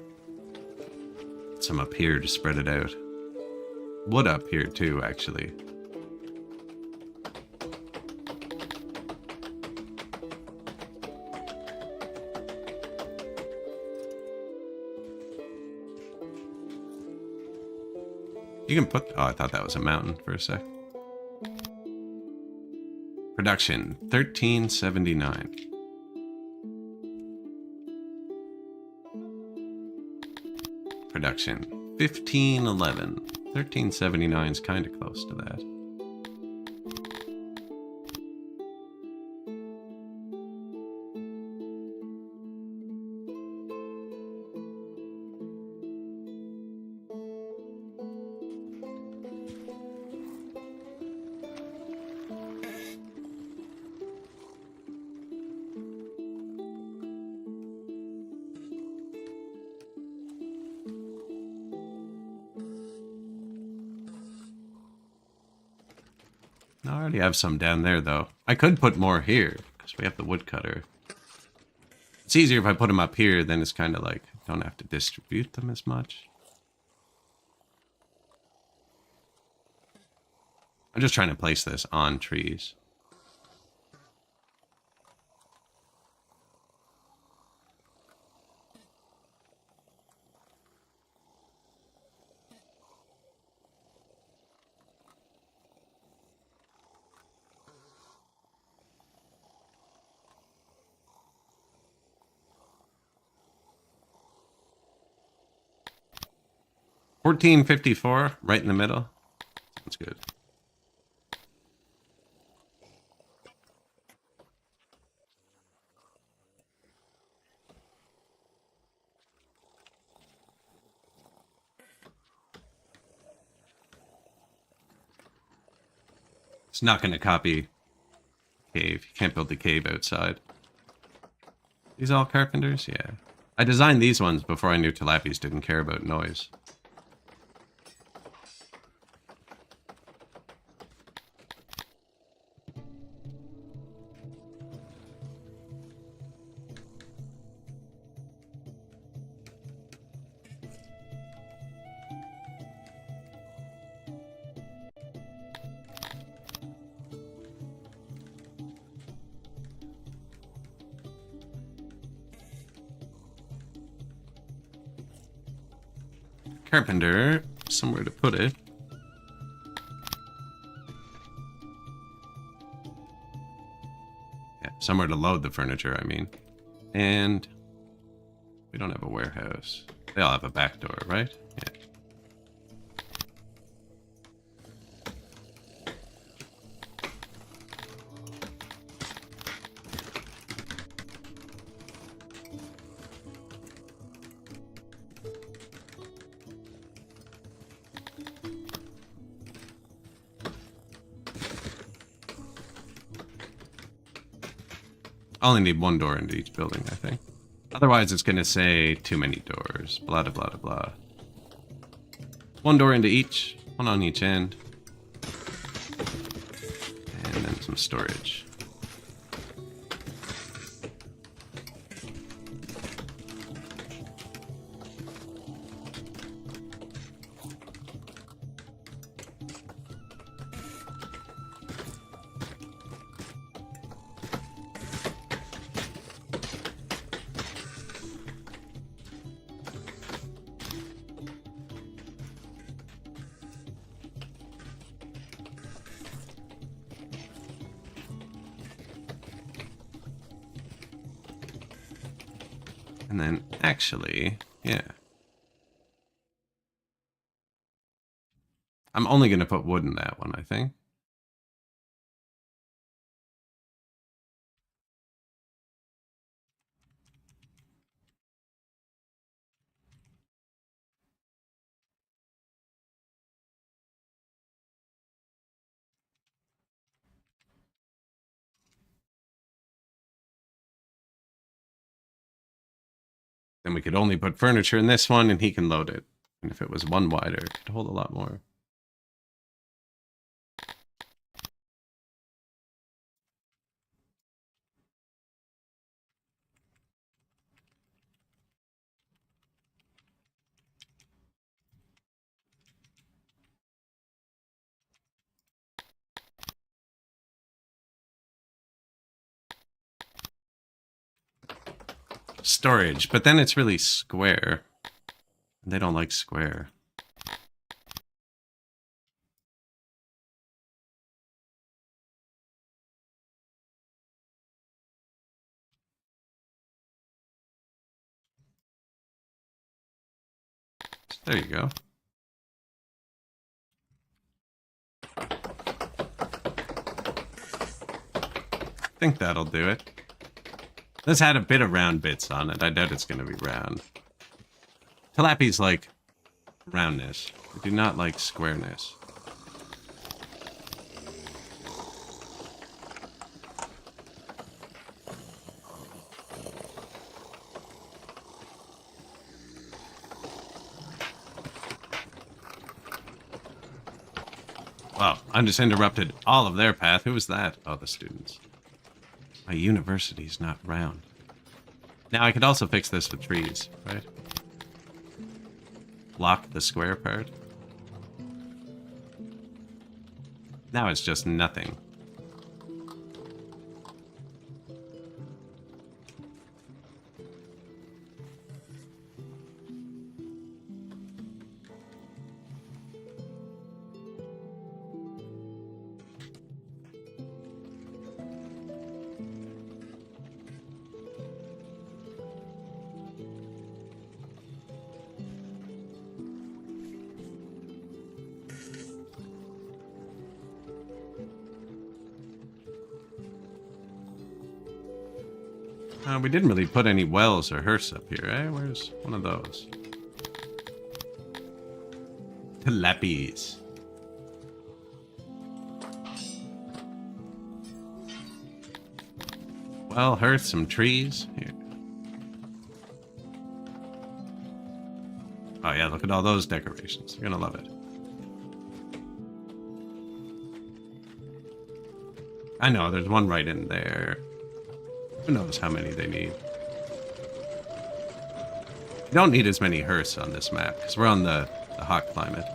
Some up here to spread it out. Wood up here too, actually. You can put... Oh, I thought that was a mountain for a sec. Production, 1379. Production, 1511. 1379 is kind of close to that. I already have some down there, though. I could put more here, because we have the woodcutter. It's easier if I put them up here, then it's kind of like, I don't have to distribute them as much. I'm just trying to place this on trees. $14.54, right in the middle. That's good. It's not going to copy cave. You can't build the cave outside. These all carpenters? Yeah. I designed these ones before I knew tilapies didn't care about noise. carpenter somewhere to put it. Yeah, somewhere to load the furniture, I mean. And we don't have a warehouse. They all have a back door, right? Yeah. I only need one door into each building, I think. Otherwise, it's going to say too many doors. Blah, blah, blah, blah. One door into each. One on each end. And then some storage. And then, actually, yeah. I'm only going to put wood in that one, I think. Then we could only put furniture in this one, and he can load it. And if it was one wider, it could hold a lot more. Storage, but then it's really square. They don't like square. There you go. I think that'll do it. This had a bit of round bits on it. I doubt it's going to be round. Tilapi's like roundness. They do not like squareness. Wow, I just interrupted all of their path. Who was that? Oh, the students. My university's not round. Now I could also fix this with trees, right? Block the square part. Now it's just nothing. We didn't really put any wells or hearths up here, eh? Where's one of those? Tilapis. Well, hearth, some trees. Here. Oh yeah, look at all those decorations. You're gonna love it. I know, there's one right in there. Who knows how many they need. You don't need as many hearths on this map, because we're on the hot climate.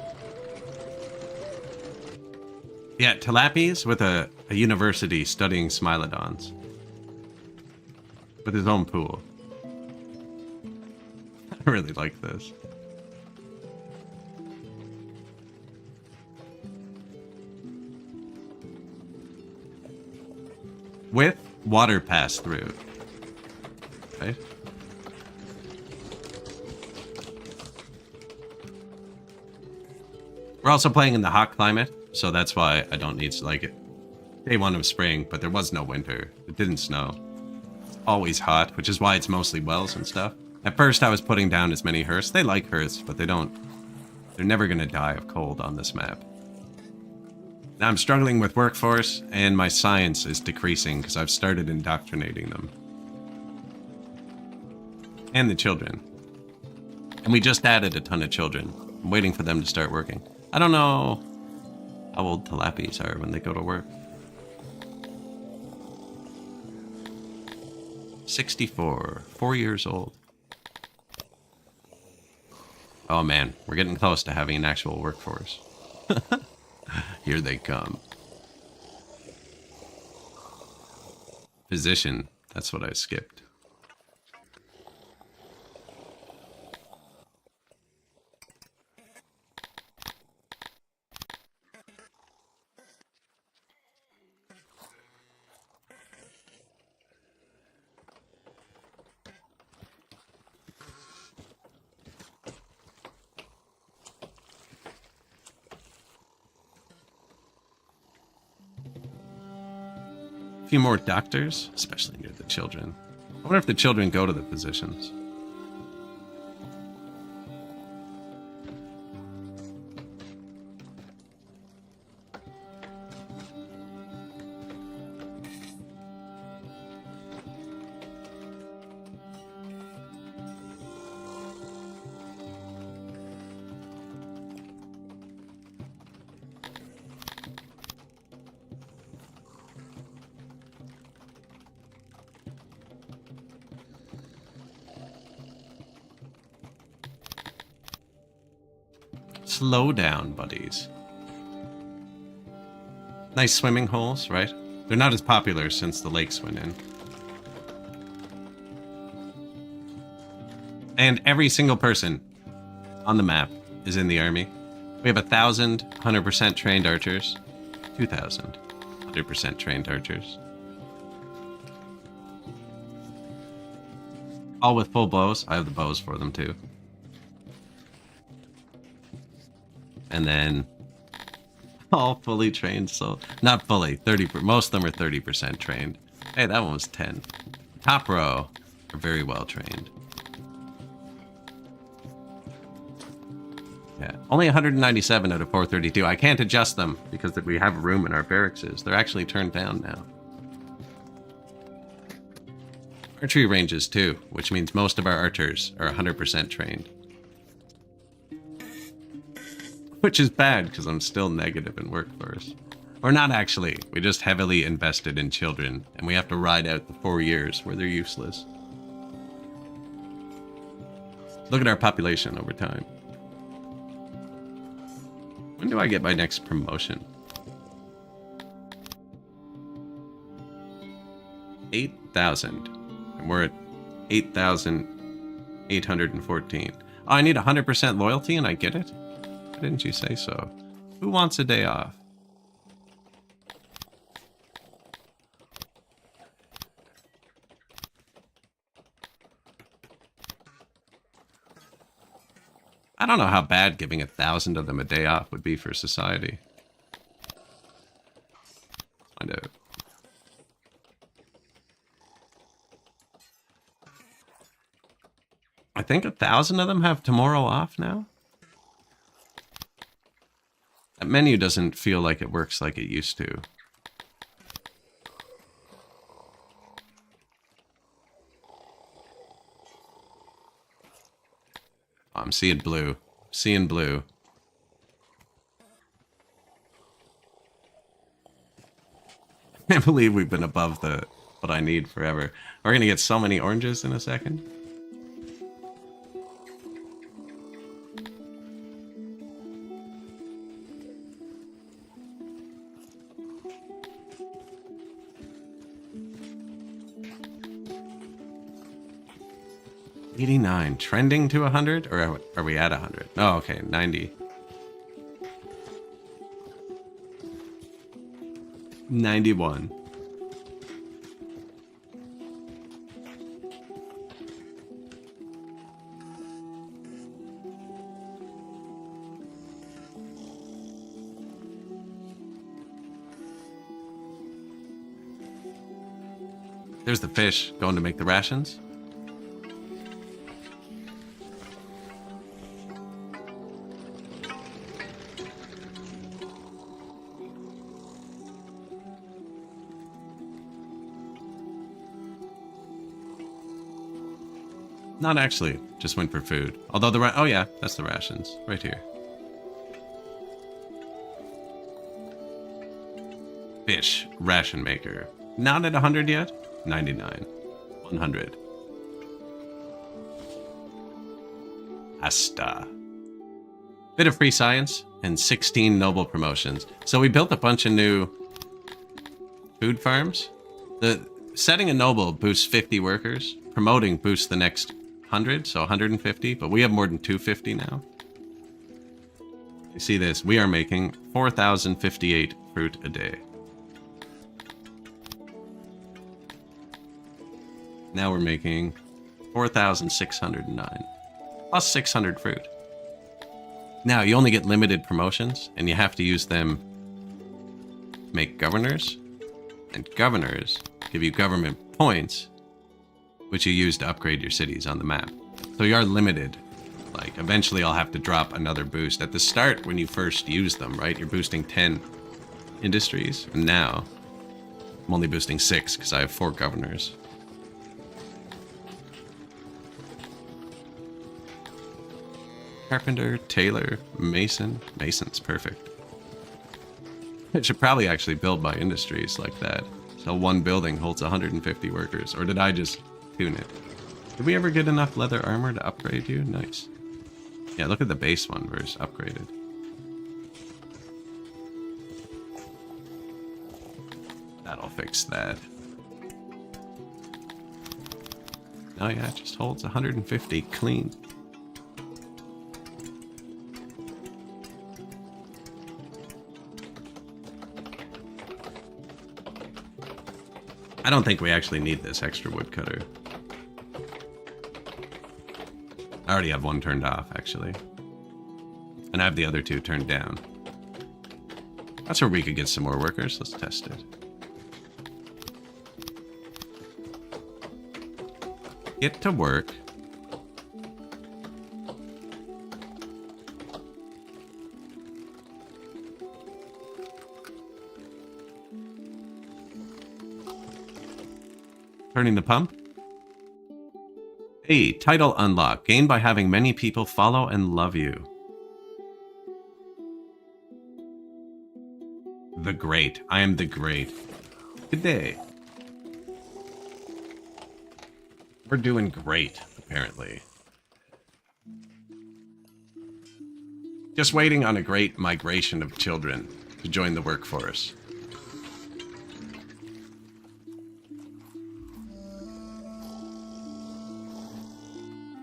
Yeah, Tilapis with a university studying Smilodons. With his own pool. I really like this. with water pass through. Right? We're also playing in the hot climate, so that's why I don't need to like it. Day one of spring, but there was no winter. It didn't snow. It's always hot, which is why it's mostly wells and stuff. At first I was putting down as many hearths. They like hearths, but they're never gonna die of cold on this map. Now I'm struggling with workforce, and my science is decreasing because I've started indoctrinating them. And the children. And we just added a ton of children. I'm waiting for them to start working. I don't know how old tilappies are when they go to work. 64. 4 years old. Oh man, we're getting close to having an actual workforce. Here they come. Physician. That's what I skipped. A few more doctors, especially near the children. I wonder if the children go to the physicians. Slow down, buddies. Nice swimming holes, right? They're not as popular since the lakes went in. And every single person on the map is in the army. We have 1,000 100% trained archers. 2,000 100% trained archers. All with full bows. I have the bows for them too. And then all fully trained, so not fully, 30. Most of them are 30% trained. Hey, that one was 10. Top row are very well trained. Yeah, only 197 out of 432. I can't adjust them because we have room in our barracks. They're actually turned down now. Archery ranges too, which means most of our archers are 100% trained. Which is bad, because I'm still negative in workforce. Or not actually, we just heavily invested in children, and we have to ride out the 4 years where they're useless. Look at our population over time. When do I get my next promotion? 8,000. And we're at 8,814. Oh, I need 100% loyalty and I get it? Why didn't you say so? Who wants a day off? I don't know how bad giving 1,000 of them a day off would be for society. Find out. I think 1,000 of them have tomorrow off now. That menu doesn't feel like it works like it used to. Oh, I'm seeing blue. Seeing blue. I can't believe we've been above what I need forever. We're gonna get so many oranges in a second. $89, trending to 100, or are we at 100? Oh, okay, 90. 91. There's the fish going to make the rations. Not actually, just went for food. Although oh yeah, that's the rations, right here. Fish, ration maker. Not at 100 yet? 99. 100. Asta. Bit of free science and 16 noble promotions. So we built a bunch of new food farms. Setting a noble boosts 50 workers. Promoting boosts the next 100, so 150, but we have more than 250 now. You see this, we are making 4,058 fruit a day. Now we're making 4,609, plus 600 fruit. Now you only get limited promotions, and you have to use them to make governors, and governors give you government points, which you use to upgrade your cities on the map. So you are limited. Like, eventually I'll have to drop another boost. At the start, when you first use them, right, you're boosting 10 industries. And now, I'm only boosting 6 because I have 4 governors. Carpenter, tailor, mason. Mason's perfect. I should probably actually build my industries like that. So one building holds 150 workers. Or did I just tune it? Did we ever get enough leather armor to upgrade you? Nice. Yeah, look at the base one versus upgraded. That'll fix that. Oh yeah, it just holds 150 clean. I don't think we actually need this extra woodcutter. I already have one turned off, actually. And I have the other 2 turned down. That's where we could get some more workers. Let's test it. Get to work. Turning the pump. Hey, title unlock. Gained by having many people follow and love you. The Great. I am the Great. Good day. We're doing great, apparently. Just waiting on a great migration of children to join the workforce.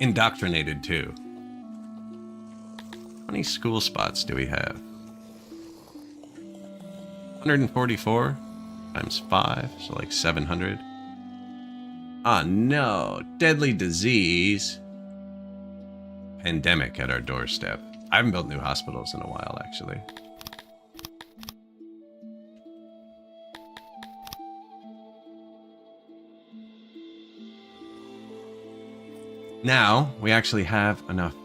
Indoctrinated too. How many school spots do we have? 144 times 5, so like 700. Ah, no. Deadly disease. Pandemic at our doorstep. I haven't built new hospitals in a while, actually. Now, we actually have enough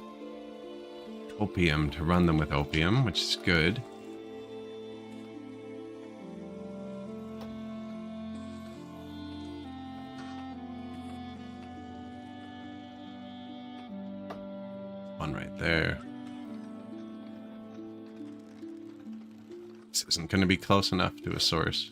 opium to run them with opium, which is good. One right there. This isn't going to be close enough to a source.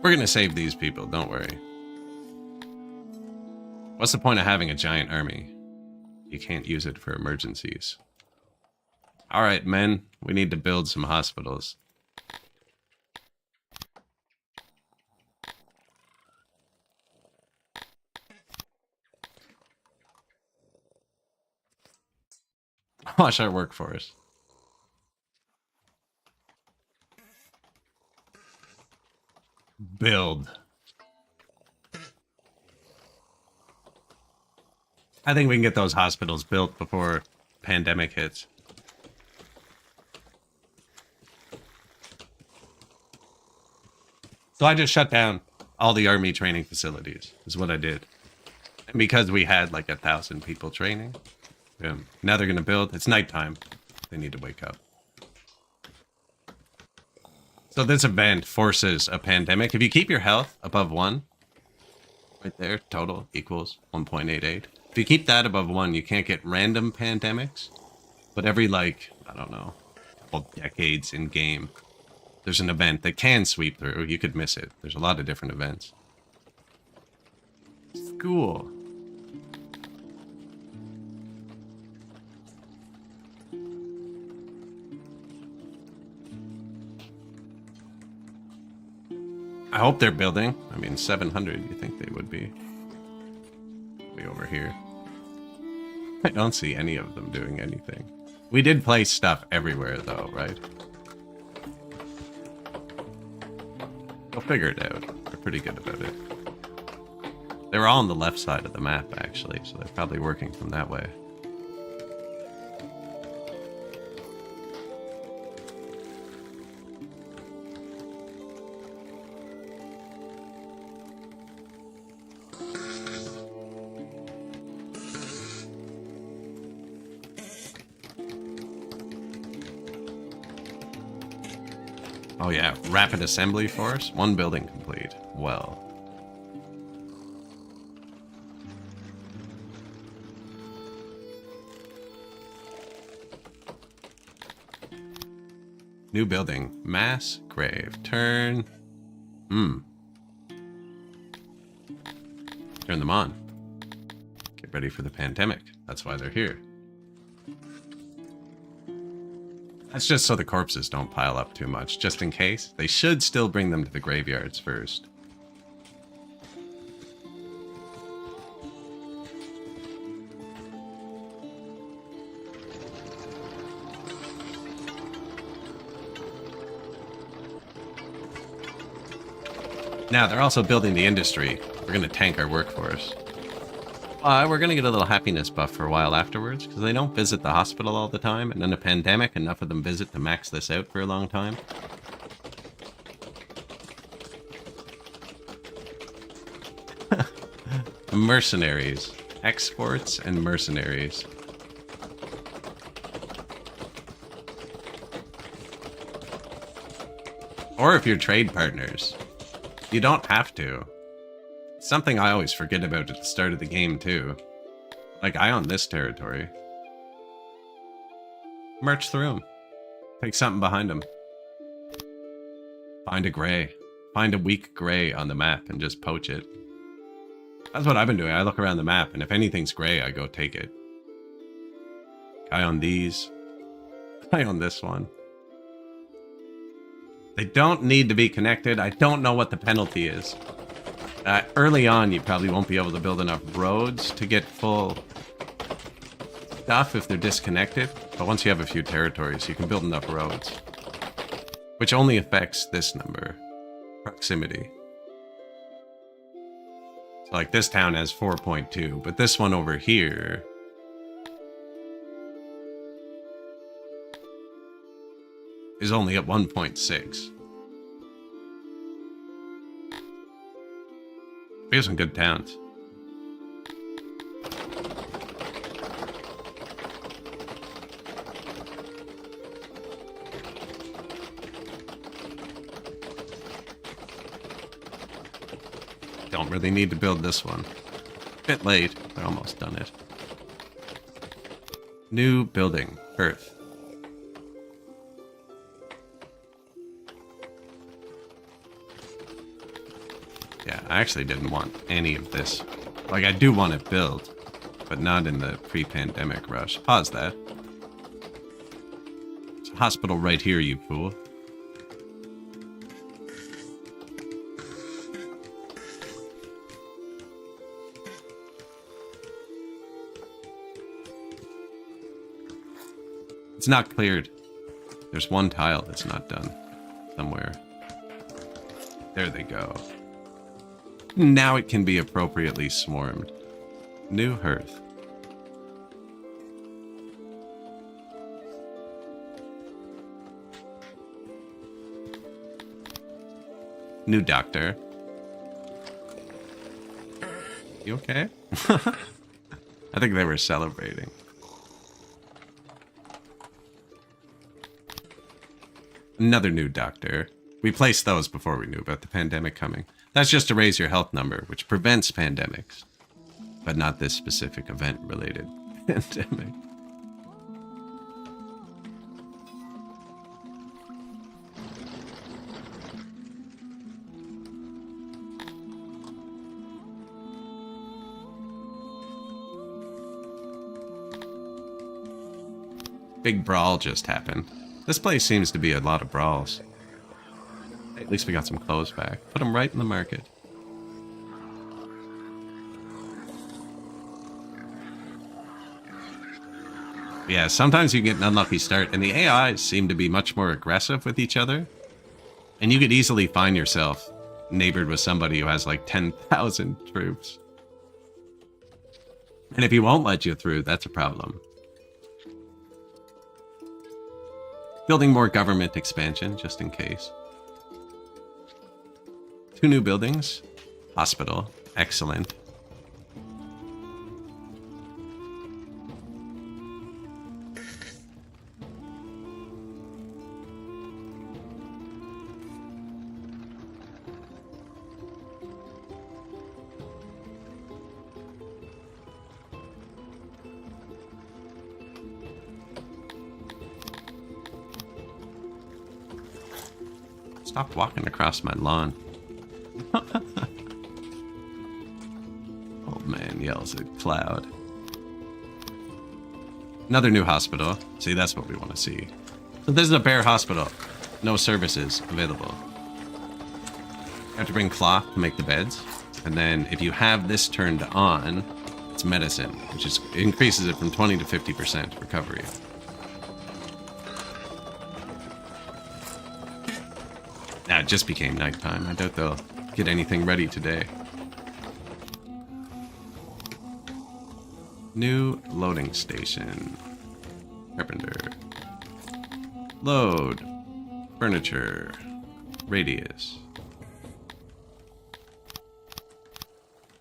We're gonna save these people, don't worry. What's the point of having a giant army? You can't use it for emergencies. All right, men, we need to build some hospitals. Watch our workforce. Build. I think we can get those hospitals built before pandemic hits. So I just shut down all the army training facilities, is what I did. And because we had like 1,000 people training, now they're going to build. It's nighttime. They need to wake up. So this event forces a pandemic. If you keep your health above 1, right there, total equals 1.88. If you keep that above 1, you can't get random pandemics. But every, like, I don't know, couple decades in game, there's an event that can sweep through. You could miss it. There's a lot of different events. School. I hope they're building. I mean, 700, you think they would be. Way over here. I don't see any of them doing anything. We did place stuff everywhere, though, right? They'll figure it out. They're pretty good about it. They were all on the left side of the map, actually, so they're probably working from that way. Oh yeah, rapid assembly force. 1 building complete. Well. New building. Mass grave. Turn. Turn them on. Get ready for the pandemic. That's why they're here. That's just so the corpses don't pile up too much, just in case. They should still bring them to the graveyards first. Now, they're also building the industry. We're going to tank our workforce. We're going to get a little happiness buff for a while afterwards, because they don't visit the hospital all the time, and in a pandemic, enough of them visit to max this out for a long time. Mercenaries. Exports and mercenaries. Or if you're trade partners. You don't have to. Something I always forget about at the start of the game, too. Like, I own this territory. March through them. Take something behind them. Find a gray. Find a weak gray on the map and just poach it. That's what I've been doing. I look around the map, and if anything's gray, I go take it. I own these. I own this one. They don't need to be connected. I don't know what the penalty is. Early on, you probably won't be able to build enough roads to get full stuff if they're disconnected. But once you have a few territories, you can build enough roads. Which only affects this number. Proximity. So like this town has 4.2, but this one over here is only at 1.6. We have some good towns. Don't really need to build this one. Bit late, they're almost done it. New building, Earth. Yeah, I actually didn't want any of this. Like, I do want it built, but not in the pre-pandemic rush. Pause that. Hospital right here, you fool. It's not cleared. There's one tile that's not done somewhere. There they go. Now it can be appropriately swarmed. New hearth. New doctor. You okay? I think they were celebrating. Another new doctor. We placed those before we knew about the pandemic coming. That's just to raise your health number, which prevents pandemics. But not this specific event-related pandemic. Big brawl just happened. This place seems to be a lot of brawls. At least we got some clothes back. Put them right in the market. Yeah, sometimes you get an unlucky start, and the AIs seem to be much more aggressive with each other. And you could easily find yourself neighbored with somebody who has like 10,000 troops. And if he won't let you through, that's a problem. Building more government expansion, just in case. 2 new buildings. Hospital. Excellent. Stop walking across my lawn. Old man yells at cloud. Another new hospital. See, that's what we want to see. So this is a bare hospital. No services available. You have to bring cloth to make the beds. And then if you have this turned on, it's medicine, which is increases it from 20 to 50% recovery. Now, it just became nighttime. I doubt they'll get anything ready today. New loading station. Carpenter. Load. Furniture. Radius.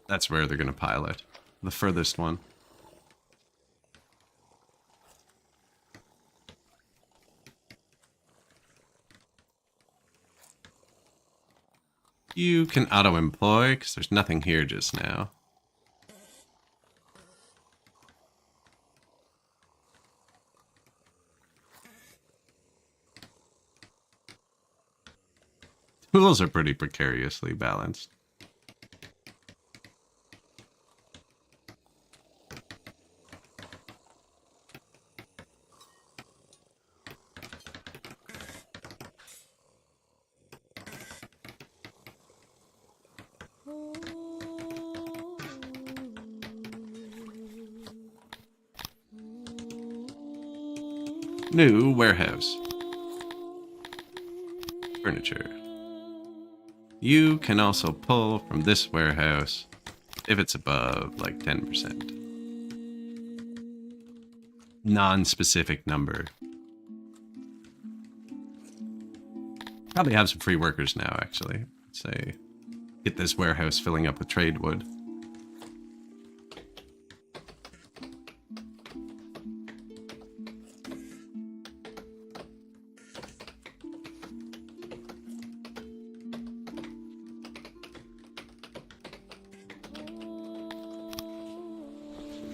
That's where they're going to pile it. The furthest one. You can auto-employ, because there's nothing here just now. Tools are pretty precariously balanced. New warehouse. Furniture. You can also pull from this warehouse if it's above like 10%. Non-specific number. Probably have some free workers now, actually. Let's say, get this warehouse filling up with trade wood.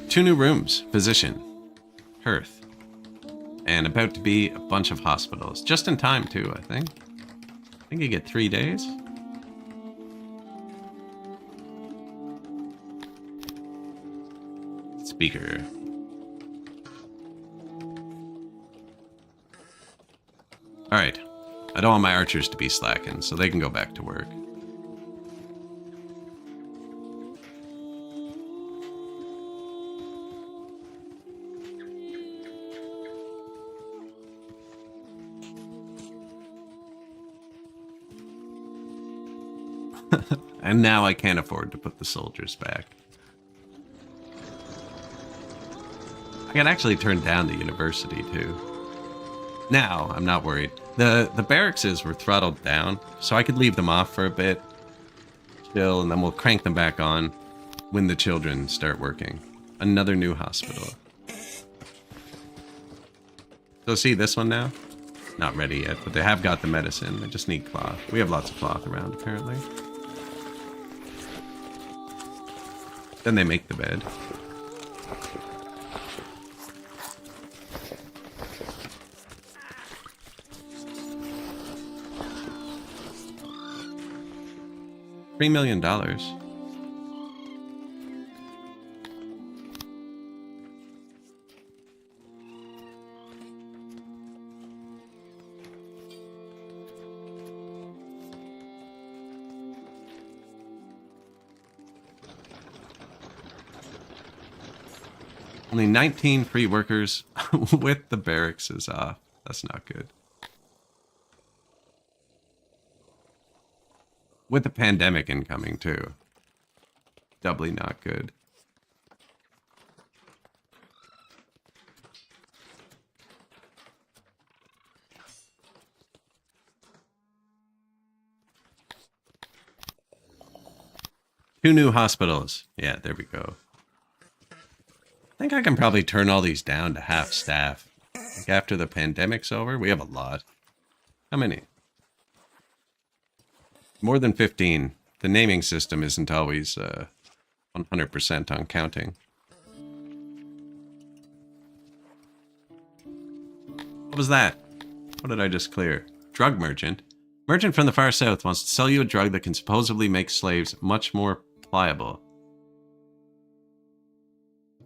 Two new rooms, physician, hearth, and about to be a bunch of hospitals. Just in time, too, I think. I think you get 3 days. Speaker. Alright. I don't want my archers to be slacking, so they can go back to work. And now I can't afford to put the soldiers back. I can actually turn down the university, too. Now, I'm not worried. The barracks were throttled down, so I could leave them off for a bit, chill, and then we'll crank them back on when the children start working. Another new hospital. So see this one now? Not ready yet, but they have got the medicine. They just need cloth. We have lots of cloth around, apparently. Then they make the bed. $3 million. Only 19 free workers with the barracks is off. That's not good. With the pandemic incoming, too. Doubly not good. Two new hospitals. Yeah, there we go. I think I can probably turn all these down to half staff. Like after the pandemic's over, we have a lot. How many? More than 15. The naming system isn't always 100% on counting. What was that? What did I just clear? Drug merchant. Merchant from the far south wants to sell you a drug that can supposedly make slaves much more pliable.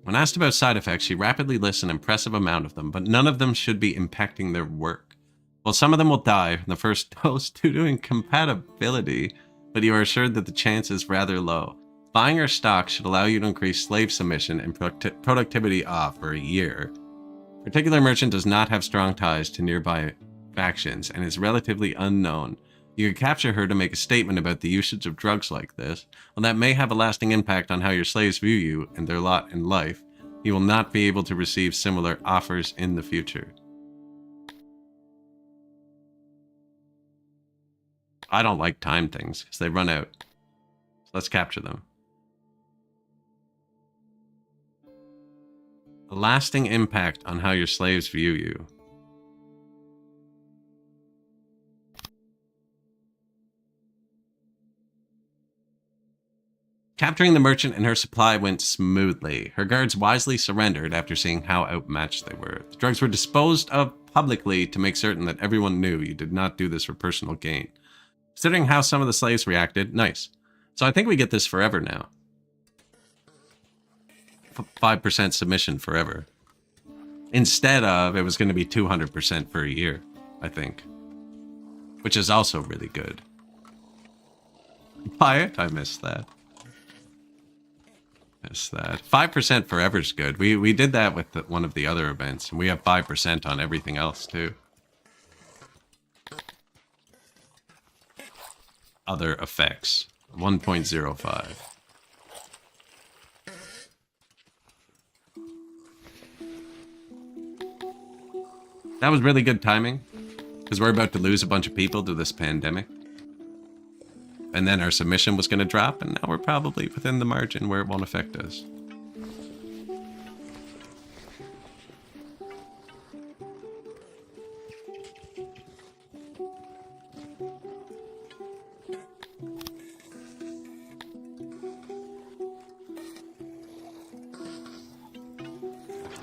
When asked about side effects, she rapidly lists an impressive amount of them, but none of them should be impacting their work. Well, some of them will die from the first dose due to incompatibility, but you are assured that the chance is rather low. Buying her stock should allow you to increase slave submission and productivity off for a year. Particular merchant does not have strong ties to nearby factions and is relatively unknown. You could capture her to make a statement about the usage of drugs like this. While that may have a lasting impact on how your slaves view you and their lot in life, you will not be able to receive similar offers in the future. I don't like time things because they run out. So let's capture them. A lasting impact on how your slaves view you. Capturing the merchant and her supply went smoothly. Her guards wisely surrendered after seeing how outmatched they were. The drugs were disposed of publicly to make certain that everyone knew you did not do this for personal gain. Considering how some of the slaves reacted, nice. So I think we get this forever now. 5% submission forever. Instead of, it was going to be 200% for a year, I think. Which is also really good. Buy it? I missed that. Missed that. 5% forever is good. We did that with one of the other events, and we have 5% on everything else, too. Other effects. 1.05. That was really good timing, because we're about to lose a bunch of people to this pandemic. And then our submission was going to drop, and now we're probably within the margin where it won't affect us.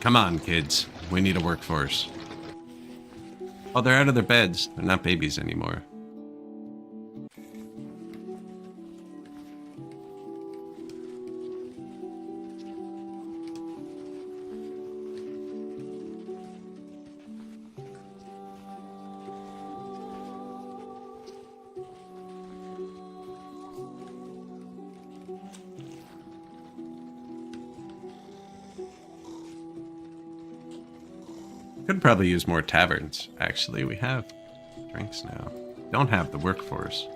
Come on, kids. We need a workforce. Oh, they're out of their beds. They're not babies anymore. Could probably use more taverns, actually. We have drinks now. Don't have the workforce.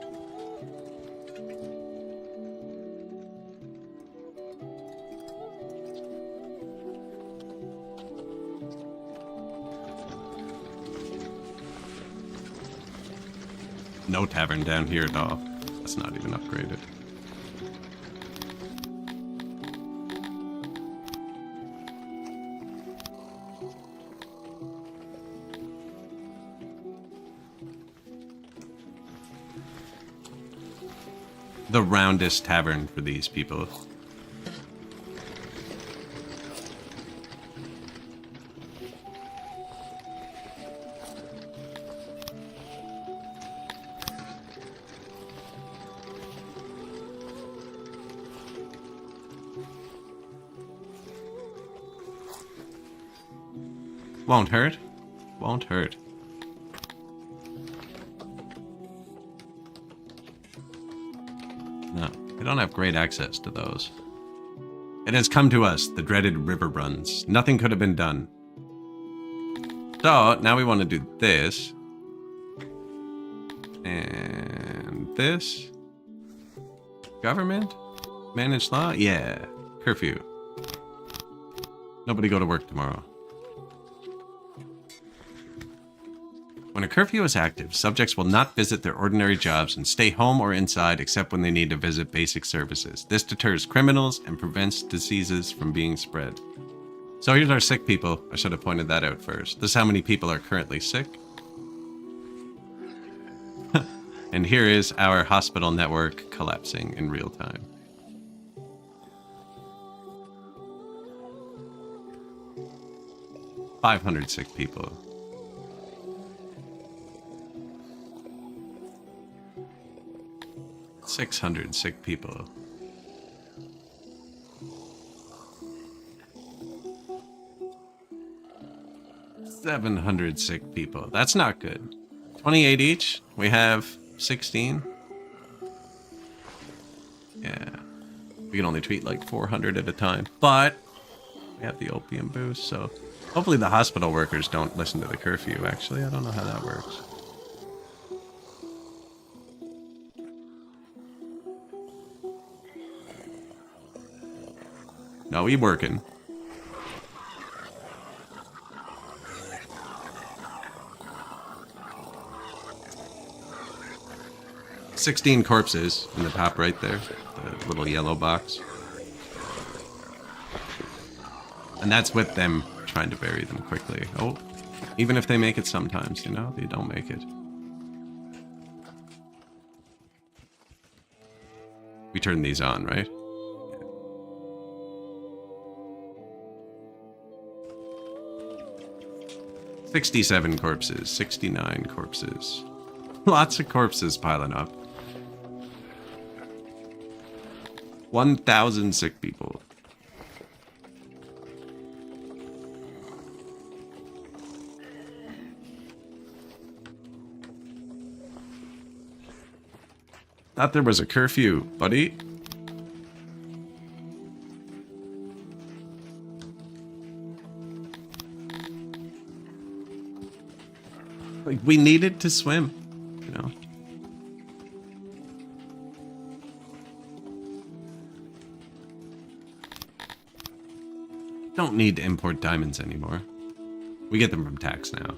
No tavern down here at all. That's not even upgraded. The roundest tavern for these people. Won't hurt. Won't hurt. No, we don't have great access to those. It has come to us, the dreaded river runs. Nothing could have been done. So, now we want to do this. And this. Government? Managed law? Yeah. Curfew. Nobody go to work tomorrow. When a curfew is active, subjects will not visit their ordinary jobs and stay home or inside except when they need to visit basic services. This deters criminals and prevents diseases from being spread. So here's our sick people. I should have pointed that out first. This is how many people are currently sick. And here is our hospital network collapsing in real time. $500 sick people. $600 sick people. $700 sick people. That's not good. 28 each. We have 16. Yeah. We can only treat like 400 at a time. But we have the opium boost, so hopefully the hospital workers don't listen to the curfew, actually. I don't know how that works. No, we working. $16 corpses in the top right there. The little yellow box. And that's with them trying to bury them quickly. Oh, even if they make it sometimes, you know, they don't make it. We turn these on, right? 67 corpses, 69 corpses. Lots of corpses piling up. 1,000 sick people. Thought there was a curfew, buddy. Like, we needed to swim, you know? Don't need to import diamonds anymore. We get them from tax now.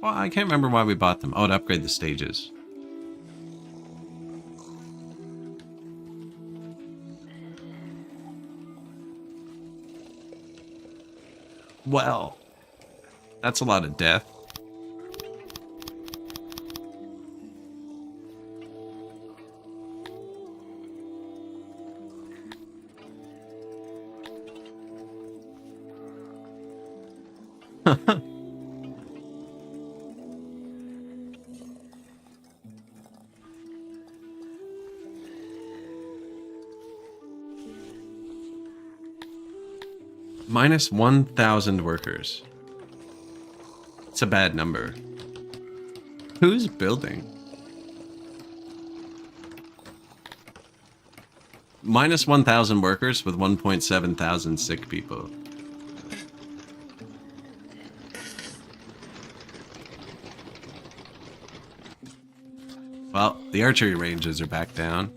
Well, I can't remember why we bought them. Oh, to upgrade the stages. Well, that's a lot of death. Minus 1,000 workers. It's a bad number. Who's building? Minus 1,000 workers with 1.7 thousand sick people. Well, the archery ranges are back down.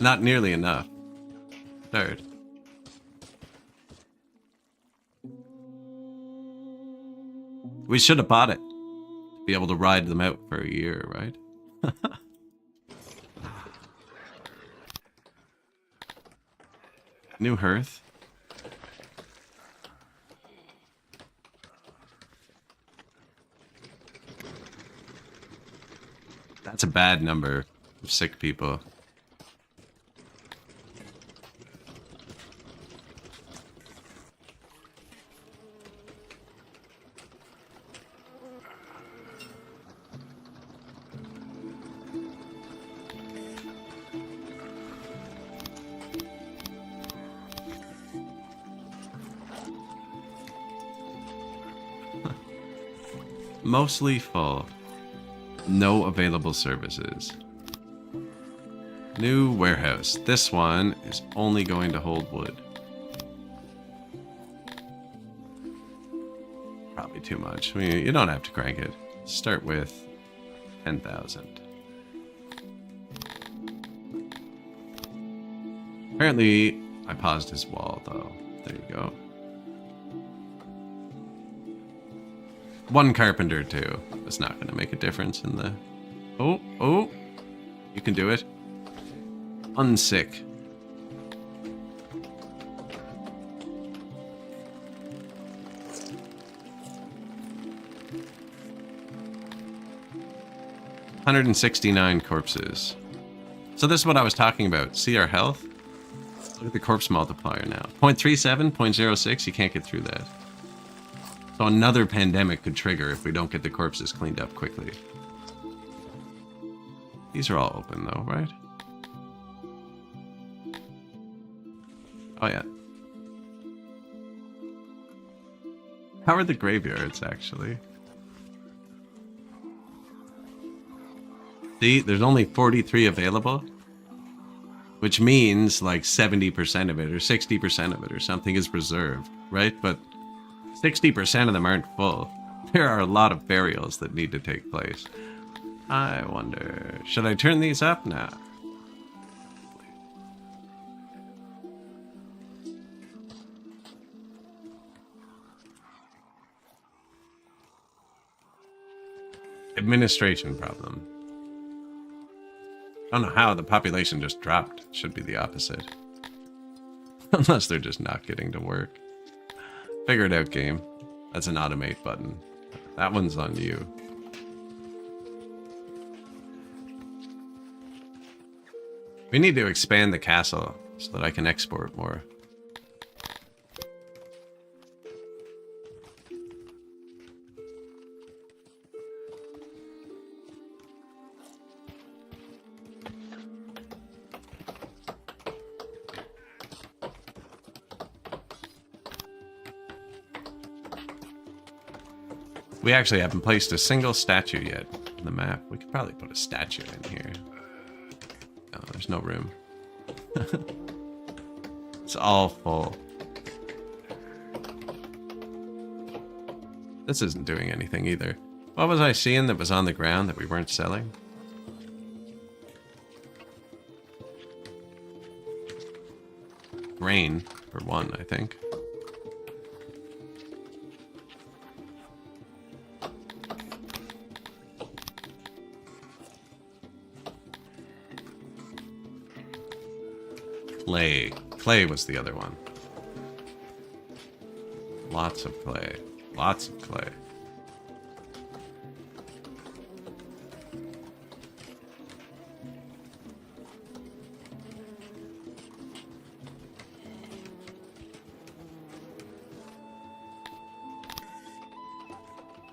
Not nearly enough. Third. We should have bought it. To be able to ride them out for a year, right? New hearth. That's a bad number of sick people. Mostly full. No available services. New warehouse. This one is only going to hold wood. Probably too much. I mean, you don't have to crank it. Start with 10,000. Apparently, I paused his wall though. There you go. One carpenter too. That's not going to make a difference in the... Oh, you can do it. Unsick. $169 corpses. So this is what I was talking about. See our health? Look at the corpse multiplier now. 0.37, 0.06, you can't get through that. So another pandemic could trigger if we don't get the corpses cleaned up quickly. These are all open though, right? Oh yeah. How are the graveyards actually? See, there's only 43 available. Which means like 70% of it or 60% of it or something is reserved, right? But 60% of them aren't full. There are a lot of burials that need to take place. I wonder, should I turn these up now? Administration problem. I don't know how the population just dropped. It should be the opposite. Unless they're just not getting to work. Figure it out, game. That's an automate button. That one's on you. We need to expand the castle so that I can export more. We actually haven't placed a single statue yet in the map. We could probably put a statue in here. No, there's no room. It's all full. This isn't doing anything either. What was I seeing that was on the ground that we weren't selling? Grain, for one, I think. Clay. Clay was the other one. Lots of clay. Lots of clay.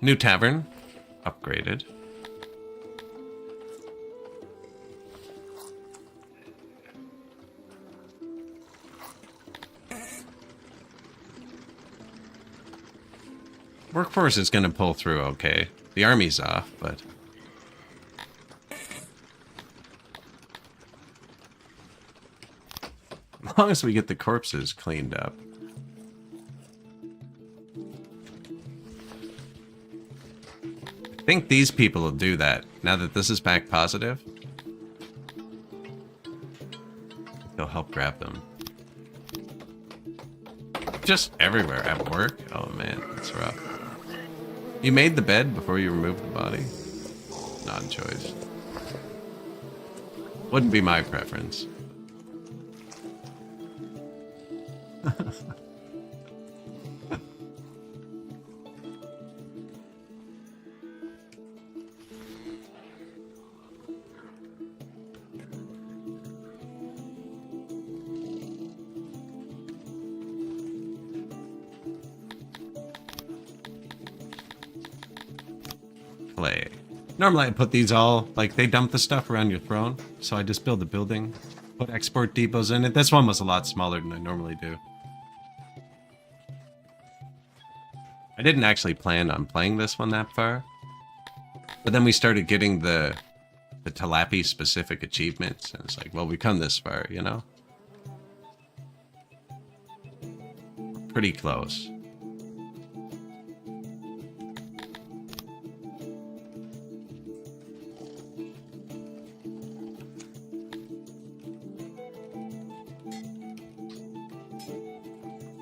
New tavern. Upgraded. Workforce is going to pull through okay. The army's off, but... as long as we get the corpses cleaned up. think these people will do that now that this is back positive. They'll help grab them. Just everywhere. At work? Oh man, that's rough. You made the bed before you removed the body? Not a choice. Wouldn't be my preference. Play. Normally I put these all, like, they dump the stuff around your throne, so I just build a building, put export depots in it. This one was a lot smaller than I normally do. I didn't actually plan on playing this one that far, but then we started getting the Talapi specific achievements, and it's like, well, we've come this far, you know? Pretty close.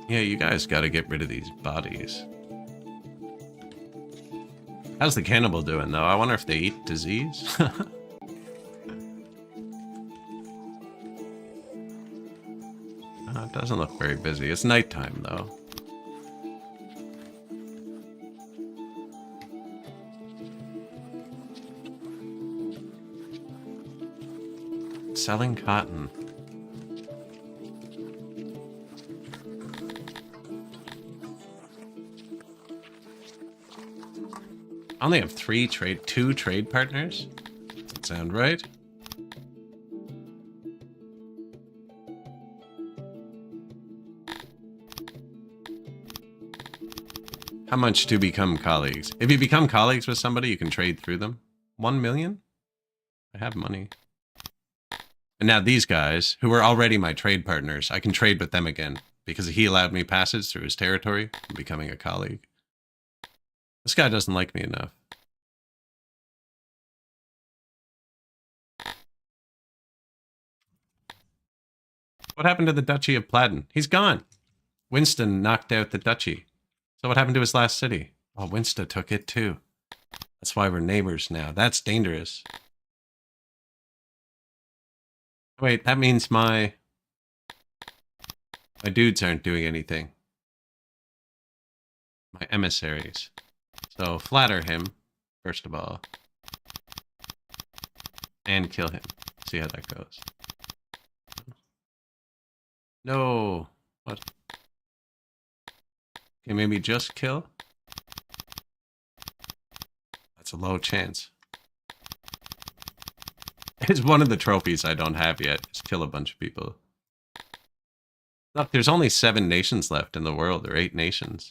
Yeah, you guys gotta get rid of these bodies. How's the cannibal doing, though? I wonder if they eat disease? It doesn't look very busy. It's nighttime, though. Selling cotton. I only have two trade partners. Does that sound right? How much to become colleagues? If you become colleagues with somebody, you can trade through them. 1 million? I have money. And now these guys, who are already my trade partners, I can trade with them again because he allowed me passage through his territory. I'm becoming a colleague. This guy doesn't like me enough. What happened to the Duchy of Platten? He's gone. Winston knocked out the duchy. So what happened to his last city? Oh, Winston took it too. That's why we're neighbors now. That's dangerous. Wait, that means my dudes aren't doing anything. My emissaries. So flatter him, first of all. And kill him. See how that goes. No. What? Okay, maybe just kill? That's a low chance. It's one of the trophies I don't have yet. Just kill a bunch of people. Look, there's only 7 nations left in the world, or 8 nations.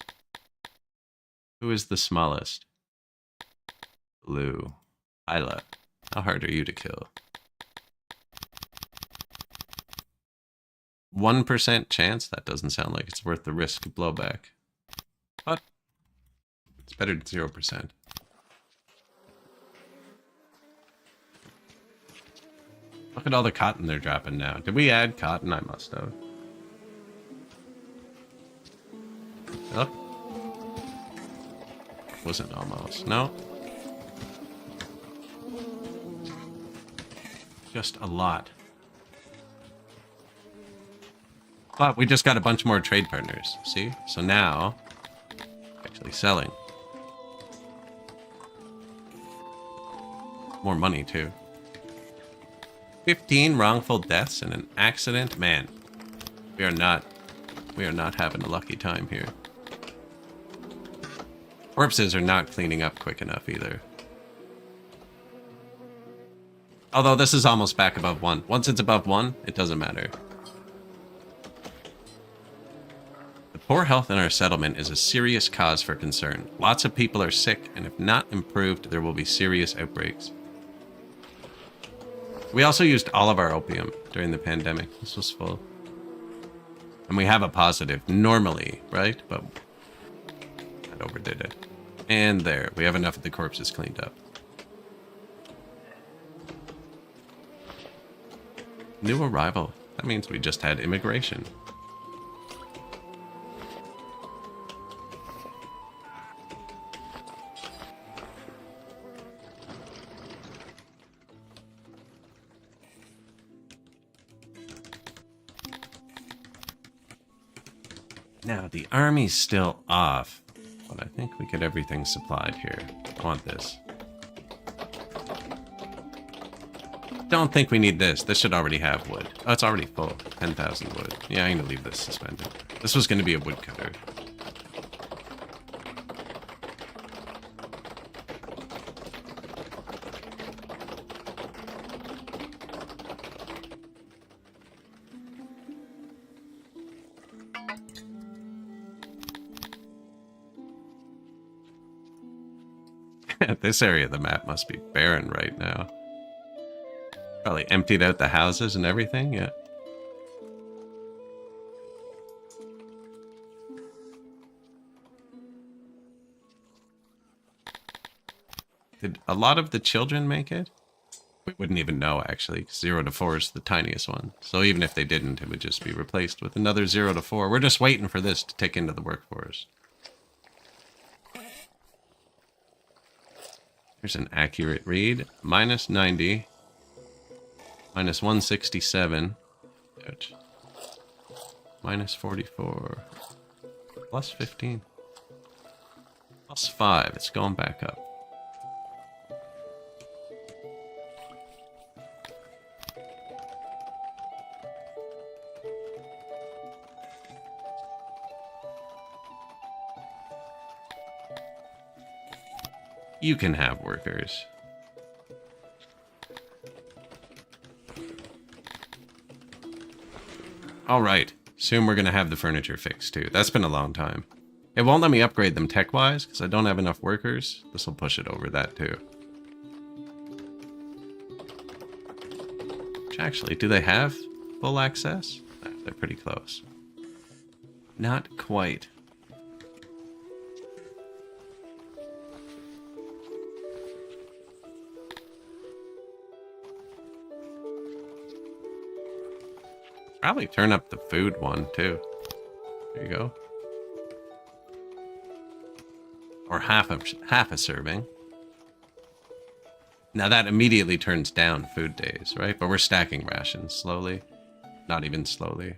Who is the smallest? Blue. Isla. How hard are you to kill? 1% chance? That doesn't sound like it's worth the risk of blowback. But it's better than 0%. Look at all the cotton they're dropping now. Did we add cotton? I must have. Look. Wasn't almost. No. Just a lot. But we just got a bunch more trade partners. See? So now, actually selling. More money too. 15 wrongful deaths in an accident. Man, we are not having a lucky time here. Corpses are not cleaning up quick enough either. Although this is almost back above 1. Once it's above 1, it doesn't matter. The poor health in our settlement is a serious cause for concern. Lots of people are sick, and if not improved, there will be serious outbreaks. We also used all of our opium during the pandemic. This was full. And we have a positive normally, right? But I overdid it. And there, we have enough of the corpses cleaned up. New arrival. That means we just had immigration. Now, the army's still off, but I think we get everything supplied here. I want this. Don't think we need this. This should already have wood. Oh, it's already full. 10,000 wood. Yeah, I'm gonna leave this suspended. This was gonna be a woodcutter. This area of the map must be barren right now. Probably emptied out the houses and everything, yeah. Did a lot of the children make it? We wouldn't even know, actually. 0 to 4 is the tiniest one. So even if they didn't, it would just be replaced with another 0 to 4. We're just waiting for this to tick into the workforce. Here's an accurate read. Minus 90. Minus 167. Ouch. Minus 44. Plus 15. Plus 5. It's going back up. You can have workers. Alright, soon we're going to have the furniture fixed too. That's been a long time. It won't let me upgrade them tech-wise because I don't have enough workers. This will push it over that too. Which actually, do they have full access? They're pretty close. Not quite. Probably turn up the food one too. There you go. Or half a serving. Now that immediately turns down food days, right? But we're stacking rations slowly. Not even slowly.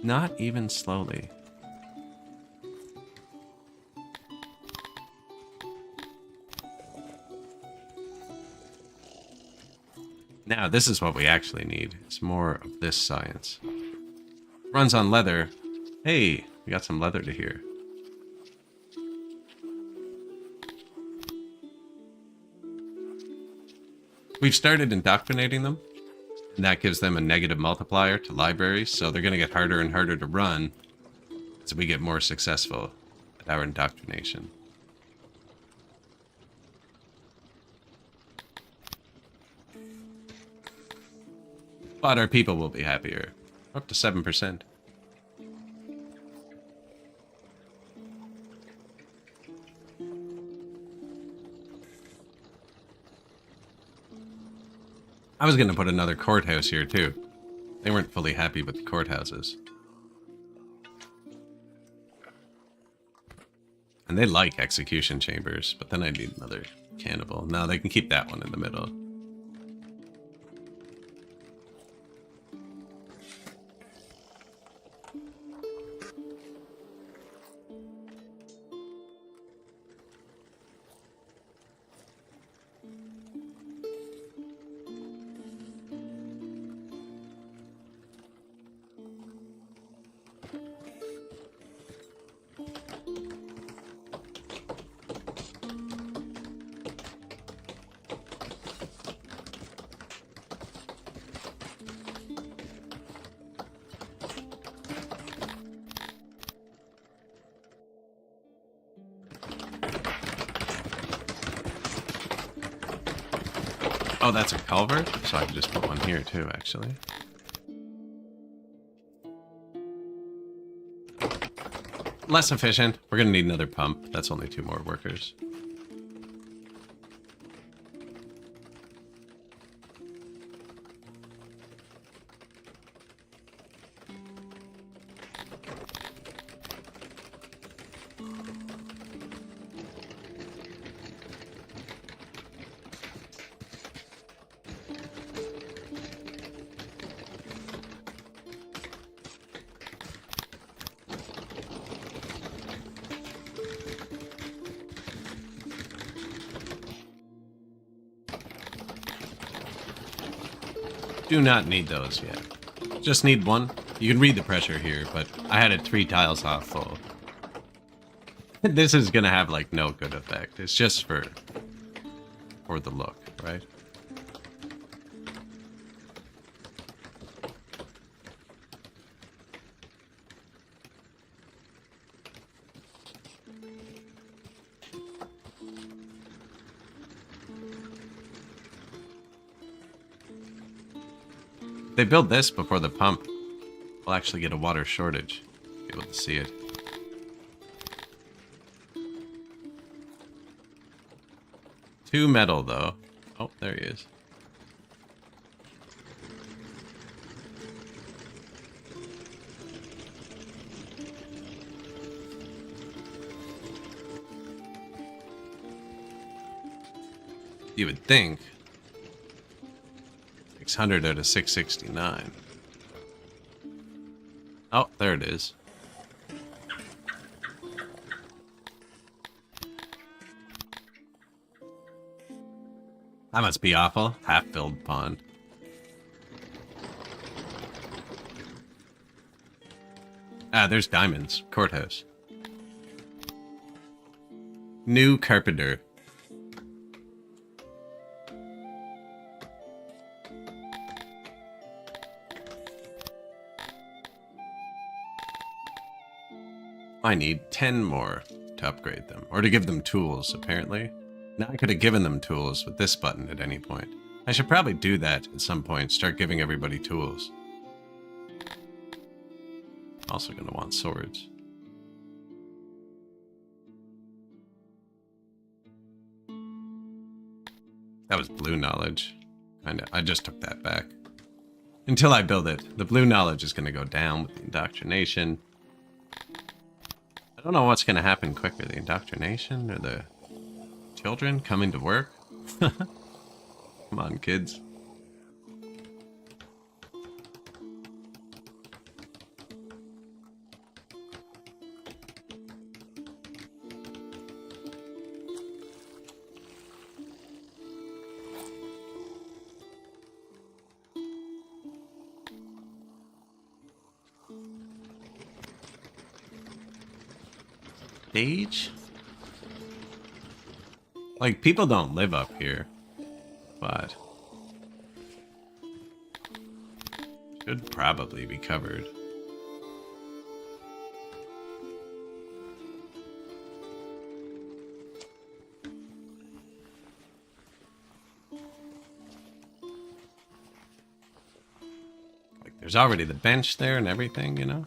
Not even slowly. Now, this is what we actually need. It's more of this science. Runs on leather. Hey, we got some leather to hear. We've started indoctrinating them, and that gives them a negative multiplier to libraries, so they're going to get harder and harder to run as we get more successful at our indoctrination. But our people will be happier. Up to 7%. I was going to put another courthouse here too. They weren't fully happy with the courthouses. And they like execution chambers, but then I need another cannibal. No, they can keep that one in the middle. Oh, that's a culvert? So I can just put one here too, actually. less efficient. We're gonna need another pump. That's only 2 more workers. Do not need those yet. Just need 1. You can read the pressure here, but I had it 3 tiles off full. This is gonna have like no good effect. It's just for the look, right? They build this before the pump, we'll actually get a water shortage. Be able to see it. Two metal though. Oh, there he is. You would think 600 out of 669. Oh, there it is. That must be awful. Half-filled pond. Ah, there's diamonds. Courthouse. New carpenter. I need 10 more to upgrade them, or to give them tools, apparently. Now I could have given them tools with this button at any point. I should probably do that at some point, start giving everybody tools. Also gonna want swords. That was blue knowledge. I just took that back. Until I build it, the blue knowledge is gonna go down with the indoctrination. I don't know what's going to happen quicker, the indoctrination or the children coming to work. Come on, kids. Stage? Like, people don't live up here, but should probably be covered. Like, there's already the bench there and everything, you know?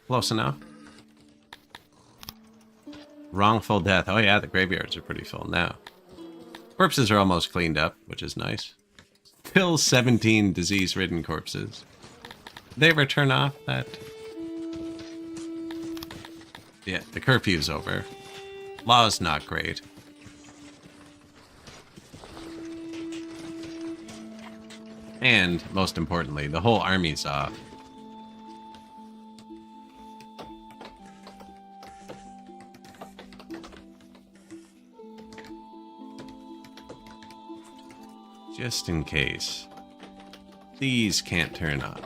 Close enough. Wrongful death. Oh yeah, the graveyards are pretty full now. Corpses are almost cleaned up, which is nice. Still 17 disease-ridden corpses. Did they ever turn off that? Yeah, the curfew's over. Law's not great. And, most importantly, the whole army's off. Just in case. These can't turn on.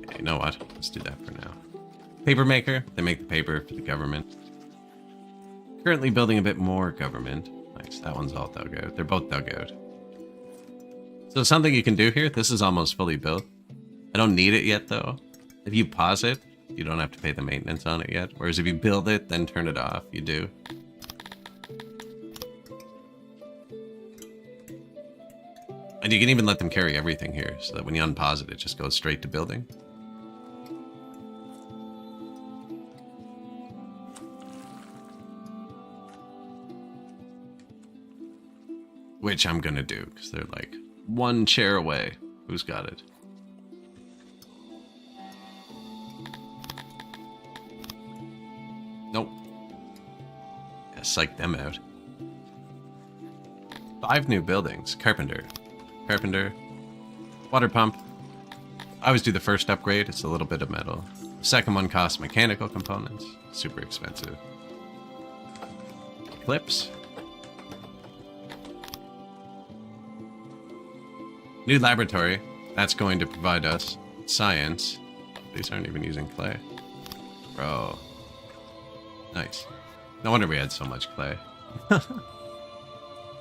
Okay, you know what? Let's do that for now. Paper maker. They make the paper for the government. Currently building a bit more government. Nice. That one's all dug out. They're both dug out. So something you can do here. This is almost fully built. I don't need it yet, though. If you pause it, you don't have to pay the maintenance on it yet. Whereas if you build it, then turn it off, you do. And you can even let them carry everything here, so that when you unpause it, it just goes straight to building. Which I'm gonna do, because they're like one chair away. Who's got it? Nope. Yeah, psych them out. 5 new buildings. Carpenter. Carpenter. Water pump. I always do the first upgrade. It's a little bit of metal. Second one costs mechanical components. Super expensive. Clips. New laboratory. That's going to provide us science. These aren't even using clay. Bro. Nice. No wonder we had so much clay.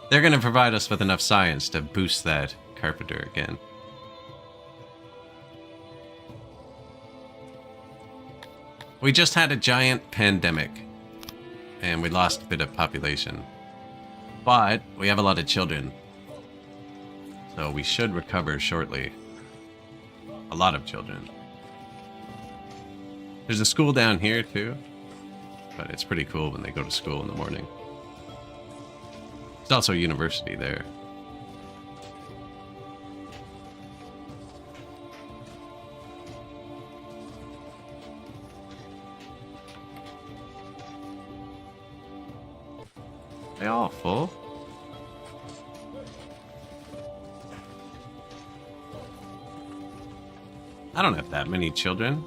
They're going to provide us with enough science to boost that carpenter again. We just had a giant pandemic. And we lost a bit of population. But we have a lot of children. So we should recover shortly. A lot of children. There's a school down here too. But it's pretty cool when they go to school in the morning. There's also a university there. They all full? I don't have that many children.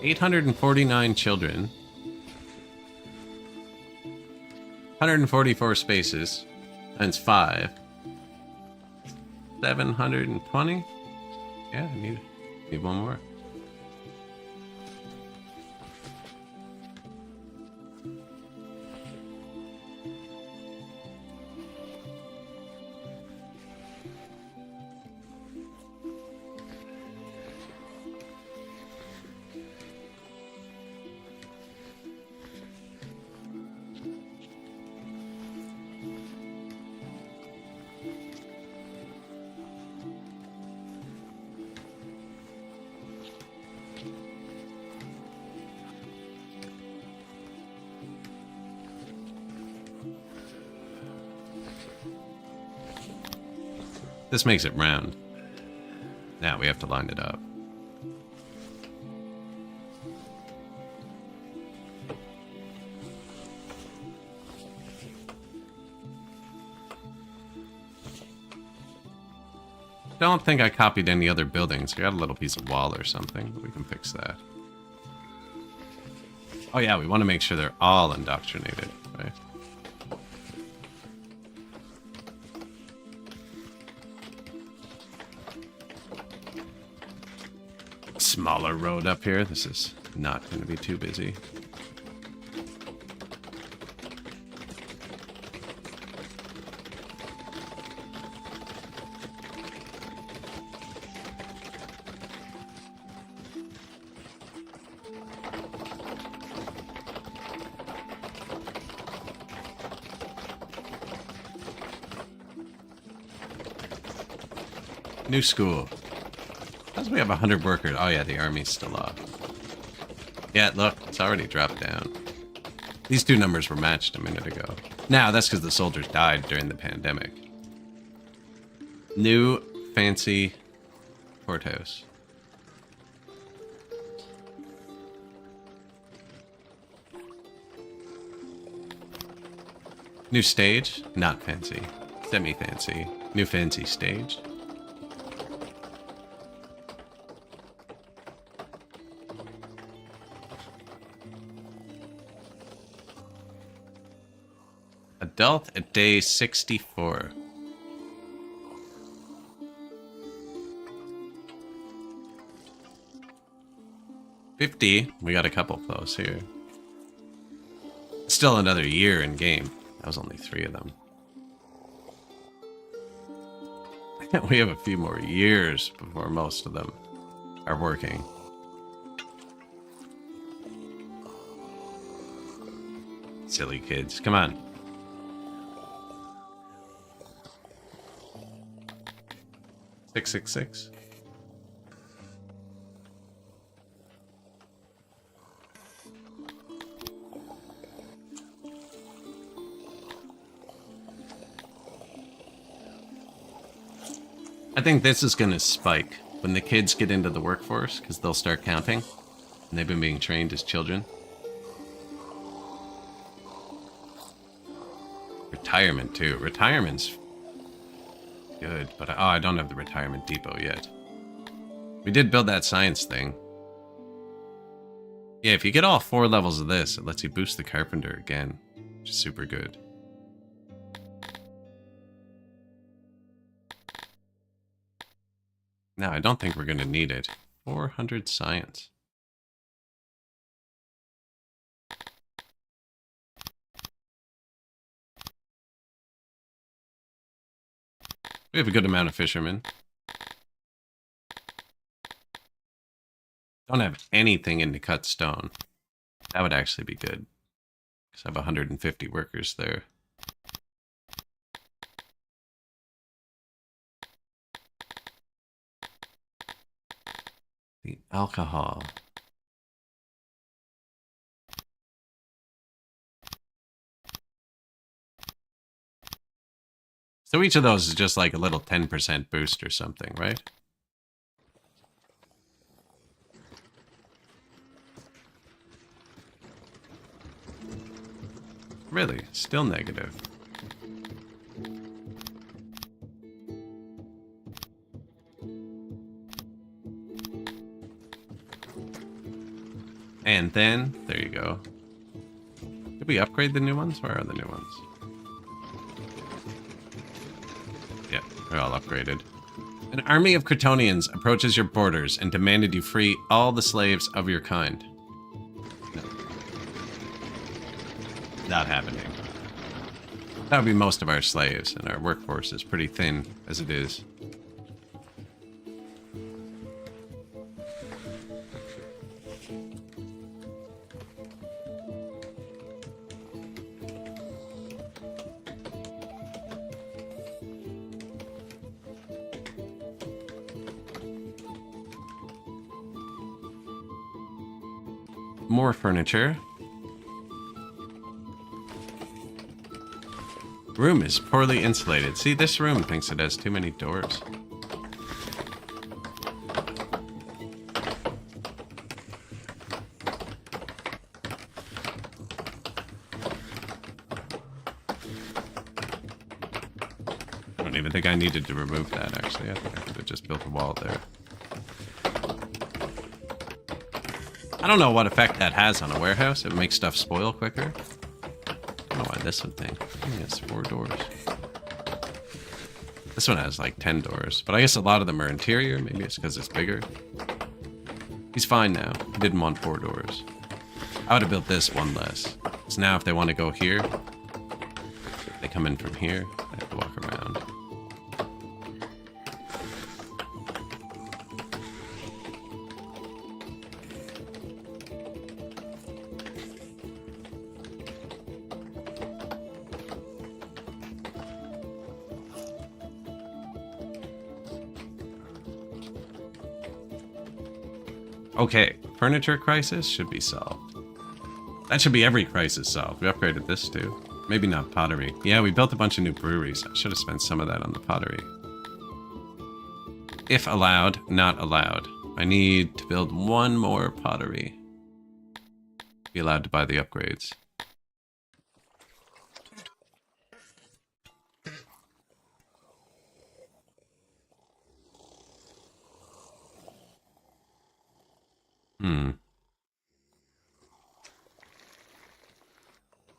$849 children. 144 spaces. Times 5. 720? Yeah, I need one more. This makes it round. Now we have to line it up. Don't think I copied any other buildings. I got a little piece of wall or something, but we can fix that. Oh yeah, we want to make sure they're all indoctrinated, right? Smaller road up here. This is not going to be too busy. New school. How's we have 100 workers? Oh yeah, the army's still off. Yeah, look, it's already dropped down. These two numbers were matched a minute ago. Now, that's because the soldiers died during the pandemic. New fancy courthouse. New stage? Not fancy. Semi-fancy. New fancy stage. Adult at day 64. $50. We got a couple close here. Still another year in game. That was only 3 of them. We have a few more years before most of them are working. Silly kids. Come on. 666. I think this is going to spike when the kids get into the workforce because they'll start counting. And they've been being trained as children. Retirement, too. Retirement's good, but I don't have the retirement depot yet. We did build that science thing. Yeah, if you get all 4 levels of this, it lets you boost the carpenter again, which is super good. No, I don't think we're going to need it. 400 science. We have a good amount of fishermen. Don't have anything in to cut stone. That would actually be good. Because I have 150 workers there. The alcohol. So each of those is just like a little 10% boost or something, right? Really? Still negative. And then, there you go. Did we upgrade the new ones? Where are the new ones? Yeah, they're all upgraded. An army of Kryptonians approaches your borders and demanded you free all the slaves of your kind. No. Not happening. That would be most of our slaves, and our workforce is pretty thin as it is. More furniture. Room is poorly insulated. See, this room thinks it has too many doors. I don't even think I needed to remove that, actually. I think I could have just built a wall there. I don't know what effect that has on a warehouse. It makes stuff spoil quicker. I don't know why this would think. I think it's 4 doors. This one has like 10 doors, but I guess a lot of them are interior. Maybe it's because it's bigger. He's fine now. He didn't want 4 doors. I would have built this one less. So now if they want to go here, they come in from here. They have to walk around. Okay, furniture crisis should be solved. That should be every crisis solved. We upgraded this too. Maybe not pottery. Yeah, we built a bunch of new breweries. I should have spent some of that on the pottery. If allowed, not allowed. I need to build 1 more pottery. Be allowed to buy the upgrades.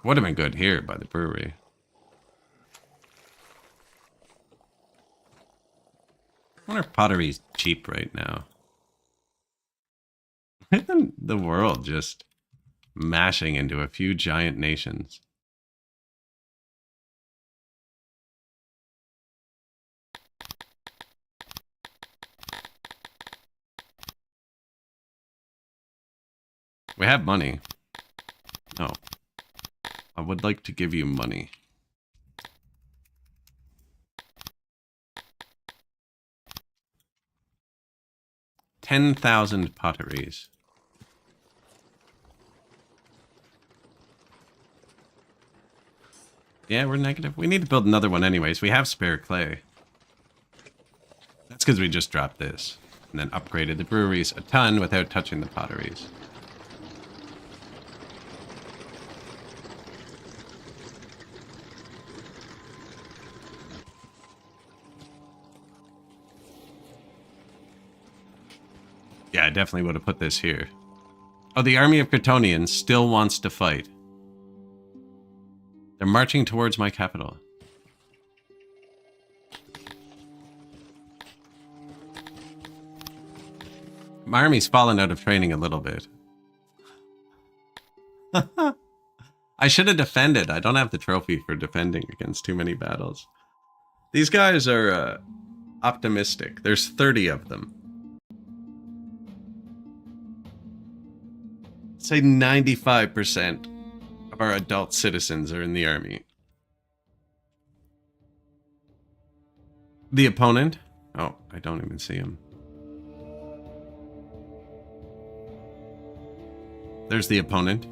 Would have been good here by the brewery. I wonder if pottery's cheap right now. The world just mashing into a few giant nations. We have money. Oh. I would like to give you money. 10,000 potteries. Yeah, we're negative. We need to build another one anyways. We have spare clay. That's because we just dropped this. And then upgraded the breweries a ton without touching the potteries. Yeah, I definitely would have put this here. Oh, the army of Kryptonians still wants to fight. They're marching towards my capital. My army's fallen out of training a little bit. I should have defended. I don't have the trophy for defending against too many battles. These guys are optimistic. There's 30 of them. Say 95% of our adult citizens are in the army. The opponent? Oh, I don't even see him. There's the opponent.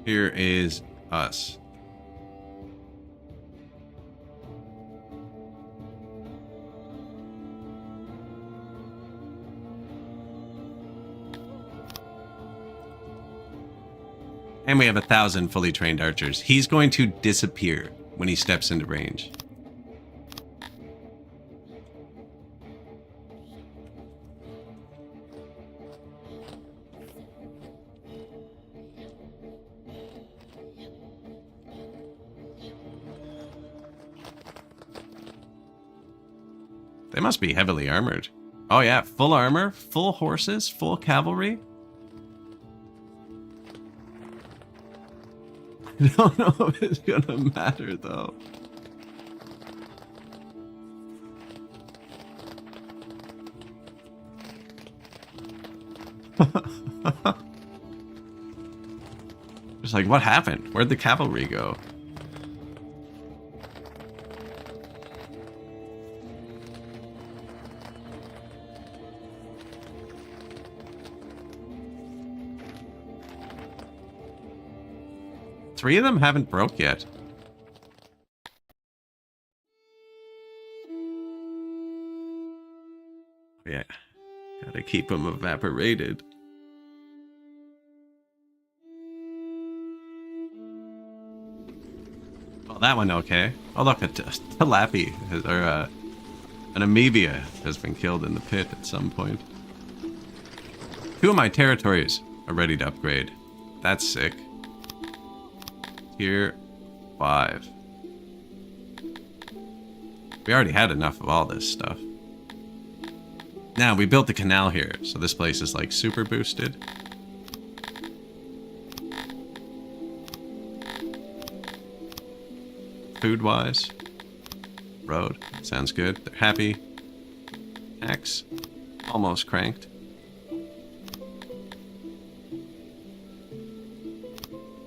Here is us. And we have 1,000 fully trained archers. He's going to disappear when he steps into range. They must be heavily armored. Oh yeah, full armor, full horses, full cavalry. I don't know if it's gonna matter though. Just like, what happened? Where'd the cavalry go? Three of them haven't broke yet. Yeah, gotta keep them evaporated. Well, that one okay. Oh look, a tilapia, or an amoeba has been killed in the pit at some point. 2 of my territories are ready to upgrade. That's sick. Tier 5. We already had enough of all this stuff. Now, we built the canal here, so this place is like super boosted. Food-wise. Road. Sounds good. They're happy. Axe. Almost cranked.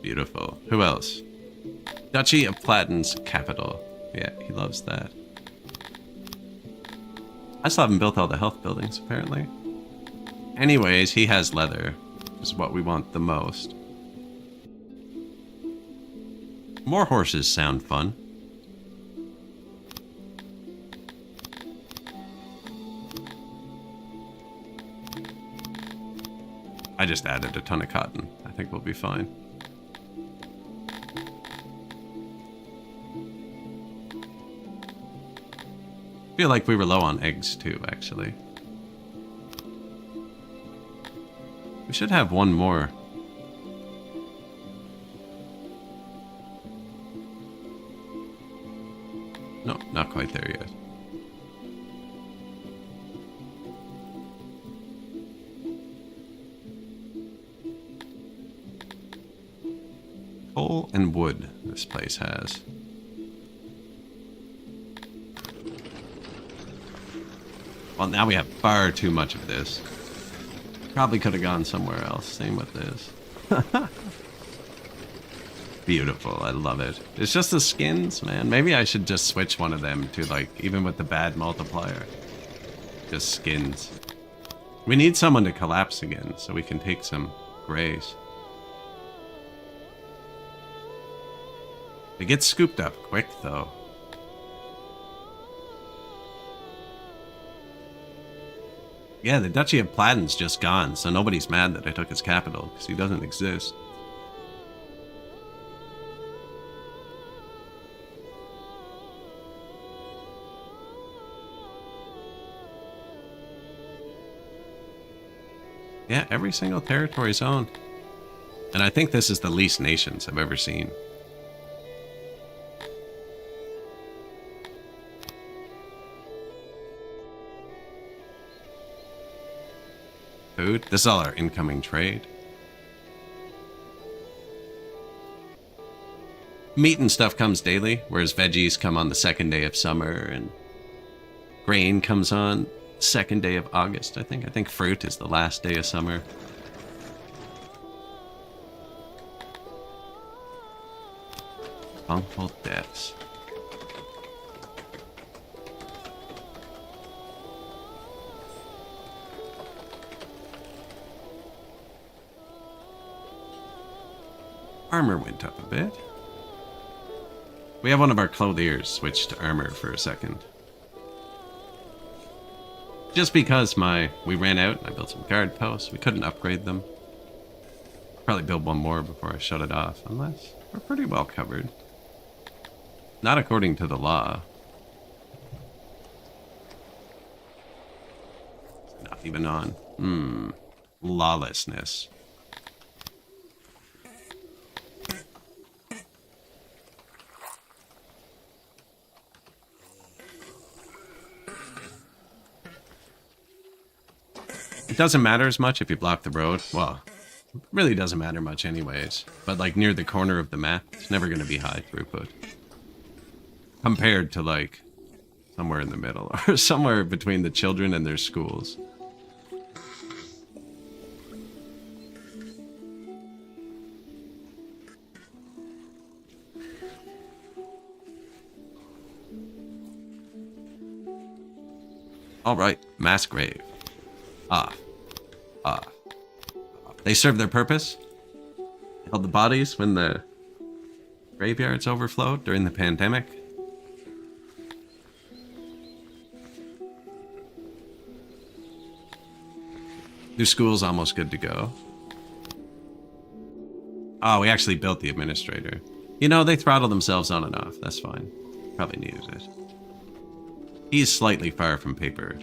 Beautiful. Who else? Duchy of Platin's capital. Yeah, he loves that. I still haven't built all the health buildings, apparently. Anyways, he has leather, which is what we want the most. More horses sound fun. I just added a ton of cotton. I think we'll be fine. I feel like we were low on eggs too, actually. We should have one more. No, not quite there yet. Coal and wood this place has. Well, now we have far too much of this. Probably could have gone somewhere else. Same with this. Beautiful. I love it. It's just the skins, man. Maybe I should just switch one of them to, like, even with the bad multiplier. Just skins. We need someone to collapse again so we can take some grays. They get scooped up quick, though. Yeah, the Duchy of Platen's just gone, so nobody's mad that I took his capital, because he doesn't exist. Yeah, every single territory's owned. And I think this is the least nations I've ever seen. Food. This is all our incoming trade. Meat and stuff comes daily, whereas veggies come on the second day of summer, and grain comes on second day of August, I think. I think fruit is the last day of summer. Wrongful deaths. Armor went up a bit. We have one of our clothiers switch to armor for a second. Just because we ran out and I built some guard posts. We couldn't upgrade them. Probably build one more before I shut it off, unless we're pretty well covered. Not according to the law. Not even on. Lawlessness. It doesn't matter as much if you block the road. Well, it really doesn't matter much anyways. But like near the corner of the map, it's never going to be high throughput. Compared to like somewhere in the middle or somewhere between the children and their schools. All right, mass grave. They served their purpose. Held the bodies when the graveyards overflowed during the pandemic. New school's almost good to go. Oh, we actually built the administrator. You know, they throttle themselves on and off. That's fine. Probably needed it. He's slightly far from paper.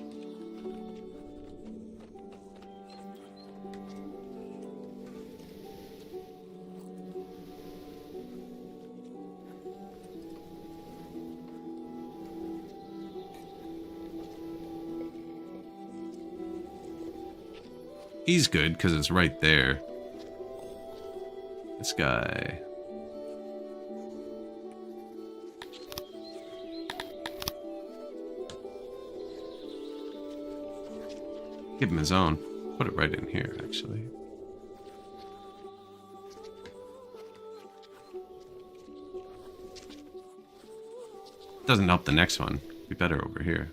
He's good because it's right there. This guy. Give him his own. Put it right in here, actually. Doesn't help the next one. Be better over here.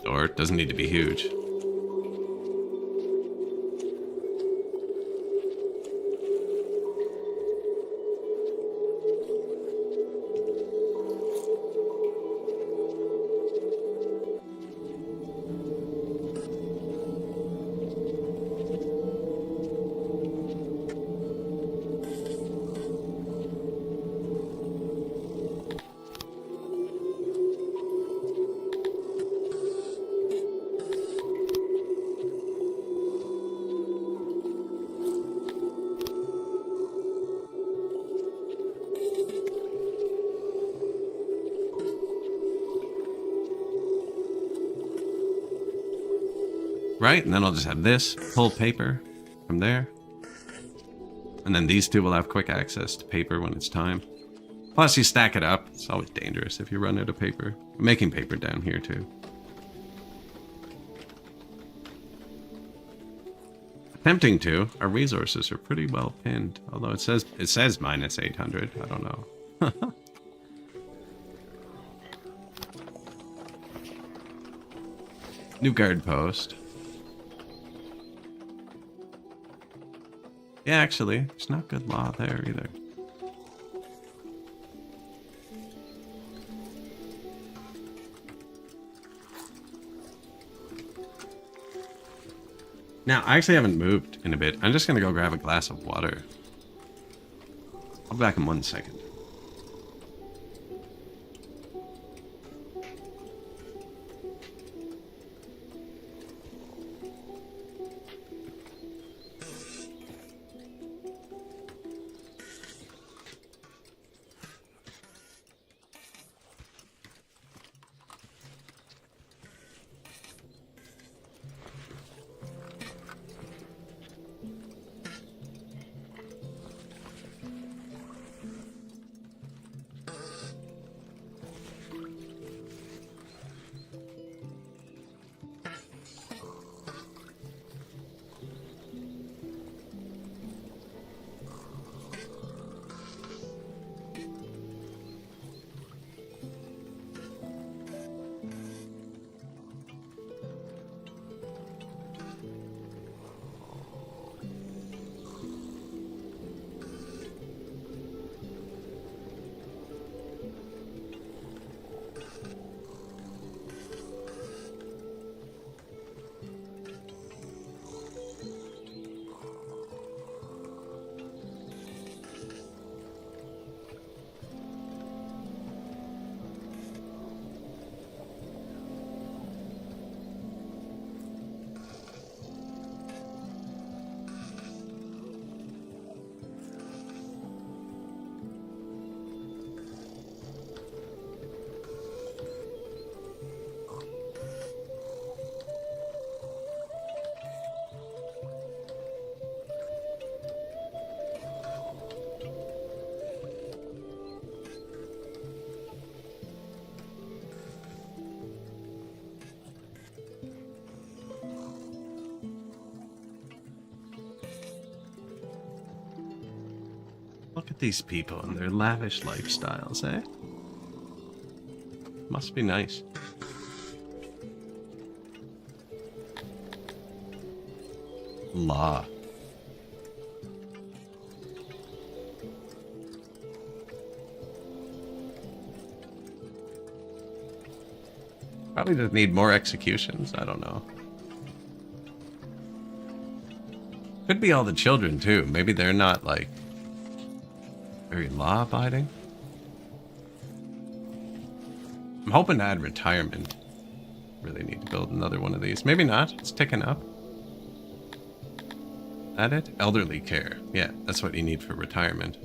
Door. Doesn't need to be huge. Right? And then I'll just have this, pull paper from there. And then these two will have quick access to paper when it's time. Plus, you stack it up. It's always dangerous if you run out of paper. I'm making paper down here, too. Attempting to. Our resources are pretty well pinned. Although it says minus 800. I don't know. New guard post. Yeah, actually, there's not good law there either. Now, I actually haven't moved in a bit. I'm just gonna go grab a glass of water. I'll be back in 1 second. Look at these people and their lavish lifestyles, eh? Must be nice. Law. Probably just need more executions. I don't know. Could be all the children too. Maybe they're not like very law-abiding. I'm hoping to add retirement. Really need to build another one of these. Maybe not. It's ticking up. Add it? Elderly care. Yeah, that's what you need for retirement.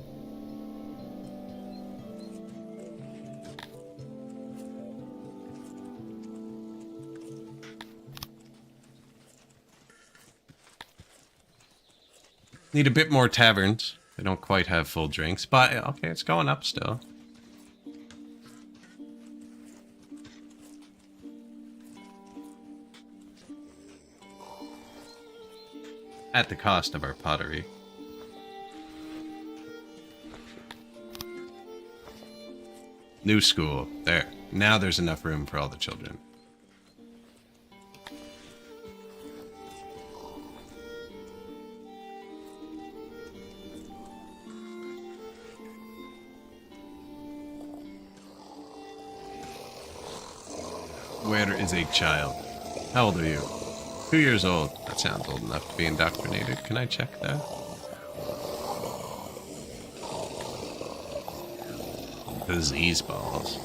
Need a bit more taverns. They don't quite have full drinks, but okay, it's going up still. At the cost of our pottery. New school. There. Now there's enough room for all the children. Where is a child? How old are you? 2 years old. That sounds old enough to be indoctrinated. Can I check that? Disease balls.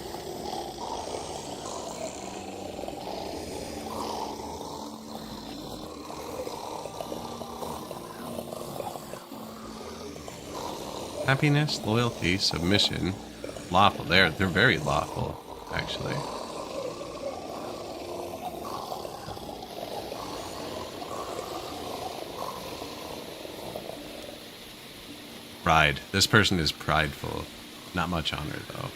Happiness, loyalty, submission, lawful. They're very lawful, actually. Pride. This person is prideful. Not much honor, though.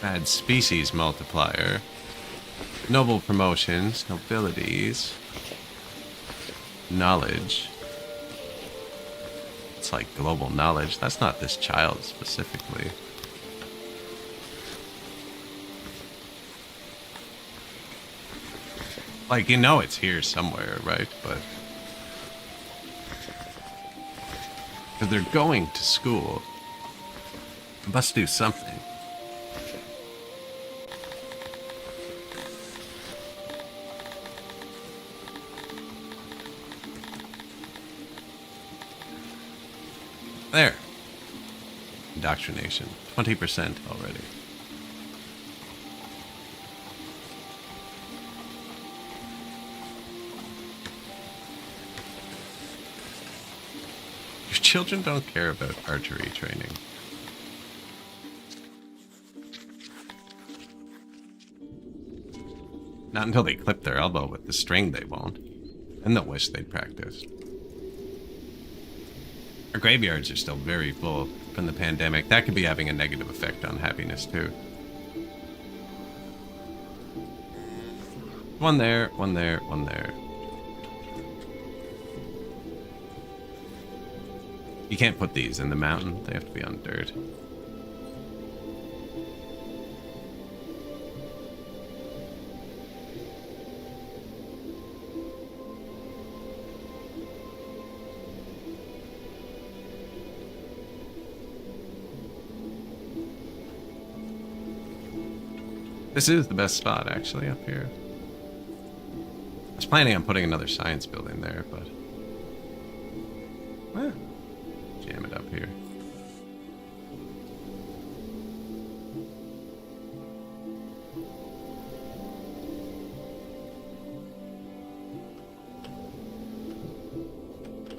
Add species multiplier. Noble promotions. Nobilities. Knowledge. It's like global knowledge. That's not this child specifically. Like, you know it's here somewhere, right? But... because they're going to school. It must do something. There. Indoctrination. 20% already. Your children don't care about archery training. Not until they clip their elbow with the string, they won't. And they'll wish they'd practiced. Our graveyards are still very full from the pandemic. That could be having a negative effect on happiness, too. One there, one there, one there. You can't put these in the mountain. They have to be on dirt. This is the best spot, actually, up here. I was planning on putting another science building there, but... eh, jam it up here.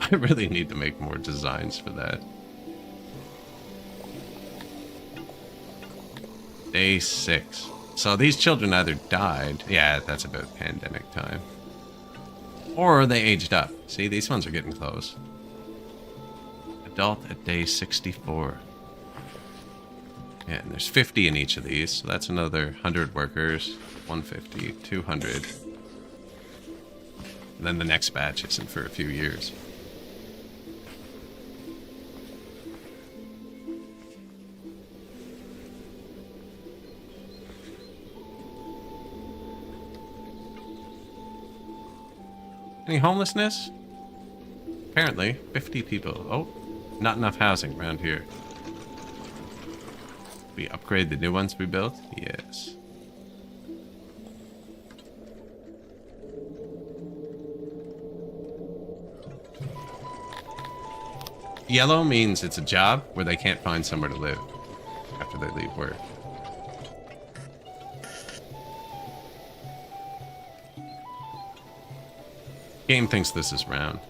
I really need to make more designs for that. Day 6. So these children either died, yeah, that's about pandemic time, or they aged up. See, these ones are getting close. Adult at day 64. Yeah, and there's 50 in each of these, so that's another 100 workers, 150, 200. And then the next batch isn't for a few years. Any homelessness? Apparently, 50 people. Oh, not enough housing around here. We upgrade the new ones we built? Yes. Yellow means it's a job where they can't find somewhere to live after they leave work. Game thinks this is round.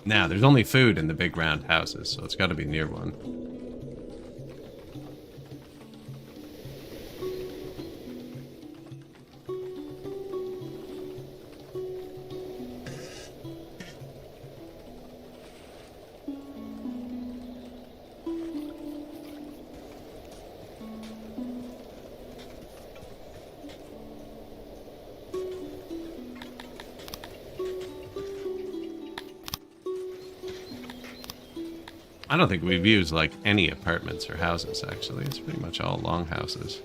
Now, there's only food in the big round houses, so it's got to be near one. I don't think we've used, like, any apartments or houses, actually. It's pretty much all long houses.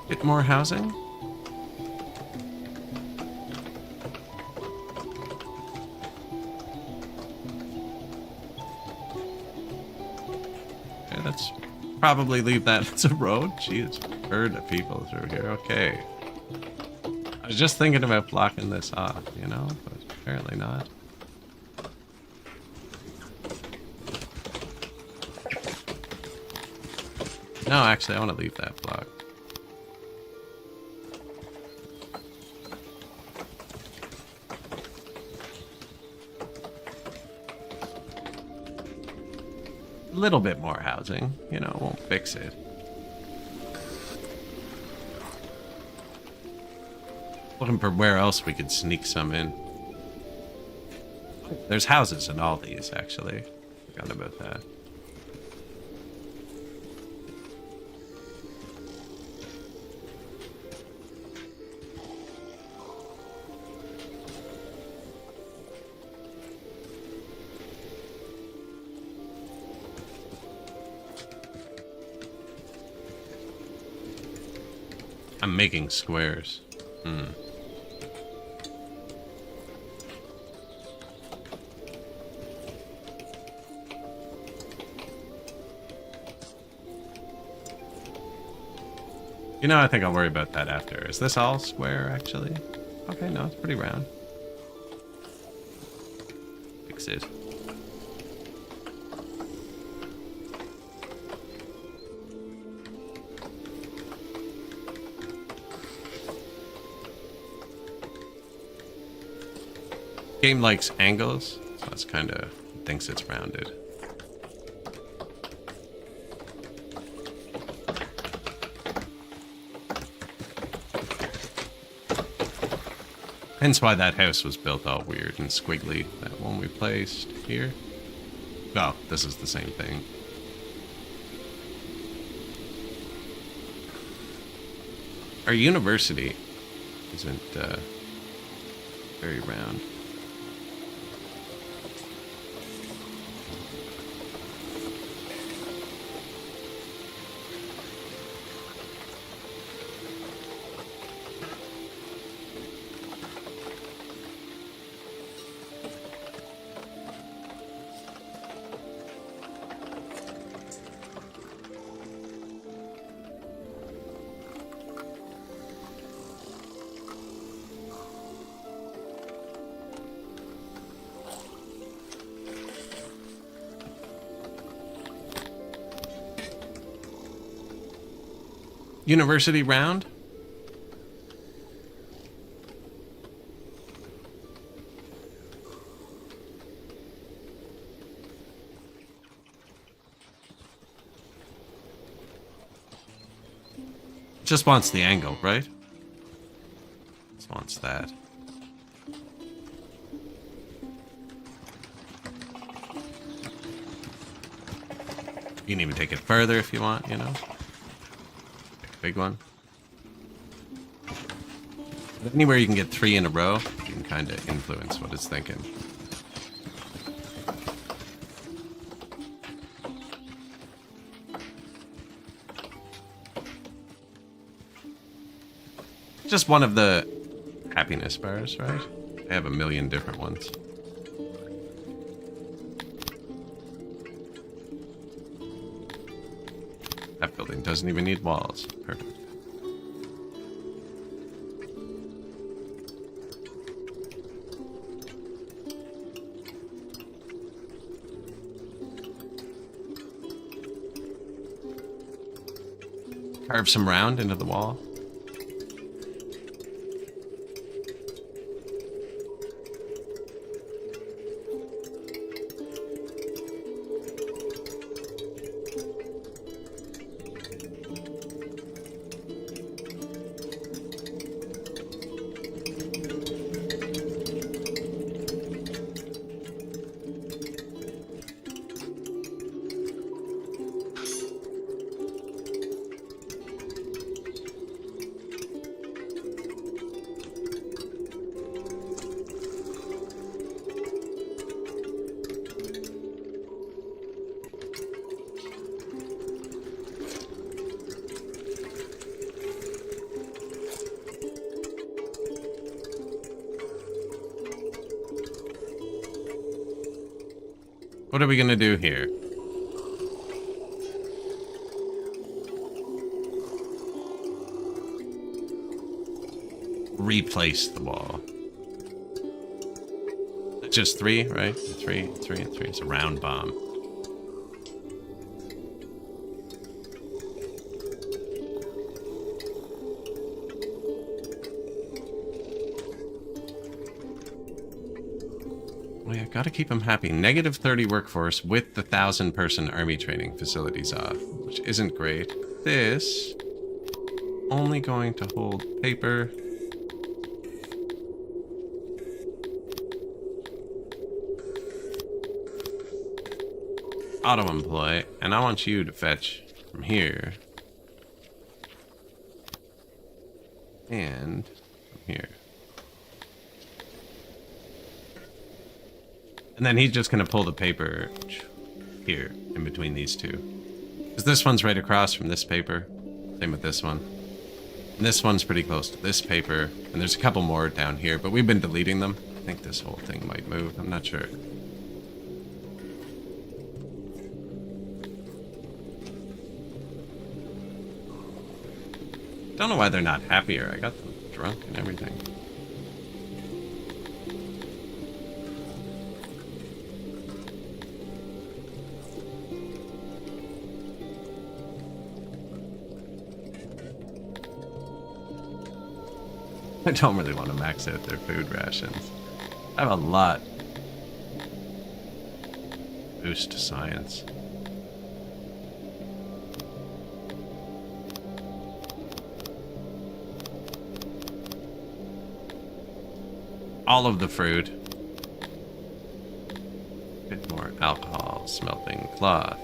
Bit more housing? Okay, let's probably leave that as a road. Jeez, herd of people through here. Okay. I was just thinking about blocking this off, you know, but apparently not. No, actually, I want to leave that block. A little bit more housing, you know, won't fix it. Looking for where else we could sneak some in. There's houses in all these, actually. Forgot about that. I'm making squares. You know, I think I'll worry about that after. Is this all square, actually? Okay, no, it's pretty round. Fix it. Game likes angles, so it's kind of thinks it's rounded. Hence why that house was built all weird and squiggly. That one we placed here. Oh, this is the same thing. Our university isn't very round. University round? Just wants the angle, right? Just wants that. You can even take it further if you want, you know? Big one. But anywhere you can get 3 in a row, you can kind of influence what it's thinking. Just one of the happiness bars, right? They have a million different ones. That building doesn't even need walls. Perfect. Carve some round into the wall. What are we gonna do here? Replace the wall. It's just 3, right? 3, 3, and 3. It's a round bomb. Oh yeah, gotta keep them happy. Negative 30 workforce with the 1,000-person army training facilities off, which isn't great. This only going to hold paper. Auto employ, and I want you to fetch from here and from here. And then he's just going to pull the paper here in between these two. Because this one's right across from this paper. Same with this one. And this one's pretty close to this paper. And there's a couple more down here, but we've been deleting them. I think this whole thing might move. I'm not sure. Don't know why they're not happier. I got them drunk and everything. I don't really want to max out their food rations. I have a lot. Boost to science. All of the fruit. Bit more alcohol, smelting cloth.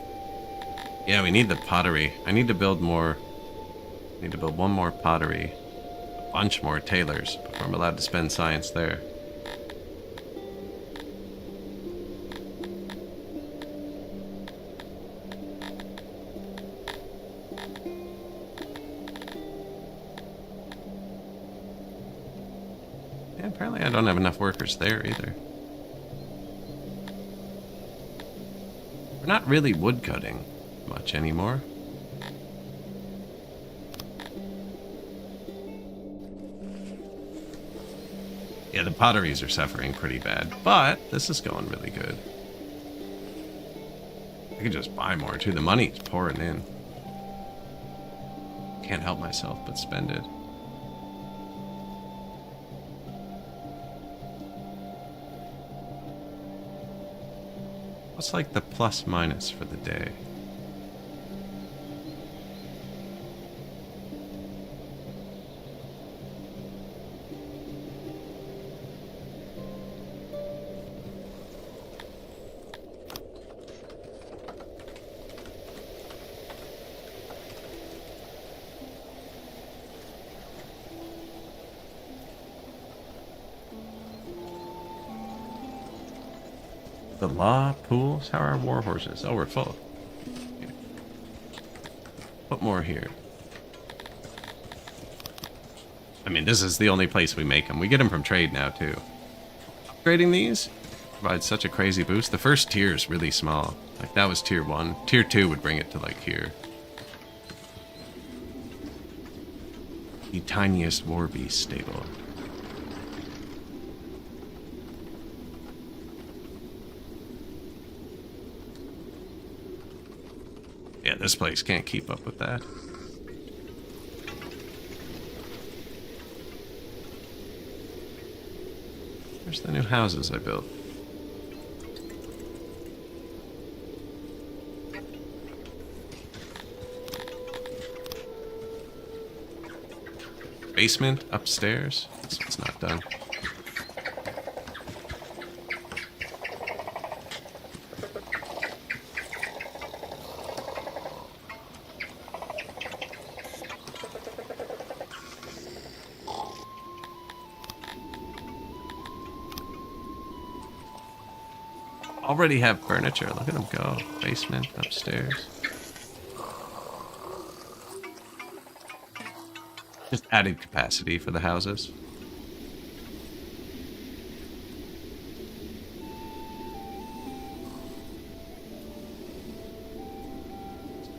Yeah, we need the pottery. I need to build more. I need to build one more pottery. A bunch more tailors before I'm allowed to spend science there. Apparently I don't have enough workers there either. We're not really woodcutting much anymore. Yeah, the potteries are suffering pretty bad, but this is going really good. I could just buy more too. The money's pouring in. Can't help myself but spend it. What's like the plus minus for the day? The law pools? How are our war horses? Oh, we're full. Here. Put more here. I mean, this is the only place we make them. We get them from trade now, too. Upgrading these provides such a crazy boost. The first tier is really small. Like, that was tier 1. Tier 2 would bring it to, like, here. The tiniest war beast stable. Yeah, this place can't keep up with that. Where's the new houses I built? Basement upstairs? This one's not done. Already have furniture. Look at them go. Basement, upstairs. Just added capacity for the houses.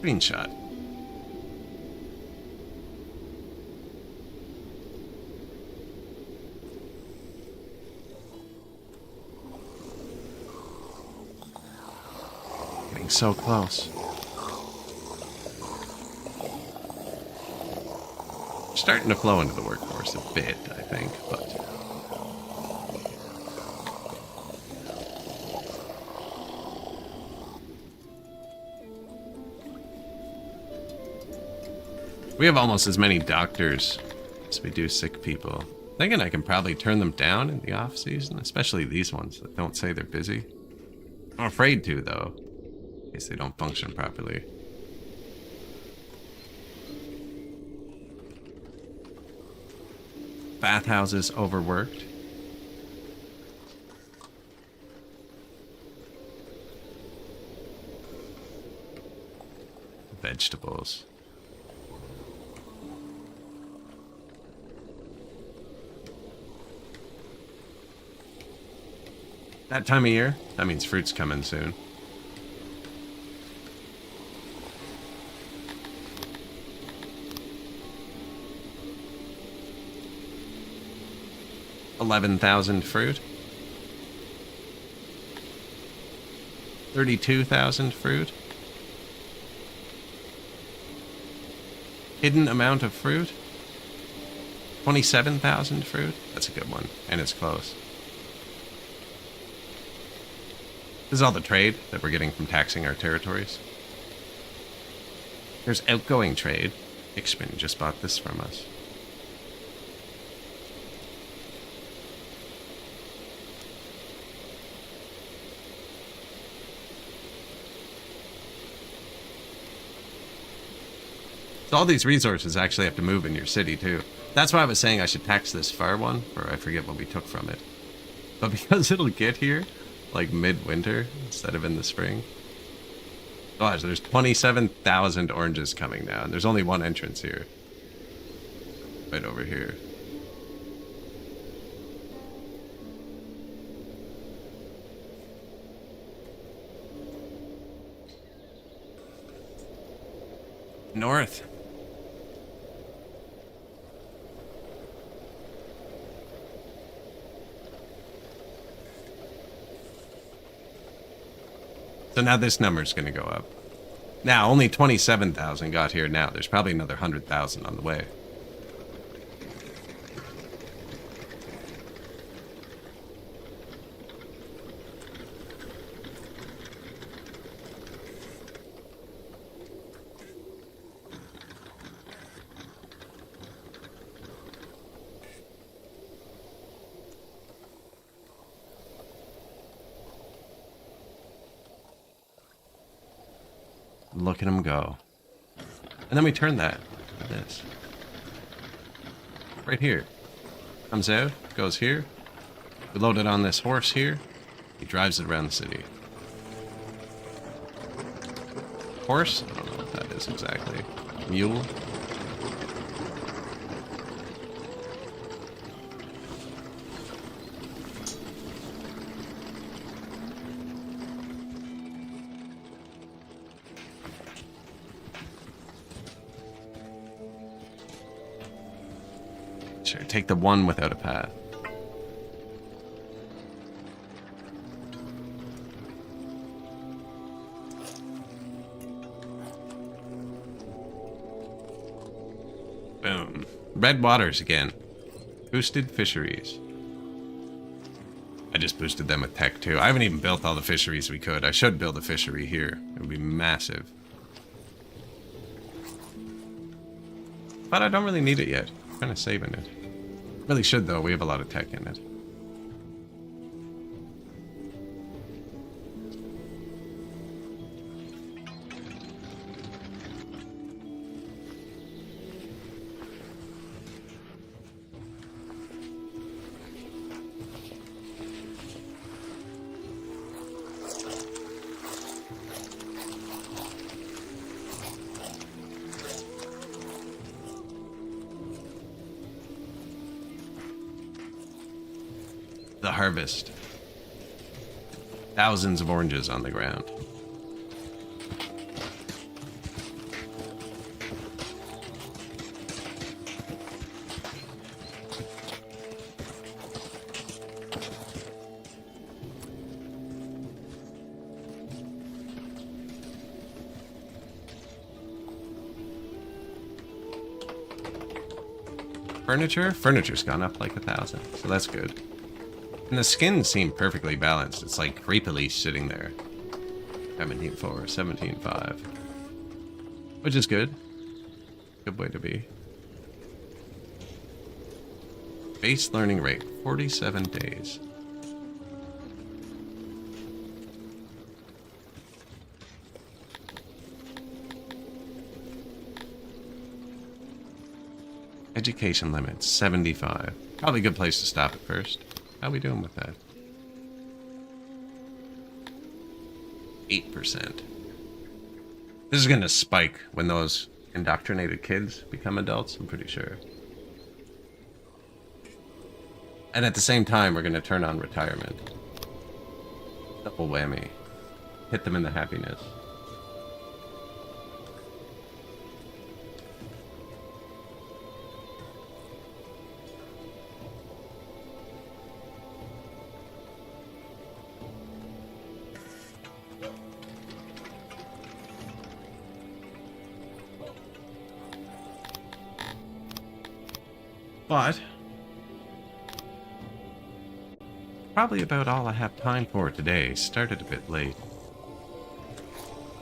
Screenshot. Getting so close. Starting to flow into the workforce a bit, I think, but we have almost as many doctors as we do sick people. Thinking I can probably turn them down in the off season, especially these ones that don't say they're busy. I'm afraid to, though, in case they don't function properly. Bathhouses overworked. Vegetables. That time of year, that means fruit's coming soon. $11,000 fruit. 32,000 fruit. Hidden amount of fruit. 27,000 fruit. That's a good one, and it's close. This is all the trade that we're getting from taxing our territories. There's outgoing trade. Ixman just bought this from us. So all these resources actually have to move in your city too. That's why I was saying I should tax this far one, or I forget what we took from it. But because it'll get here like midwinter instead of in the spring. Gosh, there's 27,000 oranges coming now, and there's only one entrance here. Right over here. North. So now this number's going to go up. Now, only 27,000 got here now. There's probably another 100,000 on the way. Look at him go. And then we turn that to this. Right here. Comes out, goes here. We load it on this horse here. He drives it around the city. Horse? I don't know what that is exactly. Mule? Sure, take the one without a path. Boom. Red waters again. Boosted fisheries. I just boosted them with tech too. I haven't even built all the fisheries we could. I should build a fishery here. It would be massive. But I don't really need it yet. I'm kind of saving it. Really should though, we have a lot of tech in it. The harvest. Thousands of oranges on the ground. Furniture? Furniture's gone up like 1,000, so that's good. And the skins seem perfectly balanced. It's like creepily sitting there. 17.4, 17.5. Which is good. Good way to be. Base learning rate, 47 days. Education limit, 75. Probably a good place to stop at first. How are we doing with that? 8%. This is going to spike when those indoctrinated kids become adults, I'm pretty sure. And at the same time, we're going to turn on retirement. Double whammy. Hit them in the happiness. But probably about all I have time for today. Started a bit late.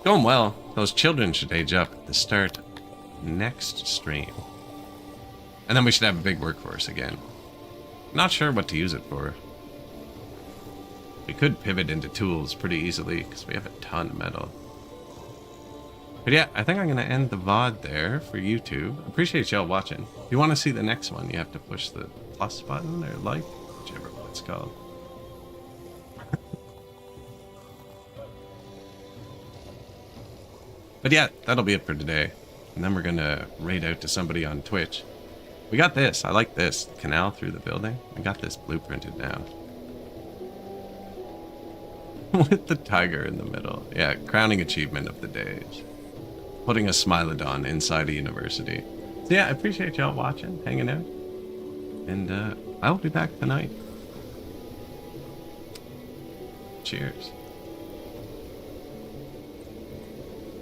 Going well. Those children should age up to start next stream. And then we should have a big workforce again. Not sure what to use it for. We could pivot into tools pretty easily because we have a ton of metal. But yeah, I think I'm going to end the VOD there for YouTube. Appreciate y'all watching. If you want to see the next one, you have to push the plus button or like, whichever one it's called. But yeah, that'll be it for today. And then we're going to raid out to somebody on Twitch. We got this. I like this. Canal through the building. I got this blueprinted now. With the tiger in the middle. Yeah, crowning achievement of the days. Putting a Smilodon inside a university. So yeah, I appreciate y'all watching, hanging out. And I'll be back tonight. Cheers.